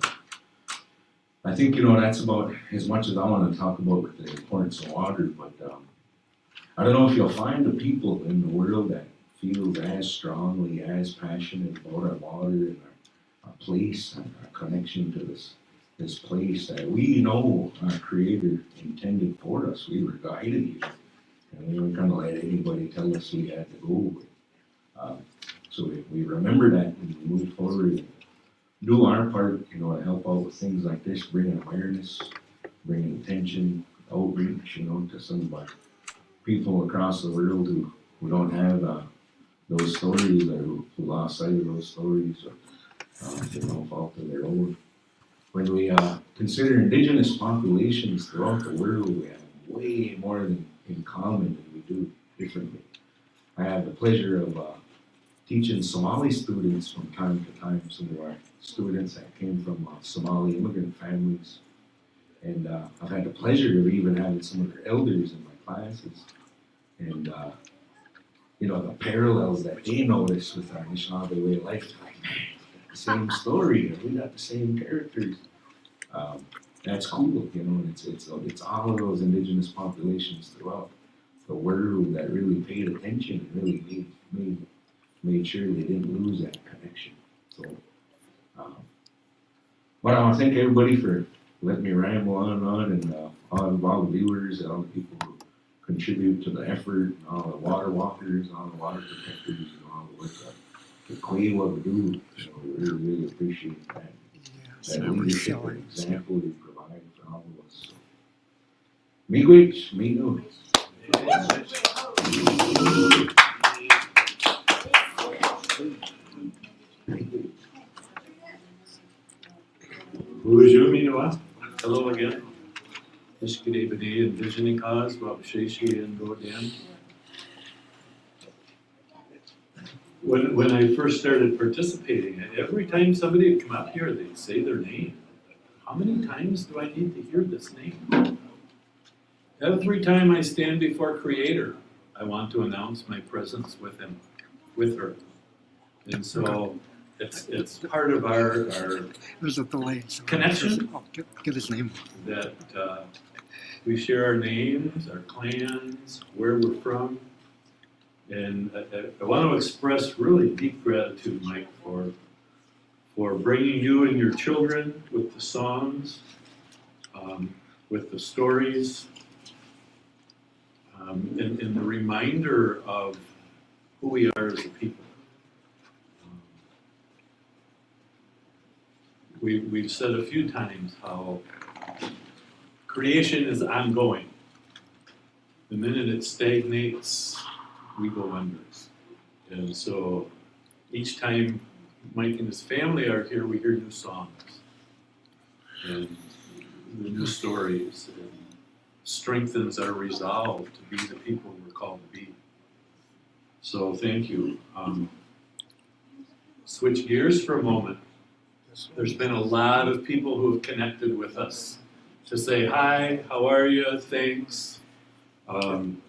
Speaker 13: I think, that's about as much as I want to talk about with the importance of water, but I don't know if you'll find the people in the world that feel as strongly, as passionate about our water and our place and our connection to this place that we know our Creator intended for us. We were guided here, and we weren't going to let anybody tell us we had to go. So we remember that and we move forward and do our part, to help out with things like this, bringing awareness, bringing attention, outreach, to some of our people across the world who don't have those stories, or who lost sight of those stories, or through no fault of their own. When we consider Indigenous populations throughout the world, we have way more in common than we do differently. I have the pleasure of teaching Somali students from time to time, some of our students that came from Somali immigrant families. And I've had the pleasure of even having some of their elders in my classes. And, the parallels that they notice with our Anishinaabe way of life, like, man, we got the same story, we got the same characters. That's cool, and it's all of those Indigenous populations throughout the world that really paid attention and really made sure they didn't lose that connection. So, but I want to thank everybody for letting me ramble on and on, and all the viewers and all the people who contribute to the effort, and all the water walkers, and all the water protectors, and all the work the Kwewa do. We really appreciate that. That leadership and example you provide for all of us. So, miigwech, miigwech.
Speaker 1: Hello again. Ishkidebede, Abiinooji-Aki, Wabasheshi, and Godam. When I first started participating, every time somebody would come up here, they'd say their name. How many times do I need to hear this name? Every time I stand before Creator, I want to announce my presence with Him, with her. And so it's part of our connection.
Speaker 14: Get his name.
Speaker 1: That we share our names, our clans, where we're from. And I want to express really deep gratitude, Mike, for bringing you and your children with the songs, with the stories, and the reminder of who we are as a people. We've said a few times how creation is ongoing. The minute it stagnates, we go under. And so each time Mike and his family are here, we hear new songs and new stories, and strengthens our resolve to be the people we're called to be. So thank you. Switch gears for a moment. There's been a lot of people who have connected with us to say, hi, how are you, thanks. And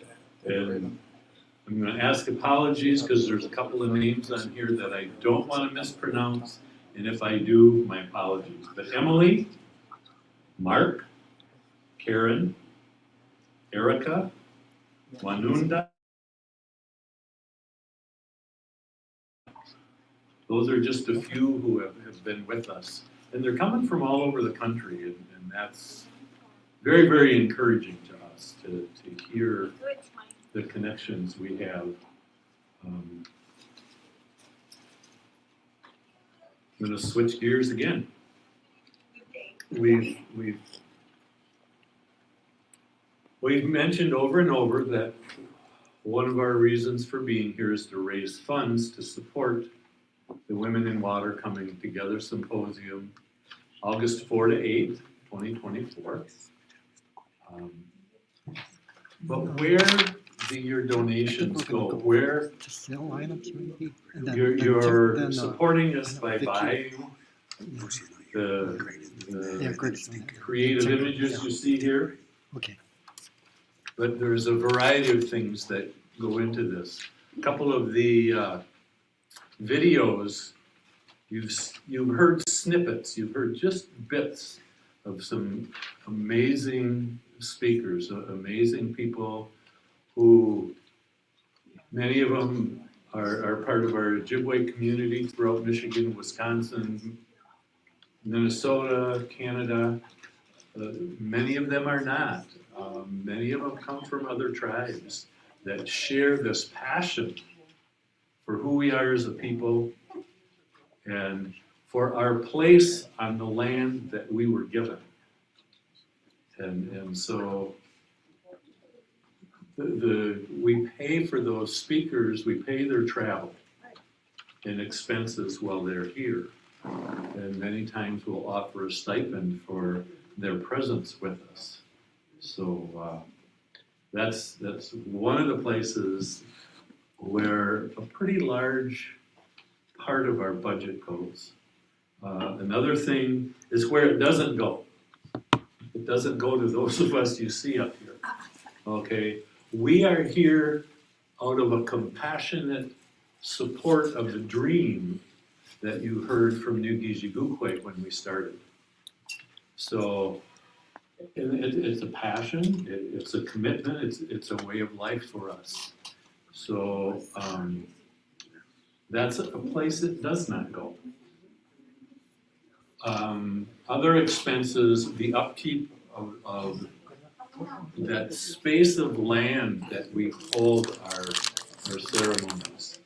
Speaker 1: I'm going to ask apologies because there's a couple of names on here that I don't want to mispronounce, and if I do, my apologies. But Emily, Mark, Karen, Erica, Wanunda, those are just a few who have been with us And they're coming from all over the country, and that's very, very encouraging to us to hear the connections we have. I'm going to switch gears again. We've mentioned over and over that one of our reasons for being here is to raise funds to support the Women in Water Coming Together Symposium, August 4 to 8, 2024. But where do your donations go? Where you're supporting us by buying the creative images you see here.
Speaker 4: Okay.
Speaker 1: But there's a variety of things that go into this. A couple of the videos, you've heard snippets, you've heard just bits of some amazing speakers, amazing people who, many of them are part of our Ojibwe community throughout Michigan, Wisconsin, Minnesota, Canada. Many of them are not. Many of them come from other tribes that share this passion for who we are as a people and for our place on the land that we were given. And so we pay for those speakers, we pay their travel and expenses while they're here. And many times we'll offer a stipend for their presence with us. So that's one of the places where a pretty large part of our budget goes. Another thing is where it doesn't go. It doesn't go to those of us you see up here. Okay, we are here out of a compassionate support of the dream that you heard from Abiinooji-Aki when we started. So it's a passion, it's a commitment, it's a way of life for us. So that's a place that does not go. Other expenses, the upkeep of that space of land that we hold our ceremonies.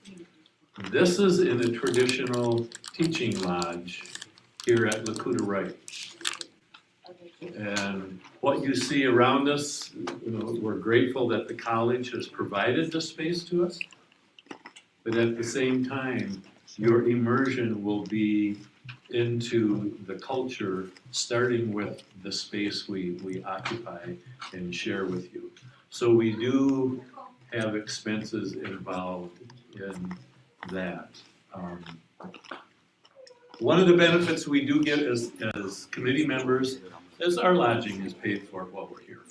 Speaker 1: This is in a traditional teaching lodge here at Lakota Wright. And what you see around us, we're grateful that the college has provided this space to us. But at the same time, your immersion will be into the culture, starting with the space we occupy and share with you. So we do have expenses involved in that. One of the benefits we do get as committee members is our lodging is paid for while we're here.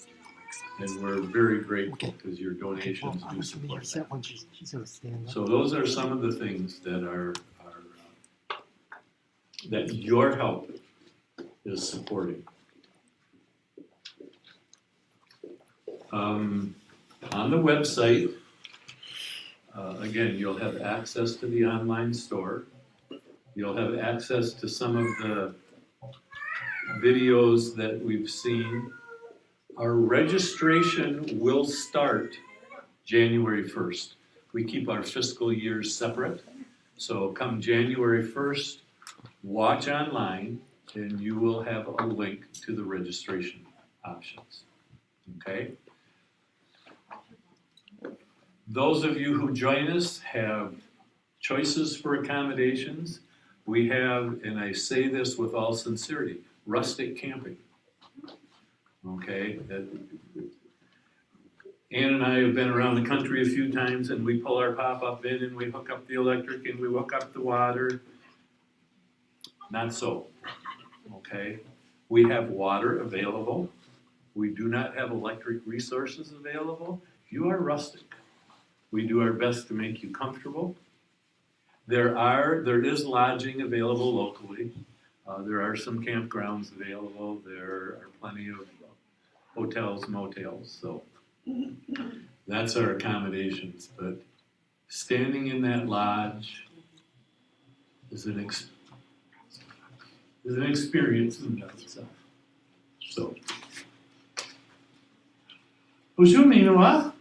Speaker 1: And we're very grateful because your donations do support that. So those are some of the things that are that your help is supporting. On the website, again, you'll have access to the online store. You'll have access to some of the videos that we've seen. Our registration will start January 1st. We keep our fiscal years separate. So come January 1st, watch online and you will have a link to the registration options. Okay? Those of you who join us have choices for accommodations. We have, and I say this with all sincerity, rustic camping. Okay? Ann and I have been around the country a few times and we pull our pop-up in and we hook up the electric and we hook up the water. Not so. Okay? We have water available. We do not have electric resources available. You are rustic. We do our best to make you comfortable. There is lodging available locally. There are some campgrounds available. There are plenty of hotels, motels. So that's our accommodations. But standing in that lodge is is an experience in and of itself. So, Ushuminoa,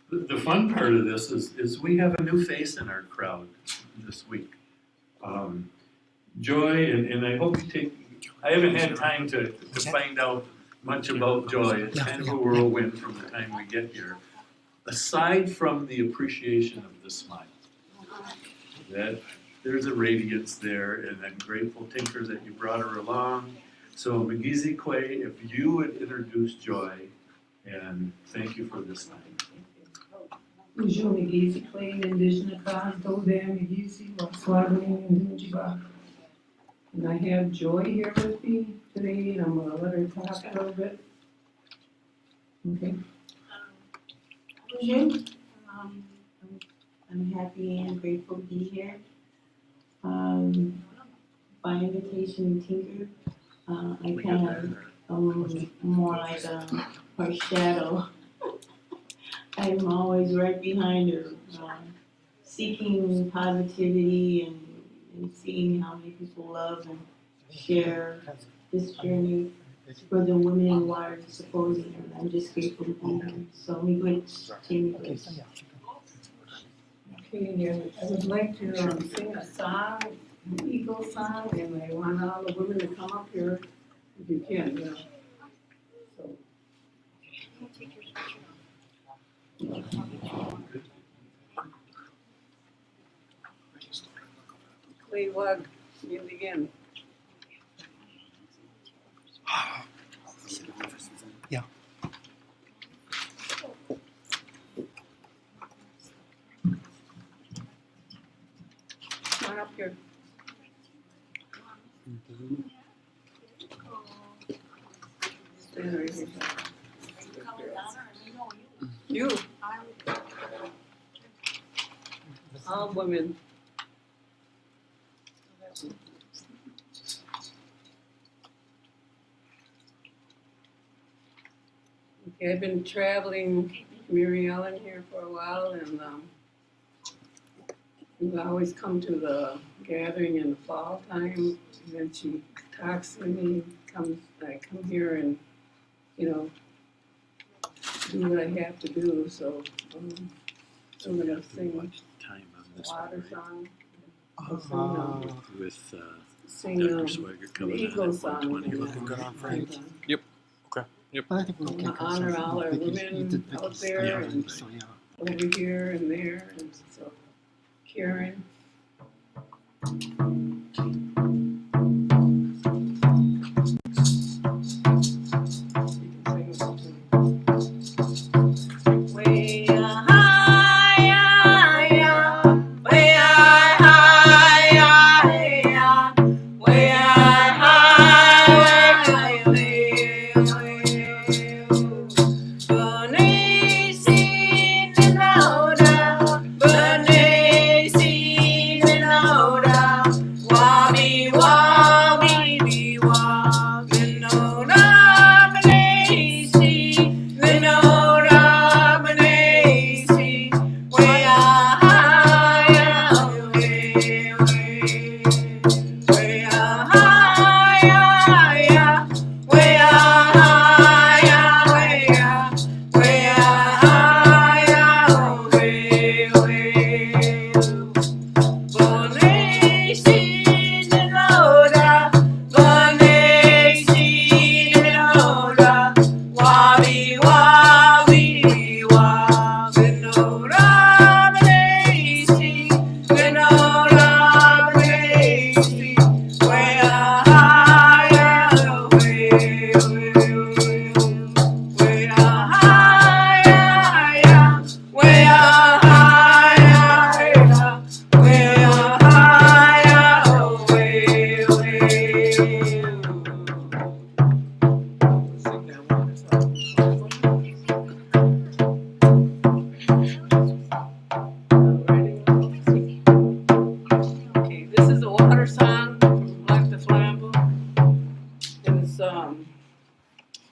Speaker 1: the fun part of this is we have a new face in our crowd this week. Joy, and I hope you take, I haven't had time to find out much about Joy. It's kind of a whirlwind from the time we get here. Aside from the appreciation of the smile, that there's a radiance there, and I'm grateful, Tinker, that you brought her along. So Magizi Kwe, if you would introduce Joy, and thank you for this night.
Speaker 2: Ujo Magizi Kwe, Indigenous cause, Dodam Magizi, Waswaganing, and Dunjiba. And I have Joy here with me today, and I'm gonna let her talk a little bit. Okay.
Speaker 14: I'm happy and grateful to be here. By invitation, Tinker, I kind of more like her shadow. I'm always right behind her, seeking positivity and seeing how many people love and share this journey for the women in water supposing, and I'm just grateful to be here. So me good, Jamie good.
Speaker 2: Okay, and I would like to sing a song, an Eagle song, and I want all the women to come up here if you can, yeah. So. Clay Wug, you begin.
Speaker 17: Yeah.
Speaker 2: Come on up here. Stand right here. You. All women. Okay, I've been traveling Mary Ellen here for a while, and I always come to the gathering in the fall time, and then she talks to me, I come here and, you know, do what I have to do, so I'm gonna sing
Speaker 1: Time on this
Speaker 2: water
Speaker 1: one,
Speaker 2: song.
Speaker 1: with
Speaker 2: Sing
Speaker 1: Dr. Swigert coming
Speaker 2: the
Speaker 1: in
Speaker 2: Eagle
Speaker 1: at
Speaker 2: song.
Speaker 1: 1:20.
Speaker 17: Looking good on Friday.
Speaker 1: Yep. Okay. Yep.
Speaker 17: I think we're okay.
Speaker 2: To honor all our women out there and
Speaker 17: So, yeah.
Speaker 2: over here and there, and so Karen.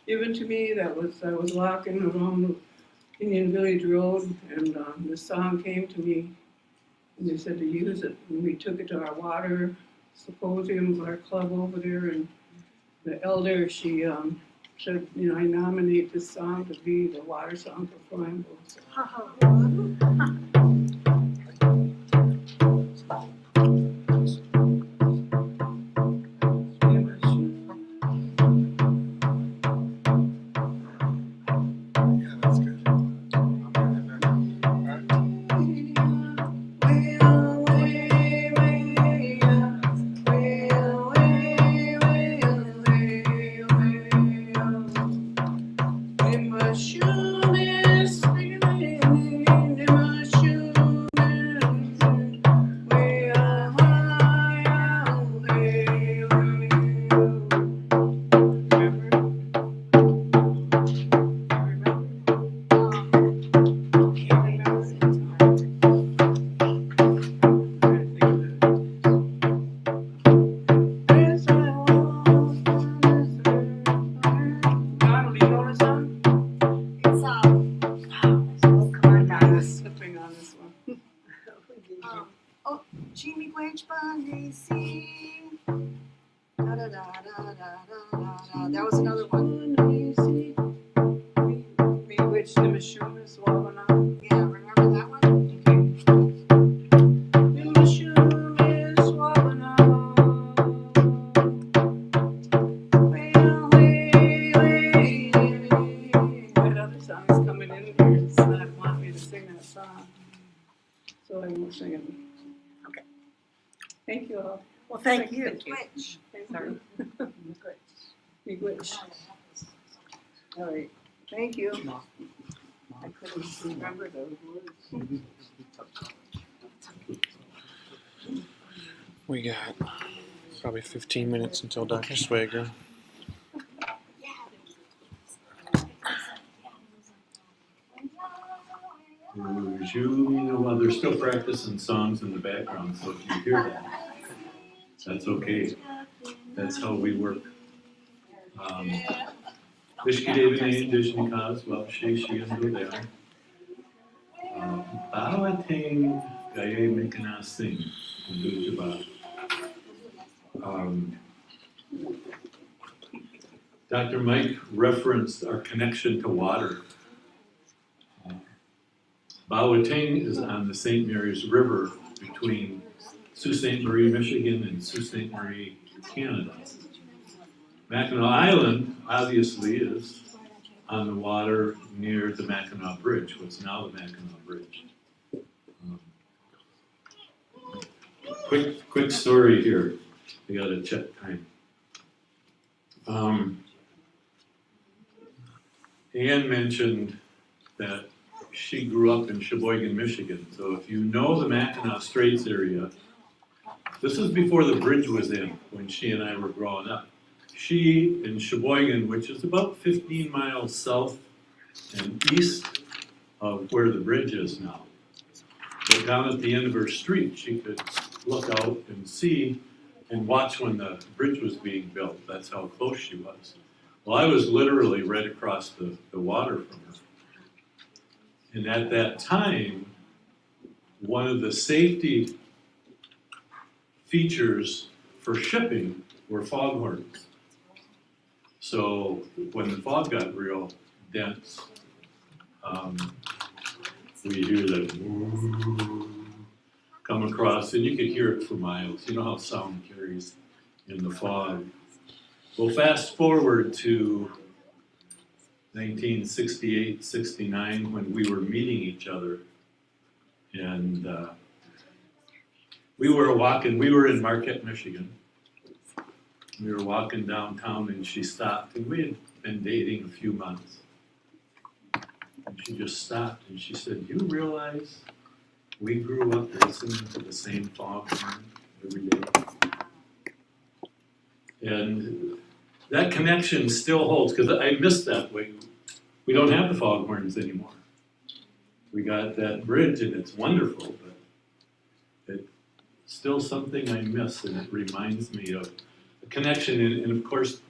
Speaker 2: Given to me, I was walking along Indian Village Road, and this song came to me, And they said to use it, and we took it to our water symposium with our club over there, and the elder, she said, you know, I nominate this song to be the water song for Flambeau. So,
Speaker 7: That was another one.
Speaker 2: Bewitched the Mishunas Wabana.
Speaker 7: Yeah, remember that one?
Speaker 2: The Mishunas Wabana. That other song's coming in here, it's not wanting me to sing that song. So I won't sing it.
Speaker 7: Okay.
Speaker 2: Thank you all.
Speaker 7: Well, thank you.
Speaker 2: Bewitched. Sorry. Bewitched. All right, thank you. I couldn't remember those words.
Speaker 18: We got probably 15 minutes until Dr. Swager.
Speaker 1: Well, they're still practicing songs in the background, so if you hear that, that's okay. That's how we work. Ishkidevine, Dishnikaz, well, she and do there. Bawating Gaye Mikana Singh, Dr. Mike referenced our connection to water. Bawating is on the St. Mary's River between Sault Ste. Marie, Michigan and Sault Ste. Marie, Canada. Mackinac Island, obviously, is on the water near the Mackinac Bridge, what's now the Mackinac Bridge. Quick story here. We gotta check time. Anne mentioned that she grew up in Sheboygan, Michigan. So if you know the Mackinac Straits area, this is before the bridge was in, when she and I were growing up. She in Sheboygan, which is about 15 miles south and east of where the bridge is now. But down at the end of her street, she could look out and see and watch when the bridge was being built. That's how close she was. Well, I was literally right across the water from her. And at that time, one of the safety features for shipping were foghorns. So when the fog got real dense, we hear that come across, and you could hear it for miles. You know how sound carries in the fog. Well, fast forward to 1968, 69, when we were meeting each other. And we were in Marquette, Michigan. We were walking downtown and she stopped, and we had been dating a few months. And she just stopped and she said, "You realize we grew up listening to the same foghorn every day?" And that connection still holds, because I miss that way. We don't have the foghorns anymore. We got that bridge and it's wonderful, but it's still something I miss, and it reminds me of a connection. And of course,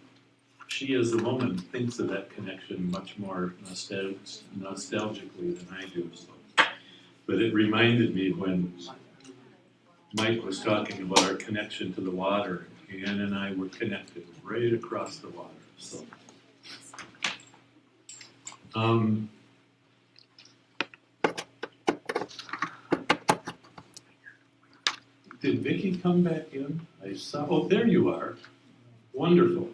Speaker 1: she as a woman thinks of that connection much more nostalgically than I do. So. But it reminded me when Mike was talking about our connection to the water. Ann and I were connected right across the water, so. Did Vicky come back in? I saw, oh, there you are. Wonderful.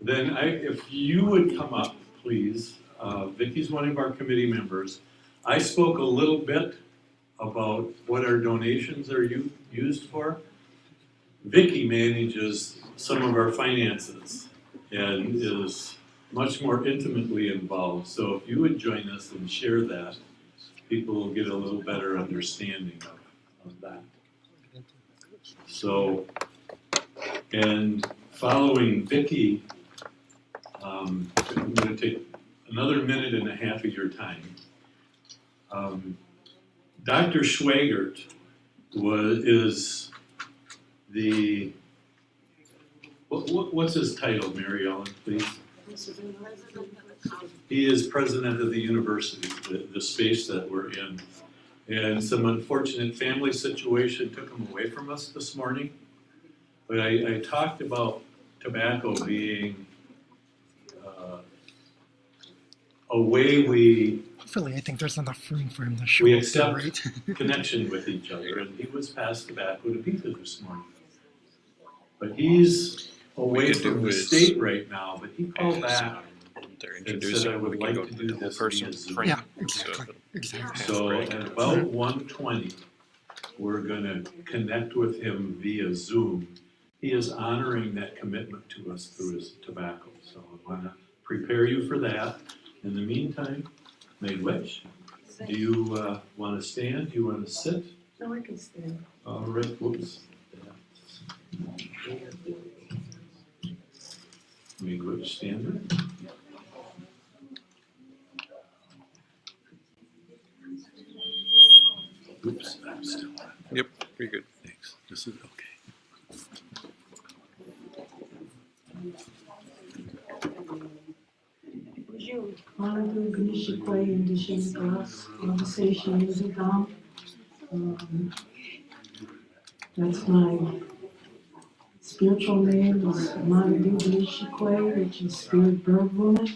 Speaker 1: Then if you would come up, please. Vicky's one of our committee members. I spoke a little bit about what our donations are used for. Vicky manages some of our finances and is much more intimately involved. So if you would join us and share that, people will get a little better understanding of that. So, and following Vicky, I'm going to take another minute and a half of your time. Dr. Schwagert is the, what's his title, Mary Ellen, please? He is president of the university, the space that we're in. And some unfortunate family situation took him away from us this morning. But I talked about tobacco being a way we
Speaker 17: Hopefully, I think there's enough room for him to show
Speaker 1: we
Speaker 17: up there,
Speaker 1: accept
Speaker 17: right?
Speaker 1: connection with each other, and he was passed tobacco to pizza this morning. But he's away from the state right now, but he called back and said, I would like to do this via Zoom.
Speaker 17: Yeah, exactly.
Speaker 1: So at about 1:20, we're gonna connect with him via Zoom. He is honoring that commitment to us through his tobacco, so I wanna prepare you for that. In the meantime, Megwitch, do you want to stand? Do you want to sit?
Speaker 2: No, I can stand.
Speaker 1: All right, whoops. Megwitch, stand. Oops, I'm still on.
Speaker 18: Yep, you're good.
Speaker 1: Thanks. This is okay.
Speaker 14: Abiinooji-Aki indigenous class conversation music on. That's my spiritual name is Abiinooji-Aki, which is spirit bird woman,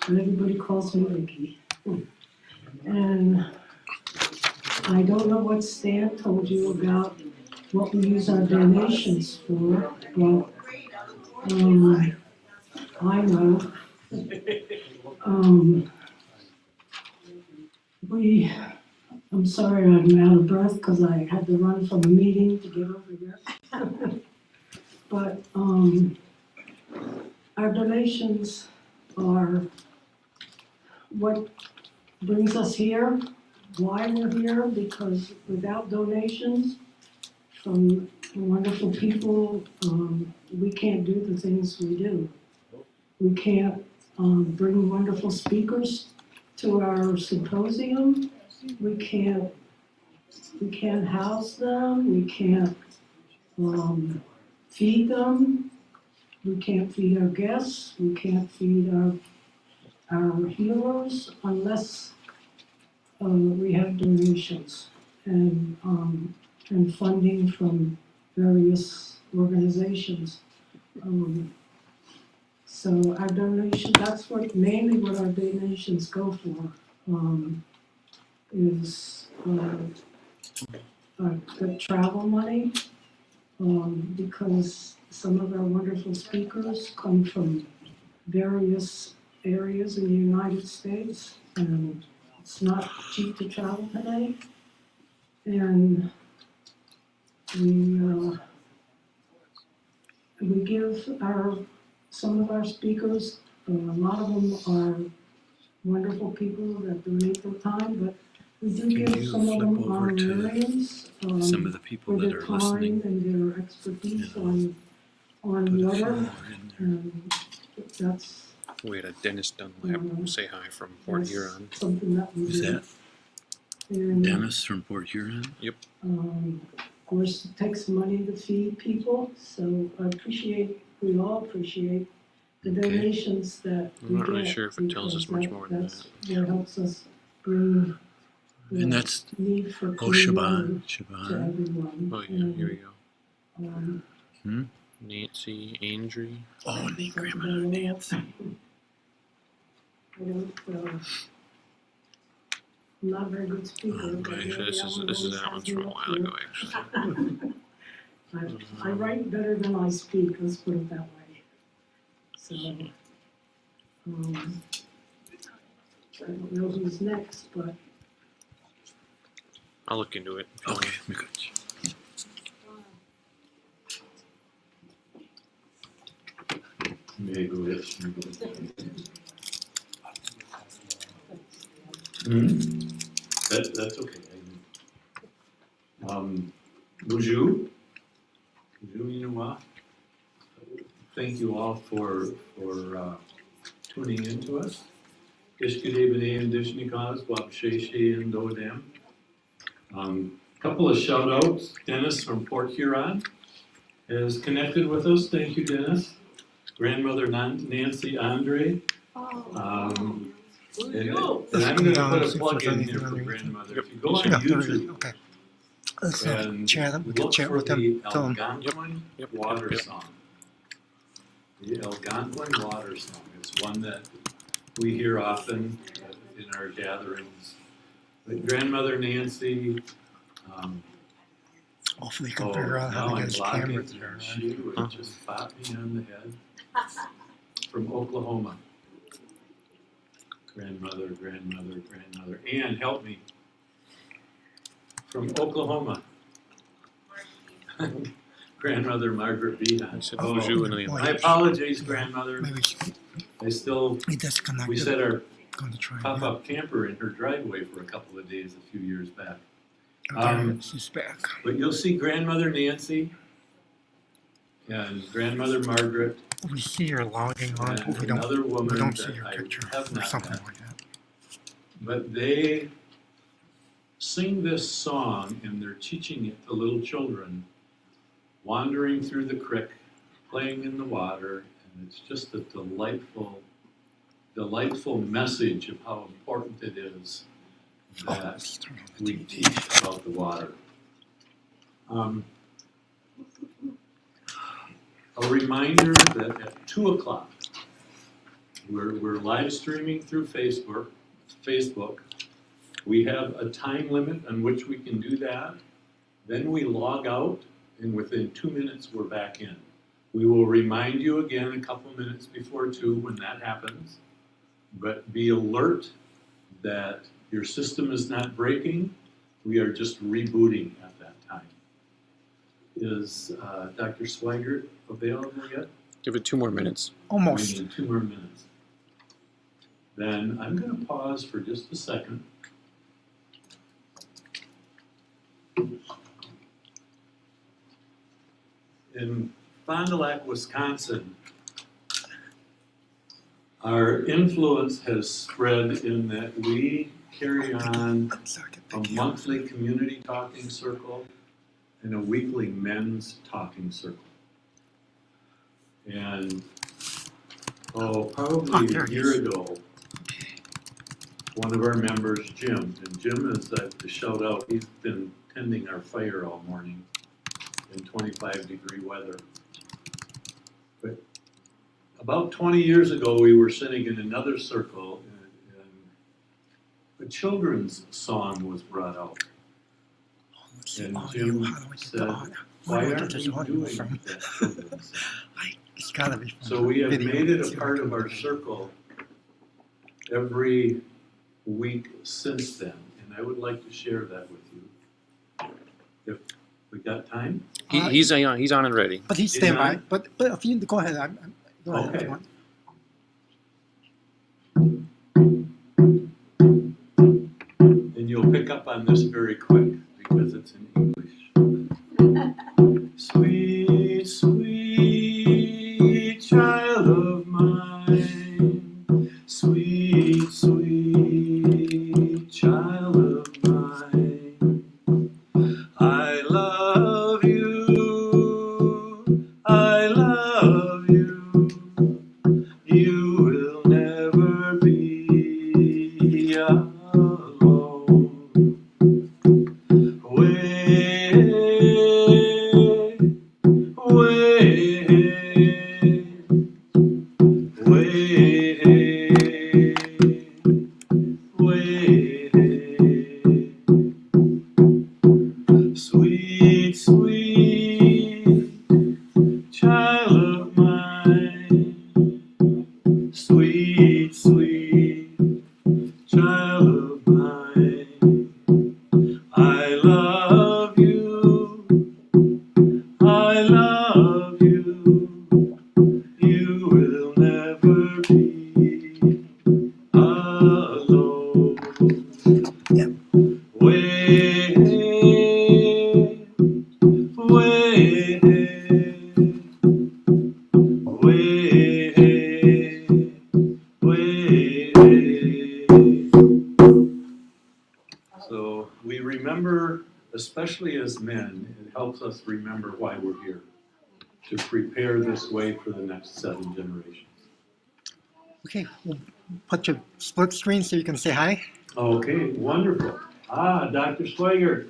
Speaker 14: but everybody calls me Vicky. And I don't know what Stan told you about what we use our donations for, but I know. I'm sorry I'm out of breath because I had to run from a meeting to get over here. But our donations are what brings us here, why we're here, because without donations from the wonderful people, we can't do the things we do. We can't bring wonderful speakers to our symposium. We can't house them. We can't feed them. We can't feed our guests. We can't feed our healers unless we have donations and funding from various organizations. So our donation, that's mainly what our donations go for, is the travel money, because some of our wonderful speakers come from various areas in the United States, and it's not cheap to travel today. And we give some of our speakers, a lot of them are wonderful people that donate their time, but we do give some of them honorariums
Speaker 20: some of the people
Speaker 14: for
Speaker 20: that
Speaker 14: their
Speaker 20: are
Speaker 14: time
Speaker 20: listening,
Speaker 14: and their expertise on water. And that's
Speaker 18: We had a Dennis Dunlap say hi from Port Huron.
Speaker 14: something that we
Speaker 20: Who's
Speaker 14: do.
Speaker 20: that?
Speaker 14: And,
Speaker 20: Dennis from Port Huron?
Speaker 18: Yep.
Speaker 14: of course, it takes money to feed people, so we all appreciate the donations that we
Speaker 18: I'm not
Speaker 14: get.
Speaker 18: really sure if it tells us much more than
Speaker 14: That's what helps us bring
Speaker 17: And that's
Speaker 14: need for
Speaker 17: oh
Speaker 14: clean
Speaker 17: Shaban.
Speaker 14: water to everyone.
Speaker 18: Oh, yeah, here we go.
Speaker 14: Um,
Speaker 18: Nancy Andry.
Speaker 17: Oh, Grandmother Nancy.
Speaker 14: I don't, I'm not a very good speaker.
Speaker 18: I'm
Speaker 14: but
Speaker 18: pretty sure
Speaker 14: maybe
Speaker 18: this
Speaker 14: that
Speaker 18: is
Speaker 14: one
Speaker 18: that
Speaker 14: always
Speaker 18: one's
Speaker 14: has
Speaker 18: from
Speaker 14: me
Speaker 18: a
Speaker 14: up
Speaker 18: while
Speaker 14: here.
Speaker 18: ago, actually.
Speaker 14: I write better than I speak, let's put it that way. So, I don't know who's next, but
Speaker 18: I'll look into it.
Speaker 17: Okay, we got
Speaker 1: Maybe it's. That's okay. Bonjour. Bonjour, thank you all for tuning in to us. Ishkade B'nai Indishnikaz, Wabsheshe and Dodam. Couple of shout outs. Dennis from Port Huron is connected with us. Thank you, Dennis. Grandmother Nancy Andre. And I'm going to put a plug in here for grandmother. If you go on YouTube
Speaker 17: okay. Let's
Speaker 1: and
Speaker 17: chat. We can
Speaker 1: look
Speaker 17: chat
Speaker 1: for
Speaker 17: with
Speaker 1: the
Speaker 17: them. Tell them.
Speaker 1: Algonquin water song. The Algonquin water song. It's one that we hear often in our gatherings. But Grandmother Nancy.
Speaker 17: Hopefully, you can figure out how to get his camera there.
Speaker 1: She would just pop me on the head. From Oklahoma. Grandmother. Ann, help me. From Oklahoma. Grandmother Margaret Behan. My apologies, grandmother. We set our pop-up camper in her driveway for a couple of days a few years back.
Speaker 17: She's back.
Speaker 1: But you'll see Grandmother Nancy and Grandmother Margaret.
Speaker 17: We see her logging on, but we don't see her picture or something like that.
Speaker 1: But they sing this song and they're teaching it to little children, wandering through the creek, playing in the water, and it's just a delightful message of how important it is that we teach about the water. A reminder that at 2 o'clock, we're live streaming through Facebook. We have a time limit on which we can do that. Then we log out, and within 2 minutes, we're back in. We will remind you again a couple minutes before 2 when that happens. But be alert that your system is not breaking. We are just rebooting at that time. Is Dr. Swigert available yet?
Speaker 18: Give it 2 more minutes.
Speaker 17: Almost.
Speaker 1: We need 2 more minutes. Then I'm going to pause for just a second. In Fond du Lac, Wisconsin, our influence has spread in that we carry on a monthly community talking circle and a weekly men's talking circle. And probably a year ago, one of our members, Jim, and Jim is to shout out, he's been tending our fire all morning in 25-degree weather. But about 20 years ago, we were sitting in another circle and a children's song was brought out. And Jim said, why aren't we doing that children's song?
Speaker 17: It's gotta be.
Speaker 1: So we have made it a part of our circle every week since then, and I would like to share that with you. If we got time?
Speaker 18: He's on and ready.
Speaker 17: But he's standby. But if you go ahead, go ahead.
Speaker 1: Okay.
Speaker 17: If you want.
Speaker 1: And you'll pick up on this very quick because it's in English. Sweet, sweet child of mine, sweet, sweet child of mine, I love you, I love you, you will never be alone. child of mine. I love you, I love you. You will never be alone. Way, way, way. So we remember, especially as men, it helps us remember why we're here, to prepare this way for the next 7 generations.
Speaker 17: Okay, we'll put your split screen so you can say hi.
Speaker 1: Okay, wonderful. Dr. Schweiger,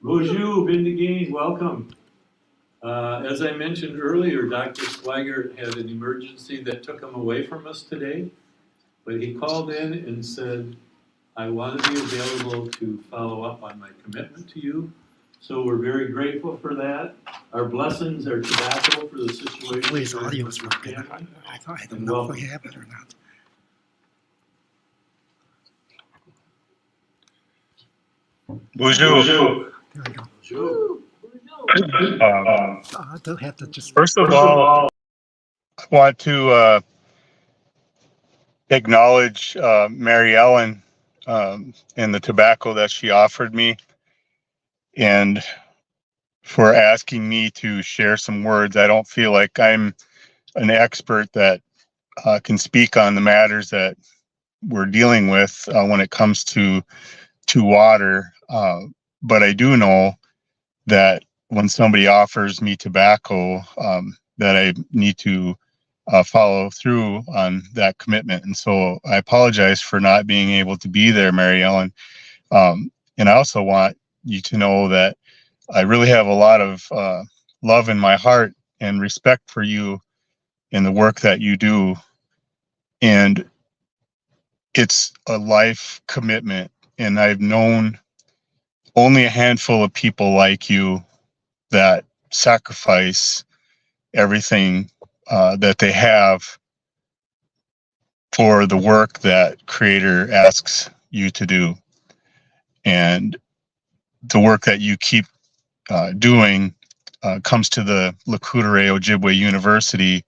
Speaker 1: bonjour, Bindigane, welcome. As I mentioned earlier, Dr. Schweiger had an emergency that took him away from us today, but he called in and said, I want to be available to follow up on my commitment to you. So we're very grateful for that. Our blessings are tobacco for the situation.
Speaker 17: Please, audio is working. I don't know if we have it or not.
Speaker 19: Bonjour.
Speaker 17: There we go. They'll have to just.
Speaker 19: First of all, I want to acknowledge Mary Ellen and the tobacco that she offered me, and for asking me to share some words. I don't feel like I'm an expert that can speak on the matters that we're dealing with when it comes to water, but I do know that when somebody offers me tobacco, that I need to follow through on that commitment. And so I apologize for not being able to be there, Mary Ellen. And I also want you to know that I really have a lot of love in my heart and respect for you and the work that you do. And it's a life commitment. And I've known only a handful of people like you that sacrifice everything that they have for the work that Creator asks you to do. And the work that you keep doing comes to the Lakudere Ojibwe University,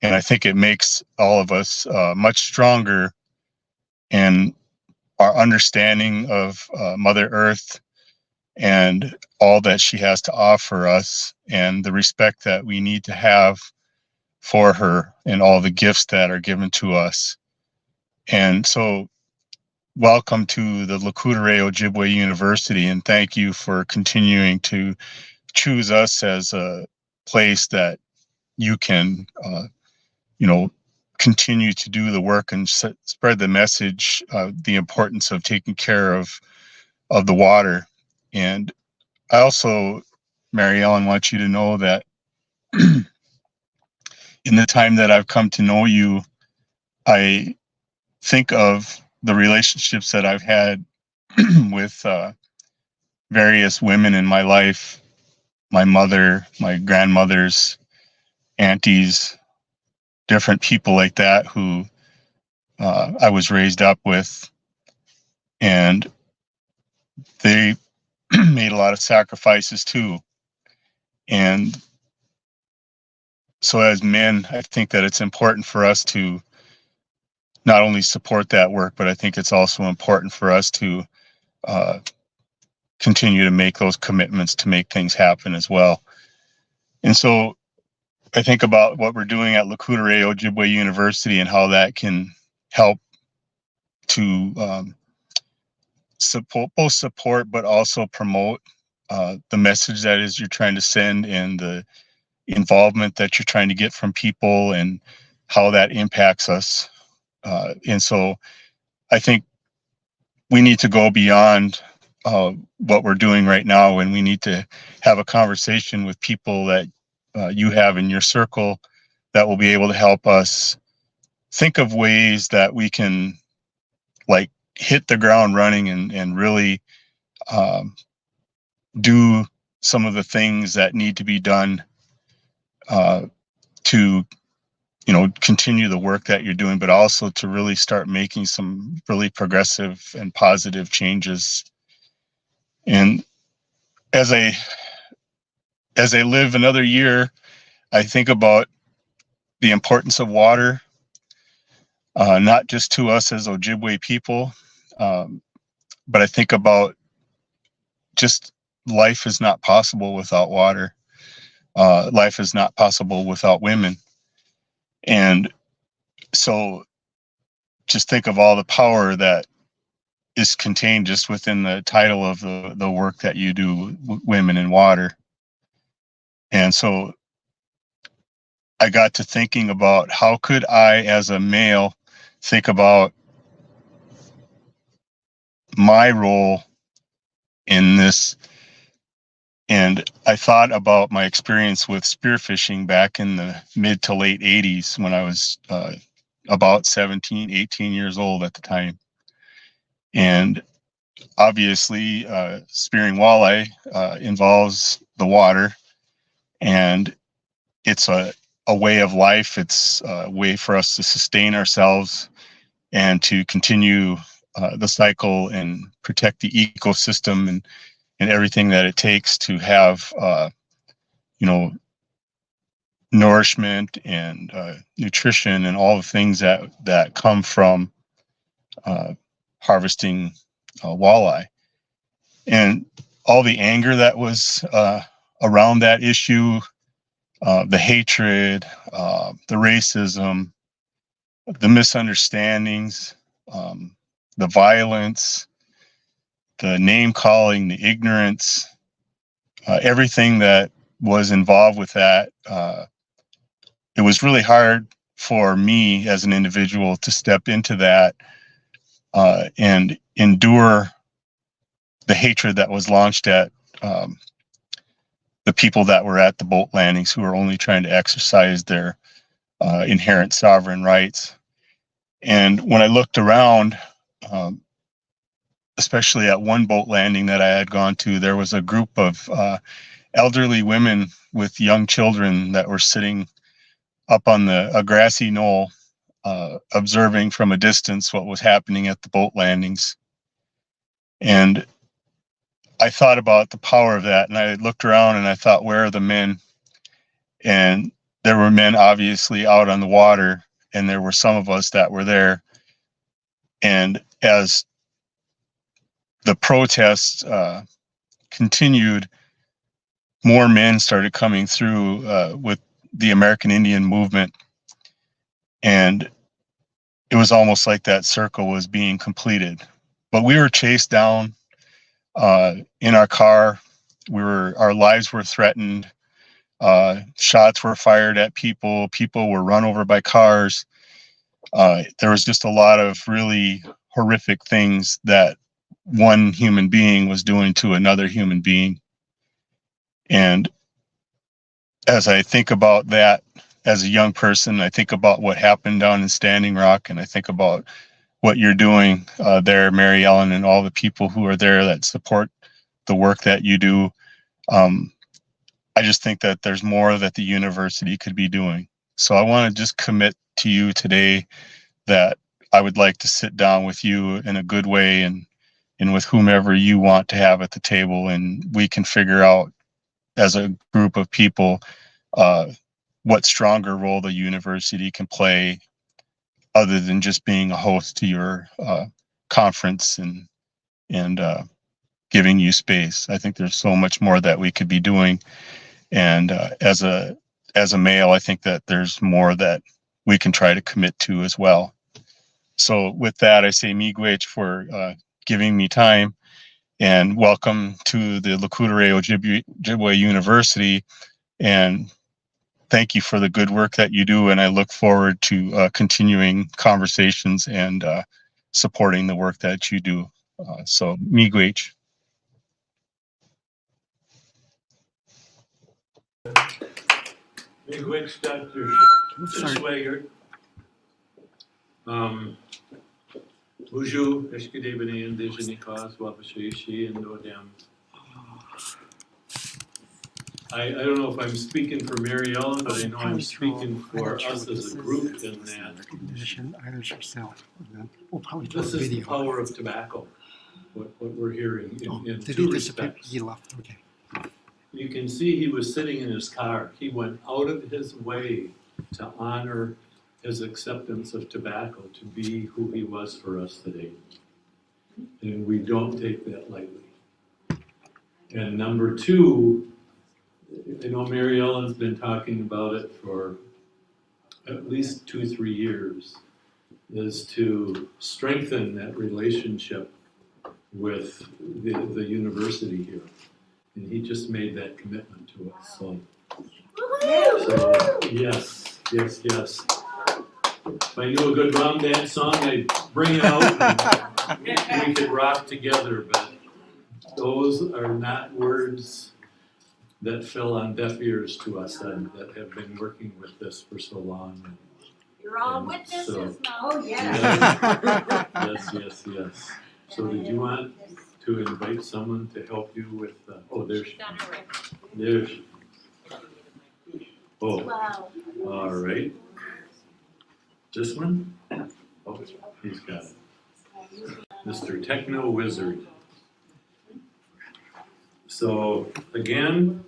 Speaker 19: and I think it makes all of us much stronger in our understanding of Mother Earth and all that she has to offer us, and the respect that we need to have for her and all the gifts that are given to us. And so welcome to the Lakudere Ojibwe University, and thank you for continuing to choose us as a place that you can, continue to do the work and spread the message of the importance of taking care of the water. And I also, Mary Ellen, want you to know that in the time that I've come to know you, I think of the relationships that I've had with various women in my life, my mother, my grandmothers, aunties, different people like that who I was raised up with. And they made a lot of sacrifices too. And so as men, I think that it's important for us to not only support that work, but I think it's also important for us to continue to make those commitments to make things happen as well. And so I think about what we're doing at Lakudere Ojibwe University and how that can help to support, but also promote the message that is you're trying to send, and the involvement that you're trying to get from people, and how that impacts us. And so I think we need to go beyond what we're doing right now, and we need to have a conversation with people that you have in your circle that will be able to help us think of ways that we can hit the ground running and really do some of the things that need to be done to continue the work that you're doing, but also to really start making some really progressive and positive changes. And as I live another year, I think about the importance of water, not just to us as Ojibwe people, but I think about just life is not possible without water. Life is not possible without women. And so just think of all the power that is contained just within the title of the work that you do, Women in Water. And so I got to thinking about how could I, as a male, think about my role in this. And I thought about my experience with spearfishing back in the mid to late 80s when I was about 17, 18 years old at the time. And obviously, spearing walleye involves the water, and it's a way of life. It's a way for us to sustain ourselves and to continue the cycle and protect the ecosystem and everything that it takes to have, nourishment and nutrition and all the things that come from harvesting walleye. And all the anger that was around that issue, the hatred, the racism, the misunderstandings, the violence, the name calling, the ignorance, everything that was involved with that. It was really hard for me as an individual to step into that and endure the hatred that was launched at the people that were at the boat landings who were only trying to exercise their inherent sovereign rights. And when I looked around, especially at one boat landing that I had gone to, there was a group of elderly women with young children that were sitting up on a grassy knoll, observing from a distance what was happening at the boat landings. And I thought about the power of that, and I looked around and I thought, where are the men? And there were men obviously out on the water, and there were some of us that were there. And as the protests continued, more men started coming through with the American Indian movement. And it was almost like that circle was being completed. But we were chased down in our car. Our lives were threatened. Shots were fired at people. People were run over by cars. There was just a lot of really horrific things that one human being was doing to another human being. And as I think about that as a young person, I think about what happened down in Standing Rock, and I think about what you're doing there, Mary Ellen, and all the people who are there that support the work that you do. I just think that there's more that the university could be doing. So I want to just commit to you today that I would like to sit down with you in a good way and with whomever you want to have at the table, and we can figure out as a group of people what stronger role the university can play other than just being a host to your conference and giving you space. I think there's so much more that we could be doing. And as a male, I think that there's more that we can try to commit to as well. So with that, I say miigwech for giving me time, and welcome to the Lakudere Ojibwe University. And thank you for the good work that you do. And I look forward to continuing conversations and supporting the work that you do. So miigwech.
Speaker 1: Miigwech, Dr. Schwager. Buju, Eshkadebene, Indigenous Cause, Wapashishi, and Odem. I don't know if I'm speaking for Mary Ellen, but I know I'm speaking
Speaker 17: I'm
Speaker 1: for
Speaker 17: not sure
Speaker 1: us
Speaker 17: what
Speaker 1: as
Speaker 17: this
Speaker 1: a
Speaker 17: is.
Speaker 1: group in that
Speaker 17: Recognition items for sale. We'll probably do a
Speaker 1: this is the
Speaker 17: video.
Speaker 1: power of tobacco, what we're hearing in
Speaker 17: Did
Speaker 1: two
Speaker 17: he disappear?
Speaker 1: respects.
Speaker 17: He left, okay.
Speaker 1: You can see he was sitting in his car. He went out of his way to honor his acceptance of tobacco, to be who he was for us today. And we don't take that lightly. And number two, I know Mary Ellen's been talking about it for at least 2-3 years, is to strengthen that relationship with the university here. And he just made that commitment to us, so yes. If I knew a good rum dance song, I'd bring it out and we could rock together, but those are not words that fell on deaf ears to us that have been working with this for so long.
Speaker 21: You're all
Speaker 1: And
Speaker 21: witnesses
Speaker 1: so-
Speaker 21: now. Oh, yeah.
Speaker 1: Yes. So did you want to invite someone to help you with, oh, there she is. There she is. Oh,
Speaker 21: Wow.
Speaker 1: all right. This one? Oh, he's got it. Mr. Techno Wizard. So again,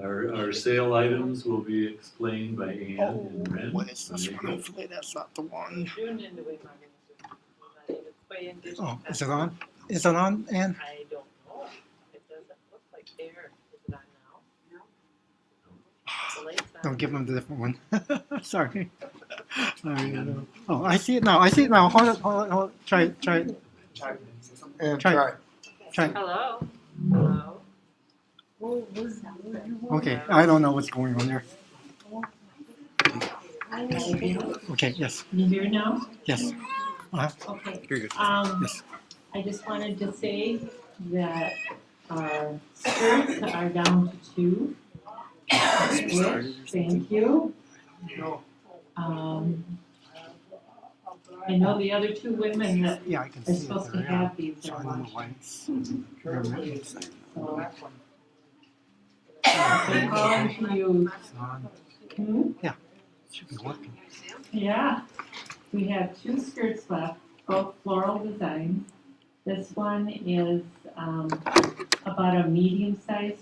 Speaker 1: our sale items will be explained by Ann and Ren.
Speaker 17: What is this one? Hopefully that's not the one. Oh, is it on? Is it on, Ann?
Speaker 10: I don't know. It doesn't look like there. Is it on now? No. The light's on.
Speaker 17: Don't give them the different one. Sorry. Oh, I see it now. Hold it. Try it. Try it.
Speaker 10: Hello? Hello?
Speaker 17: Okay, I don't know what's going on there. Okay, yes.
Speaker 10: You hear now?
Speaker 17: Yes.
Speaker 10: Okay.
Speaker 17: Very good.
Speaker 10: Yes. I just wanted to say that our skirts are down to 2. Which, thank you. I know the other 2 women that
Speaker 17: Yeah, I can
Speaker 10: are
Speaker 17: see
Speaker 10: supposed
Speaker 17: it
Speaker 10: to
Speaker 17: there.
Speaker 10: have these
Speaker 17: So
Speaker 10: are
Speaker 17: I don't know
Speaker 10: watching.
Speaker 17: why it's.
Speaker 10: So, I'm calling to you.
Speaker 17: Yeah, should be working.
Speaker 10: Yeah, we have 2 skirts left, both floral designs. This one is about a medium-sized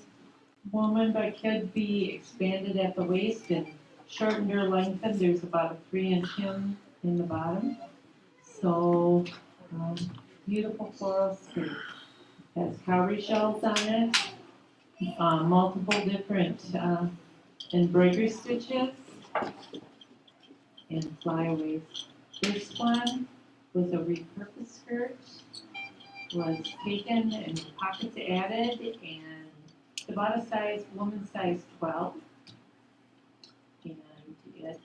Speaker 10: woman, but could be expanded at the waist and shortened or lengthened. There's about a 3-inch hem in the bottom. So, beautiful floral skirt. Has cowrie shells on it, multiple different embroidery stitches, and flyaways. This one was a repurposed skirt, was taken and pockets added, and it's about a size, woman size 12. And it,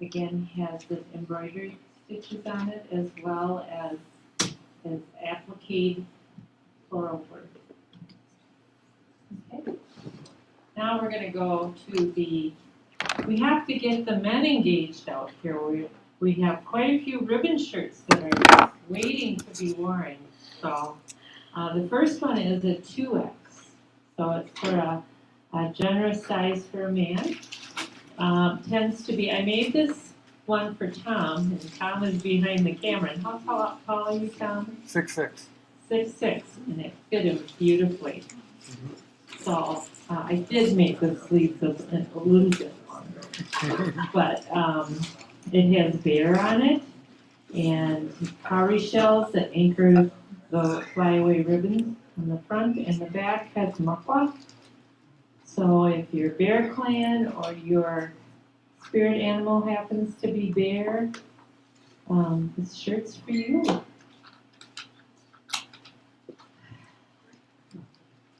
Speaker 10: again, has the embroidery stitches on it, as well as applique floral work. Okay. Now we're gonna go to we have to get the men engaged out here. We have quite a few ribbon shirts that are just waiting to be worn. So the first one is a 2X. So it's for a generous size for a man. Tends to be, I made this one for Tom, and Tom is behind the camera. And how tall are you, Tom?
Speaker 17: 6'6".
Speaker 10: 6'6", and it fit him beautifully. So I did make the sleeves a little bit longer, but it has bear on it and cowrie shells that anchor the flyaway ribbons on the front, and the back has mukwa. So if your bear clan or your spirit animal happens to be bear, this shirt's for you.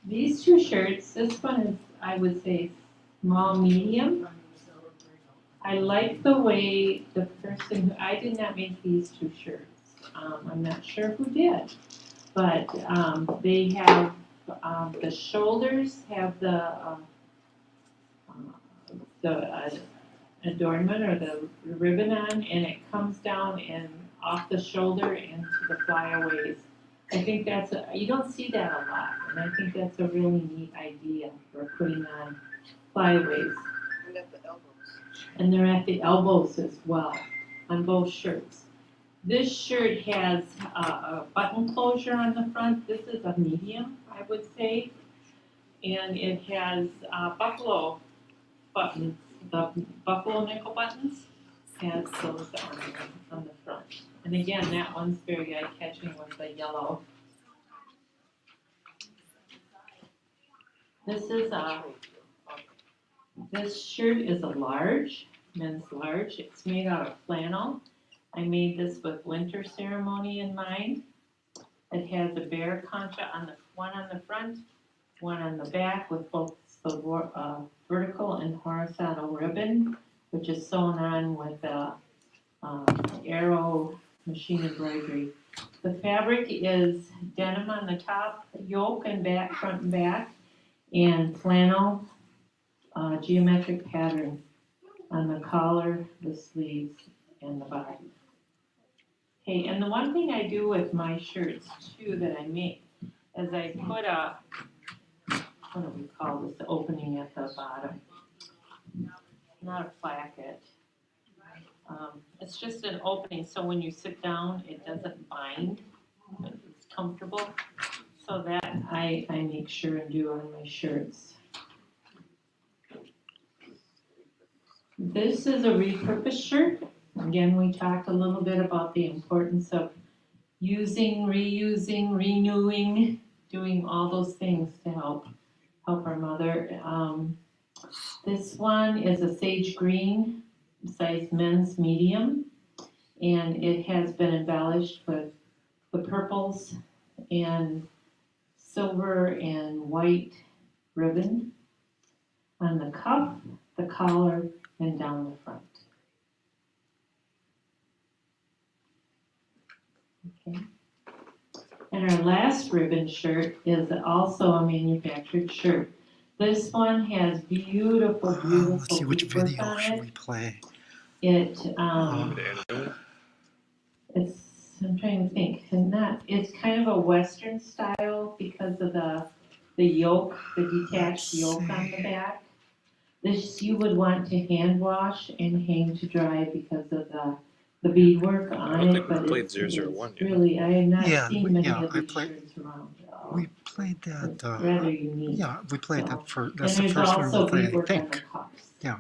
Speaker 10: These 2 shirts, this one is, I would say, small, medium. I like the way the person who, I did not make these 2 shirts. I'm not sure who did, but they have, the shoulders have the adornment or the ribbon on, and it comes down and off the shoulder into the flyaways I think you don't see that a lot, and I think that's a really neat idea for putting on flyaways.
Speaker 11: And at the elbows.
Speaker 10: And they're at the elbows as well, on both shirts. This shirt has a button closure on the front. This is a medium, I would say. And it has buffalo buttons, the buffalo nickel buttons, has those on the front. And again, that one's very eye-catching with the yellow. This shirt is a large, men's large. It's made out of flannel. I made this with winter ceremony in mind. It has a bear concha one on the front, one on the back with both the vertical and horizontal ribbon, which is sewn on with arrow machine embroidery. The fabric is denim on the top, yoke and back, front and back, and flannel geometric pattern on the collar, the sleeves, and the body. Okay, and the one thing I do with my shirts too that I make is I put what do we call this, the opening at the bottom? Not a placket. It's just an opening, so when you sit down, it doesn't bind. It's comfortable. So that I make sure and do on my shirts. This is a repurposed shirt. Again, we talked a little bit about the importance of using, reusing, renewing, doing all those things to help our mother. This one is a sage green, size men's medium, and it has been embellished with the purples and silver and white ribbon on the cuff, the collar, and down the front. Okay. And our last ribbon shirt is also a manufactured shirt. This one has beautiful, beautiful.
Speaker 17: Let's see, which video should we play?
Speaker 10: I'm trying to think. It's kind of a Western style because of the yoke, the detached yoke on the back. This you would want to hand wash and hang to dry because of the beadwork on it. But
Speaker 18: played
Speaker 10: it's
Speaker 18: 001.
Speaker 10: really, I have not seen many of these shirts around.
Speaker 17: We played that.
Speaker 10: Rather unique.
Speaker 17: Yeah, we played that for.
Speaker 10: And
Speaker 17: That's the
Speaker 10: there's
Speaker 17: first one
Speaker 10: also
Speaker 17: we played, I
Speaker 10: beadwork on
Speaker 17: think.
Speaker 10: the cuffs.
Speaker 17: Yeah.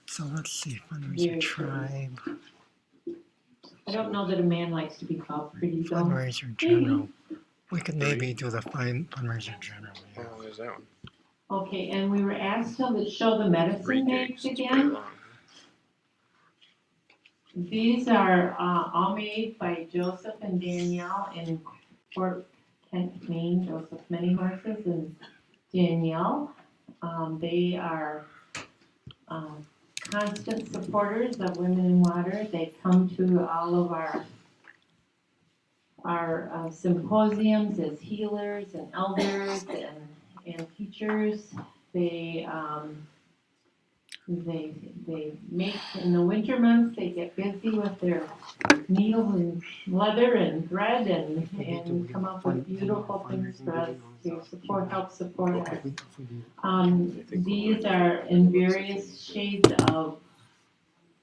Speaker 17: So let's see. Fundraiser
Speaker 10: Very
Speaker 17: tribe.
Speaker 10: I don't know that a man likes to be called pretty though.
Speaker 17: Fundraiser general. We could maybe do the fundraiser general.
Speaker 18: How long is that one?
Speaker 10: Okay, and we were asked to show the medicine bags again. These are all made by Joseph and Danielle in Fort Kent, Maine. Joseph Many Horses and Danielle. They are constant supporters of Women in Water. They come to all of our symposiums as healers and elders and teachers. They make, in the winter months, they get busy with their needles and leather and thread and come up with beautiful things for us to help support us. These are in various shades of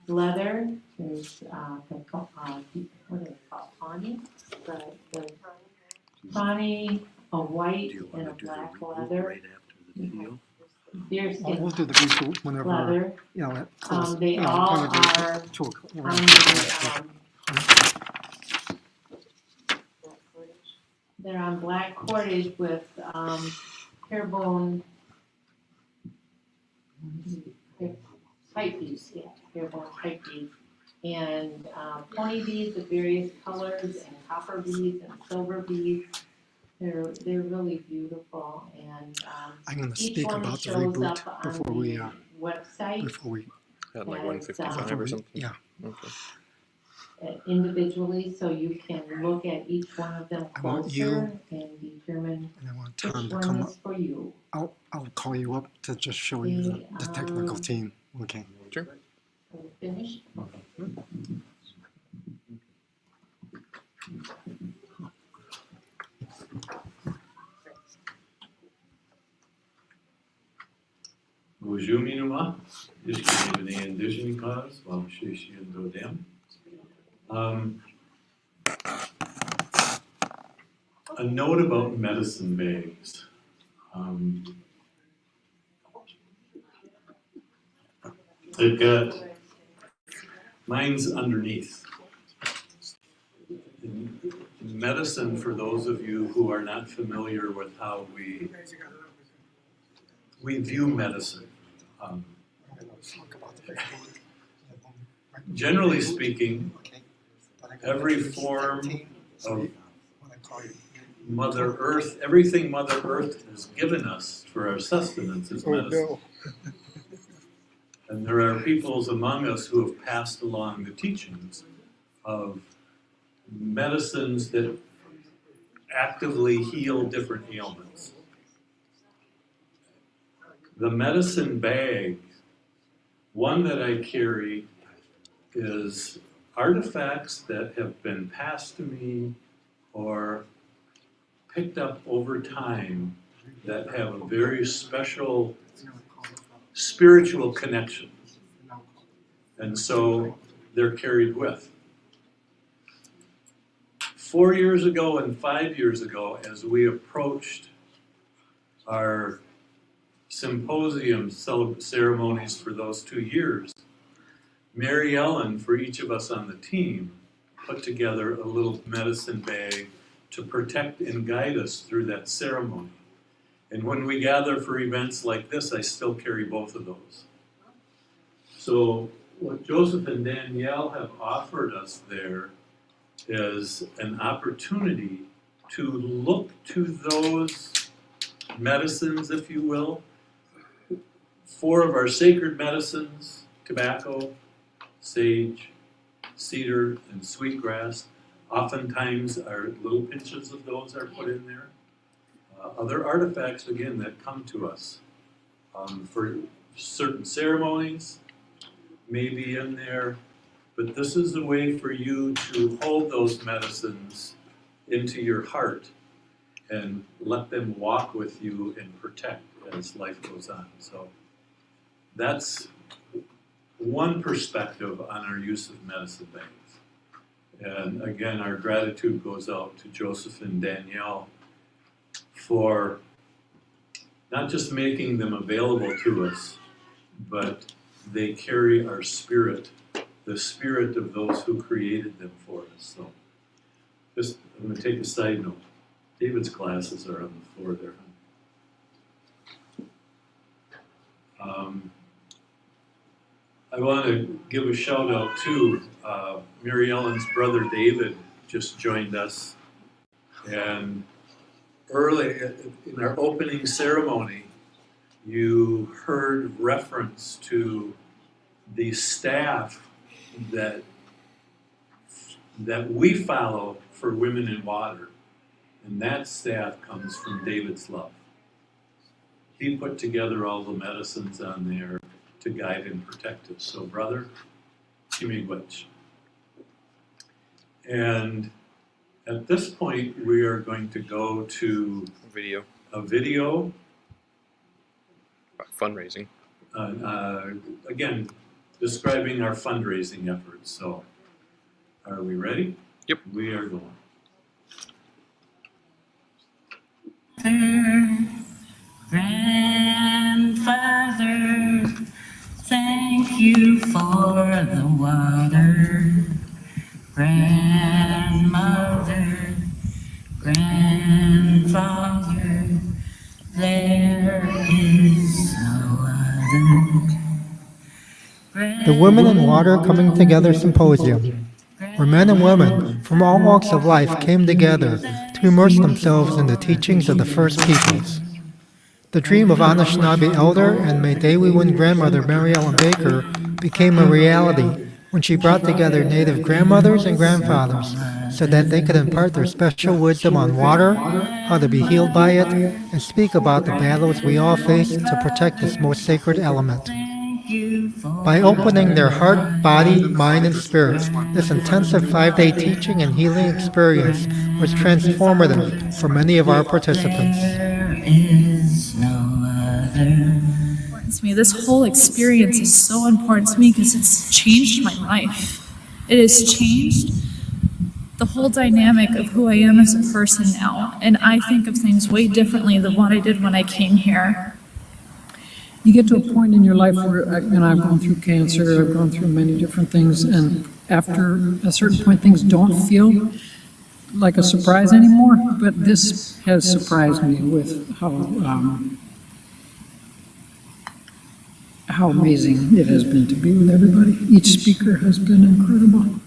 Speaker 10: leather. There's what are they called? Tawny? The tawny, a white, and a black leather. Deerskin
Speaker 17: We'll do the reboot whenever.
Speaker 10: leather.
Speaker 17: Yeah, that close.
Speaker 10: They
Speaker 17: Yeah,
Speaker 10: all
Speaker 17: we'll probably do
Speaker 10: are
Speaker 17: it 2 o'clock.
Speaker 10: on the, they're on black cordage with hair-bone pipe beads, hair-bone pipe beads, and pony beads of various colors, and copper beads and silver beads. They're really beautiful, and
Speaker 17: I'm going to
Speaker 10: each
Speaker 17: speak
Speaker 10: one
Speaker 17: about the
Speaker 10: shows
Speaker 17: reboot
Speaker 10: up on
Speaker 17: before we.
Speaker 10: the website.
Speaker 17: Before we.
Speaker 18: At like
Speaker 10: as,
Speaker 18: 155 or something?
Speaker 17: Yeah.
Speaker 18: Okay.
Speaker 10: Individually, so you can look at each one of them
Speaker 17: I want you,
Speaker 10: closer and determine
Speaker 17: and I want Tom
Speaker 10: which
Speaker 17: to
Speaker 10: one
Speaker 17: come
Speaker 10: is
Speaker 17: up.
Speaker 10: for you.
Speaker 17: I'll call you up to just show you the technical team. Okay.
Speaker 18: Sure.
Speaker 10: Are we finished?
Speaker 1: Abiinooji-Aki, Abiinooji-Aki. A note about medicine bags. They've got, mine's underneath. Medicine, for those of you who are not familiar with how we view medicine. Generally speaking, every form of Mother Earth, everything Mother Earth has given us for our sustenance is medicine. And there are peoples among us who have passed along the teachings of medicines that actively heal different ailments. The medicine bag, one that I carry, is artifacts that have been passed to me or picked up over time that have a very special spiritual connection. And so they're carried with. 4 years ago and 5 years ago, as we approached our symposium ceremonies for those 2 years, Mary Ellen, for each of us on the team, put together a little medicine bag to protect and guide us through that ceremony. And when we gather for events like this, I still carry both of those. So what Joseph and Danielle have offered us there is an opportunity to look to those medicines, if you will. 4 of our sacred medicines, tobacco, sage, cedar, and sweetgrass. Oftentimes, our little pinches of those are put in there. Other artifacts, again, that come to us for certain ceremonies may be in there, but this is a way for you to hold those medicines into your heart and let them walk with you and protect as life goes on. So that's one perspective on our use of medicine bags. And again, our gratitude goes out to Joseph and Danielle for not just making them available to us, but they carry our spirit, the spirit of those who created them for us. So just, I'm going to take a side note. David's glasses are on the floor there. I want to give a shout out to Mary Ellen's brother David just joined us. And early in our opening ceremony, you heard reference to the staff that we follow for Women in Water. And that staff comes from David's love. He put together all the medicines on there to guide and protect us. So brother, give me which. And at this point, we are going to go to a video.
Speaker 18: Fundraising.
Speaker 1: Again, describing our fundraising efforts. So are we ready?
Speaker 18: Yep.
Speaker 1: We are going.
Speaker 15: Grandfather, thank you for the water. Grandmother, grandfather, there is no other.
Speaker 4: The Women in Water Coming Together Symposium, where men and women from all walks of life came together to immerse themselves in the teachings of the first peoples. The dream of Anishinaabe elder and Medewiwin grandmother Mary Ellen Baker became a reality when she brought together Native grandmothers and grandfathers so that they could impart their special wisdom on water, how to be healed by it, and speak about the battles we all face to protect this most sacred element. By opening their heart, body, mind, and spirit, this intensive 5-day teaching and healing experience was transformative for many of our participants.
Speaker 15: There is no other.
Speaker 16: to me. This whole experience is so important to me because it's changed my life. It has changed the whole dynamic of who I am as a person now. And I think of things way differently than what I did when I came here.
Speaker 22: You get to a point in your life where, I've gone through cancer, I've gone through many different things, and after a certain point, things don't feel like a surprise anymore, but this has surprised me with how amazing it has been to be with everybody. Each speaker has been incredible.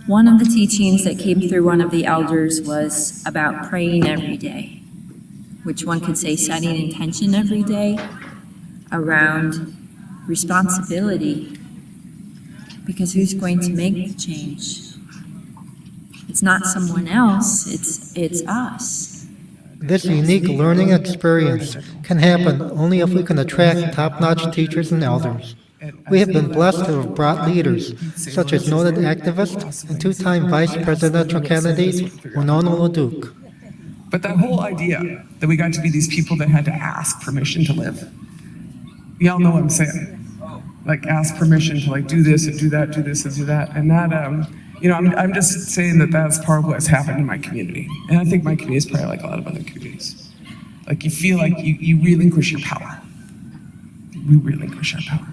Speaker 23: One of the teachings that came through one of the elders was about praying every day, which one could say setting intention every day around responsibility, because who's going to make the change? It's not someone else, it's us.
Speaker 4: This unique learning experience can happen only if we can attract top-notch teachers and elders. We have been blessed to have brought leaders, such as noted activist and two-time vice presidential candidate Winona LaDuke.
Speaker 24: But that whole idea that we got to be these people that had to ask permission to live, y'all know what I'm saying. Like ask permission to like do this and do that, do this and do that. And that, I'm just saying that that's part of what's happened in my community. And I think my community is probably like a lot of other communities. Like you feel like you relinquish your power. We relinquish our power.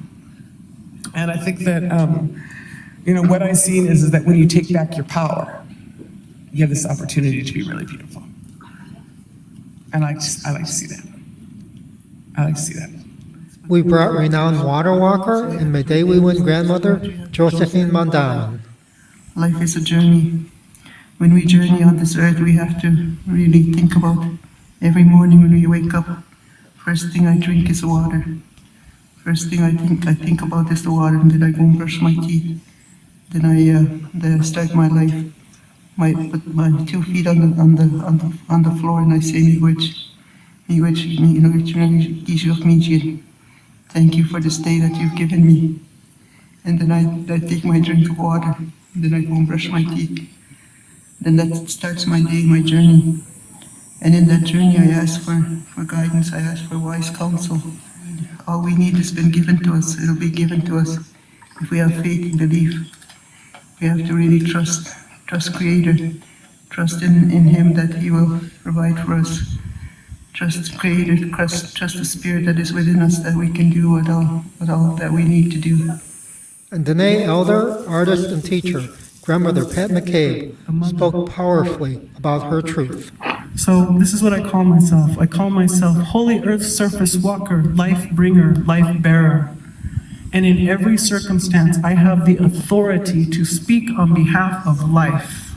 Speaker 24: And I think that, what I've seen is that when you take back your power, you have this opportunity to be really beautiful. And I like to see that. I like to see that.
Speaker 4: We brought renowned water walker and Medewiwin grandmother, Josephine Mandaman.
Speaker 25: Life is a journey. When we journey on this earth, we have to really think about every morning when we wake up. First thing I drink is water. First thing I think about is the water, and then I go and brush my teeth. Then I start my life. Put my 2 feet on the floor, and I say thank you for this day that you've given me. And then I take my drink of water. And then I go and brush my teeth. Then that starts my day, my journey. And in that journey, I ask for guidance. I ask for wise counsel. All we need has been given to us. It'll be given to us if we have faith and belief. We have to really trust Creator, trust in Him that He will provide for us. Trust Creator, trust the Spirit that is within us, that we can do what all that we need to do.
Speaker 4: And Dene elder, artist, and teacher, grandmother Pat McCabe, spoke powerfully about her truth.
Speaker 25: So this is what I call myself. I call myself Holy Earth Surface Walker, Life Bringer, Life Bearer. And in every circumstance, I have the authority to speak on behalf of life.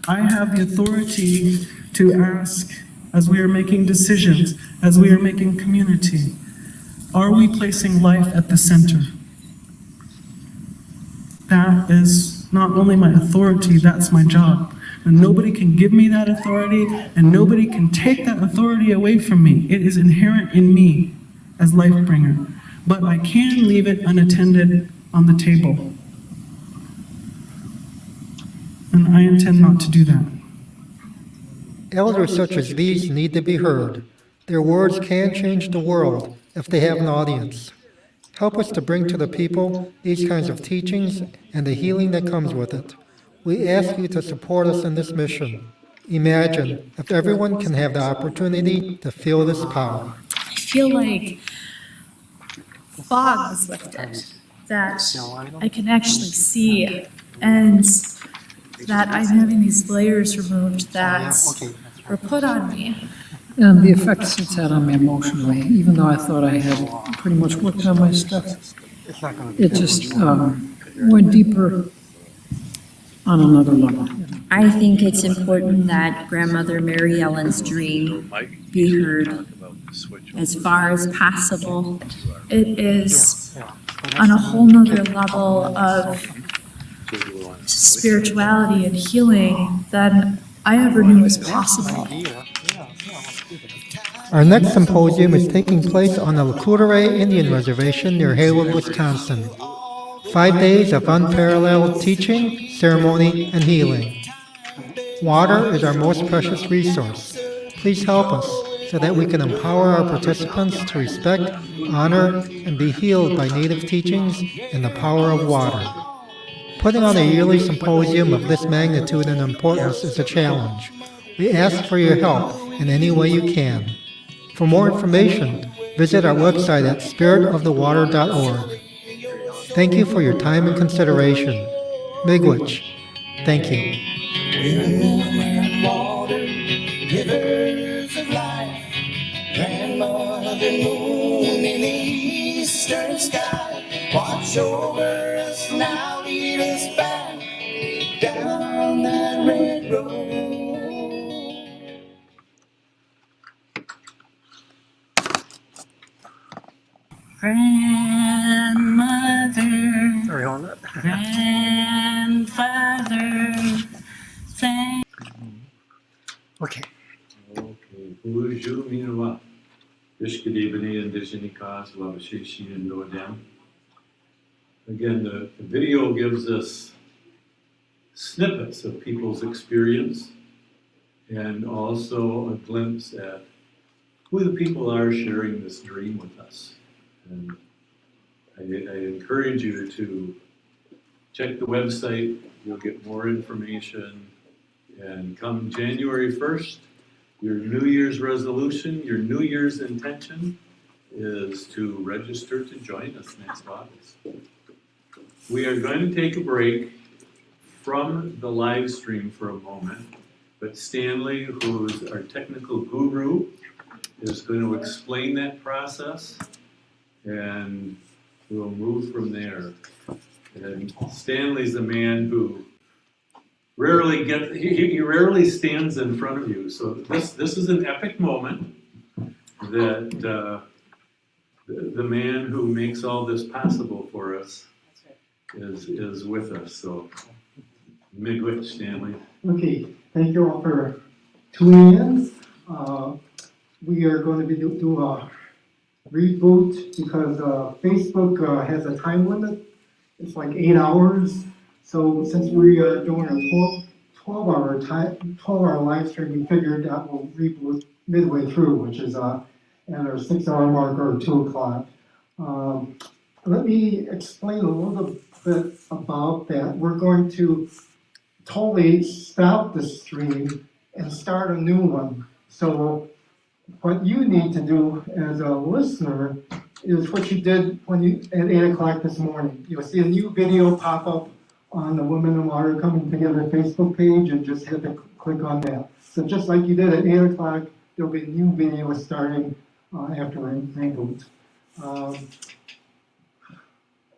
Speaker 25: I have the authority to ask, as we are making decisions, as we are making community, are we placing life at the center? That is not only my authority, that's my job. And nobody can give me that authority, and nobody can take that authority away from me. It is inherent in me as life bringer. But I can leave it unattended on the table. And I intend not to do that.
Speaker 4: Elders such as these need to be heard. Their words can change the world if they have an audience. Help us to bring to the people these kinds of teachings and the healing that comes with it. We ask you to support us in this mission. Imagine if everyone can have the opportunity to feel this power.
Speaker 16: I feel like fog is lifted, that I can actually see, and that I'm having these layers removed that were put on me.
Speaker 22: And the effects it's had on me emotionally, even though I thought I had pretty much worked on my stuff, it just went deeper on another level.
Speaker 23: I think it's important that Grandmother Mary Ellen's dream be heard as far as possible.
Speaker 16: It is on a whole nother level of spirituality and healing than I ever knew was possible.
Speaker 4: Our next symposium is taking place on the Lakudere Indian Reservation near Hayward, Wisconsin. 5 days of unparalleled teaching, ceremony, and healing. Water is our most precious resource. Please help us. so that we can empower our participants to respect, honor, and be healed by Native teachings and the power of water. Putting on a yearly symposium of this magnitude and importance is a challenge. We ask for your help in any way you can. For more information, visit our website at spiritofthewater.org. Thank you for your time and consideration. Miigwech. Thank you.
Speaker 15: Women, water, rivers of life, Grandmother Moon in the eastern sky, watch over us now, lead us back down that red road.
Speaker 23: Grandmother,
Speaker 17: Sorry, hold on.
Speaker 23: grandfather, thank
Speaker 17: Okay.
Speaker 1: Okay, Buju Minawa, Ishkadebene and Dishinikas, Wabashishi and Nodam. Again, the video gives us snippets of people's experience and also a glimpse at who the people are sharing this dream with us. And I encourage you to check the website, you'll get more information. And come January 1st, your New Year's resolution, your New Year's intention is to register to join us next August. We are going to take a break from the live stream for a moment, but Stanley, who's our technical guru, is going to explain that process, and we'll move from there. And Stanley's a man who rarely he rarely stands in front of you. So this is an epic moment that the man who makes all this possible for us is with us. So miigwech, Stanley.
Speaker 4: Okay, thank you all for tuning in. We are going to be do a reboot because Facebook has a time limit. It's like 8 hours. So since we are doing a 12-hour live stream, we figured that we'll reboot midway through, which is at our 6-hour mark or 2 o'clock. Let me explain a little bit about that. We're going to totally stop the stream and start a new one. So what you need to do as a listener is what you did when at 8 o'clock this morning. You'll see a new video pop up on the Women in Water Coming Together Facebook page, and just hit the click on that. So just like you did at 8 o'clock, there'll be a new video starting after reboot.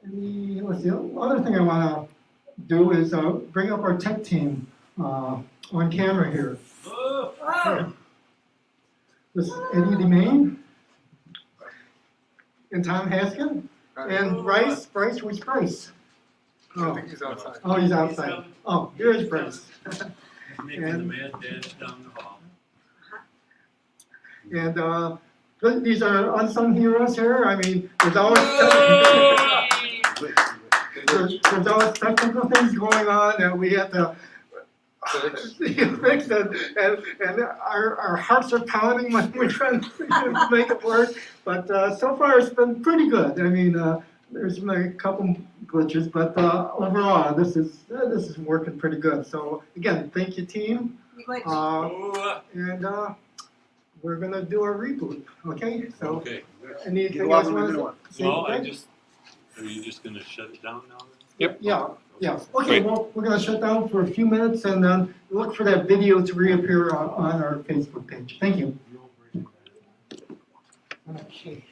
Speaker 4: Let's see, the other thing I want to do is bring up our tech team on camera here. This is Eddie DeMaine and Tom Haskin and Bryce. Bryce, where's Bryce?
Speaker 1: I think he's outside.
Speaker 4: Oh, he's outside. Oh, here's Bryce.
Speaker 1: Making the mad dash down the hall.
Speaker 4: And these are unsung heroes here. I mean, there's always technical things going on that we have to fix it, and our hearts are pounding when we're trying to make it work. But so far, it's been pretty good. I mean, there's been a couple glitches, but overall, this is working pretty good. So again, thank you, team. And we're gonna do our reboot. Okay. So. Okay. Anything else you want to say?
Speaker 1: No, are you just gonna shut it down now?
Speaker 17: Yep.
Speaker 4: Yeah. Okay, well, we're gonna shut down for a few minutes and then look for that video to reappear on our Facebook page. Thank you. Okay.